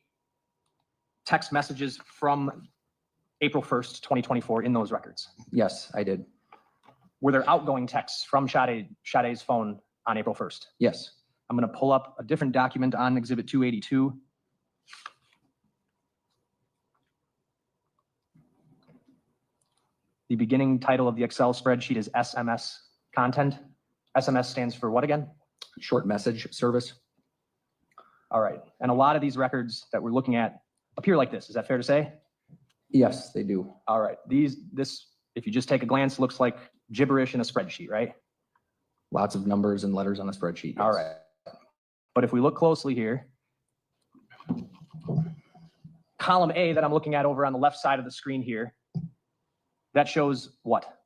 text messages from April 1st, 2024 in those records? Yes, I did. Were there outgoing texts from Sade's phone on April 1st? Yes. I'm going to pull up a different document on Exhibit 282. The beginning title of the Excel spreadsheet is SMS content. SMS stands for what again? Short message service. All right. And a lot of these records that we're looking at appear like this. Is that fair to say? Yes, they do. All right. This, if you just take a glance, looks like gibberish in a spreadsheet, right? Lots of numbers and letters on a spreadsheet. All yes. right. But if we look closely here, column A that I'm looking at over on the left side of the screen here, that shows what?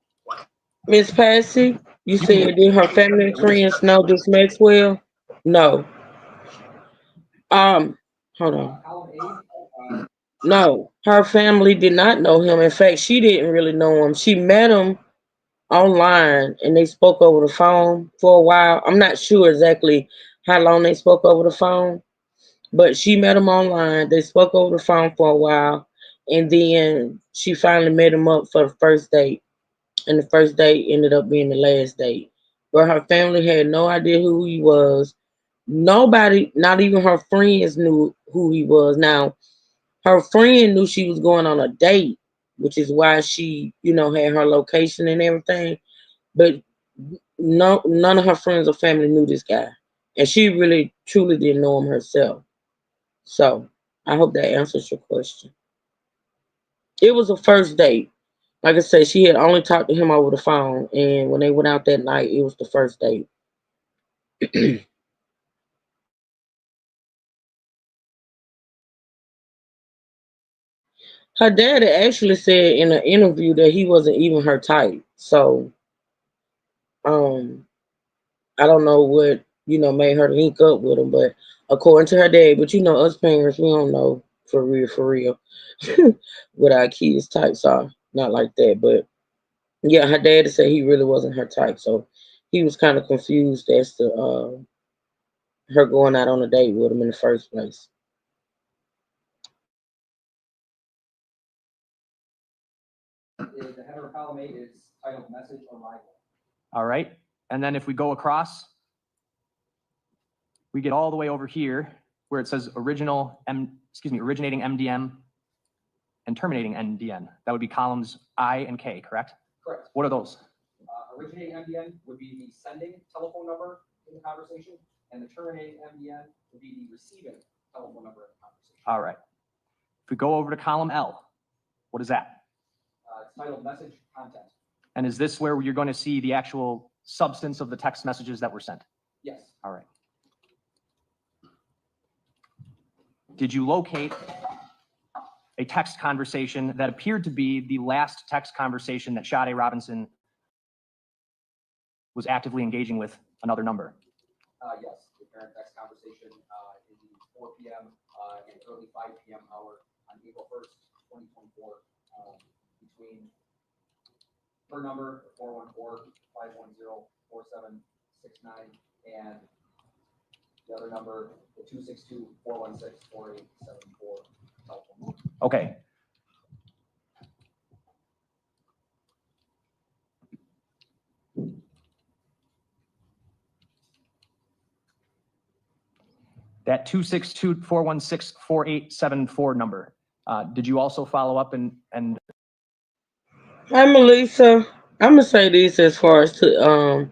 Miss Patsy, you said did her family and friends know this Maxwell? No. Hold on. No, her family did not know him. In fact, she didn't really know him. She met him online and they spoke over the phone for a while. I'm not sure exactly how long they spoke over the phone, but she met him online. They spoke over the phone for a while, and then she finally met him up for the first date. And the first date ended up being the last date. But her family had no idea who he was. Nobody, not even her friends, knew who he was. Now, her friend knew she was going on a date, which is why she, had her location and everything. But none of her friends or family knew this guy. And she really, truly didn't know him herself. So I hope that answers your question. It was a first date. Like I said, she had only talked to him over the phone. And when they went out that night, it was the first date. Her dad actually said in an interview that he wasn't even her type. So, I don't know what, made her link up with him, but according to her dad, but us parents, we don't know for real, what our kids' types are. Not like that, but yeah, her dad said he really wasn't her type. So he was kind of confused as to her going out on a date with him in the first place. The header of column 8 is titled message arrival. All right. And then if we go across, we get all the way over here where it says originating MDM and terminating NDN. That would be columns I and K, correct? Correct. What are those? Originating MDN would be the sending telephone number in the conversation, and the terminating MDN would be the receiving telephone number in the conversation. All right. If we go over to column L, what is that? It's titled Message Content. And is this where you're going to see the actual substance of the text messages that were sent? Yes. All right. Did you locate a text conversation that appeared to be the last text conversation that Sade Robinson was actively engaging with another number? Yes, the parent text conversation in the 4 p.m. And early 5 p.m. hour on April 1st, 2024, between her number 414-510-4769 and the other number, the 262-416-4874 telephone. Okay. That 262-416-4874 number. Did you also follow up and Hi, Melissa. I'm gonna say this as far as to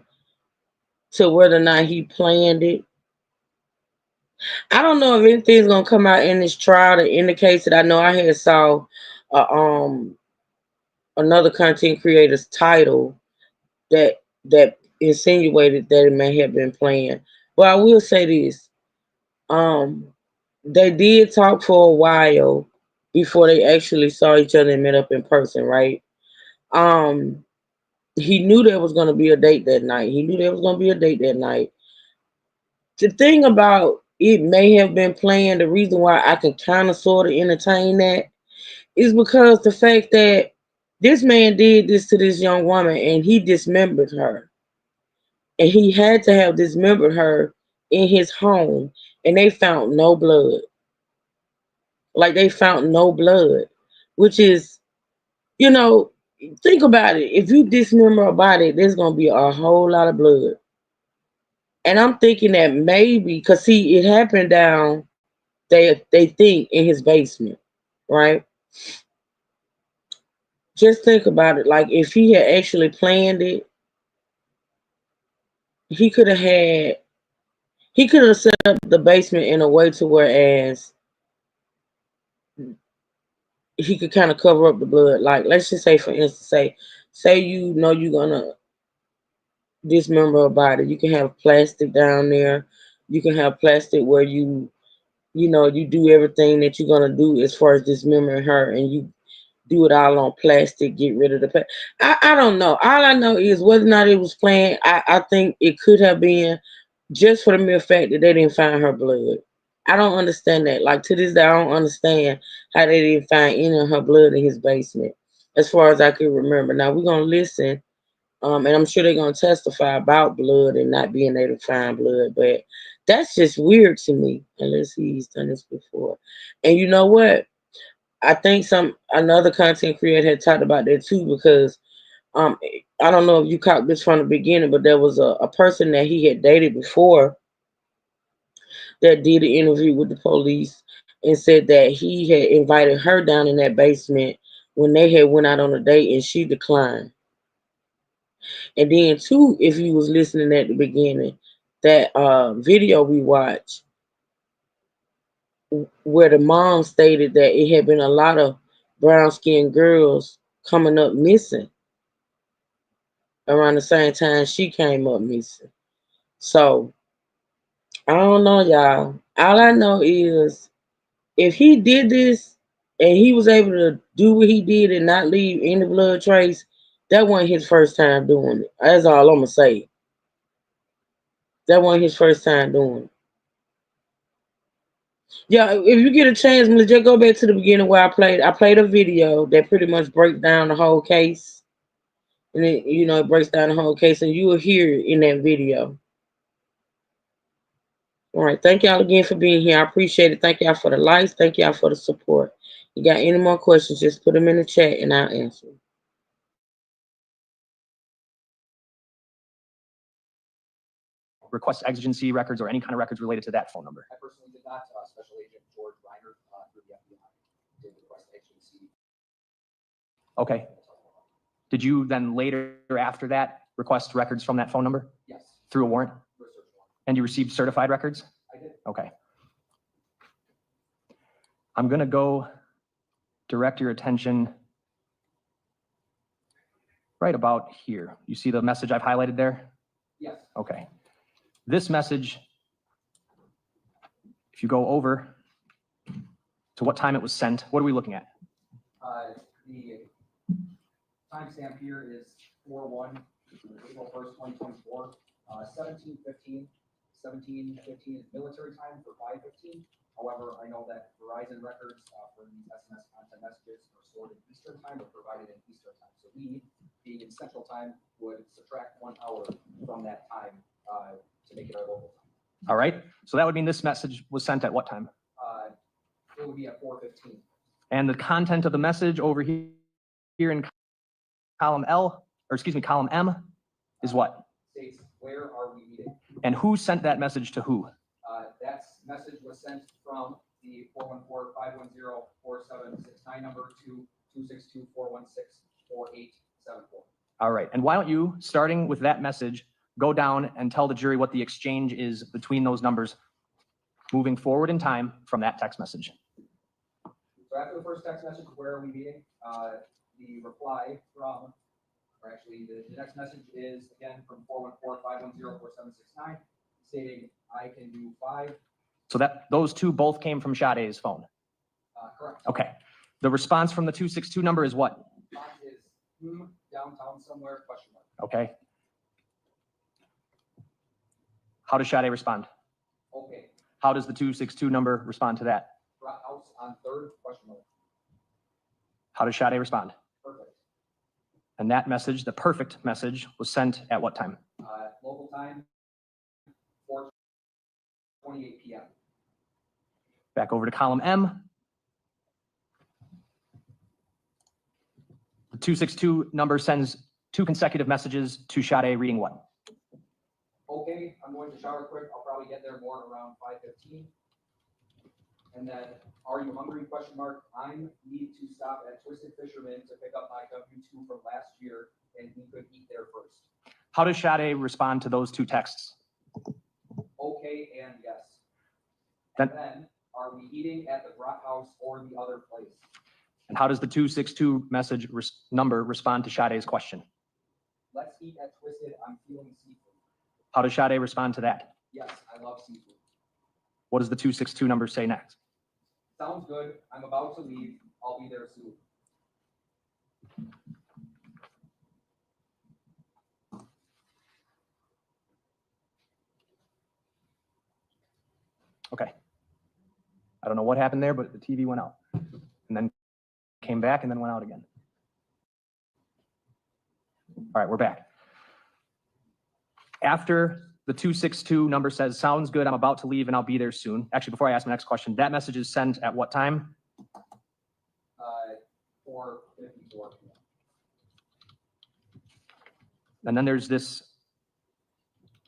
whether or not he planned it. I don't know if anything's gonna come out in this trial that indicates that. I know I had saw uh, another content creator's title that insinuated that it may have been planned. But I will say this. They did talk for a while before they actually saw each other and met up in person, right? He knew there was gonna be a date that night. The thing about it may have been planned, the reason why I can kind of sort of entertain that is because the fact that this man did this to this young woman and he dismembered her. And he had to have dismembered her in his home and they found no blood. Like they found no blood, which is, you know, think about it. If you dismember a body, there's going to be a whole lot of blood. And I'm thinking that maybe, because see, it happened down, they think in his basement, right? Just think about it. Like if he had actually planned it, he could have set up the basement in a way to whereas he could kind of cover up the blood. Like let's just say, for instance, say you know you're gonna dismember a body. You can have plastic down there. You can have plastic where you do everything that you're gonna do as far as dismembering her, and you do it all on plastic, get rid of the plastic. I don't know. All I know is whether or not it was planned, I think it could have been just for the mere fact that they didn't find her blood. I don't understand that. Like to this day, I don't understand how they didn't find any of her blood in his basement, as far as I can remember. Now we're gonna listen, and I'm sure they're gonna testify about blood and not being able to find blood, but that's just weird to me. Unless he's done this before. And you know what? I think another content creator had talked about that too, because I don't know if you caught this from the beginning, but there was a person that he had dated before that did an interview with the police and said that he had invited her down in that basement when they had went out on a date and she declined. And then too, if you was listening at the beginning, that video we watched where the mom stated that it had been a lot of brown skinned girls coming up missing around the same time she came up missing. So I don't know, y'all. All I know is if he did this and he was able to do what he did and not leave any blood trace, that wasn't his first time doing it. That's all I'm gonna say. That wasn't his first time doing it. Yeah, if you get a chance, just go back to the beginning where I played a video that pretty much breaks down the whole case. And it breaks down the whole case, and you will hear it in that video. All right, thank y'all again for being here. I appreciate it. Thank y'all for the likes. Thank y'all for the support. You got any more questions, just put them in the chat and I'll answer them. request exigency records or any kind of records related to that phone number? I personally did not. Special Agent George Reiner through the FBI did request agency. Okay. Did you then later after that request records from that phone number? Yes. Through a warrant? And you received certified records? I did. Okay. I'm going to go direct your attention right about here. You see the message I've highlighted there? Yes. Okay. This message, if you go over to what time it was sent, what are we looking at? The timestamp here is 4/1, April 1st, 2024, 17:15. 17:15 is military time for 5:15. However, I know that Verizon records for these SMS content messages are stored in Eastern time or provided in Eastern time. So we, being in Central time, would subtract 1 hour from that time to make it our local time. All right. So that would mean this message was sent at what time? It would be at 4:15. And the content of the message over here in column column M is what? States, where are we meeting? And who sent that message to who? That message was sent from the 414-510-4769 number to 262-416-4874. All right. And why don't you, starting with that message, go down and tell the jury what the exchange is between those numbers moving forward in time from that text message. So after the first text message, where are we meeting? The reply from, or actually the next message is again from 414-510-4769 stating I can do 5. So that those two both came from Sade's phone. Correct. Okay. The response from the 262 number is what? Response is downtown somewhere, question mark. Okay. How does Sade respond? Okay. How does the 262 number respond to that? House on 3rd, question mark. How does Sade respond? Perfect. And that message, the perfect message, was sent at what time? Local time, 4:28 p.m. Back over to column M. The 262 number sends 2 consecutive messages to Sade reading what? Okay, I'm going to shower quick. I'll probably get there more around 5:15. And then, are you hungry? Question mark. I need to stop at Twisted Fisherman to pick up my W-2 from last year, and we could eat there first. How does Sade respond to those 2 texts? Okay and yes. Then- And then, are we eating at the Brock House or the other place? And how does the 262 message number respond to Sade's question? Let's eat at Twisted. I'm feeling seafood. How does Sade respond to that? Yes, I love seafood. What does the 262 number say next? Sounds good. I'm about to leave. I'll be there soon. Okay. I don't know what happened there, but the TV went out and then came back and then went out again. All right, we're back. After the 262 number says, sounds good, I'm about to leave and I'll be there soon. Actually, before I ask my next question, that message is sent at what time? 4:54 p.m. And then there's this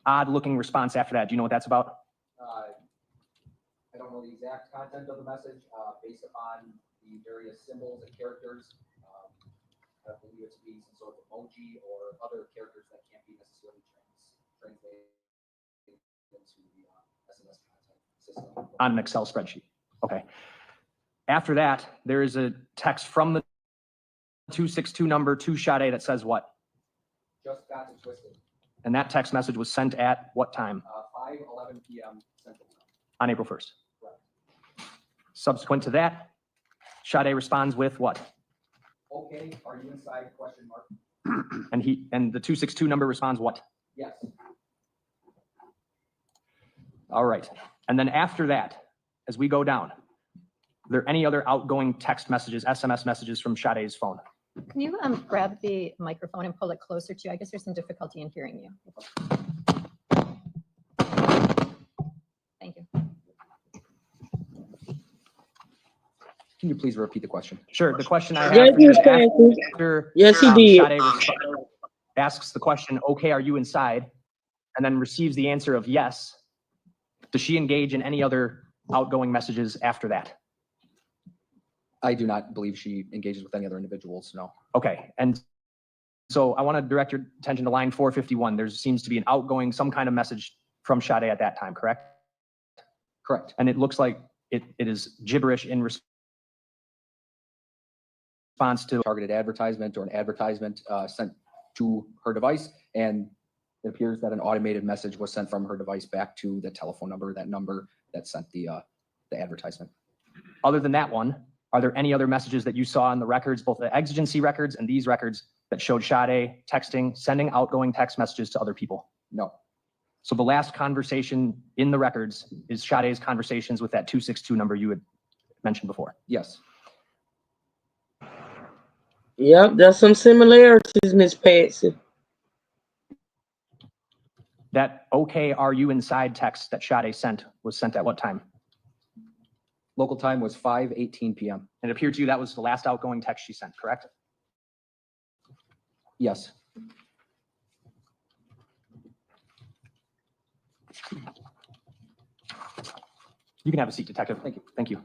odd looking response after that. Do you know what that's about? I don't know the exact content of the message, based upon the various symbols and characters. I believe it to be some sort of emoji or other characters that can't be necessarily translated into the SMS content system. On an Excel spreadsheet. Okay. After that, there is a text from the 262 number to Sade that says what? Just got to Twisted. And that text message was sent at what time? 5:11 p.m. Central Time. On April 1st. Correct. Subsequent to that, Sade responds with what? Okay, are you inside? Question mark. And the 262 number responds what? Yes. All right. And then after that, as we go down, are there any other outgoing text messages, SMS messages from Sade's phone? Can you grab the microphone and pull it closer to you? I guess there's some difficulty in hearing you. Thank you. Can you please repeat the question? Sure. The question I have Yes, for you is Mr. Francis. after Yes, he did. Sade asks the question, okay, are you inside? And then receives the answer of yes. Does she engage in any other outgoing messages after that? I do not believe she engages with any other individuals, no. Okay. And so I want to direct your attention to line 451. There seems to be an outgoing, some kind of message from Sade at that time, correct? Correct. And it looks like it is gibberish in response to Targeted advertisement or an advertisement sent to her device, and it appears that an automated message was sent from her device back to the telephone number that sent the advertisement. Other than that one, are there any other messages that you saw in the records, both the exigency records and these records, that showed Sade texting, sending outgoing text messages to other people? No. So the last conversation in the records is Sade's conversations with that 262 number you had mentioned before? Yes. Yep, there's some similarities, Miss Patsy. That "okay, are you inside" text that Sade sent was sent at what time? Local time was 5:18 p.m. And it appeared to you that was the last outgoing text she sent, correct? Yes. You can have a seat, Detective. Thank you. Thank you.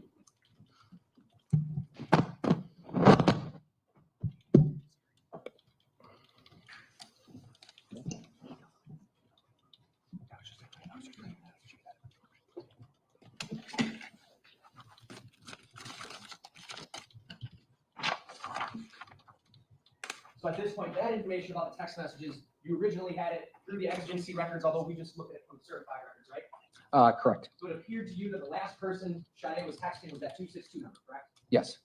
So at this point, that information about the text messages, you originally had it through the exigency records, although we just looked at it from certified records, right? Correct. So it appeared to you that the last person Sade was texting was that 262 number, correct? Yes.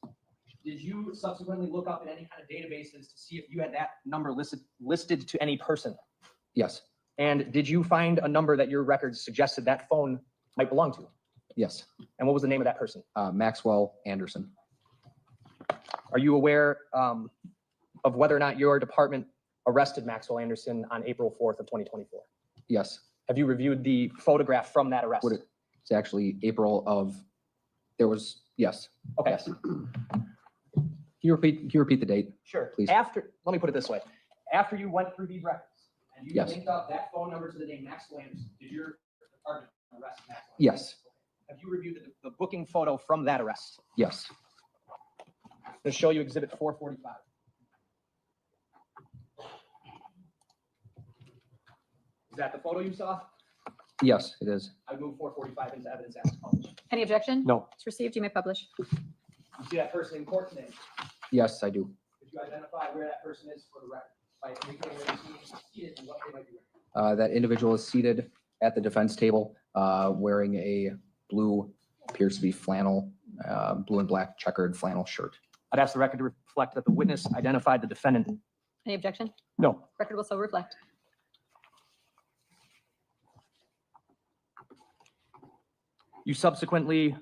Did you subsequently look up in any kind of databases to see if you had that number listed to any person? Yes. And did you find a number that your records suggested that phone might belong to? Yes. And what was the name of that person? Maxwell Anderson. Are you aware of whether or not your department arrested Maxwell Anderson on April 4th of 2024? Yes. Have you reviewed the photograph from that arrest? It's actually April of, yes. Okay. Yes. Can you repeat the date? Sure. Please. Let me put it this way. After you went through these records and you Yes. linked up that phone number to the name Maxwell Anderson, did your department arrest Maxwell Anderson? Yes. Have you reviewed the booking photo from that arrest? Yes. To show you Exhibit 445. Is that the photo you saw? Yes, it is. I move 445 into evidence as published. Any objection? No. It's received. You may publish. You see that person in court today? Yes, I do. Could you identify where that person is for the record? By indicating where they're seated and what they might be wearing? That individual is seated at the defense table, wearing a blue, appears to be flannel, blue and black checkered flannel shirt. I'd ask the record to reflect that the witness identified the defendant. Any objection? No. Record will so reflect. You subsequently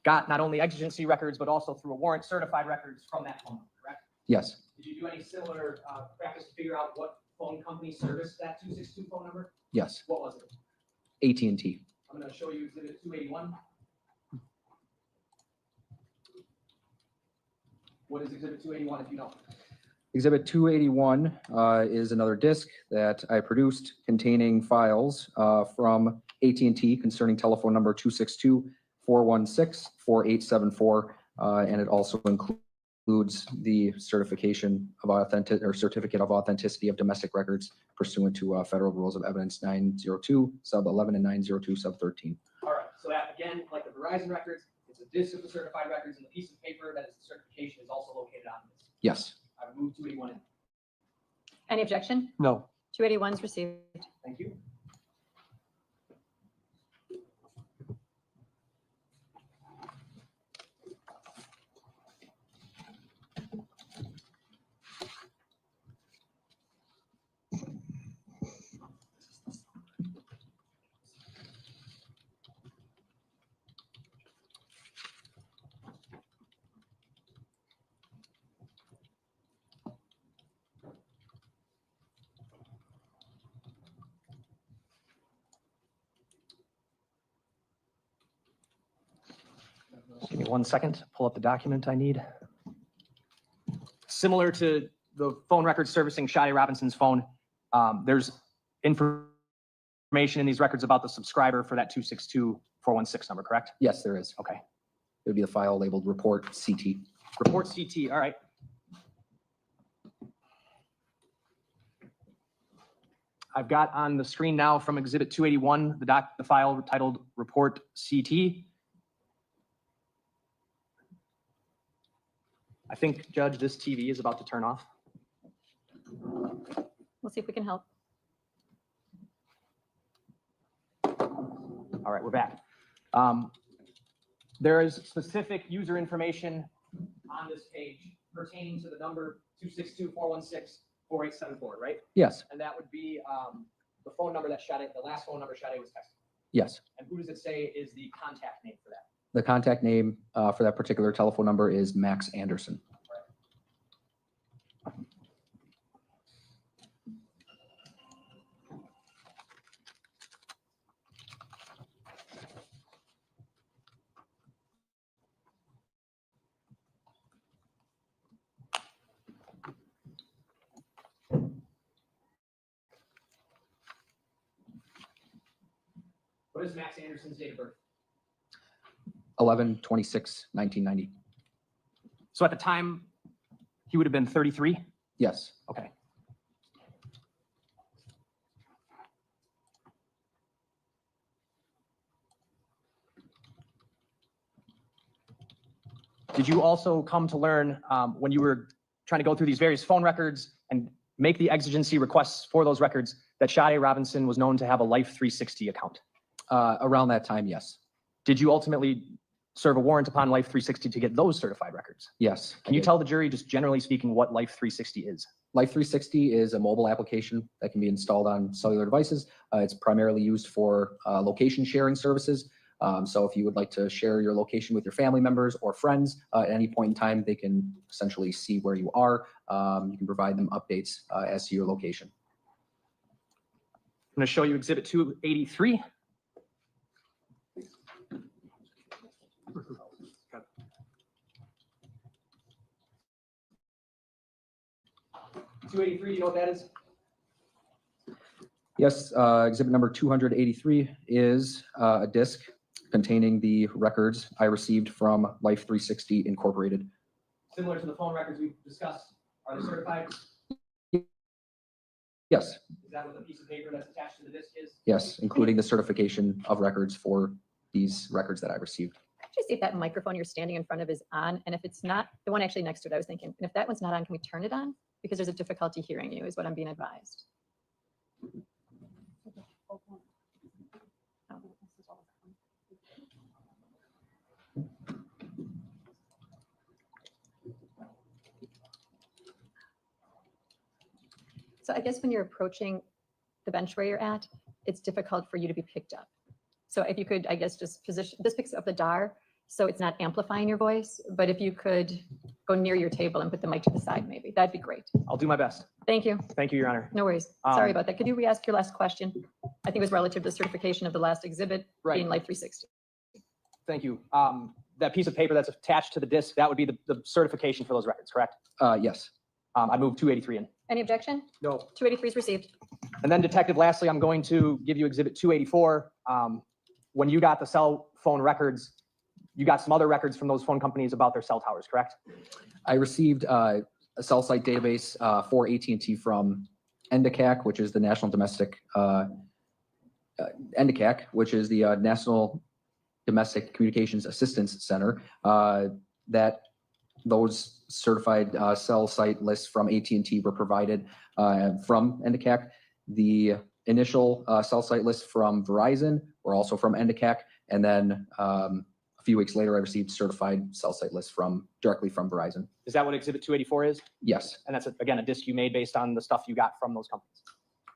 got not only exigency records, but also through a warrant certified records from that phone number, correct? Yes. Did you do any similar practice to figure out what phone company serviced that 262 phone number? Yes. What was it? AT&T. I'm going to show you Exhibit 281. What is Exhibit 281 if you don't? Exhibit 281 is another disk that I produced containing files from AT&T concerning telephone number 262-416-4874, and it also includes the certification of certificate of authenticity of domestic records pursuant to Federal Rules of Evidence 902 sub 11 and 902 sub 13. All right. So that again, like the Verizon records, it's a disk of the certified records, and the piece of paper that is the certification is also located on this. Yes. I would move 281 in. Any objection? No. 281 is received. Thank you. Give me 1 second to pull up the document I need. Similar to the phone record servicing Sade Robinson's phone, there's information in these records about the subscriber for that 262-416 number, correct? Yes, there is. Okay. It would be the file labeled report CT. Report CT, all right. I've got on the screen now from Exhibit 281, the file titled Report CT. I think, Judge, this TV is about to turn off. We'll see if we can help. All right, we're back. There is specific user information on this page pertaining to the number 262-416-4874, right? Yes, And that would be the phone number that Sade, the last phone number Sade was texting. yes. And who does it say is the contact name for that? The contact name for that particular telephone number is Max Anderson. What is Max Anderson's date of birth? 11/26/1990. So at the time, he would have been 33? Yes. Okay. Did you also come to learn when you were trying to go through these various phone records and make the exigency requests for those records that Sade Robinson was known to have a Life 360 account? Around that time, yes. Did you ultimately serve a warrant upon Life 360 to get those certified records? Yes. Can you tell the jury, just generally speaking, what Life 360 is? Life 360 is a mobile application that can be installed on cellular devices. It's primarily used for location sharing services. So if you would like to share your location with your family members or friends at any point in time, they can essentially see where you are. You can provide them updates as to your location. I'm going to show you Exhibit 283. $283, you know what that is? Yes, exhibit number 283 is a disc containing the records I received from Life 360 Incorporated. Similar to the phone records we discussed. Are they certified? Yes, Is that what the piece of paper that's attached to the disc is? yes, including the certification of records for these records that I received. Could you see if that microphone you're standing in front of is on? And if it's not, the one actually next to it, I was thinking, and if that one's not on, can we turn it on? Because there's a difficulty hearing you, is what I'm being advised. So I guess when you're approaching the bench where you're at, it's difficult for you to be picked up. So if you could, I guess, just position, this picks up the DAR, so it's not amplifying your voice, but if you could go near your table and put the mic to the side, maybe, that'd be great. I'll do my best. Thank you. Thank you, Your Honor. No worries. Sorry about that. Could you re-ask your last question? I think it was relative to the certification of the last exhibit being Life 360. Thank you. That piece of paper that's attached to the disc, that would be the certification for those records, correct? Yes. I moved 283 in. Any objection? No. 283 is received. And then Detective, lastly, I'm going to give you Exhibit 284. When you got the cell phone records, you got some other records from those phone companies about their cell towers, correct? I received a cell site database for AT&T from NDCAC, which is the National Domestic NDCAC, which is the National Domestic Communications Assistance Center. That those certified cell site lists from AT&T were provided from NDCAC. The initial cell site lists from Verizon were also from NDCAC, and then a few weeks later, I received certified cell site lists directly from Verizon. Is that what Exhibit 284 is? Yes, And that's, again, a disc you made based on the stuff you got from those companies.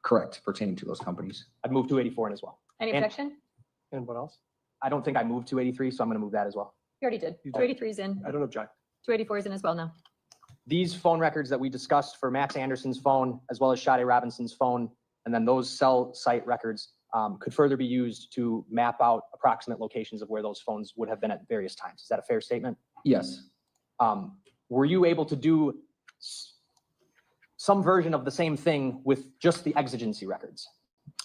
correct, pertaining to those companies. I'd move 284 in as well. Any objection? And what else? I don't think I moved 283, so I'm going to move that as well. You already did. 283 is in. I don't object. 284 is in as well now. These phone records that we discussed for Max Anderson's phone, as well as Sade Robinson's phone, and then those cell site records could further be used to map out approximate locations of where those phones would have been at various times. Is that a fair statement? Yes, Were you able to do some version of the same thing with just the exigency records?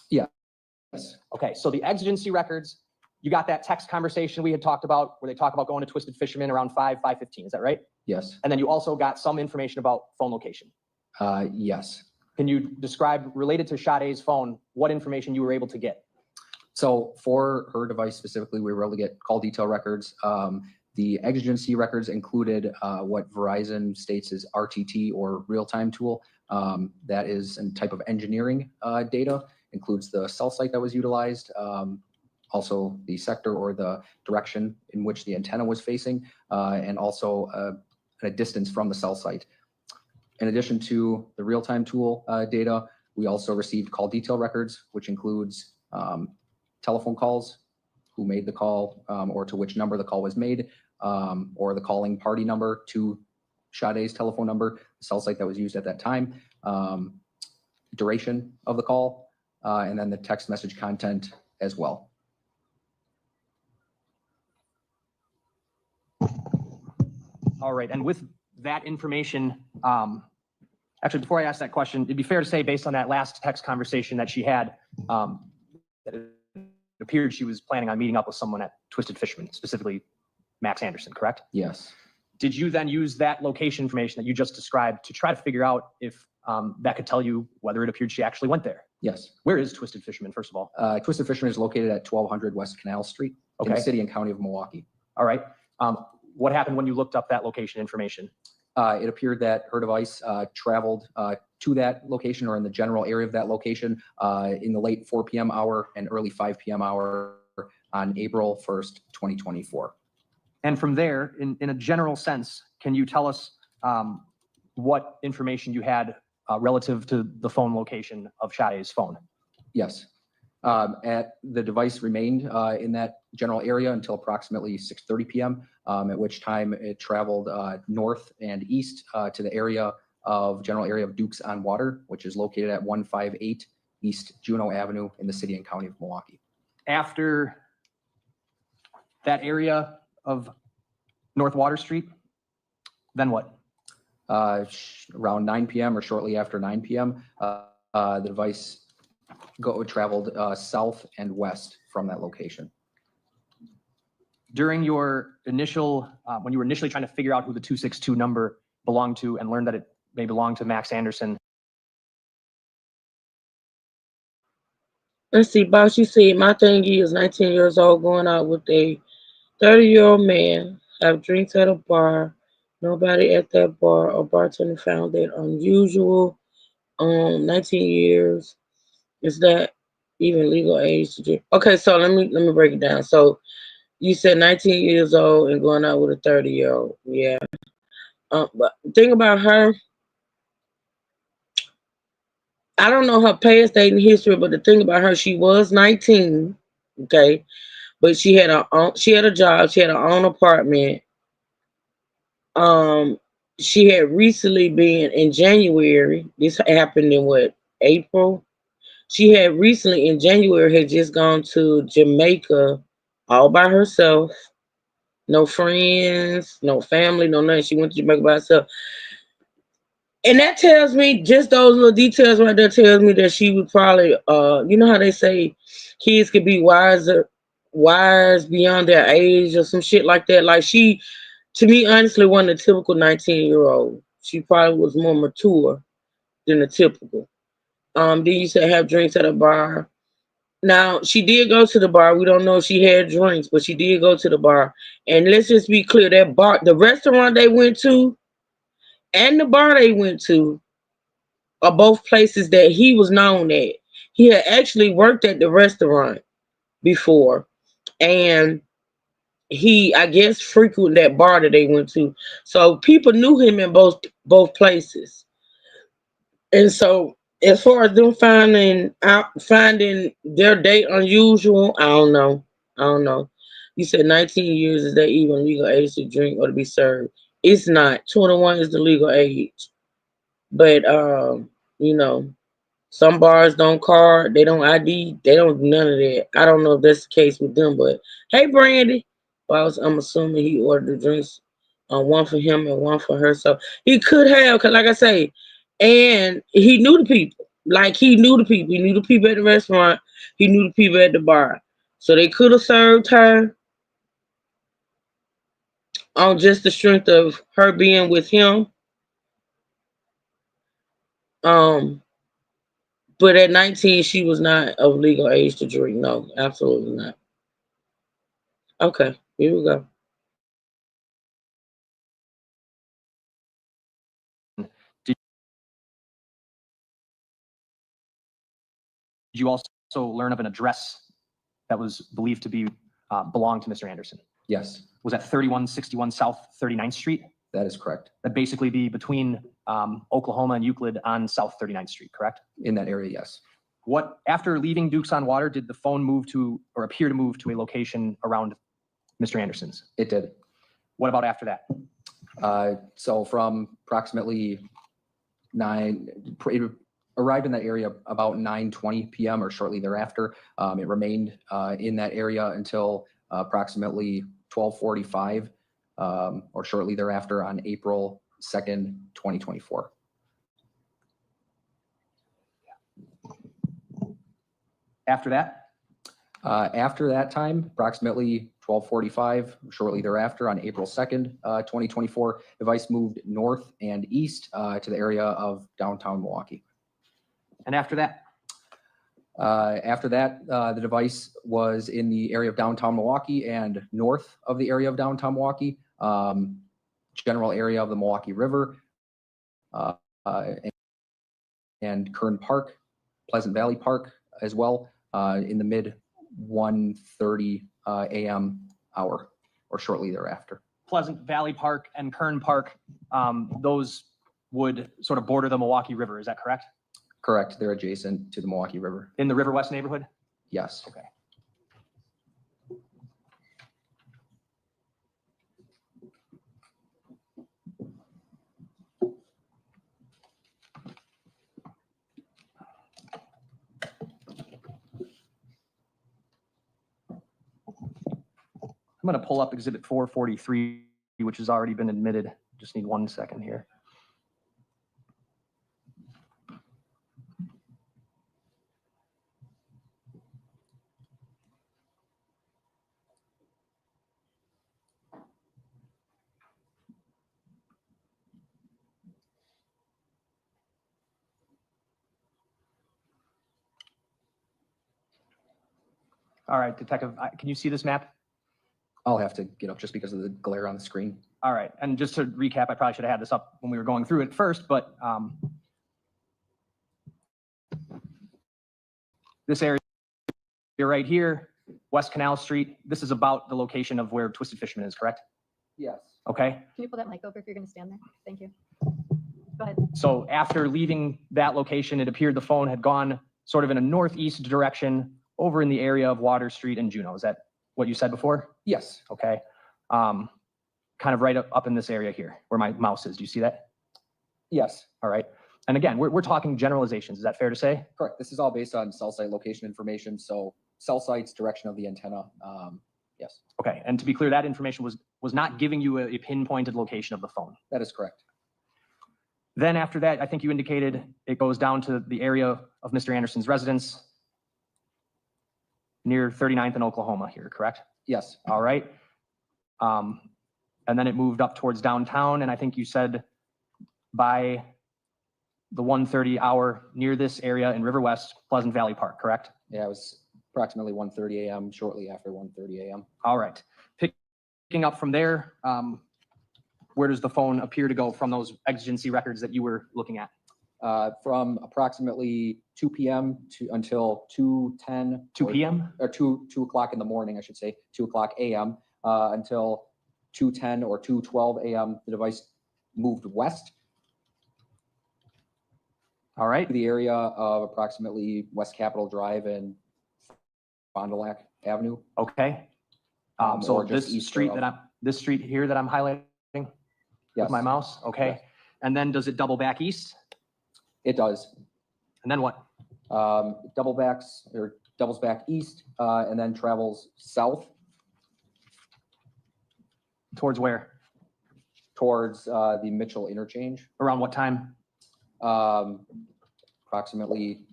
yes, Okay, so the exigency records, you got that text conversation we had talked about where they talk about going to Twisted Fisherman around 5:15, is that right? yes, And then you also got some information about phone location. yes. Can you describe, related to Sade's phone, what information you were able to get? So for her device specifically, we were able to get call detail records. The exigency records included what Verizon states is RTT or real-time tool. That is a type of engineering data, includes the cell site that was utilized, also the sector or the direction in which the antenna was facing, and also a distance from the cell site. In addition to the real-time tool data, we also received call detail records, which includes telephone calls, who made the call, or to which number the call was made, or the calling party number to Sade's telephone number, the cell site that was used at that time, duration of the call, and then the text message content as well. All right, and with that information, actually, before I ask that question, it'd be fair to say, based on that last text conversation that she had, that it appeared she was planning on meeting up with someone at Twisted Fisherman, specifically Max Anderson, correct? Yes. Did you then use that location information that you just described to try to figure out if that could tell you whether it appeared she actually went there? Yes. Where is Twisted Fisherman, first of all? Twisted Fisherman is located at 1200 West Canal Street in the city and county of Milwaukee. All right. What happened when you looked up that location information? It appeared that her device traveled to that location or in the general area of that location in the late 4 p.m. hour and early 5 p.m. hour on April 1st, 2024. And from there, in a general sense, can you tell us what information you had relative to the phone location of Sade's phone? Yes. The device remained in that general area until approximately 6:30 p.m., at which time it traveled north and east to the general area of Dukes on Water, which is located at 158 East Juneau Avenue in the city and county of Milwaukee. After that area of North Water Street, then what? Around 9 p.m. or shortly after 9 p.m., the device traveled south and west from that location. During your initial, when you were initially trying to figure out who the 262 number belonged to and learned that it may belong to Max Anderson. Let's see, boss, you see, my thing is 19 years old going out with a 30-year-old man, have drinks at a bar. Nobody at that bar or bartender found that unusual. 19 years. Is that even legal age to drink? Okay, so let me break it down. So you said 19 years old and going out with a 30-year-old. Yeah. But the thing about her, I don't know her past dating history, but the thing about her, she was 19, okay, but she had a job, she had her own apartment. She had recently been in January. This happened in what, April? She had recently in January had just gone to Jamaica all by herself. No friends, no family, no nothing. She went to Jamaica by herself. And that tells me, just those little details right there tells me that she would probably, you know how they say kids could be wise beyond their age or some shit like that. Like she, to me, honestly, wasn't a typical 19-year-old. She probably was more mature than a typical. Then you said have drinks at a bar. Now, she did go to the bar. We don't know if she had drinks, but she did go to the bar. And let's just be clear, that bar, the restaurant they went to and the bar they went to are both places that he was known at. He had actually worked at the restaurant before. And he, I guess, frequented that bar that they went to. So people knew him in both places. And so as far as them finding their date unusual, I don't know. You said 19 years, is that even legal age to drink or to be served? It's not. 21 is the legal age. But you know, some bars don't card, they don't ID, they don't do none of that. I don't know if that's the case with them, but hey, Brandy. Well, I'm assuming he ordered the drinks, one for him and one for her. So he could have, cause like I say, and he knew the people. Like he knew the people. He knew the people at the restaurant. He knew the people at the bar. So they could have served her on just the strength of her being with him. But at 19, she was not of legal age to drink. No, absolutely not. Okay, here we go. you also learn of an address that was believed to be belonged to Mr. Anderson? Yes, Was that 3161 South 39th Street? that is correct. That basically be between Oklahoma and Euclid on South 39th Street, correct? In that area, yes. What, after leaving Dukes on Water, did the phone move to, or appear to move to a location around Mr. Anderson's? It did. What about after that? So from approximately it arrived in that area about 9:20 p.m. or shortly thereafter. It remained in that area until approximately 12:45 or shortly thereafter on April 2nd, 2024. After that? After that time, approximately 12:45, shortly thereafter on April 2nd, 2024, device moved north and east to the area of downtown Milwaukee. And after that? After that, the device was in the area of downtown Milwaukee and north of the area of downtown Milwaukee, general area of the Milwaukee River, and Kern Park, Pleasant Valley Park as well, in the mid 1:30 a.m. hour or shortly thereafter. Pleasant Valley Park and Kern Park, those would sort of border the Milwaukee River, is that correct? Correct. They're adjacent to the Milwaukee River. In the River West neighborhood? Yes. Okay. I'm going to pull up Exhibit 443, which has already been admitted. Just need 1 second here. All right, Detective, can you see this map? I'll have to get up just because of the glare on the screen. All right, and just to recap, I probably should have had this up when we were going through it first, but this area right here, West Canal Street, this is about the location of where Twisted Fisherman is, correct? Yes. Okay, Can you pull that mic over if you're going to stand there? Thank you. Go ahead. so after leaving that location, it appeared the phone had gone sort of in a northeast direction over in the area of Water Street and Juneau. Is that what you said before? Yes. Okay. Kind of right up in this area here where my mouse is. Do you see that? Yes. All right. And again, we're talking generalizations. Is that fair to say? Correct. This is all based on cell site location information. So cell sites, direction of the antenna. Yes. Okay. And to be clear, that information was not giving you a pinpointed location of the phone. That is correct. Then after that, I think you indicated it goes down to the area of Mr. Anderson's residence near 39th and Oklahoma here, correct? Yes. All right. And then it moved up towards downtown, and I think you said by the 1:30 hour near this area in River West, Pleasant Valley Park, correct? Yeah, it was approximately 1:30 a.m., shortly after 1:30 a.m. All right. Picking up from there, where does the phone appear to go from those exigency records that you were looking at? From approximately 2 p.m. to until 2:10. 2 p.m.? Or 2 o'clock in the morning, I should say, 2 o'clock a.m. Until 2:10 or 2:12 a.m. The device moved west. All right. To the area of approximately West Capitol Drive and Fond du Lac Avenue. Okay. So this street this street here that I'm highlighting with my mouse. Okay. Yes. And then does it double back east? It does. And then what? Doubles back east and then travels south. Towards where? Towards the Mitchell interchange. Around what time? Approximately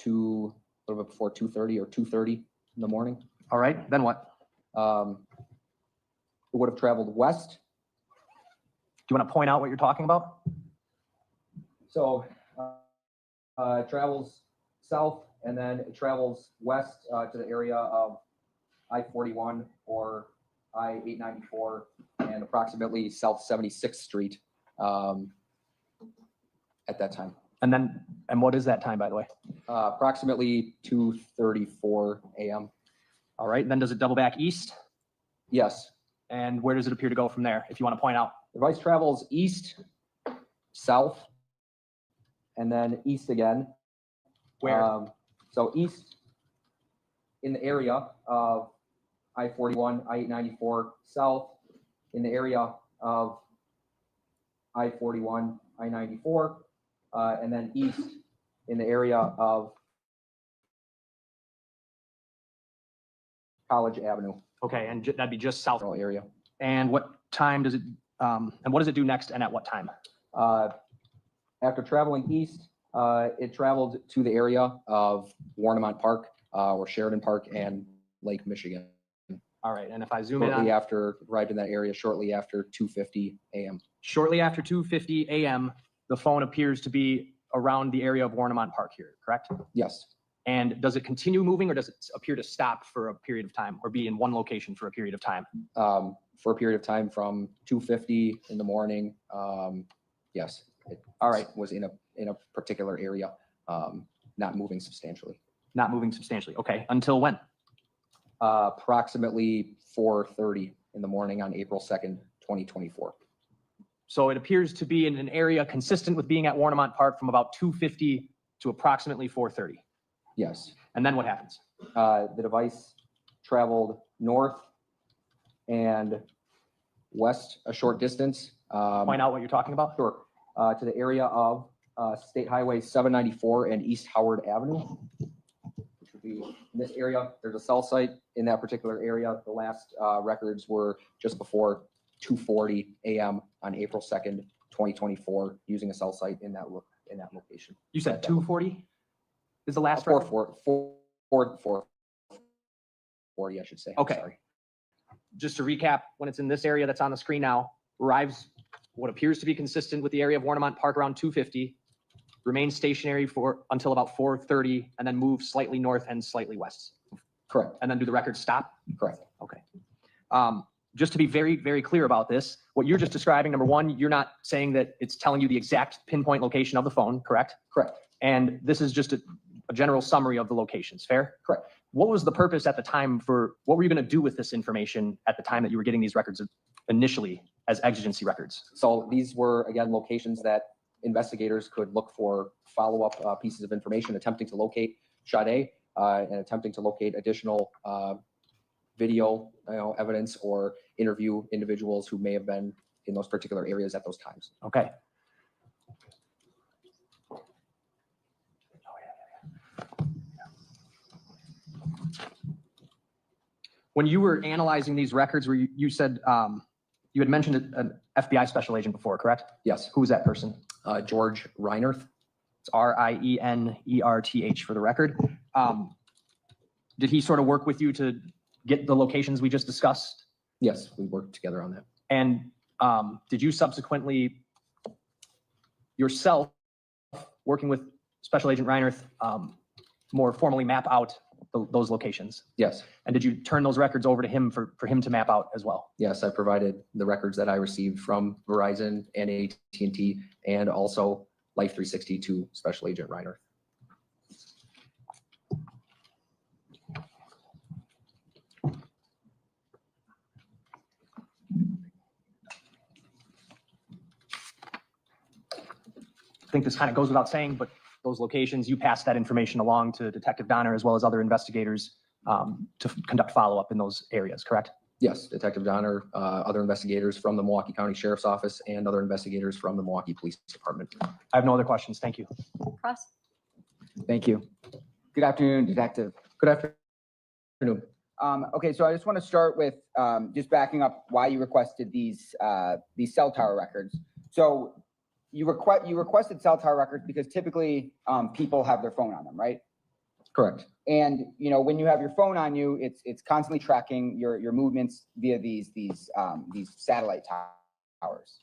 a little bit before 2:30 or 2:30 in the morning. All right. Then what? It would have traveled west. Do you want to point out what you're talking about? So it travels south and then it travels west to the area of I-41 or I-894 and approximately South 76th Street at that time. And what is that time, by the way? Approximately 2:34 a.m. All right, then does it double back east? Yes. And where does it appear to go from there, if you want to point out? The device travels east, south, and then east again. Where? So east in the area of I-41, I-894, south in the area of I-41, I-94, and then east in the area of College Avenue. Okay, and that'd be just south. Area. And what time does it, and what does it do next and at what time? After traveling east, it traveled to the area of Warnemont Park, or Sheridan Park and Lake Michigan. All right, and if I zoom in Shortly on, after, arrived in that area shortly after 2:50 a.m. shortly after 2:50 a.m., the phone appears to be around the area of Warnemont Park here, correct? Yes. And does it continue moving or does it appear to stop for a period of time or be in one location for a period of time? For a period of time from 2:50 in the morning. Yes. All right. Was in a particular area, not moving substantially. Not moving substantially. Okay. Until when? Approximately 4:30 in the morning on April 2nd, 2024. So it appears to be in an area consistent with being at Warnemont Park from about 2:50 to approximately 4:30. Yes. And then what happens? The device traveled north and west a short distance. Point out what you're talking about. Sure. To the area of State Highway 794 and East Howard Avenue, which would be in this area. There's a cell site in that particular area. The last records were just before 2:40 a.m. on April 2nd, 2024, using a cell site in that location. You said 2:40 is the last record? 4:40, I should say. Okay. Sorry. Just to recap, when it's in this area that's on the screen now, arrives what appears to be consistent with the area of Warnemont Park around 2:50, remains stationary until about 4:30, and then move slightly north and slightly west. Correct. And then do the records stop? Correct. Okay. Just to be very, very clear about this, what you're just describing, number one, you're not saying that it's telling you the exact pinpoint location of the phone, correct? Correct. And this is just a general summary of the locations, fair? Correct. What was the purpose at the time what were you going to do with this information at the time that you were getting these records initially as exigency records? So these were, again, locations that investigators could look for follow-up pieces of information, attempting to locate Sade and attempting to locate additional video evidence or interview individuals who may have been in those particular areas at those times. Okay. When you were analyzing these records, where you said you had mentioned an FBI special agent before, correct? Yes. Who was that person? George Reinerth. It's Reinerth for the record. Did he sort of work with you to get the locations we just discussed? Yes, we worked together on that. And did you subsequently yourself, working with Special Agent Reinerth, more formally map out those locations? Yes. And did you turn those records over to him for him to map out as well? Yes, I provided the records that I received from Verizon and AT&T and also Life 360 to Special Agent Reinerth. I think this kind of goes without saying, but those locations, you passed that information along to Detective Donner as well as other investigators to conduct follow-up in those areas, correct? Yes, Detective Donner, other investigators from the Milwaukee County Sheriff's Office and other investigators from the Milwaukee Police Department. I have no other questions. Thank you. Cross. Thank you. Good afternoon, Detective. Good afternoon. Okay, so I just want to start with just backing up why you requested these cell tower records. So you requested cell tower records because typically people have their phone on them, right? Correct. And when you have your phone on you, it's constantly tracking your movements via these satellite towers.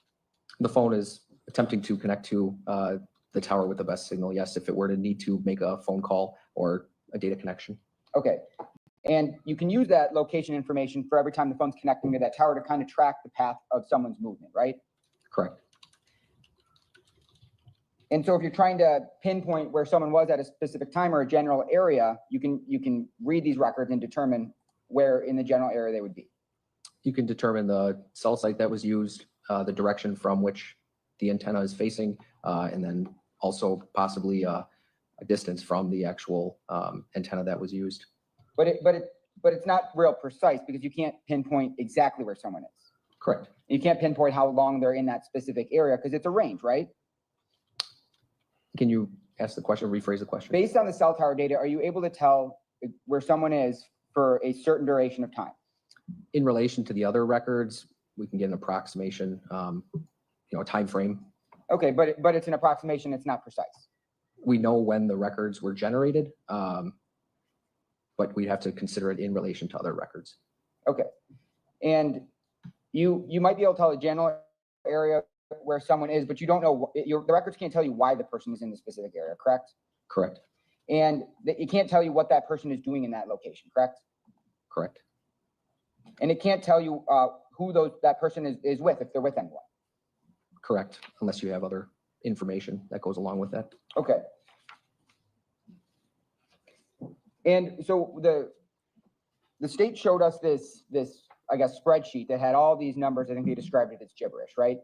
The phone is attempting to connect to the tower with the best signal. Yes, if it were to need to make a phone call or a data connection. Okay. And you can use that location information for every time the phone's connecting to that tower to kind of track the path of someone's movement, right? Correct. And so if you're trying to pinpoint where someone was at a specific time or a general area, you can read these records and determine where in the general area they would be. You can determine the cell site that was used, the direction from which the antenna is facing, and then also possibly a distance from the actual antenna that was used. But it's not real precise because you can't pinpoint exactly where someone is. Correct. You can't pinpoint how long they're in that specific area because it's a range, right? Can you ask the question, rephrase the question? Based on the cell tower data, are you able to tell where someone is for a certain duration of time? In relation to the other records, we can get an approximation, a time frame. Okay, but it's an approximation. It's not precise. We know when the records were generated, but we have to consider it in relation to other records. Okay, and you might be able to tell a general area where someone is, but you don't know, the records can't tell you why the person is in the specific area, correct? Correct. And it can't tell you what that person is doing in that location, correct? Correct. And it can't tell you who that person is with, if they're with anyone. Correct, unless you have other information that goes along with that. Okay. And so the state showed us this, I guess, spreadsheet that had all these numbers. I think they described it as gibberish, right?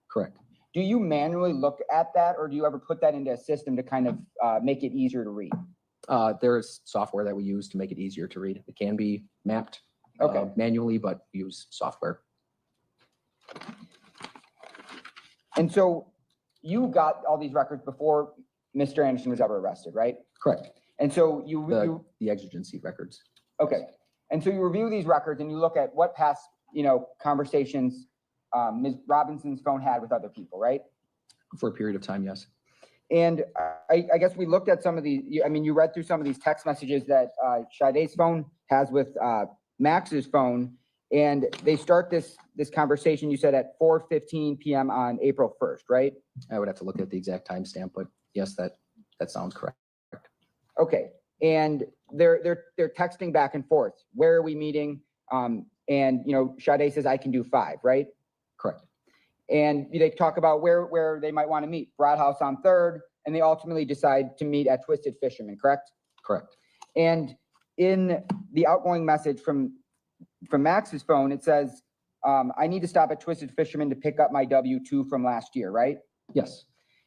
Correct. Do you manually look at that, or do you ever put that into a system to kind of make it easier to read? There's software that we use to make it easier to read. It can be mapped manually, but we use software. And so you got all these records before Mr. Anderson was ever arrested, right? Correct. And so the exigency records. Okay. And so you review these records and you look at what past, conversations Ms. Robinson's phone had with other people, right? For a period of time, yes. And I guess we looked at some of these, you read through some of these text messages that Sade's phone has with Max's phone, and they start this conversation, you said, at 4:15 p.m. on April 1st, right? I would have to look at the exact timestamp, but yes, that sounds correct. Okay. And they're texting back and forth. Where are we meeting? And Sade says, I can do 5, right? Correct. And they talk about where they might want to meet. Broad House on 3rd, and they ultimately decide to meet at Twisted Fisherman, correct? Correct. And in the outgoing message from Max's phone, it says, I need to stop at Twisted Fisherman to pick up my W-2 from last year, right? Yes.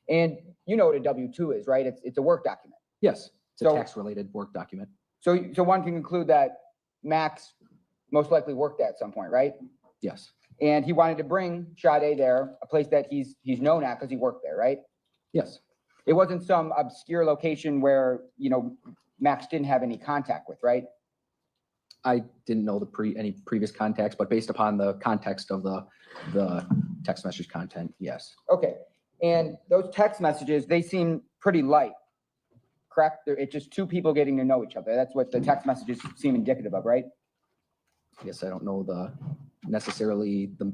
And you know what a W-2 is, right? It's a work document. Yes. It's a tax-related work document. So one can conclude that Max most likely worked at some point, right? Yes. And he wanted to bring Sade there, a place that he's known at because he worked there, right? Yes. It wasn't some obscure location where, Max didn't have any contact with, right? I didn't know any previous contacts, but based upon the context of the text message content, yes. Okay. And those text messages, they seem pretty light, correct? It's just two people getting to know each other. That's what the text messages seem indicative of, right? I guess I don't know necessarily the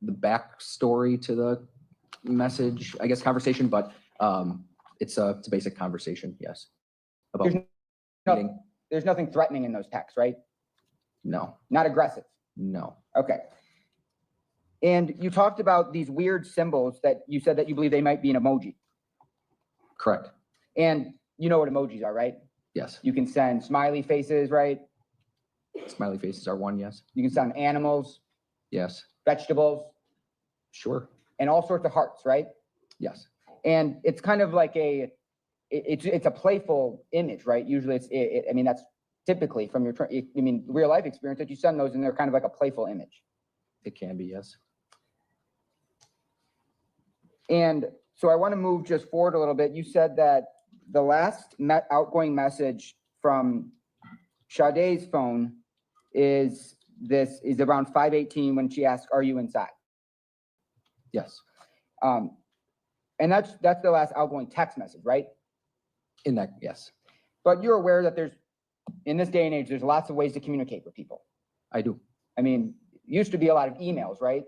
backstory to the message, I guess, conversation, but it's a basic conversation, yes. About There's nothing threatening in those texts, right? No. Not aggressive? No. Okay. And you talked about these weird symbols that you said that you believe they might be an emoji. Correct. And you know what emojis are, right? Yes. You can send smiley faces, right? Smiley faces are one, yes. You can send animals. Yes. Vegetables. Sure. And all sorts of hearts, right? Yes. And it's kind of like it's a playful image, right? Usually that's typically from your, real life experience that you send those and they're kind of like a playful image. It can be, yes. And so I want to move just forward a little bit. You said that the last outgoing message from Sade's phone is around 5:18 when she asks, "Are you inside?" Yes. And that's the last outgoing text message, right? In that, yes. But you're aware that in this day and age, there's lots of ways to communicate with people. I do. Used to be a lot of emails, right?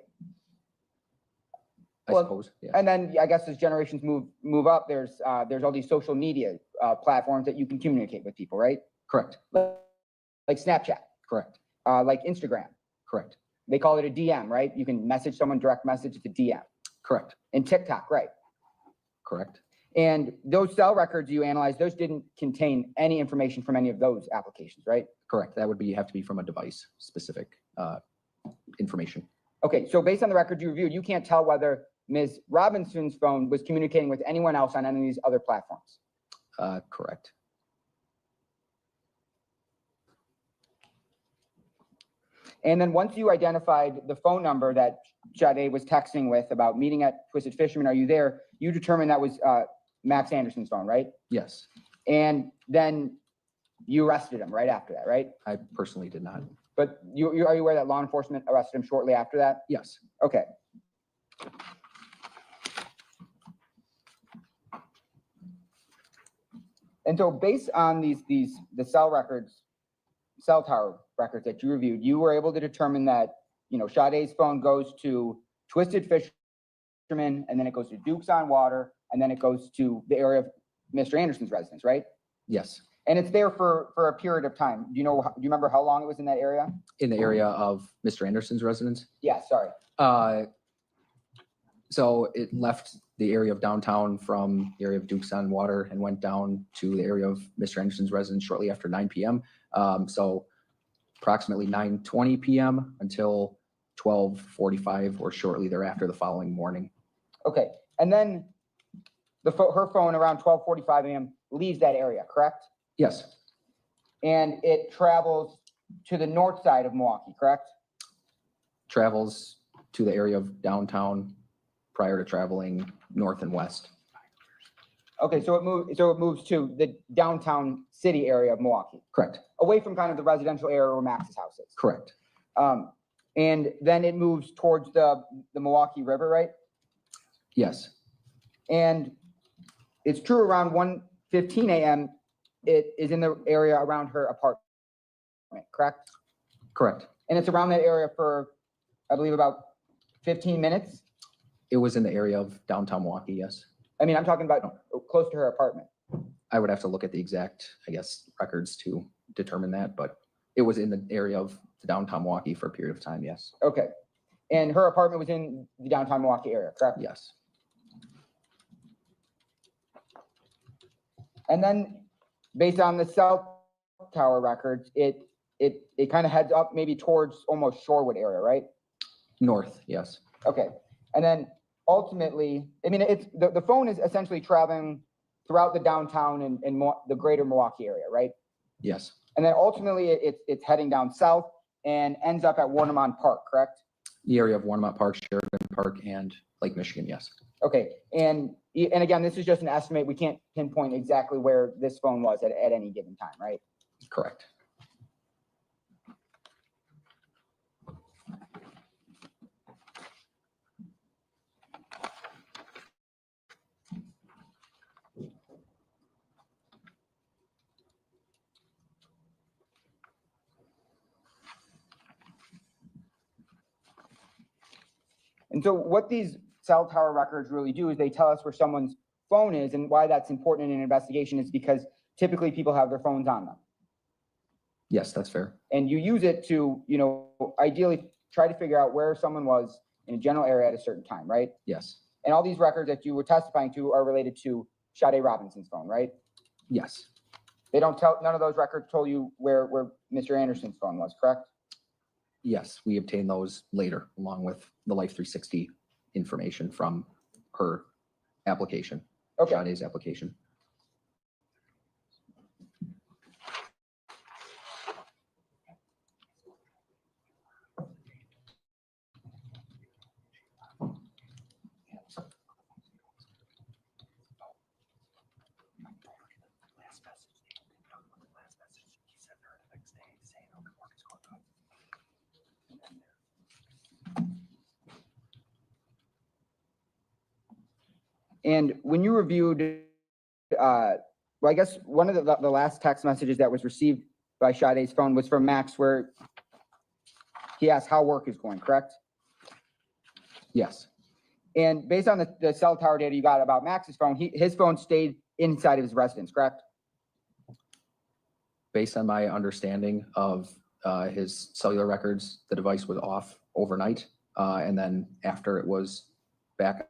I suppose, yeah. And then I guess as generations move up, there's all these social media platforms that you can communicate with people, right? Correct. Like Snapchat. Correct. Like Instagram. Correct. They call it a DM, right? You can message someone, direct message, it's a DM. Correct. And TikTok, right? Correct. And those cell records you analyzed, those didn't contain any information from any of those applications, right? Correct. That would have to be from a device specific information. Okay, so based on the records you reviewed, you can't tell whether Ms. Robinson's phone was communicating with anyone else on any of these other platforms. Correct. And then once you identified the phone number that Sade was texting with about meeting at Twisted Fisherman, are you there? You determined that was Max Anderson's phone, right? Yes. And then you arrested him right after that, right? I personally did not. But are you aware that law enforcement arrested him shortly after that? Yes. Okay. And so based on the cell tower records that you reviewed, you were able to determine that, Sade's phone goes to Twisted Fisherman, and then it goes to Duke's on Water, and then it goes to the area of Mr. Anderson's residence, right? Yes. And it's there for a period of time. Do you remember how long it was in that area? In the area of Mr. Anderson's residence? Yeah, sorry. So it left the area of downtown from the area of Duke's on Water and went down to the area of Mr. Anderson's residence shortly after 9 p.m. So approximately 9:20 p.m. until 12:45 or shortly thereafter the following morning. Okay, and then her phone around 12:45 a.m. leaves that area, correct? Yes. And it travels to the north side of Milwaukee, correct? Travels to the area of downtown prior to traveling north and west. Okay, so it moves to the downtown city area of Milwaukee. Correct. Away from kind of the residential area where Max's house is. Correct. And then it moves towards the Milwaukee River, right? Yes. And it's true around 1:15 a.m. it is in the area around her apartment, correct? Correct. And it's around that area for, I believe, about 15 minutes. It was in the area of downtown Milwaukee, yes. I mean, I'm talking about close to her apartment. I would have to look at the exact, records to determine that, but it was in the area of the downtown Milwaukee for a period of time, yes. Okay. And her apartment was in the downtown Milwaukee area, correct? Yes. And then based on the cell tower records, it kind of heads up maybe towards almost Shorewood area, right? North, yes. Okay. And then ultimately, I mean, it's the phone is essentially traveling throughout the downtown and the greater Milwaukee area, right? Yes. And then ultimately it's heading down south and ends up at Warnemont Park, correct? The area of Warnemont Park, Sheridan Park, and Lake Michigan, yes. Okay. And again, this is just an estimate. We can't pinpoint exactly where this phone was at any given time, right? Correct. And so what these cell tower records really do is they tell us where someone's phone is, and why that's important in an investigation is because typically people have their phones on them. Yes, that's fair. And you use it to, ideally try to figure out where someone was in a general area at a certain time, right? Yes. And all these records that you were testifying to are related to Sade Robinson's phone, right? Yes. None of those records told you where Mr. Anderson's phone was, correct? Yes, we obtained those later, along with the Life 360 information from her application, Okay. Sade's application. And when you reviewed, well, I guess one of the last text messages that was received by Sade's phone was from Max, where he asked how work is going, correct? Yes. And based on the cell tower data you got about Max's phone, his phone stayed inside of his residence, correct? Based on my understanding of his cellular records, the device was off overnight. And then after it was back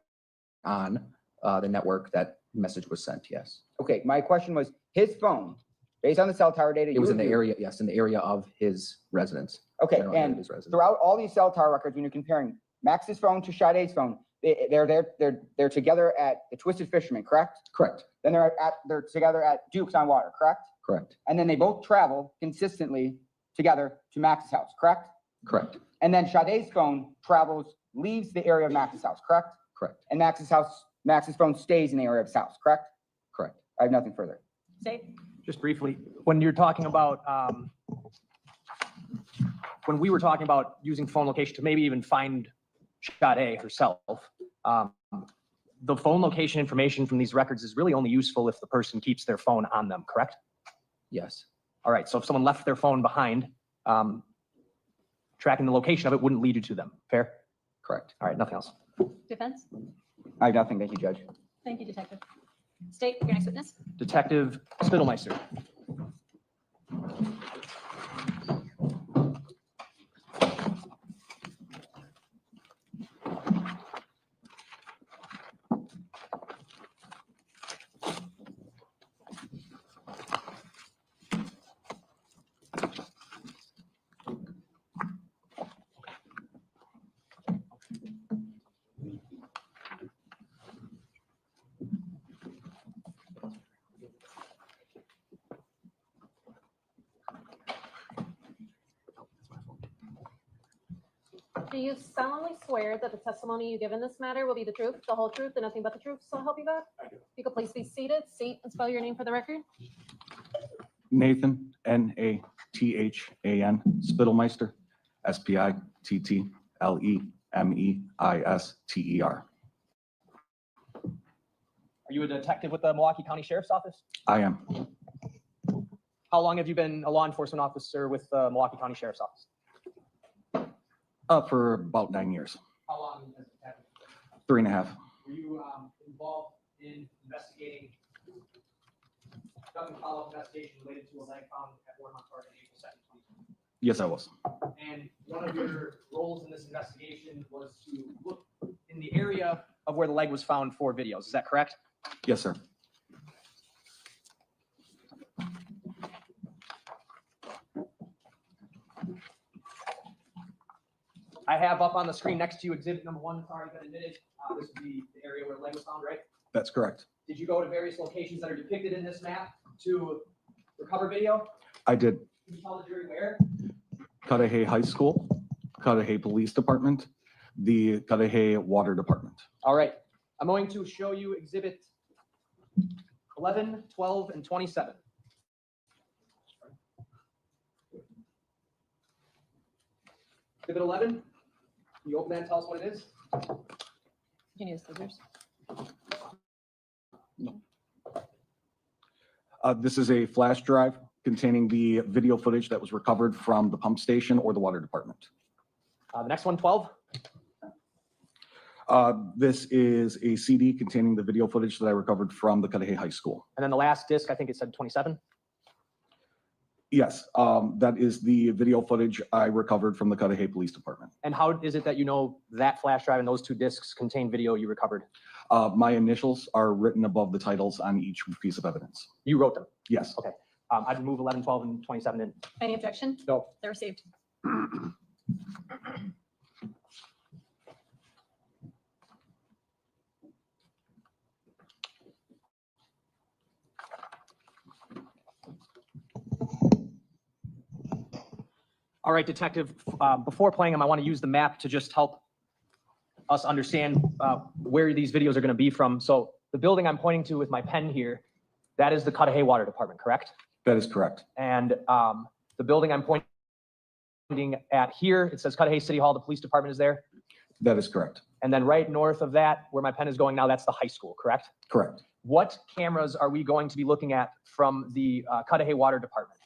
on, the network that message was sent, yes. Okay, my question was, his phone, based on the cell tower data. It was you in the reviewed- area, yes, in the area of his residence. Okay, general area of and his residence. throughout all these cell tower records, when you're comparing Max's phone to Sade's phone, they're together at the Twisted Fisherman, correct? Correct, Then they're together at Duke's on Water, correct? correct, And then they both travel consistently together to Max's house, correct? correct, And then Sade's phone leaves the area of Max's house, correct? correct, And Max's phone stays in the area of his house, correct? correct. I have nothing further. Say, Just briefly, when you're talking about, when we were talking about using phone location to maybe even find Sade herself, the phone location information from these records is really only useful if the person keeps their phone on them, correct? Yes, All right, so if someone left their phone behind, tracking the location of it wouldn't lead you to them, fair? correct. All right, nothing else. defense? I have nothing. Thank you, Judge. Thank you, Detective. State, your next witness. Detective Spittelmeister. Do you solemnly swear that the testimony you give in this matter will be the truth, the whole truth, and nothing but the truth, so help you God? I do. You could please be seated, seat, and spell your name for the record. Nathan, Nathan, Spittelmeister, Spittlemeister. Are you a detective with the Milwaukee County Sheriff's Office? I am. How long have you been a law enforcement officer with the Milwaukee County Sheriff's Office? For about 9 years, How long as a detective? 3.5. Were you involved in investigating, conducting follow-up investigation related to a leg found at Warmont Park on April 2nd, 2020? Yes, I was. And one of your roles in this investigation was to look in the area of where the leg was found for videos. Is that correct? Yes, sir. I have up on the screen next to you exhibit number 1 that's already been admitted. This would be the area where the leg was found, right? That's correct. Did you go to various locations that are depicted in this map to recover video? I did. Can you tell the jury where? Cudahy High School, Cudahy Police Department, the Cudahy Water Department. All right. I'm going to show you exhibit 11, 12, and 27. Exhibit 11. Can you open that and tell us what it is? You need scissors. This is a flash drive containing the video footage that was recovered from the pump station or the water department. The next one, 12. This is a CD containing the video footage that I recovered from the Cudahy High School. And then the last disc, I think it said 27. Yes, that is the video footage I recovered from the Cudahy Police Department. And how is it that you know that flash drive and those 2 discs contain video you recovered? My initials are written above the titles on each piece of evidence. You wrote them? Yes. Okay. I'd move 11, 12, and 27 in. Any objection? No. They're received. All right, Detective, before playing them, I want to use the map to just help us understand where these videos are going to be from. So the building I'm pointing to with my pen here, that is the Cudahy Water Department, correct? That is correct. And the building I'm pointing at here, it says Cudahy City Hall, the police department is there. That is correct. And then right north of that, where my pen is going now, that's the high school, correct? Correct. What cameras are we going to be looking at from the Cudahy Water Department?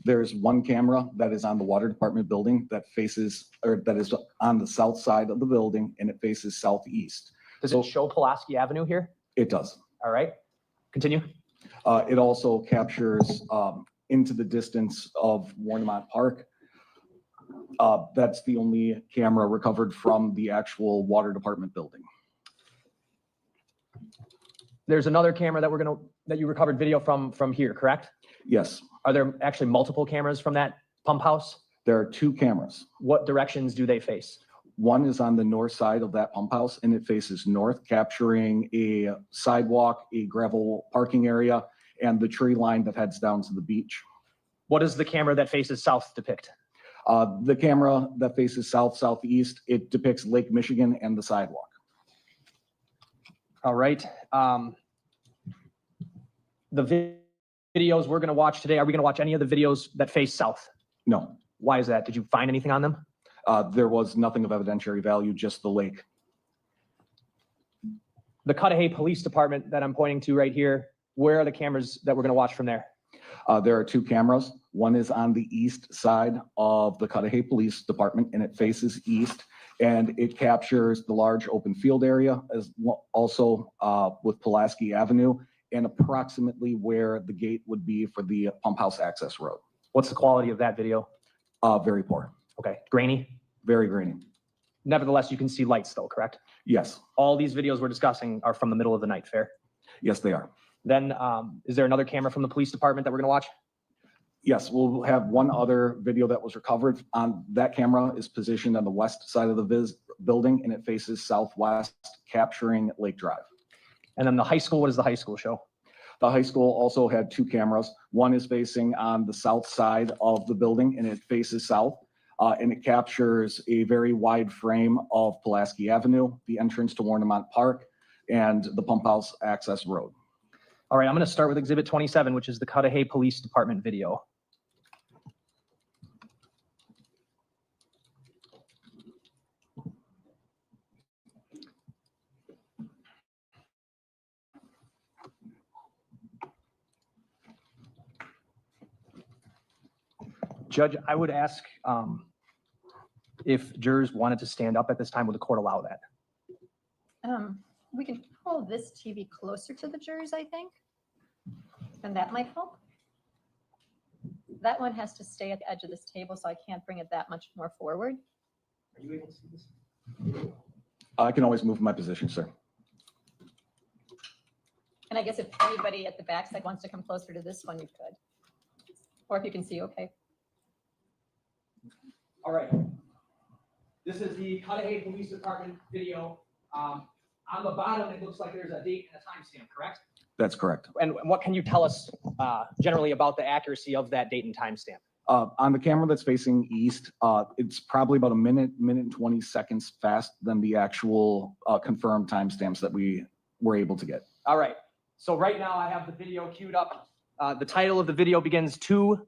There is one camera that is on the water department building that faces, or that is on the south side of the building, and it faces southeast. Does it show Pulaski Avenue here? It does. All right, continue. It also captures into the distance of Warnemont Park. That's the only camera recovered from the actual water department building. There's another camera that you recovered video from here, correct? Yes, Are there actually multiple cameras from that pump house? there are two cameras. What directions do they face? One is on the north side of that pump house and it faces north, capturing a sidewalk, a gravel parking area, and the tree line that heads down to the beach. What does the camera that faces south depict? The camera that faces south, southeast, it depicts Lake Michigan and the sidewalk. All right. The videos we're going to watch today, are we going to watch any of the videos that face south? No, Why is that? Did you find anything on them? there was nothing of evidentiary value, just the lake. The Cudahy Police Department that I'm pointing to right here, where are the cameras that we're going to watch from there? There are two cameras. One is on the east side of the Cudahy Police Department and it faces east and it captures the large open field area as well, also with Pulaski Avenue and approximately where the gate would be for the pump house access road. What's the quality of that video? Very poor, Okay, grainy. very grainy. Nevertheless, you can see lights though, correct? Yes, All these videos we're discussing are from the middle of the night, fair? yes, they are. Then is there another camera from the police department that we're going to watch? Yes, we'll have one other video that was recovered. On that camera is positioned on the west side of the building and it faces southwest, capturing Lake Drive. And then the high school, what does the high school show? The high school also had two cameras. One is facing on the south side of the building and it faces south. And it captures a very wide frame of Pulaski Avenue, the entrance to Warnemont Park, and the pump house access road. All right, I'm going to start with Exhibit 27, which is the Cudahy Police Department video. Judge, I would ask if jurors wanted to stand up at this time, would the court allow that? We can pull this TV closer to the jurors, I think. And that might help. That one has to stay at the edge of this table, so I can't bring it that much more forward. Are you able to see this? I can always move my position, sir. And I guess if anybody at the backside wants to come closer to this one, you could. Or if you can see, okay. All right. This is the Cudahy Police Department video. On the bottom, it looks like there's a date and a timestamp, correct? That's correct. And what can you tell us generally about the accuracy of that date and timestamp? On the camera that's facing east, it's probably about a minute and 20 seconds fast than the actual confirmed timestamps that we were able to get. All right. So right now I have the video queued up. The title of the video begins 2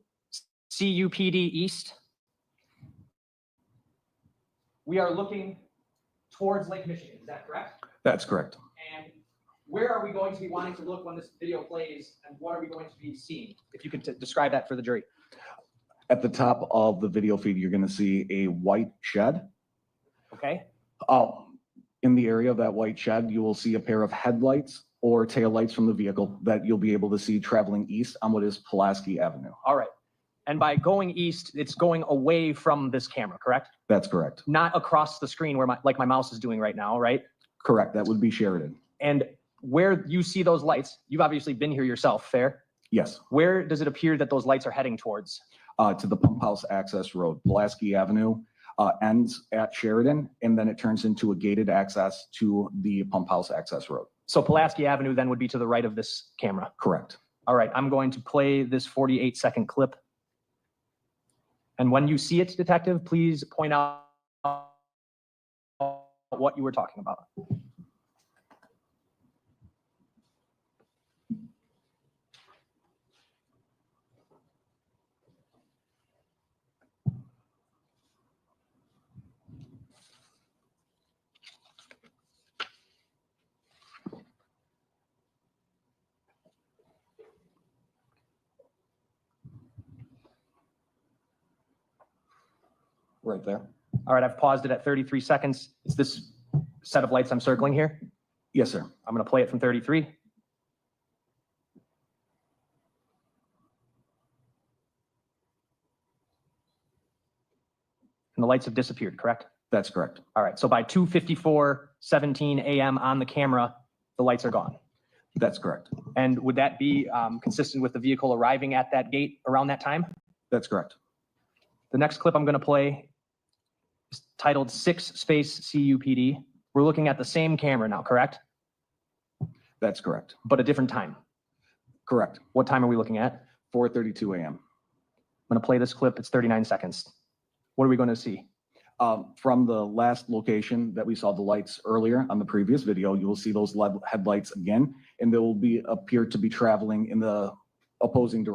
CUPD East. We are looking towards Lake Michigan, is that correct? That's correct. And where are we going to be wanting to look when this video plays, and what are we going to be seeing? If you could describe that for the jury. At the top of the video feed, you're going to see a white shed. Okay. In the area of that white shed, you will see a pair of headlights or taillights from the vehicle that you'll be able to see traveling east on what is Pulaski Avenue. All right. And by going east, it's going away from this camera, correct? That's correct. Not across the screen where like my mouse is doing right now, right? Correct. That would be Sheridan. And where you see those lights, you've obviously been here yourself, fair? Yes. Where does it appear that those lights are heading towards? To the pump house access road. Pulaski Avenue ends at Sheridan, and then it turns into a gated access to the pump house access road. So Pulaski Avenue then would be to the right of this camera. Correct. All right, I'm going to play this 48-second clip. And when you see it, detective, please point out what you were talking about. Right there. All right, I've paused it at 33 seconds. Is this set of lights I'm circling here? Yes, sir. I'm going to play it from 33. And the lights have disappeared, correct? That's correct. All right, so by 2:54:17 a.m. on the camera, the lights are gone. That's correct. And would that be consistent with the vehicle arriving at that gate around that time? That's correct. The next clip I'm going to play is titled 6 space CUPD. We're looking at the same camera now, correct? That's correct. But a different time. Correct. What time are we looking at? 4:32 a.m. I'm going to play this clip. It's 39 seconds. What are we going to see? From the last location that we saw the lights earlier on the previous video, you will see those LED headlights again, and they will appear to be traveling in the opposing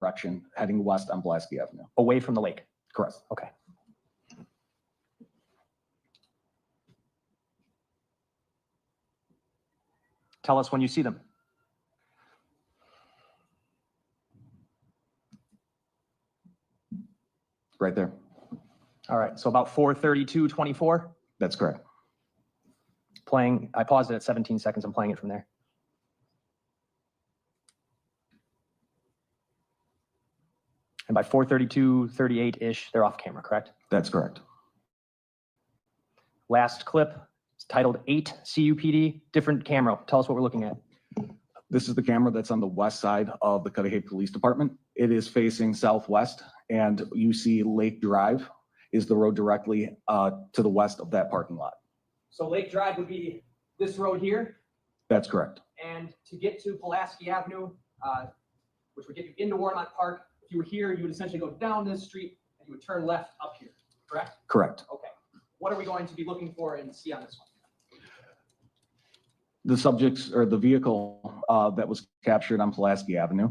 direction, heading west on Pulaski Avenue. Away from the lake? Correct. Okay. Tell us when you see them. Right there. All right, so about 4:32:24. That's correct. Playing, I paused it at 17 seconds. I'm playing it from there. And by 4:32:38-ish, they're off camera, correct? That's correct. Last clip, it's titled 8 CUPD, different camera. Tell us what we're looking at. This is the camera that's on the west side of the Cudahy Police Department. It is facing southwest, and you see Lake Drive is the road directly to the west of that parking lot. So Lake Drive would be this road here, That's correct. and to get to Pulaski Avenue, which would get you into Warmont Park, if you were here, you would essentially go down this street and you would turn left up here, correct? Correct. Okay. What are we going to be looking for and see on this one? The subjects or the vehicle that was captured on Pulaski Avenue.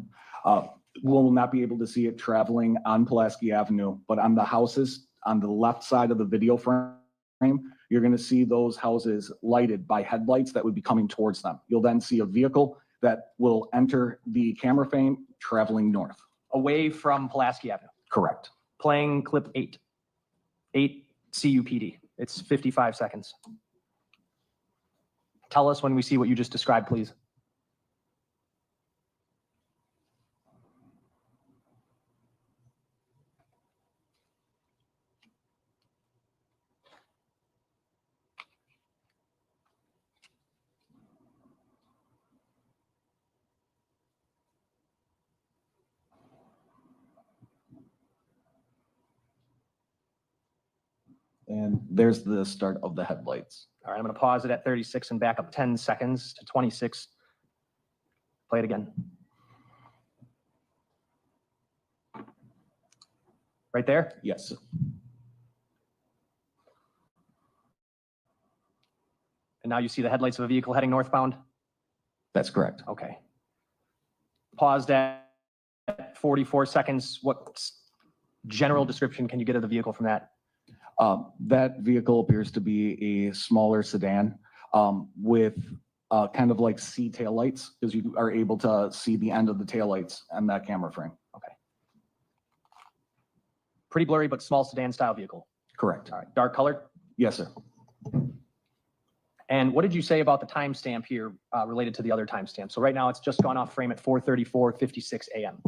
We'll not be able to see it traveling on Pulaski Avenue, but on the houses on the left side of the video frame, you're going to see those houses lighted by headlights that would be coming towards them. You'll then see a vehicle that will enter the camera frame traveling north. Away from Pulaski Avenue. Correct. Playing clip 8. 8 CUPD. It's 55 seconds. Tell us when we see what you just described, please. And there's the start of the headlights. All right, I'm going to pause it at 36 and back up 10 seconds to 26. Play it again. Right there? Yes. And now you see the headlights of a vehicle heading northbound? That's correct. Okay. Paused at 44 seconds. What general description can you get of the vehicle from that? That vehicle appears to be a smaller sedan with kind of like C taillights, because you are able to see the end of the taillights on that camera frame. Okay. Pretty blurry, but small sedan style vehicle. Correct. All right. Dark colored? Yes, sir. And what did you say about the timestamp here related to the other timestamp? So right now it's just gone off frame at 4:34:56 a.m.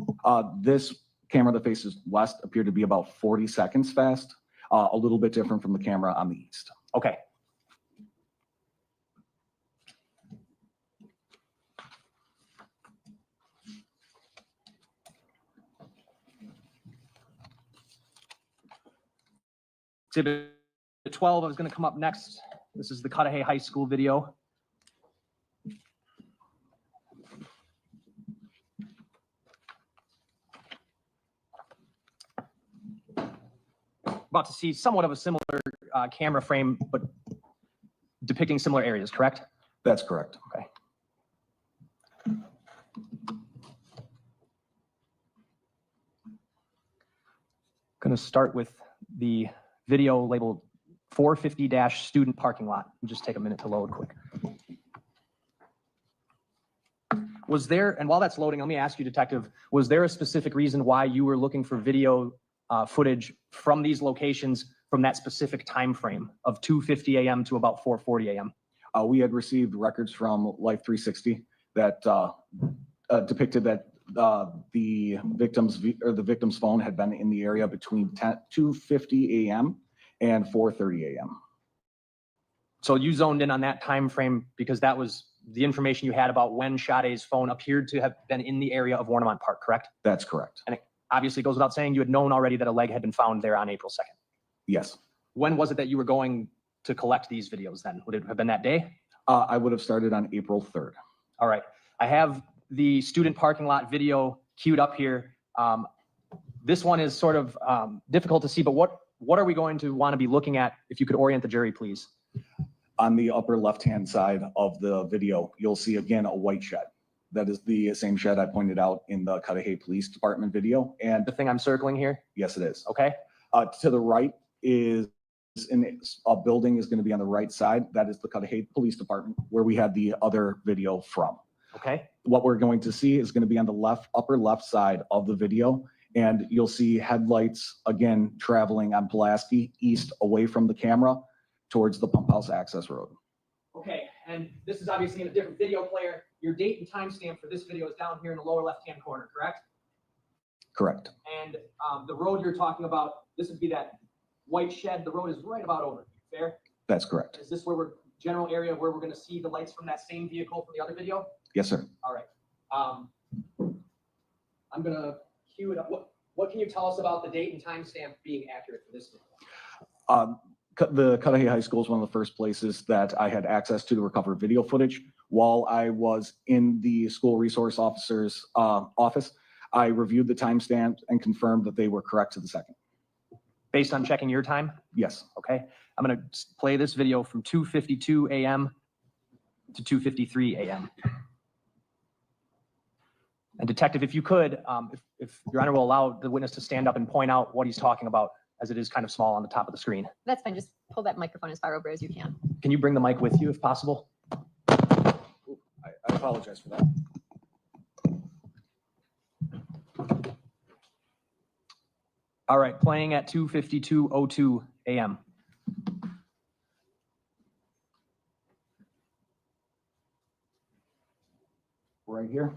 This camera that faces west appeared to be about 40 seconds fast, a little bit different from the camera on the east. Okay. Exhibit 12 is going to come up next. This is the Cudahy High School video. About to see somewhat of a similar camera frame, but depicting similar areas, correct? That's correct. Okay. Going to start with the video labeled 450- student parking lot. Just take a minute to load quick. Was there, and while that's loading, let me ask you, Detective, was there a specific reason why you were looking for video footage from these locations from that specific time frame of 2:50 a.m. to about 4:40 a.m.? We had received records from Life 360 that depicted that the victim's phone had been in the area between 2:50 a.m. and 4:30 a.m. So you zoned in on that time frame because that was the information you had about when Sade's phone appeared to have been in the area of Warnemont Park, correct? That's correct. And it obviously goes without saying, you had known already that a leg had been found there on April 2nd. Yes. When was it that you were going to collect these videos then? Would it have been that day? I would have started on April 3rd. All right. I have the student parking lot video queued up here. This one is sort of difficult to see, but what are we going to want to be looking at? If you could orient the jury, please. On the upper left-hand side of the video, you'll see again a white shed. That is the same shed I pointed out in the Cudahy Police Department video. And the thing I'm circling here? Yes, it is. Okay. To the right is a building is going to be on the right side. That is the Cudahy Police Department where we had the other video from. Okay. What we're going to see is going to be on the upper left side of the video. And you'll see headlights again traveling on Pulaski east away from the camera towards the pump house access road. Okay, and this is obviously in a different video player. Your date and timestamp for this video is down here in the lower left-hand corner, correct? Correct. And the road you're talking about, this would be that white shed. The road is right about over. Fair? That's correct. Is this where we're general area where we're going to see the lights from that same vehicle from the other video? Yes, sir. All right. I'm going to cue it up. What can you tell us about the date and timestamp being accurate for this video? The Cudahy High School is one of the first places that I had access to recover video footage. While I was in the school resource officer's office, I reviewed the timestamp and confirmed that they were correct to the second. Based on checking your time? Yes. Okay. I'm going to play this video from 2:52 a.m. to 2:53 a.m. And detective, if you could, if Your Honor will allow the witness to stand up and point out what he's talking about, as it is kind of small on the top of the screen. That's fine. Just pull that microphone as far over as you can. Can you bring the mic with you if possible? I apologize for that. All right, playing at 2:52:02 a.m. Right here.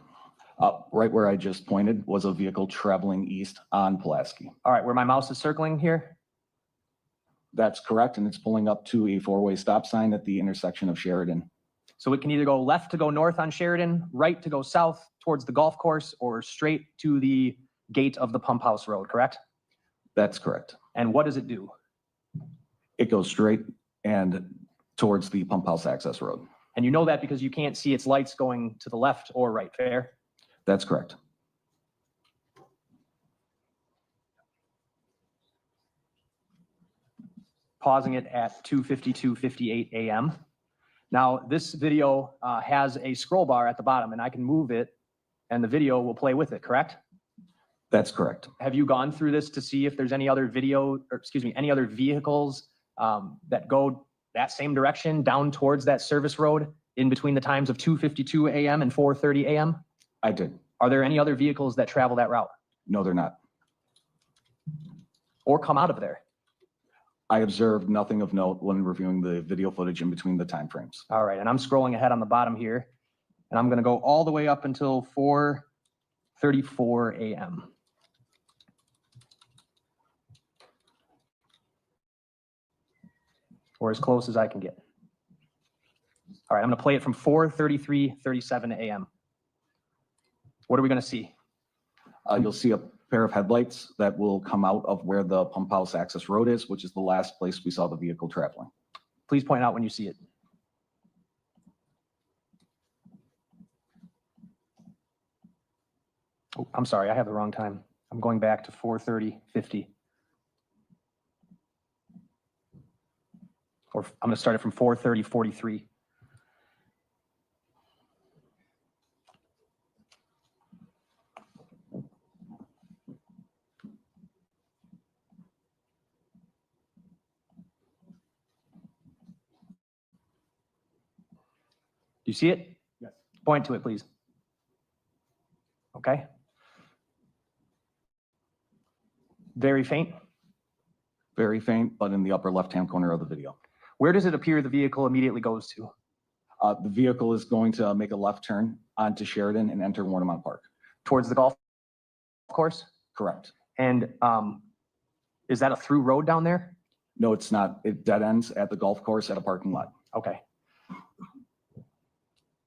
Right where I just pointed was a vehicle traveling east on Pulaski. All right, where my mouse is circling here? That's correct, and it's pulling up to a four-way stop sign at the intersection of Sheridan. So it can either go left to go north on Sheridan, right to go south towards the golf course, or straight to the gate of the pump house road, correct? That's correct. And what does it do? It goes straight and towards the pump house access road. And you know that because you can't see its lights going to the left or right, fair? That's correct. Pausing it at 2:52:58 a.m. Now, this video has a scroll bar at the bottom, and I can move it, and the video will play with it, correct? That's correct. Have you gone through this to see if there's any other any other vehicles that go that same direction down towards that service road in between the times of 2:52 a.m. and 4:30 a.m.? I did. Are there any other vehicles that travel that route No, they're not. or come out of there? I observed nothing of note when reviewing the video footage in between the timeframes. All right, and I'm scrolling ahead on the bottom here, and I'm going to go all the way up until 4:34 a.m. Or as close as I can get. All right, I'm going to play it from 4:33:37 a.m. What are we going to see? You'll see a pair of headlights that will come out of where the pump house access road is, which is the last place we saw the vehicle traveling. Please point out when you see it. Oh, I'm sorry, I have the wrong time. I'm going back to 4:30:50. Or I'm going to start it from 4:30:43. Do you see it? Yes. Point to it, please. Okay. Very faint. Very faint, but in the upper left-hand corner of the video. Where does it appear the vehicle immediately goes to? The vehicle is going to make a left turn onto Sheridan and enter Warnemont Park. Towards the golf course? Correct. And is that a through road down there? No, it's not. It dead ends at the golf course at a parking lot. Okay.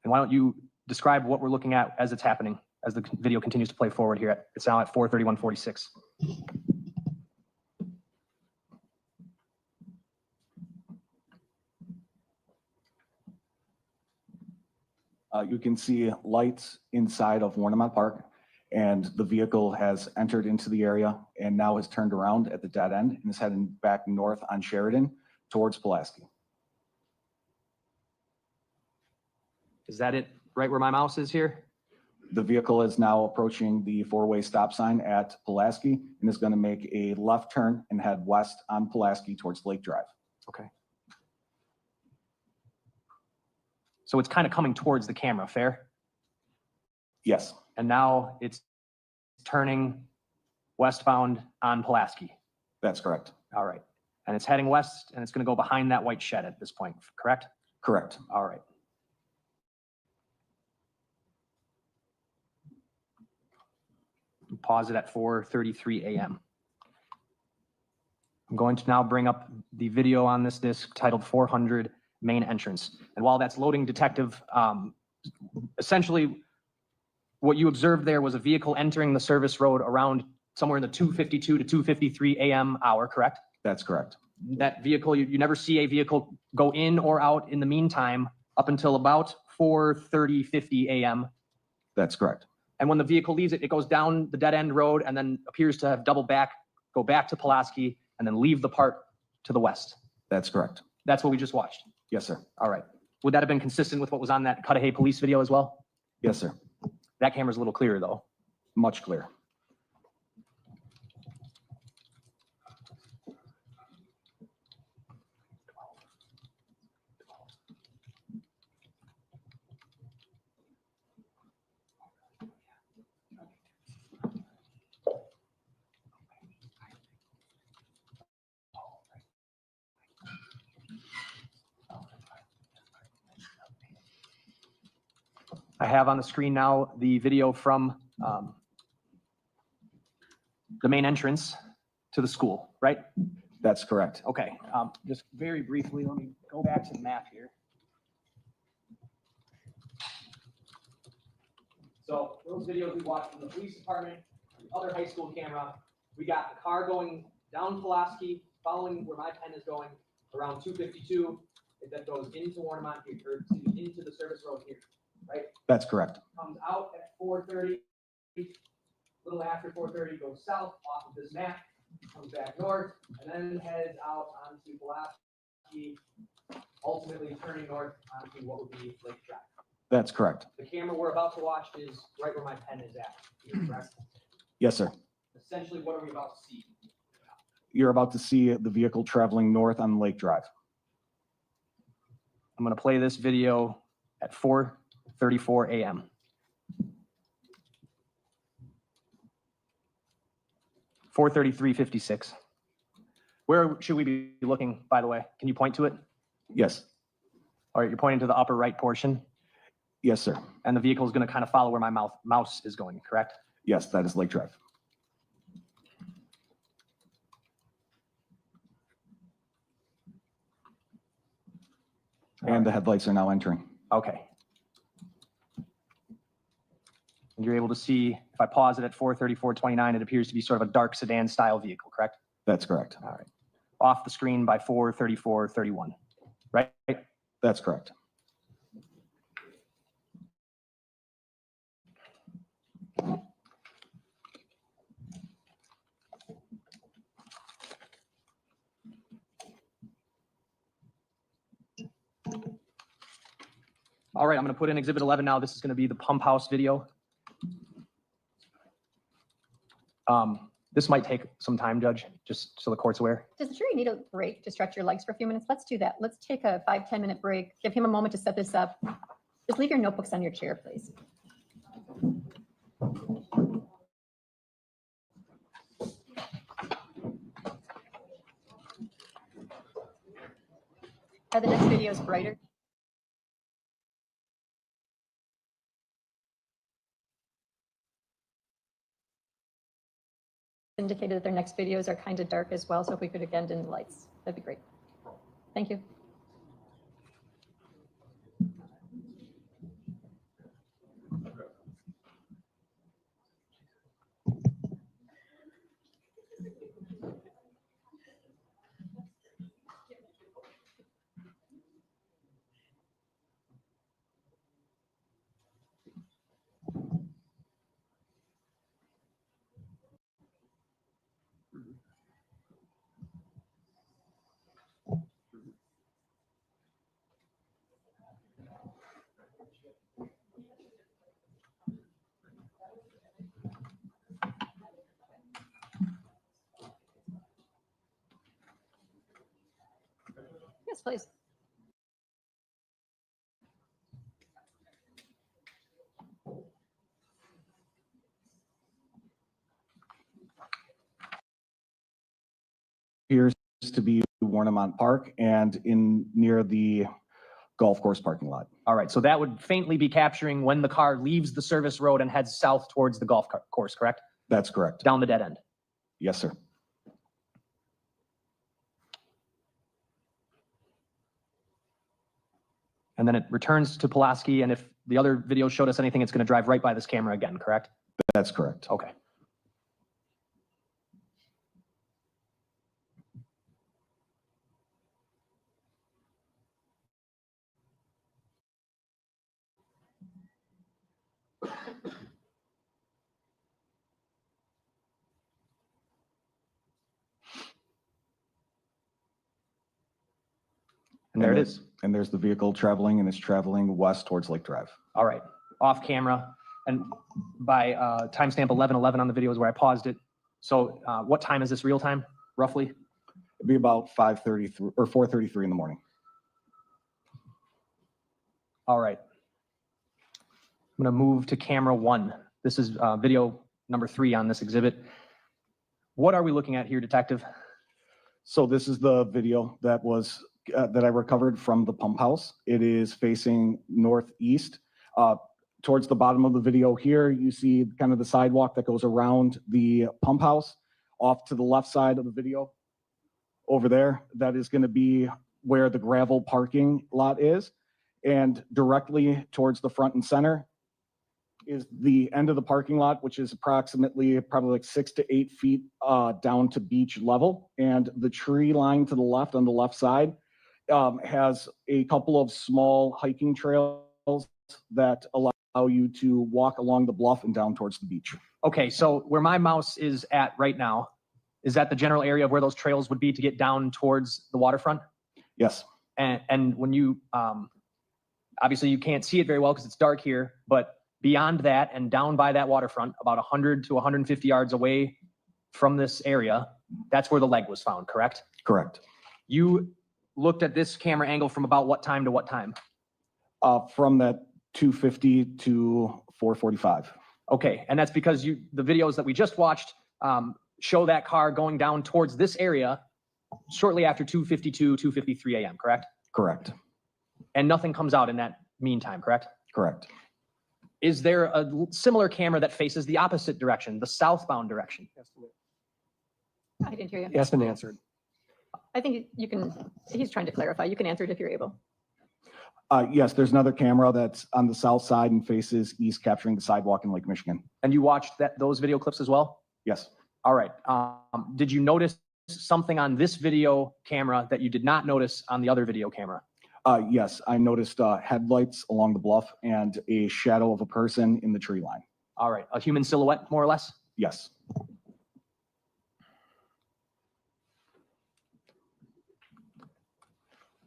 And And why don't you describe what we're looking at as it's happening, as the video continues to play forward here. It's now at 4:31:46. You can see lights inside of Warnemont Park, and the vehicle has entered into the area and now has turned around at the dead end and is heading back north on Sheridan towards Pulaski. Is that it right where my mouse is here? The vehicle is now approaching the four-way stop sign at Pulaski and is going to make a left turn and head west on Pulaski towards Lake Drive. Okay. So it's kind of coming towards the camera, fair? Yes. And now it's turning westbound on Pulaski. That's correct. All right. And it's heading west and it's going to go behind that white shed at this point, correct? Correct. All right. Pause it at 4:33 a.m. I'm going to now bring up the video on this disc titled 400 Main Entrance. And while that's loading, Detective, essentially what you observed there was a vehicle entering the service road around somewhere in the 2:52 to 2:53 a.m. hour, correct? That's correct. That vehicle, you never see a vehicle go in or out in the meantime up until about 4:50 a.m. That's correct. And when the vehicle leaves it, it goes down the dead end road and then appears to have double back, go back to Pulaski, and then leave the park to the west. That's correct. That's what we just watched. Yes, sir. All right. Would that have been consistent with what was on that Cudahy police video as well? Yes, sir. That camera's a little clearer though. Much clearer. I have on the screen now the video from the main entrance to the school, right? That's correct. Okay, just very briefly, let me go back to the map here. So those videos we watched from the police department, the other high school camera, we got the car going down Pulaski, following where my pen is going, around 2:52. It then goes into Warnemont, or into the service road here, right? That's correct. Comes out at 4:30, a little after 4:30, goes south off of this map, comes back north, and then heads out onto Pulaski, ultimately turning north onto what would be Lake Drive. That's correct. The camera we're about to watch is right where my pen is at. Here, correct? Yes, sir. Essentially, what are we about to see? You're about to see the vehicle traveling north on Lake Drive. I'm going to play this video at 4:34 a.m. (4:33:56). Where should we be looking, by the way? Can you point to it? Yes. All right, you're pointing to the upper right portion, Yes, sir. and the vehicle is going to kind of follow where my mouse is going, correct? Yes, that is Lake Drive. And the headlights are now entering. Okay. And you're able to see, if I pause it at 4:34:29, it appears to be sort of a dark sedan style vehicle, correct? That's correct. All right. Off the screen by 4:34:31, right? That's correct. All right, I'm going to put in Exhibit 11 now. This is going to be the pump house video. This might take some time, Judge, just so the court's aware. Does the jury need a break to stretch your legs for a few minutes? Let's do that. Let's take a 5-10 minute break. Give him a moment to set this up. Just leave your notebooks on your chair, please. Are the next videos brighter? Indicated that their next videos are kind of dark as well, so if we could again dim the lights, that'd be great. Thank you. Yes, please. Appears to be Warnemont Park and in near the golf course parking lot. All right, so that would faintly be capturing when the car leaves the service road and heads south towards the course, correct? That's correct. Down the dead end. Yes, sir. And then it returns to Pulaski, and if the other video showed us anything, it's going to drive right by this camera again, correct? That's correct. Okay. And there it is. And there's the vehicle traveling, and it's traveling west towards Lake Drive. All right, off camera. And by timestamp 11:11 on the video is where I paused it. So what time is this real time, roughly? It'd be about 5:33 or 4:33 in the morning. All right. I'm going to move to camera 1. This is video number 3 on this exhibit. What are we looking at here, Detective? So this is the video that was that I recovered from the pump house. It is facing northeast. Towards the bottom of the video here, you see kind of the sidewalk that goes around the pump house. Off to the left side of the video, over there, that is going to be where the gravel parking lot is. And directly towards the front and center is the end of the parking lot, which is approximately probably like 6 to 8 feet down to beach level. And the tree line to the left on the left side has a couple of small hiking trails that allow you to walk along the bluff and down towards the beach. Okay, so where my mouse is at right now, is that the general area of where those trails would be to get down towards the waterfront? Yes. And when you, obviously you can't see it very well because it's dark here, but beyond that and down by that waterfront, about 100 to 150 yards away from this area, that's where the leg was found, correct? Correct. You looked at this camera angle from about what time to what time? From that 2:50 to 4:45. Okay, and that's because the videos that we just watched show that car going down towards this area shortly after 2:52, 2:53 a.m., correct? Correct. And nothing comes out in that meantime, correct? Correct. Is there a similar camera that faces the opposite direction, the southbound direction? I didn't hear you. Yes, been answered. I think you can, he's trying to clarify. You can answer it if you're able. Yes, there's another camera that's on the south side and faces east, capturing the sidewalk in Lake Michigan. And you watched those video clips as well? Yes. All right. Did you notice something on this video camera that you did not notice on the other video camera? Yes, I noticed headlights along the bluff and a shadow of a person in the tree line. All right. A human silhouette, more or less? Yes.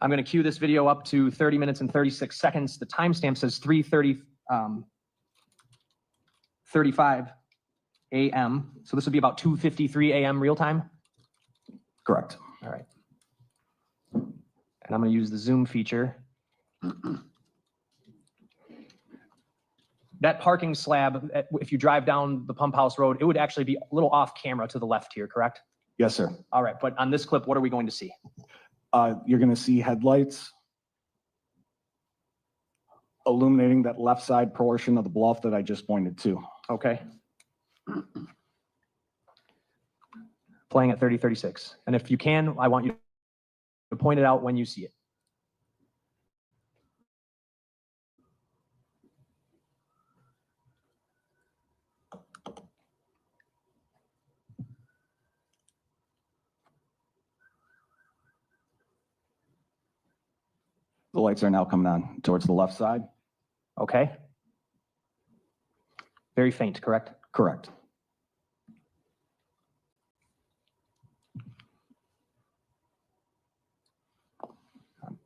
I'm going to cue this video up to 30 minutes and 36 seconds. The timestamp says 3:35 a.m. So this would be about 2:53 a.m. real time? Correct. All right. And I'm going to use the zoom feature. That parking slab, if you drive down the pump house road, it would actually be a little off camera to the left here, correct? Yes, sir. All right. But on this clip, what are we going to see? You're going to see headlights illuminating that left side portion of the bluff that I just pointed to. Okay. Playing at 30:36. And if you can, I want you to point it out when you see it. The lights are now coming on towards the left side. Okay. Very faint, correct? Correct.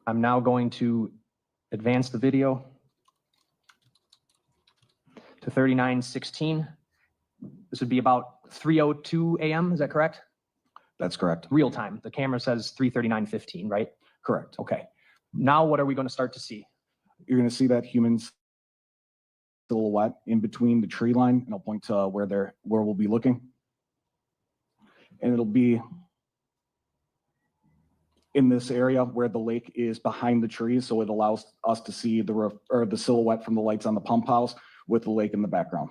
I'm now going to advance the video to 39:16. This would be about 3:02 a.m. Is that correct? That's correct. Real time. The camera says 3:39:15, right? Correct. Okay. Now what are we going to start to see? You're going to see that human silhouette in between the tree line, and I'll point to where we'll be looking. And it'll be in this area where the lake is behind the trees, so it allows us to see the silhouette from the lights on the pump house with the lake in the background.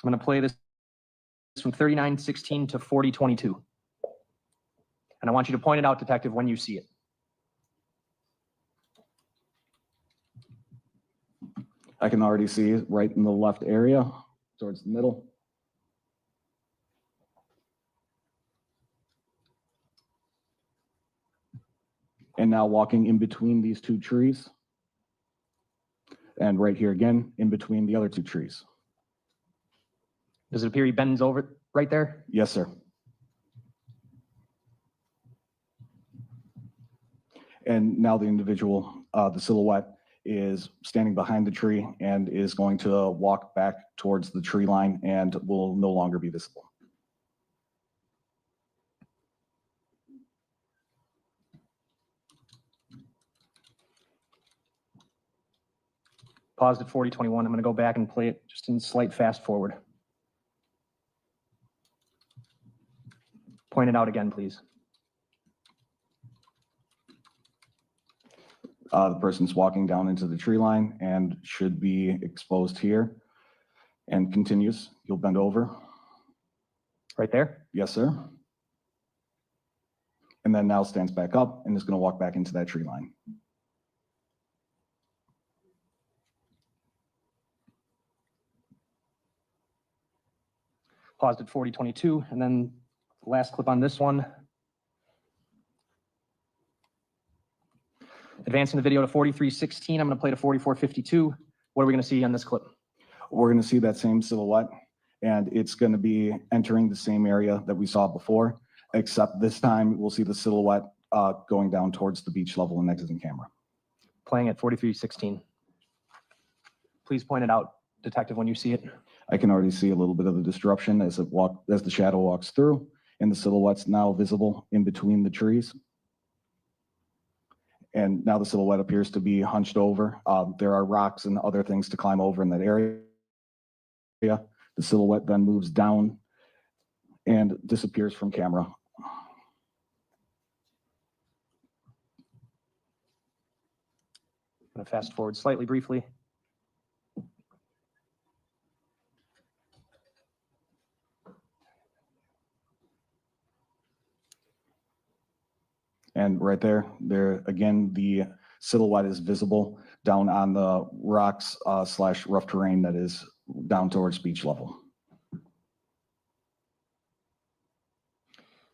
I'm going to play this from 39:16 to 40:22. And I want you to point it out, Detective, when you see it. I can already see it right in the left area towards the middle. And now walking in between these two trees. And right here again, in between the other two trees. Does it appear he bends over right there? Yes, sir. And now the individual, the silhouette, is standing behind the tree and is going to walk back towards the tree line and will no longer be visible. Paused at 40:21. I'm going to go back and play it just in slight fast forward. Point it out again, please. The person's walking down into the tree line and should be exposed here and continues. He'll bend over. Right there? Yes, sir. And then now stands back up and is going to walk back into that tree line. Paused at 40:22. And then last clip on this one. Advancing the video to 43:16. I'm going to play to 44:52. What are we going to see on this clip? We're going to see that same silhouette, and it's going to be entering the same area that we saw before, except this time we'll see the silhouette going down towards the beach level and exiting camera. Playing at 43:16. Please point it out, Detective, when you see it. I can already see a little bit of the disruption as the shadow walks through, and the silhouette's now visible in between the trees. And now the silhouette appears to be hunched over. There are rocks and other things to climb over in that area. The silhouette then moves down and disappears from camera. I'm going to fast forward slightly briefly. And right there again, the silhouette is visible down on the rocks / rough terrain that is down towards beach level.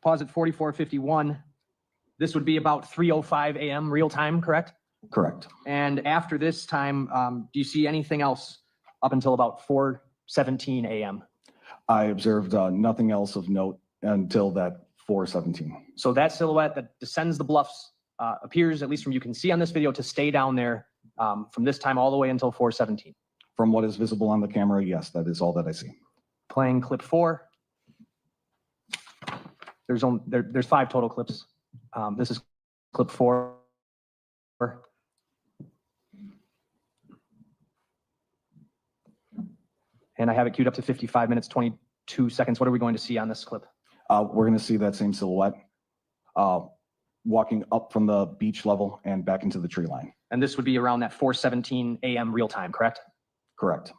Pause at 44:51. This would be about 3:05 a.m. real time, correct? Correct. And after this time, do you see anything else up until about 4:17 a.m.? I observed nothing else of note until that 4:17. So that silhouette that descends the bluffs appears, at least from you can see on this video, to stay down there from this time all the way until 4:17. From what is visible on the camera, yes, that is all that I see. Playing clip 4. There's 5 total clips. This is clip 4. And I have it queued up to 55 minutes, 22 seconds. What are we going to see on this clip? We're going to see that same silhouette walking up from the beach level and back into the tree line. And this would be around that 4:17 a.m. real time, correct? Correct.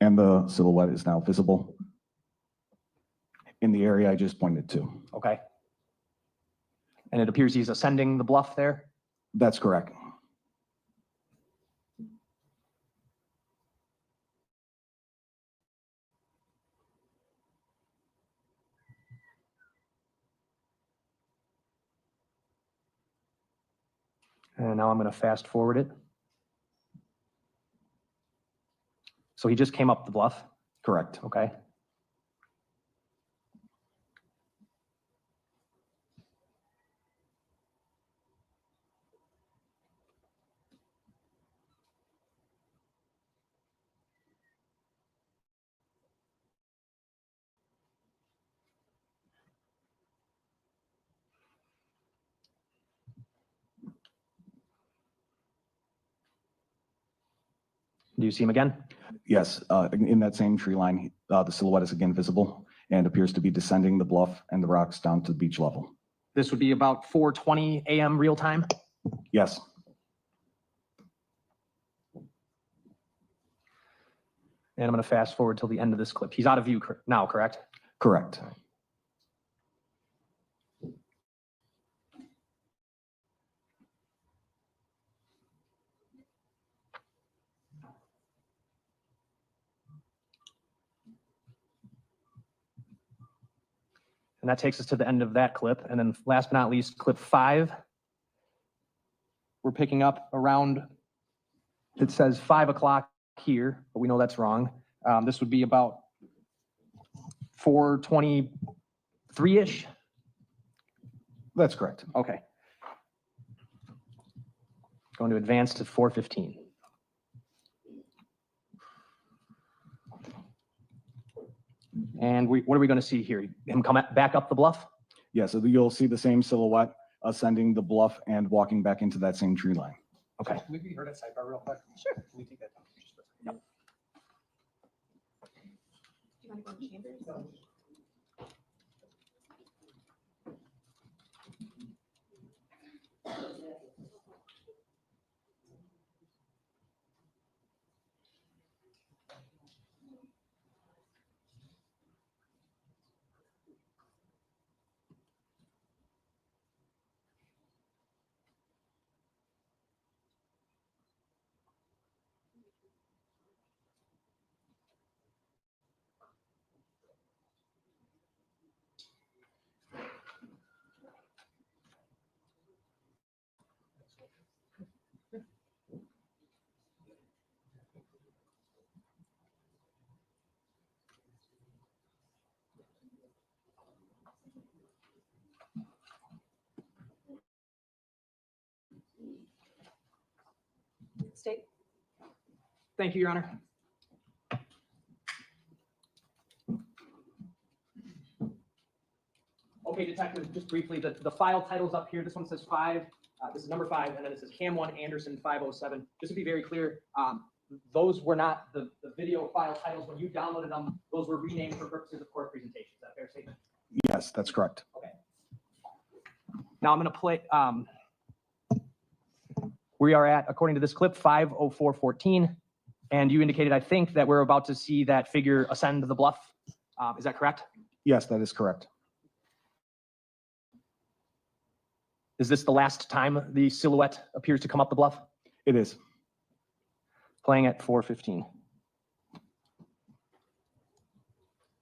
And the silhouette is now visible in the area I just pointed to. Okay. And it appears he's ascending the bluff there? That's correct. And now I'm going to fast forward it. So he just came up the bluff? Correct. Okay. Do you see him again? Yes, in that same tree line, the silhouette is again visible and appears to be descending the bluff and the rocks down to the beach level. This would be about 4:20 a.m. real time. Yes, And I'm going to fast forward till the end of this clip. He's out of view now, correct? correct. And that takes us to the end of that clip. And then last but not least, clip 5. We're picking up around, it says 5 o'clock here, but we know that's wrong. This would be about 4:23-ish. That's correct. Okay. Going to advance to 4:15. And what are we going to see here? Him come back up the bluff? Yeah, so you'll see the same silhouette ascending the bluff and walking back into that same tree line. Okay. Can we be heard at sidebar real quick? Sure. Can we take that down? Just for a second? Do you want to go in chambers? State. Thank you, Your Honor. Okay, detective, just briefly, the file title's up here. This one says 5. This is number 5, and then it says Cam 1 Anderson 507. Just to be very clear, those were not the video file titles. When you downloaded them, those were renamed for purposes of court presentation. Is that a fair statement? Yes, that's correct. Okay. Now I'm going to play. We are at, according to this clip, 5:04:14, and you indicated, I think, that we're about to see that figure ascend the bluff. Is that correct? Yes, that is correct. Is this the last time the silhouette appears to come up the bluff? It is. Playing at 4:15.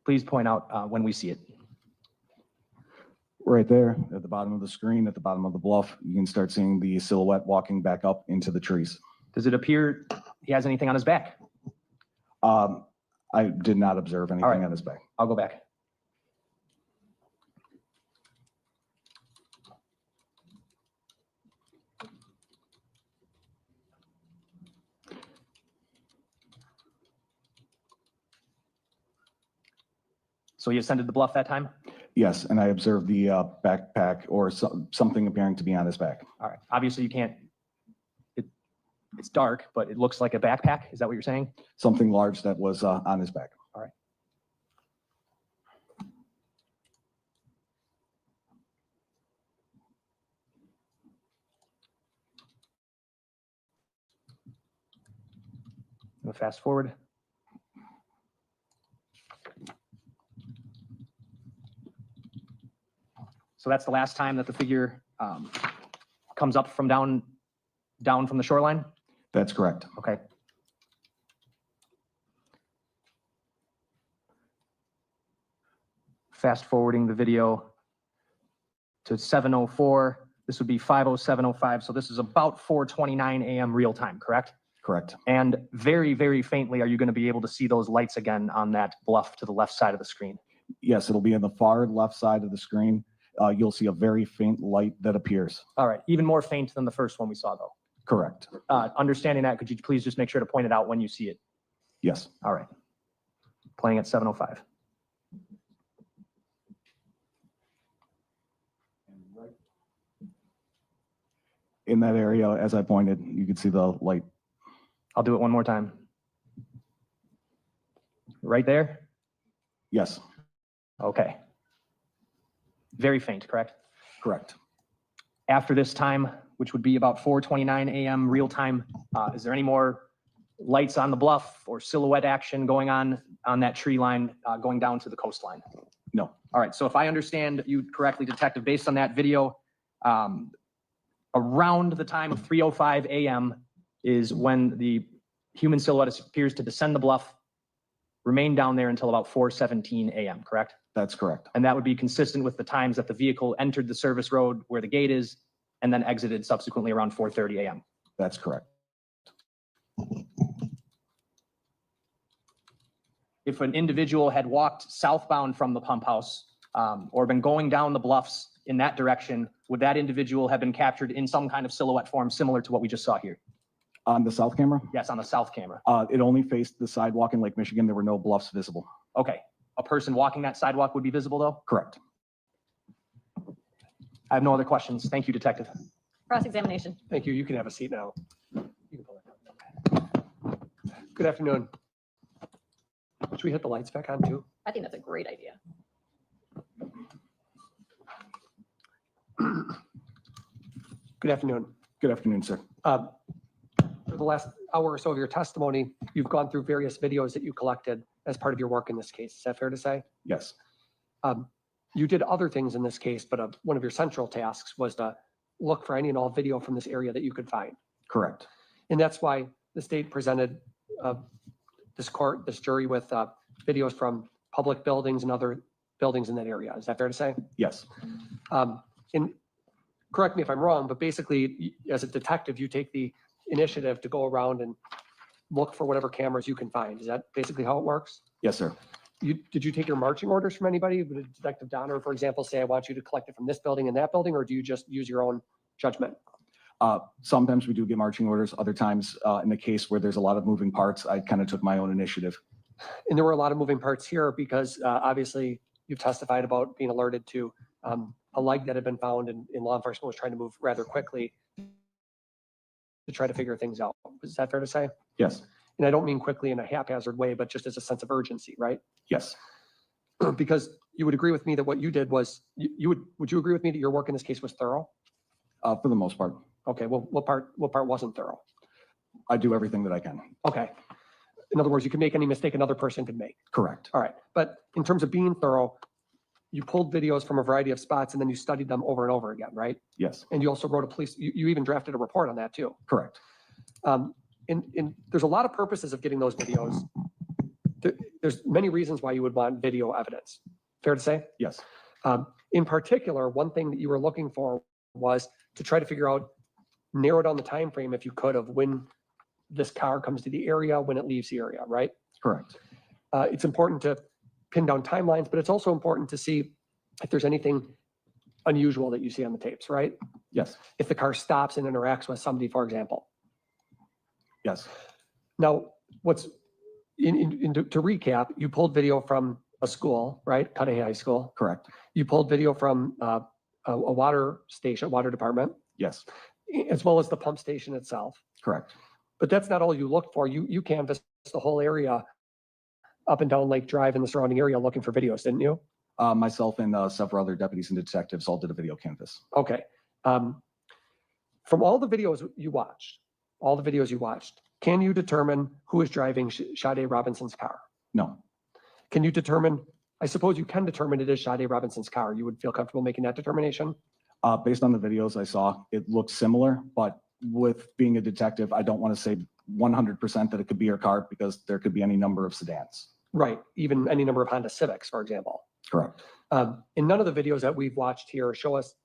Please point out when we see it. Right there at the bottom of the screen, at the bottom of the bluff, you can start seeing the silhouette walking back up into the trees. Does it appear he has anything on his back? I did not observe anything right. on his back. I'll go back. So he ascended the bluff that time? Yes, and I observed the backpack or something appearing to be on his back. All right. Obviously, you can't. It's dark, but it looks like a backpack. Is that what you're saying? Something large that was on his back. All right. We'll fast forward. So that's the last time that the figure comes up from down from the shoreline? That's correct. Okay. Fast forwarding the video to 7:04. This would be 5:07:05. So this is about 4:29 a.m. real time, correct? Correct. And very, very faintly, are you going to be able to see those lights again on that bluff to the left side of the screen? Yes, it'll be on the far left side of the screen. You'll see a very faint light that appears. All right. Even more faint than the first one we saw, though. Correct. Understanding that, could you please just make sure to point it out when you see it? Yes. All right. Playing at 7:05. In that area, as I pointed, you can see the light. I'll do it one more time. Right there? Yes, Okay. Very faint, correct? correct. After this time, which would be about 4:29 a.m. real time, is there any more lights on the bluff or silhouette action going on that tree line going down to the coastline? No. All right, so if I understand you correctly, Detective, based on that video, around the time of 3:05 a.m. is when the human silhouette appears to descend the bluff, remain down there until about 4:17 a.m., correct? That's correct. And that would be consistent with the times that the vehicle entered the service road where the gate is and then exited subsequently around 4:30 a.m. That's correct. If an individual had walked southbound from the pump house or been going down the bluffs in that direction, would that individual have been captured in some kind of silhouette form similar to what we just saw here? On the south camera? Yes, on the south camera. It only faced the sidewalk in Lake Michigan. There were no bluffs visible. Okay. A person walking that sidewalk would be visible though? Correct. I have no other questions. Thank you, Detective. Cross-examination. Thank you. You can have a seat now. Good afternoon. Should we hit the lights back on too? I think that's a great idea. Good afternoon. Good afternoon, sir. For the last hour or so of your testimony, you've gone through various videos that you collected as part of your work in this case. Is that fair to say? Yes. You did other things in this case, but one of your central tasks was to look for any and all video from this area that you could find. Correct. And that's why the state presented this jury with videos from public buildings and other buildings in that area. Is that fair to say? Yes. And correct me if I'm wrong, but basically, as a detective, you take the initiative to go around and look for whatever cameras you can find. Is that basically how it works? Yes, sir. Did you take your marching orders from anybody? Did Detective Donner, for example, say, I want you to collect it from this building and that building, or do you just use your own judgment? Sometimes we do get marching orders. Other times, in the case where there's a lot of moving parts, I kind of took my own initiative. And there were a lot of moving parts here because obviously you've testified about being alerted to a leg that had been found and law enforcement was trying to move rather quickly to try to figure things out. Is that fair to say? Yes. And I don't mean quickly in a haphazard way, but just as a sense of urgency, right? Yes. Because you would agree with me that what you did was, would you agree with me that your work in this case was thorough? For the most part. Okay, well, what part wasn't thorough? I do everything that I can. Okay. In other words, you can make any mistake another person could make. Correct. All right. But in terms of being thorough, you pulled videos from a variety of spots and then you studied them over and over again, right? Yes. And you also wrote you even drafted a report on that too. Correct. And there's a lot of purposes of getting those videos. There's many reasons why you would want video evidence. Fair to say? Yes. In particular, one thing that you were looking for was to try to figure out, narrow down the time frame if you could of when this car comes to the area, when it leaves the area, right? Correct. It's important to pin down timelines, but it's also important to see if there's anything unusual that you see on the tapes, right? Yes. If the car stops and interacts with somebody, for example. Yes. Now, to recap, you pulled video from a school, right? Cudahy High School. Correct. You pulled video from a water station, water department, Yes. as well as the pump station itself. Correct. But that's not all you looked for. You canvassed the whole area up and down Lake Drive and the surrounding area looking for videos, didn't you? Myself and several other deputies and detectives all did a video canvas. Okay. From all the videos you watched, can you determine who is driving Sade Robinson's car? No. Can you determine, I suppose you can determine it is Sade Robinson's car. You would feel comfortable making that determination? Based on the videos I saw, it looked similar, but with being a detective, I don't want to say 100% that it could be her car because there could be any number of sedans. Right, even any number of Honda Civics, for example. Correct. And none of the videos that we've watched here show us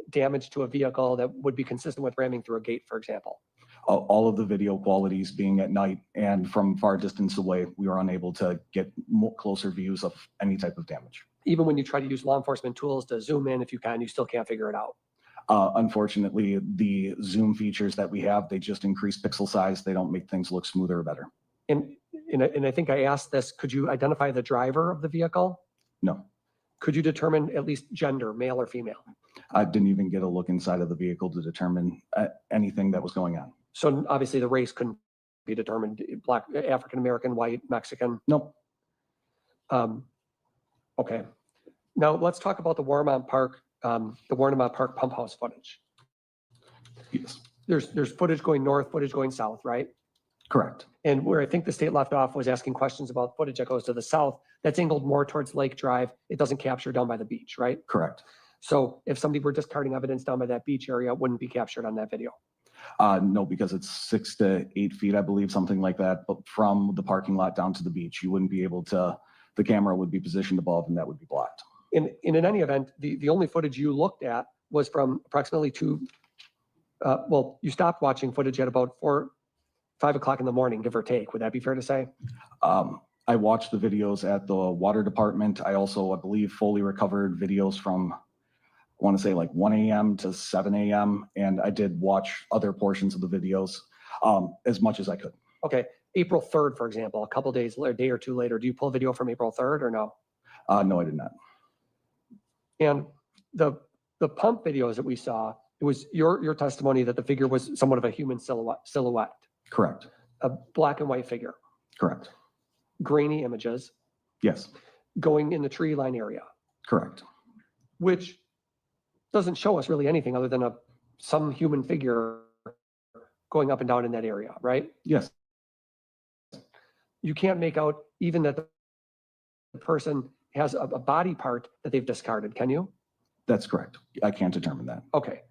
damage to a vehicle that would be consistent with ramming through a gate, for example. All of the video qualities being at night and from far distance away, we were unable to get closer views of any type of damage. Even when you try to use law enforcement tools to zoom in, if you can, you still can't figure it out. Unfortunately, the zoom features that we have, they just increase pixel size. They don't make things look smoother or better. And I think I asked this, could you identify the driver of the vehicle? No. Could you determine at least gender, male or female? I didn't even get a look inside of the vehicle to determine anything that was going on. So obviously the race couldn't be determined, Black, African-American, white, Mexican? Nope. Okay. Now let's talk about the Warmont Park pump house footage. Yes, There's footage going north, footage going south, right? correct. And where I think the state left off was asking questions about footage that goes to the south, that's angled more towards Lake Drive. It doesn't capture down by the beach, right? Correct. So if somebody were discarding evidence down by that beach area, it wouldn't be captured on that video. No, because it's 6 to 8 feet, I believe, something like that. But from the parking lot down to the beach, you wouldn't be able to, the camera would be positioned above and that would be blocked. In any event, the only footage you looked at was from approximately well, you stopped watching footage at about 5 o'clock in the morning, give or take. Would that be fair to say? I watched the videos at the water department. I also, I believe, fully recovered videos from, I want to say like 1 a.m. to 7 a.m. And I did watch other portions of the videos as much as I could. Okay, April 3rd, for example, a couple days later, a day or two later, do you pull video from April 3rd or no? No, I did not. And the pump videos that we saw, it was your testimony that the figure was somewhat of a human silhouette, Correct. a black and white figure, Correct. grainy images Yes, going in the tree line area, correct. which doesn't show us really anything other than some human figure going up and down in that area, right? Yes, You can't make out even that the person has a body part that they've discarded, can you? that's correct. I can't determine that. Okay.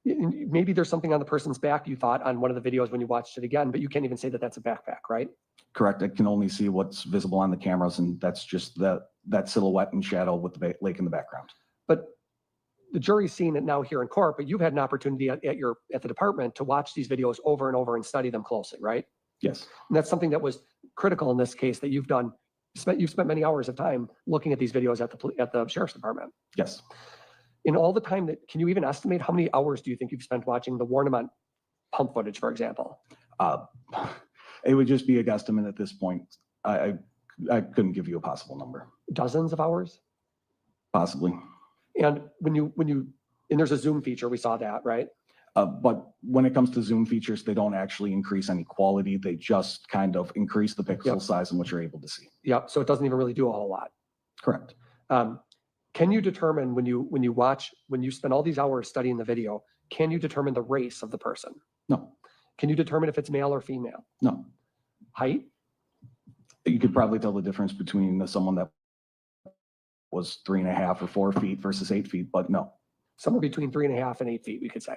Maybe there's something on the person's back you thought on one of the videos when you watched it again, but you can't even say that that's a backpack, right? Correct. I can only see what's visible on the cameras, and that's just that silhouette and shadow with the lake in the background. But the jury's seen it now here in court, but you've had an opportunity at the department to watch these videos over and over and study them closely, right? Yes, And that's something that was critical in this case that you've done. You've spent many hours of time looking at these videos at the sheriff's department. yes. In all the time can you even estimate how many hours do you think you've spent watching the Warnemont pump footage, for example? It would just be a guesstimate at this point. I couldn't give you a possible number. Dozens of hours? Possibly. And and there's a zoom feature, we saw that, right? But when it comes to zoom features, they don't actually increase any quality. They just kind of increase the pixel size in what you're able to see. Yep. So it doesn't even really do a whole lot. Correct. Can you determine when you spend all these hours studying the video, can you determine the race of the person? No. Can you determine if it's male or female? No. Height? You could probably tell the difference between someone that was 3.5 or 4 feet versus 8 feet, but no. Somewhere between 3.5 and 8 feet, we could say.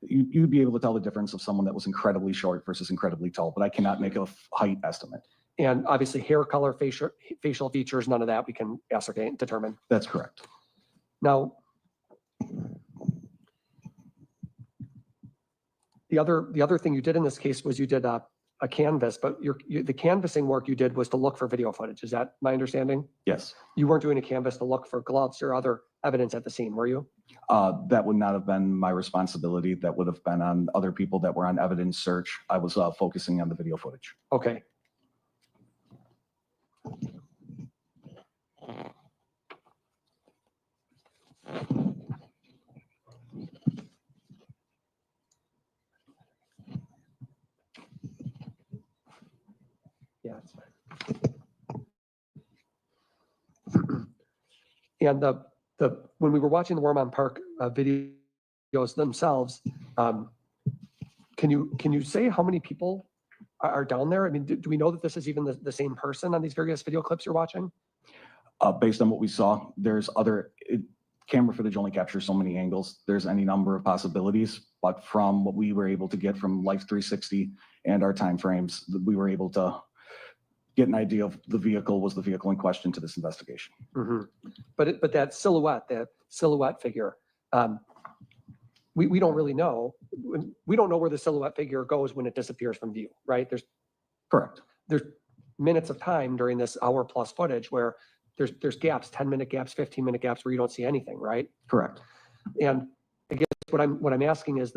You'd be able to tell the difference of someone that was incredibly short versus incredibly tall, but I cannot make a height estimate. And obviously hair color, facial features, none of that we can determine. That's correct. Now, the other thing you did in this case was you did a canvas, but the canvassing work you did was to look for video footage. Is that my understanding? Yes. You weren't doing a canvas to look for gloves or other evidence at the scene, were you? That would not have been my responsibility. That would have been on other people that were on evidence search. I was focusing on the video footage. Okay. Yeah, that's fine. And when we were watching the Warmont Park videos themselves, can you say how many people are down there? I mean, do we know that this is even the same person on these various video clips you're watching? Based on what we saw, there's camera footage only captures so many angles. There's any number of possibilities, but from what we were able to get from Life 360 and our timeframes, we were able to get an idea of the vehicle was the vehicle in question to this investigation. Mm-hmm. But that silhouette figure, we don't really know. We don't know where the silhouette figure goes when it disappears from view, right? Correct. There's minutes of time during this hour plus footage where there's gaps, 10-minute gaps, 15-minute gaps where you don't see anything, right? Correct. And I guess what I'm asking is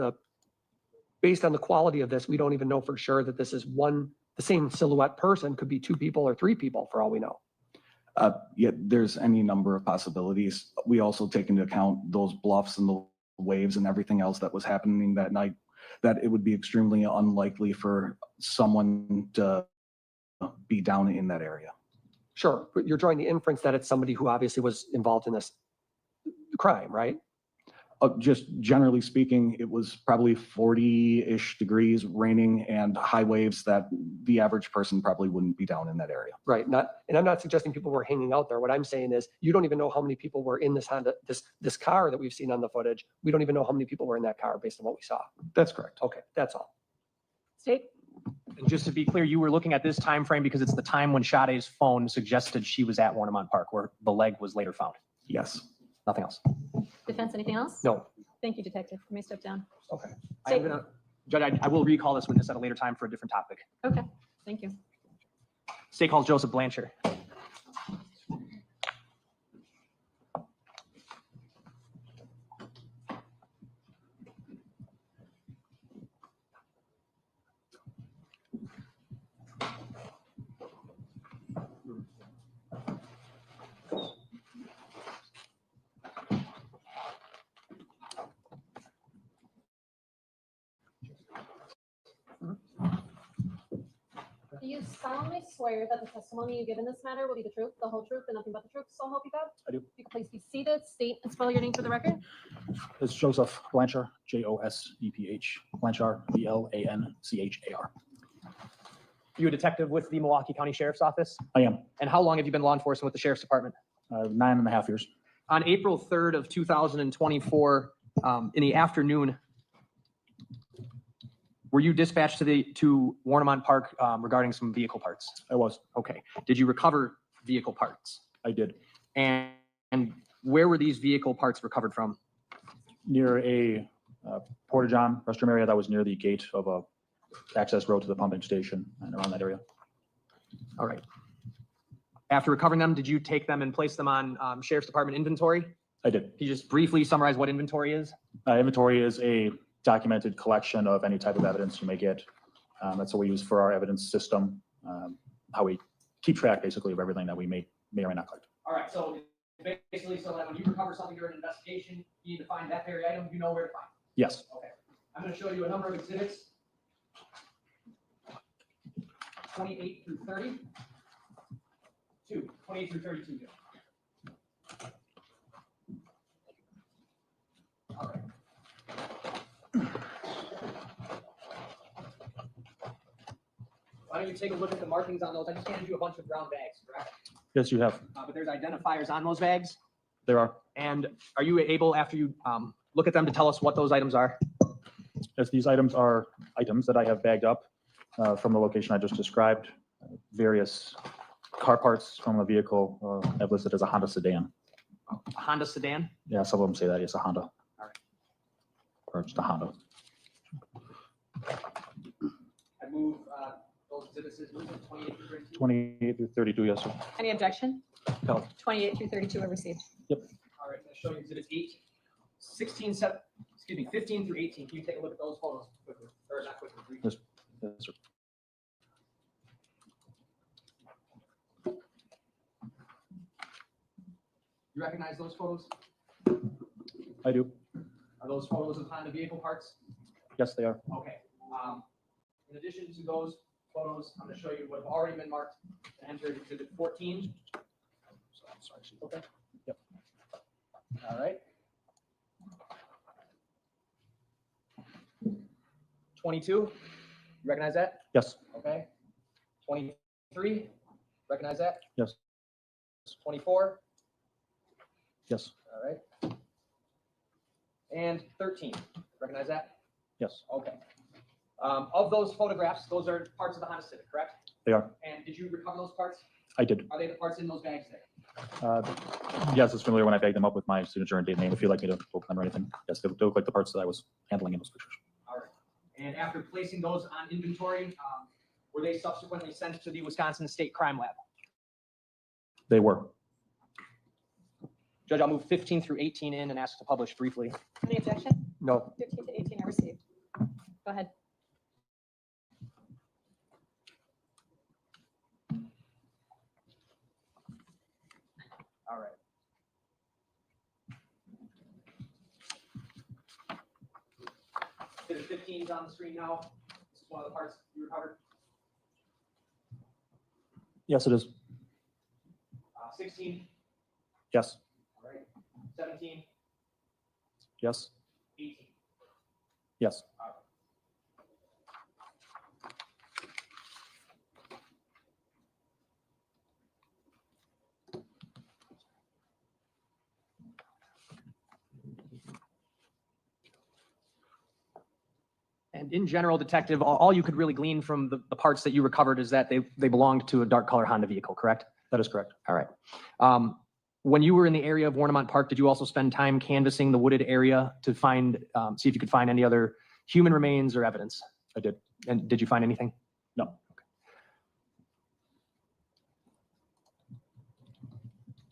based on the quality of this, we don't even know for sure that this is the same silhouette person. Could be 2 people or 3 people for all we know. Yet there's any number of possibilities. We also take into account those bluffs and the waves and everything else that was happening that night, that it would be extremely unlikely for someone to be down in that area. Sure, but you're drawing the inference that it's somebody who obviously was involved in this crime, right? Just generally speaking, it was probably 40-ish degrees, raining and high waves that the average person probably wouldn't be down in that area. Right, and I'm not suggesting people were hanging out there. What I'm saying is you don't even know how many people were in this Honda, this car that we've seen on the footage. We don't even know how many people were in that car based on what we saw. That's correct. Okay, that's all. State? And just to be clear, you were looking at this time frame because it's the time when Sade's phone suggested she was at Warnemont Park where the leg was later found. Yes. Nothing else. Defense, anything else? No. Thank you, Detective. You may step down. Okay. I'm gonna, Judge, I will recall this witness at a later time for a different topic. Okay, thank you. State calls Joseph Blanchard. Do you solemnly swear that the testimony you give in this matter will be the truth, the whole truth, and nothing but the truth, so help you God? I do. If you could please be seated, state and spell your name for the record. It's Joseph Blanchard, Joseph, Blanchard, Blanchar. You a detective with the Milwaukee County Sheriff's Office? I am. And how long have you been law enforcement with the Sheriff's Department? 9.5 years. On April 3rd of 2024, in the afternoon, were you dispatched to Warnemont Park regarding some vehicle parts? I was. Okay. Did you recover vehicle parts? I did. And where were these vehicle parts recovered from? Near a porta-john restroom area that was near the gate of a access road to the pumping station and around that area. All right. After recovering them, did you take them and place them on Sheriff's Department inventory? I did. Can you just briefly summarize what inventory is? Inventory is a documented collection of any type of evidence you may get. That's what we use for our evidence system, how we keep track basically of everything that we may or may not collect. All right, so basically, so that when you recover something during an investigation, you need to find that very item, you know where to find it. Yes. Okay. I'm going to show you a number of exhibits. 28 through 30. 28 through 32. All right. Why don't you take a look at the markings on those? I just handed you a bunch of brown bags, correct? Yes, you have. But there's identifiers on those bags. There are. And are you able, after you look at them, to tell us what those items are? Yes, these items are items that I have bagged up from the location I just described. Various car parts from a vehicle I've listed as a Honda sedan. A Honda sedan? Yeah, some of them say that it's a Honda. All right. Or just a Honda. I move those exhibits as moved from 28 through 32. 28 through 32, yes, sir. Any objection? No. 28 through 32 are received. All right, I'm going to show you exhibits 15 through 18. Can you take a look at those photos quickly? Or not quickly, briefly? Yes, sir. You recognize those photos? I do. Are those photos of Honda vehicle parts? Yes, they are. Okay. In addition to those photos, I'm going to show you what have already been marked and entered exhibit 14. Sorry. Okay. Yep. All right. 22. You recognize that? Yes. Okay. 23. Recognize that? Yes. 24. Yes. All right. And 13. Recognize that? Yes. Okay. Of those photographs, those are parts of the Honda Civic, correct? They are. And did you recover those parts? I did. Are they the parts in those bags there? Yes, it's familiar when I bagged them up with my signature and date name. If you'd like me to open them or anything. Yes, they look like the parts that I was handling in those pictures. All right. And after placing those on inventory, were they subsequently sent to the Wisconsin State Crime Lab? They were. Judge, I'll move 15 through 18 in and ask to publish briefly. Any objection? No. 15 to 18 are received. Go ahead. All right. Exhibit 15 is on the screen now. This is one of the parts you recovered. Yes, it is. 16. Yes. All right. 17. Yes. 18. Yes. And in general, Detective, all you could really glean from the parts that you recovered is that they belonged to a dark color Honda vehicle, correct? That is correct. All right. When you were in the area of Warnemont Park, did you also spend time canvassing the wooded area to find, see if you could find any other human remains or evidence? I did. And did you find anything? No. Okay.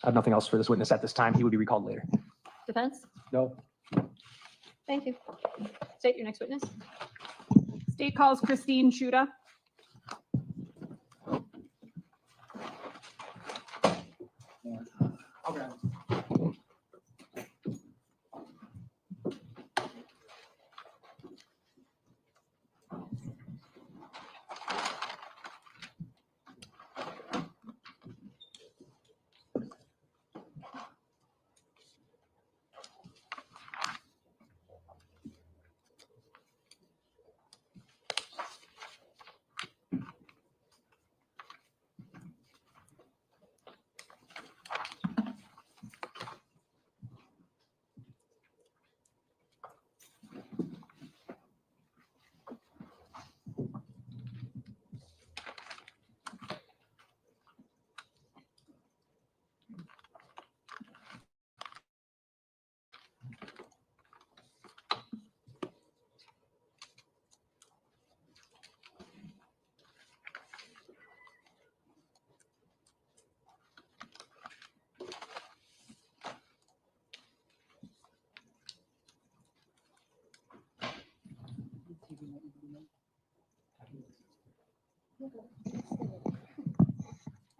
I have nothing else for this witness at this time. He would be recalled later. Defense? No. Thank you. State your next witness. State calls Christine Shuda.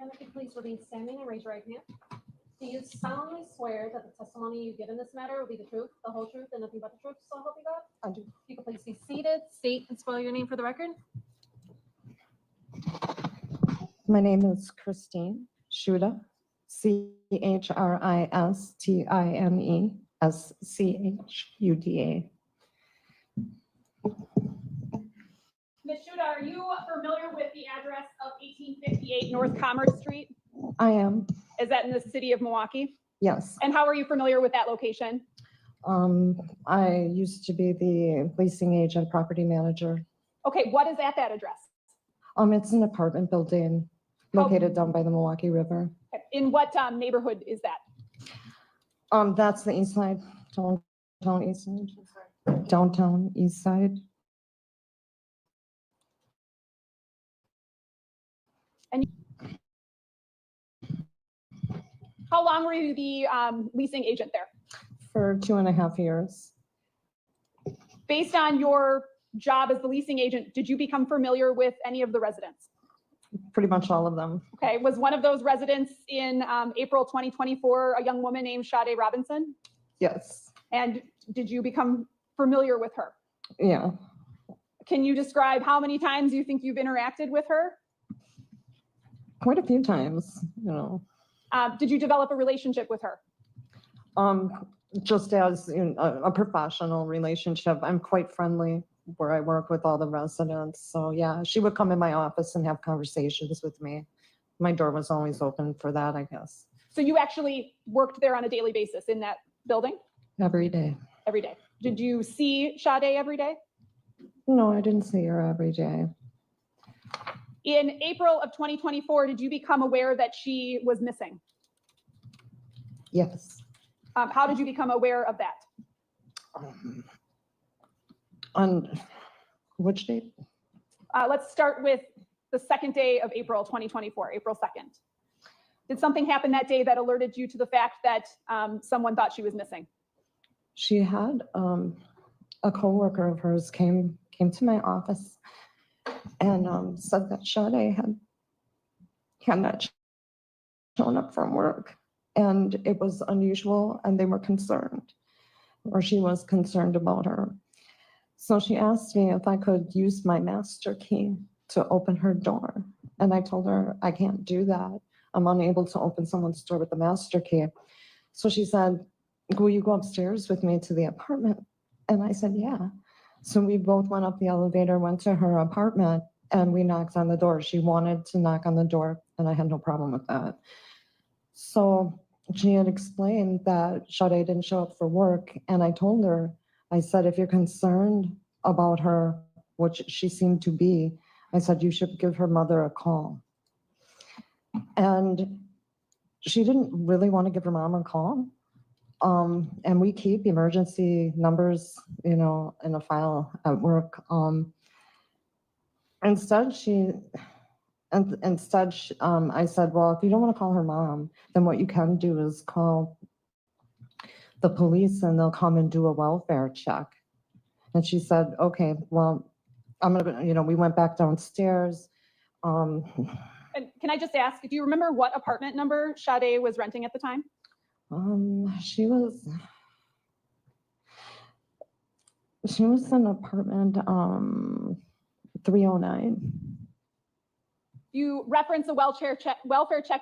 And if you please remain standing and raise your right hand. Do you solemnly swear that the testimony you give in this matter will be the truth, the whole truth, and nothing but the truth, so help you God? I do. You can please be seated, state and spell your name for the record. My name is Christine Shuda, CHRISTINESCHUDA. Ms. Shuda, are you familiar with the address of 1858 North Commerce Street? I am, Is that in the city of Milwaukee? yes. And how are you familiar with that location? I used to be the leasing agent, property manager. Okay, what is at that address? It's an apartment building located down by the Milwaukee River. In what neighborhood is that? That's the east side, downtown east side. Downtown east side. And how long were you the leasing agent there? For 2.5 years. Based on your job as the leasing agent, did you become familiar with any of the residents? Pretty much all of them. Okay, was one of those residents in April 2024 a young woman named Sade Robinson? Yes. And did you become familiar with her? Yeah. Can you describe how many times you think you've interacted with her? Quite a few times, you know. Did you develop a relationship with her? Just as a professional relationship. I'm quite friendly where I work with all the residents. So yeah, she would come in my office and have conversations with me. My door was always open for that, I guess. So you actually worked there on a daily basis in that building? Every day. Every day. Did you see Sade every day? No, I didn't see her every day. In April of 2024, did you become aware that she was missing? Yes. How did you become aware of that? On which date? Let's start with the second day of April 2024, April 2nd. Did something happen that day that alerted you to the fact that someone thought she was missing? She had a coworker of hers came to my office and said that Sade had not shown up from work, and it was unusual, and they were concerned, or she was concerned about her. So she asked me if I could use my master key to open her door, and I told her I can't do that. I'm unable to open someone's door with the master key. So she said, will you go upstairs with me to the apartment? And I said, yeah. So we both went up the elevator, went to her apartment, and we knocked on the door. She wanted to knock on the door, and I had no problem with that. So she had explained that Sade didn't show up for work, and I told her, I said, if you're concerned about her, which she seemed to be, I said, you should give her mother a call. And she didn't really want to give her mom a call. And we keep emergency numbers, you know, in a file at work. Instead, I said, well, if you don't want to call her mom, then what you can do is call the police and they'll come and do a welfare check. And she said, okay, well, we went back downstairs. And can I just ask, do you remember what apartment number Sade was renting at the time? She was in apartment 309. You reference a welfare check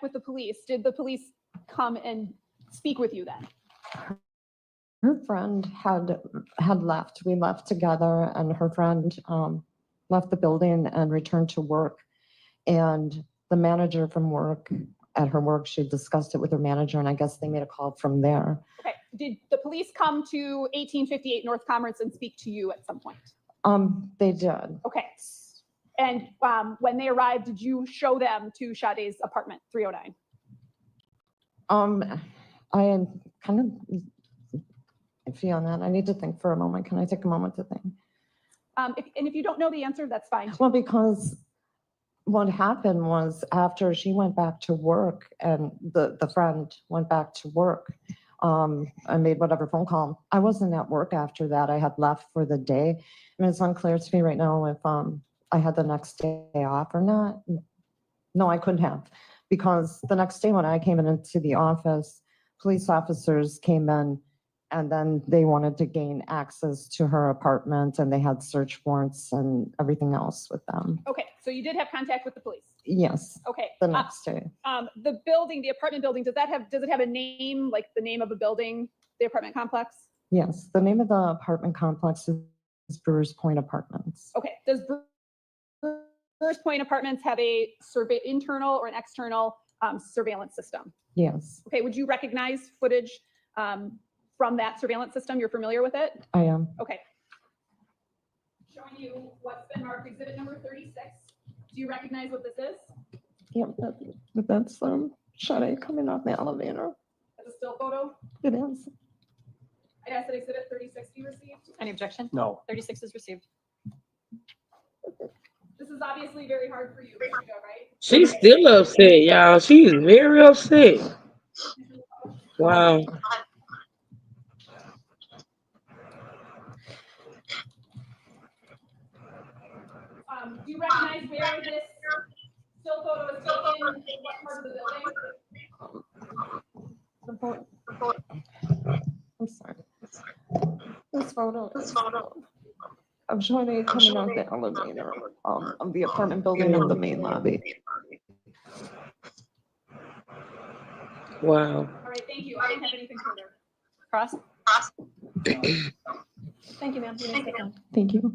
with the police. Did the police come and speak with you then? Her friend had left. We left together, and her friend left the building and returned to work. And the manager from work, at her work, she discussed it with her manager, and I guess they made a call from there. Okay. Did the police come to 1858 North Commerce and speak to you at some point? They did. Okay. And when they arrived, did you show them to Sade's apartment 309? I am kind of iffy on that. I need to think for a moment. Can I take a moment to think? If you don't know the answer, that's fine. Well, because what happened was after she went back to work and the friend went back to work, I made whatever phone call. I wasn't at work after that. I had left for the day. And it's unclear to me right now if I had the next day off or not. No, I couldn't have, because the next day when I came into the office, police officers came in and then they wanted to gain access to her apartment and they had search warrants and everything else with them. Okay, so you did have contact with the police? Yes. Okay. The next day. The building, the apartment building, does it have a name, like the name of a building, the apartment complex? Yes, the name of the apartment complex is Brewers Point Apartments. Okay, does Brewers Point Apartments have a internal or an external surveillance system? Yes, Okay, would you recognize footage from that surveillance system? You're familiar with it? I am. Okay. Showing you what's been marked exhibit number 36. Do you recognize what this is? Yep, that's Sade coming off the elevator. That's a still photo? It is. I'd ask that exhibit 36 be received. Any objection? No. 36 is received. This is obviously very hard for you, Rachel, right? She's still upset, y'all. She's very upset. Wow. Do you recognize where this still photo is taken? What part of the building? I'm sorry. This photo of Sade coming out the elevator of the apartment building in the main lobby. Wow. All right, thank you. I don't have anything further. Cross? Thank you, ma'am. You may sit down. Thank you.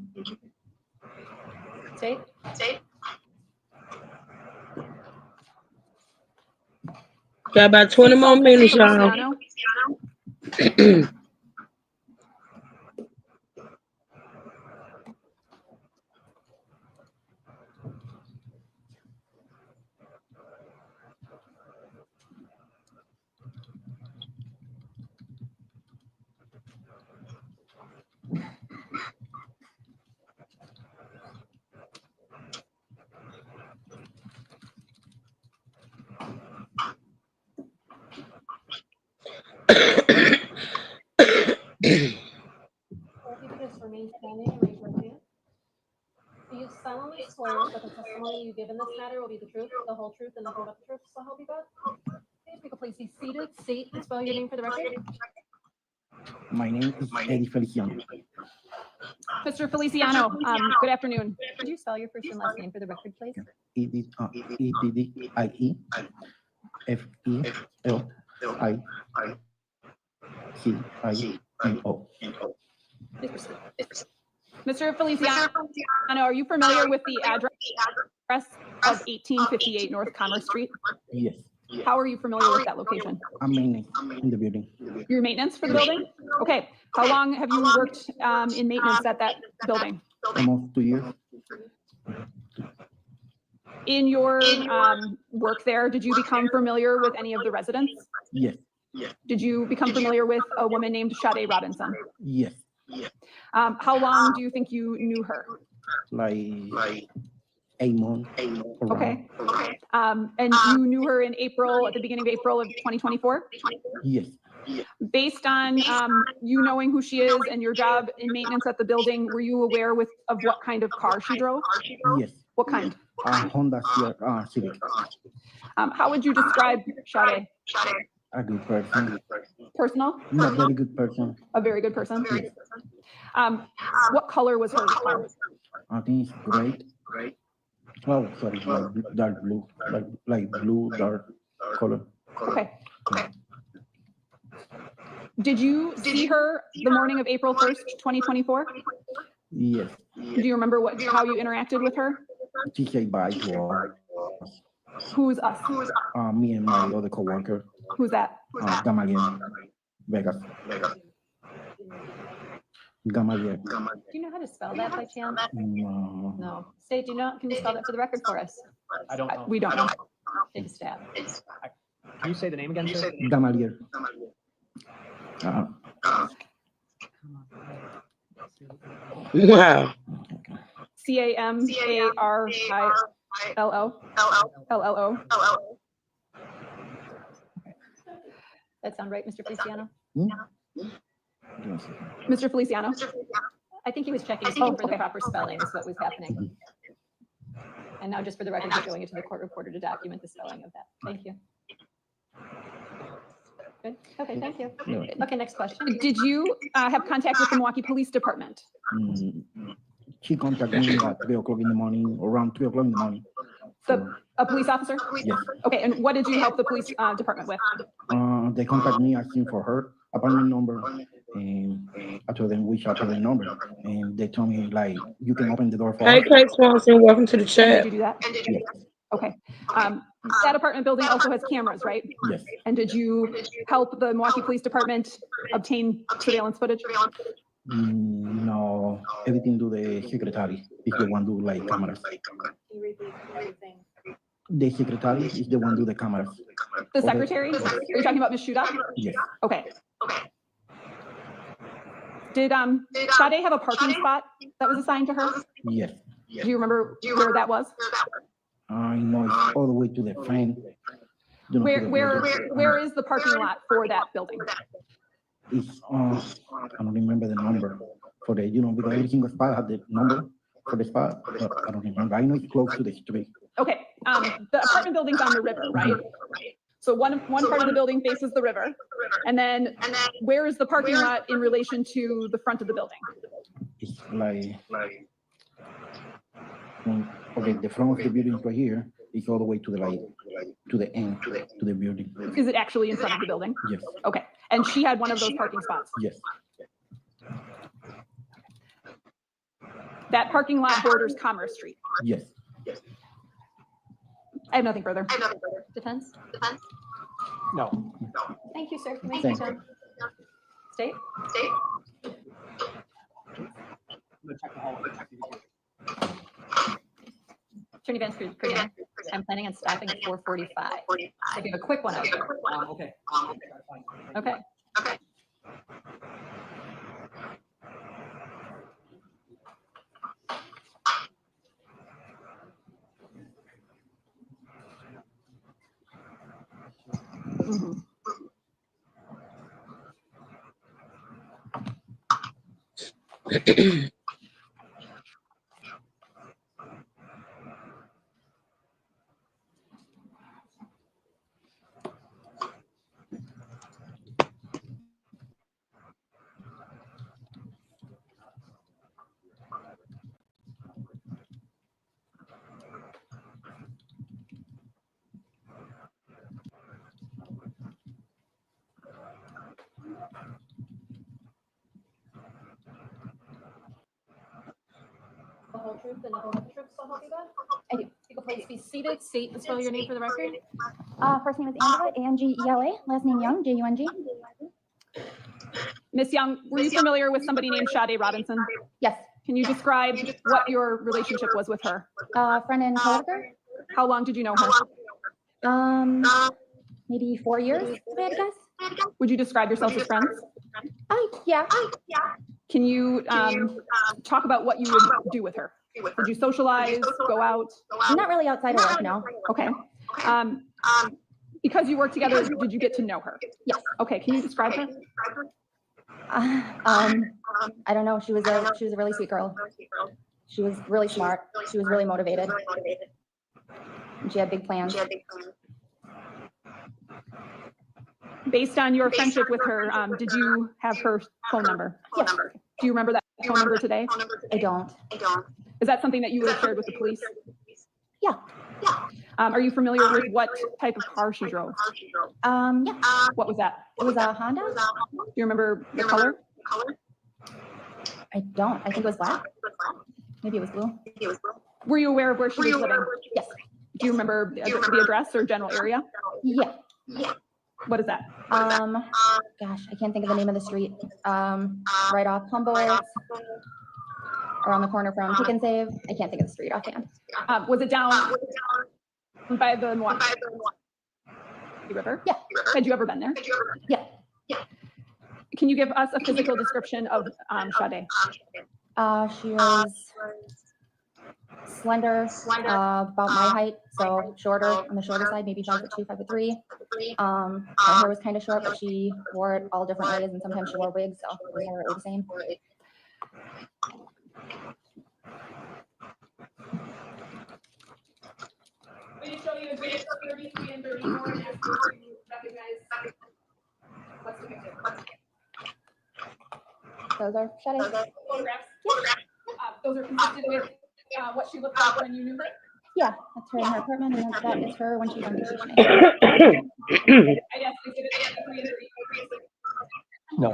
State? Got about 20 more minutes, y'all. All people just remain standing and raise your hand. Do you solemnly swear that the testimony you give in this matter will be the truth, the whole truth, and nothing but the truth, so help you God? Okay, if you could please be seated, state and spell your name for the record. My name is Eddie Feliciano. Mr. Feliciano, good afternoon. Could you spell your first and last name for the record, please? E-D-D-I-E. Feliciano. Please proceed. Mr. Feliciano, are you familiar with the address of 1858 North Commerce Street? Yes, How are you familiar with that location? I'm maintenance in the building. Your maintenance for the building? Okay. How long have you worked in maintenance at that building? Almost 2 years. In your work there, did you become familiar with any of the residents? Yes, Did you become familiar with a woman named Sade Robinson? yes, How long do you think you knew her? like 8 months. around. Okay. And you knew her in April, at the beginning of April of 2024? Yes, Based on you knowing who she is and your job in maintenance at the building, were you aware of what kind of car she drove? yes. What kind? Honda Civic. How would you describe Sade? A good person. Personal? Not very good person. A very good person? What color was her car? I think it's great. Oh, sorry, like dark blue, like blue, dark color. Okay. Did you see her the morning of April 1st, 2024? Yes, Do you remember how you interacted with her? she said bye to us. Who's us? Me and my other coworker, Who's that? Gamaliel, Vegas. Gamaliel. Do you know how to spell that by chance? No. No. State, can you spell that for the record for us? I don't know. We don't know. Take a stab. Can you say the name again, sir? Gamaliel. Wow. CAMARILO. That sound right, Mr. Feliciano? Mr. Feliciano? I think he was checking for the proper spelling is what was happening. And now just for the record, we're going into the court reporter to document the spelling of that. Thank you. Good. Okay, thank you. Okay, next question. Did you have contact with the Milwaukee Police Department? She contacted me at 3 o'clock in the morning, around 3 o'clock in the morning. A police officer? Yes. Okay, and what did you help the police department with? They contacted me asking for her apartment number, and after then we shot her the number, and they told me like, you can open the door for Hey, us. Kate Swanson, welcome to the Did chat. you do that? Yes. Okay. That apartment building also has cameras, right? Yes. And did you help the Milwaukee Police Department obtain surveillance footage? No, everything do the secretary is the one do like cameras. The secretary is the one do the cameras. The secretary? Are you talking about Ms. Shuda? Yes. Okay. Did Sade have a parking spot that was assigned to her? Yes. Do you remember where that was? I know it's all the way to the front. You know, to the building. Where is the parking lot for that building? It's I don't remember the number for the, because every single spot had the number for the spot, but I don't remember. I know it's close to the street. Okay, the apartment building's on the river, right? So one part of the building faces the river, and then where is the parking lot in relation to the front of the building? It's like, okay, the front of the building right here is all the way to the to the end, to the building. Is it actually in front of the building? Yes. Okay, and she had one of those parking spots? Yes. That parking lot borders Commerce Street? Yes. I have nothing further. Defense? No. Thank you, sir. You may Thank sit down. State? Attorney Vance Green, I'm planning on stopping at 4:45. So give a quick one out there. Okay. Okay. Mhm. truth, and nothing but the truth, so help you God? I do. You can please be seated, state and spell your name for the record. First name is Angela, A-N-G-E-L-A, last name Young, J-U-N-G. Miss Young, were you familiar with somebody named Sade Robinson? Yes. Can you describe what your relationship was with her? Friend and coworker. How long did you know her? Maybe 4 years, if I had to guess. Would you describe yourselves as friends? Yeah. Can you talk about what you would do with her? Did you socialize, go out? Not really outside of work, no. Okay. Because you worked together, did you get to know her? Yes. Okay, can you describe her? I don't know. She was a really sweet girl. She was really smart. She was really motivated. And she had big plans. Based on your friendship with her, did you have her phone number? Yes. Do you remember that phone number today? I don't. Is that something that you would have shared with the police? Yeah. Are you familiar with what type of car she drove? Yeah. What was that? It was a Honda. Do you remember the color? I don't. I think it was black. Maybe it was blue. Were you aware of where she was living? Yes. Do you remember the address or general area? Yeah. What is that? Gosh, I can't think of the name of the street. Right off Humboldt, around the corner from Pick and Save. I can't think of the street offhand. Was it down by the river? Yeah. Had you ever been there? Yeah. Can you give us a physical description of Sade? She was slender, about my height, so shorter on the shorter side, maybe 5'2", 5'3". Her hair was kind of short, but she wore it all different ways, and sometimes she wore wigs, so we wore it the same. Will you show you exhibits 33 and 34 and ask you to recognize what's depicted? Those are Sade. Photographs? Those are consistent with what she looked like when you knew her? Yeah, that's her in her apartment, and that is her when she's on vacation. I'd ask exhibits 33 and 34. No.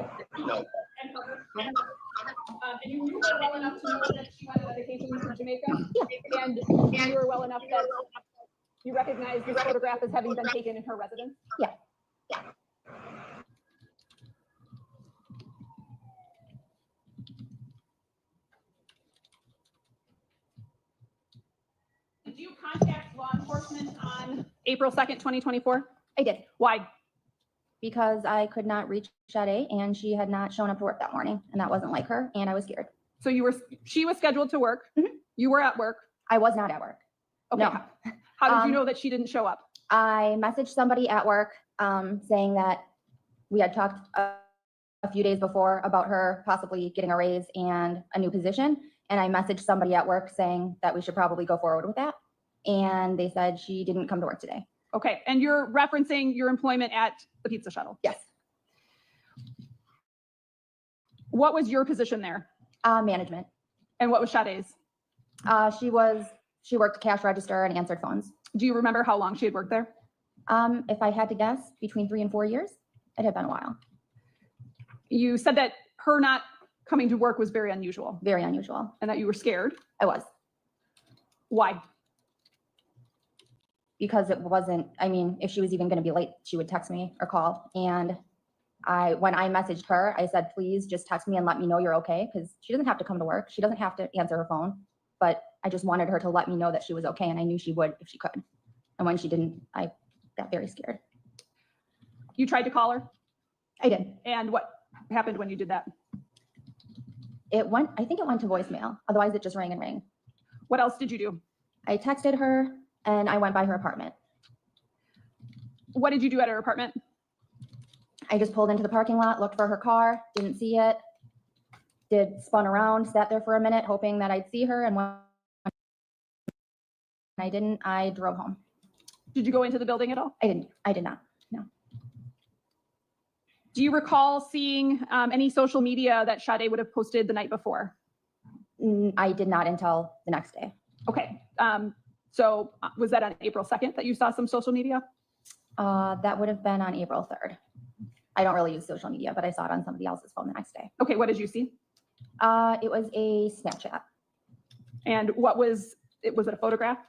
And you knew her well enough to know that she went on vacation to Jamaica? Yeah. And you knew her well enough that you recognize this photograph as having been taken in her residence? Yeah. Did you contact law enforcement on April 2nd, 2024? I did. Why? Because I could not reach Sade, and she had not shown up to work that morning, and that wasn't like her, and I was scared. So she was scheduled to work. You were at work. I was not at work. Okay. No. How did you know that she didn't show up? I messaged somebody at work saying that we had talked a few days before about her possibly getting a raise and a new position. And I messaged somebody at work saying that we should probably go forward with that. And they said she didn't come to work today. Okay. And you're referencing your employment at the Pizza Shuttle? Yes. What was your position there? Management. And what was Sade's? She worked cash register and answered phones. Do you remember how long she had worked there? If I had to guess, between 3 and 4 years. It had been a while. You said that her not coming to work was very unusual. Very unusual. And that you were scared? I was. Why? Because it wasn't, I mean, if she was even going to be late, she would text me or call. And when I messaged her, I said, please just text me and let me know you're okay. Because she doesn't have to come to work. She doesn't have to answer her phone. But I just wanted her to let me know that she was okay. And I knew she would if she could. And when she didn't, I got very scared. You tried to call her? I did. And what happened when you did that? I think it went to voicemail. Otherwise, it just rang and rang. What else did you do? I texted her and I went by her apartment. What did you do at her apartment? I just pulled into the parking lot, looked for her car, didn't see it. Spun around, sat there for a minute, hoping that I'd see her. And when I didn't, I drove home. Did you go into the building at all? I did not. No. Do you recall seeing any social media that Sade would have posted the night before? I did not until the next day. Okay. So was that on April 2nd that you saw some social media? That would have been on April 3rd. I don't really use social media, but I saw it on somebody else's phone the next day. Okay, what did you see? It was a Snapchat. And what was it? Was it a photograph?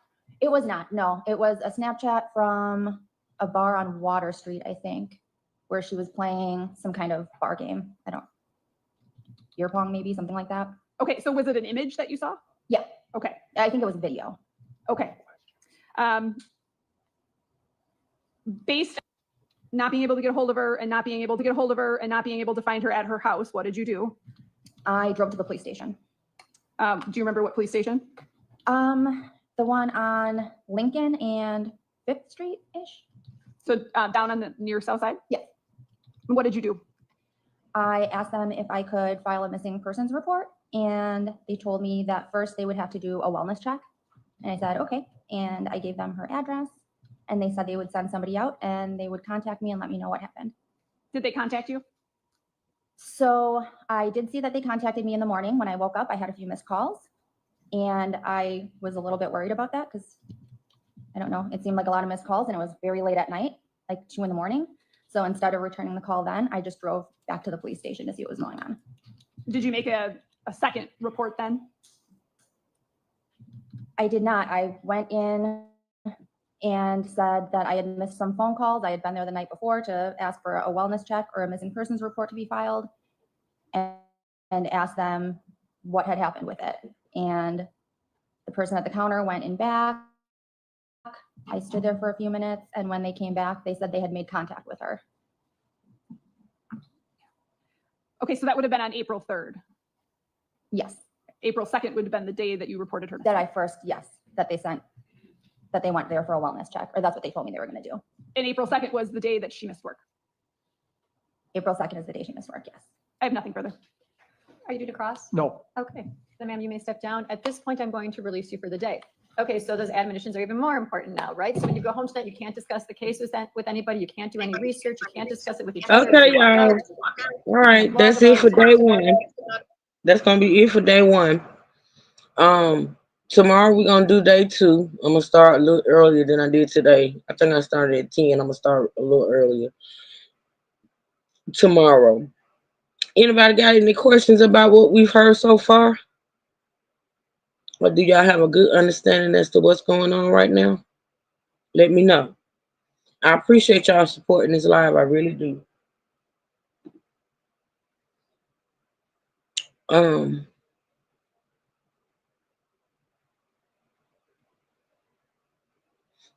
It was not, no. It was a Snapchat from a bar on Water Street, I think, where she was playing some kind of bar game. Beer pong maybe, something like that. Okay, so was it an image that you saw? Yeah. Okay. I think it was video. Okay. Based on not being able to get a hold of her and not being able to get a hold of her and not being able to find her at her house, what did you do? I drove to the police station. Do you remember what police station? The one on Lincoln and 5th Street-ish. So down on the near south side? Yeah. What did you do? I asked them if I could file a missing persons report, and they told me that first they would have to do a wellness check. And I said, okay. And I gave them her address, and they said they would send somebody out and they would contact me and let me know what happened. Did they contact you? So I did see that they contacted me in the morning. When I woke up, I had a few missed calls, and I was a little bit worried about that because I don't know, it seemed like a lot of missed calls and it was very late at night, like 2 a.m. So instead of returning the call then, I just drove back to the police station to see what was going on. Did you make a second report then? I did not. I went in and said that I had missed some phone calls. I had been there the night before to ask for a wellness check or a missing persons report to be filed, and asked them what had happened with it. And the person at the counter went in back. I stood there for a few minutes, and when they came back, they said they had made contact with her. Okay, so that would have been on April 3rd. Yes. April 2nd would have been the day that you reported her. That I first, yes, that they went there for a wellness check, or that's what they told me they were going to do. And April 2nd was the day that she missed work. April 2nd is the day she missed work, yes. I have nothing further. Are you due to cross? No. Okay, then ma'am, you may step down. At this point, I'm going to release you for the day. Okay, so those admonitions are even more important now, right? So when you go home tonight, you can't discuss the case with anybody. You can't do any research. You can't discuss it with each other. Okay, y'all. All right, that's it for day one. That's gonna be it for day one. Tomorrow we're gonna do day two. I'm gonna start a little earlier than I did today. I think I started at 10. I'm gonna start a little earlier tomorrow. Anybody got any questions about what we've heard so far? Or do y'all have a good understanding as to what's going on right now? Let me know. I appreciate y'all supporting this live. I really do.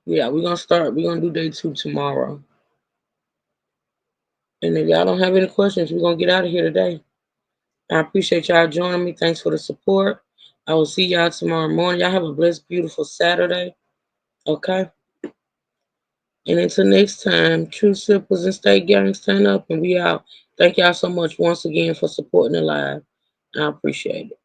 Yeah, we're gonna do day two tomorrow. And if y'all don't have any questions, we're gonna get out of here today. I appreciate y'all joining me. Thanks for the support. I will see y'all tomorrow morning. Y'all have a blessed, beautiful Saturday. Okay? And until next time, true sippers and stay gang, stand up, and we out. Thank y'all so much once again for supporting the live. I appreciate it.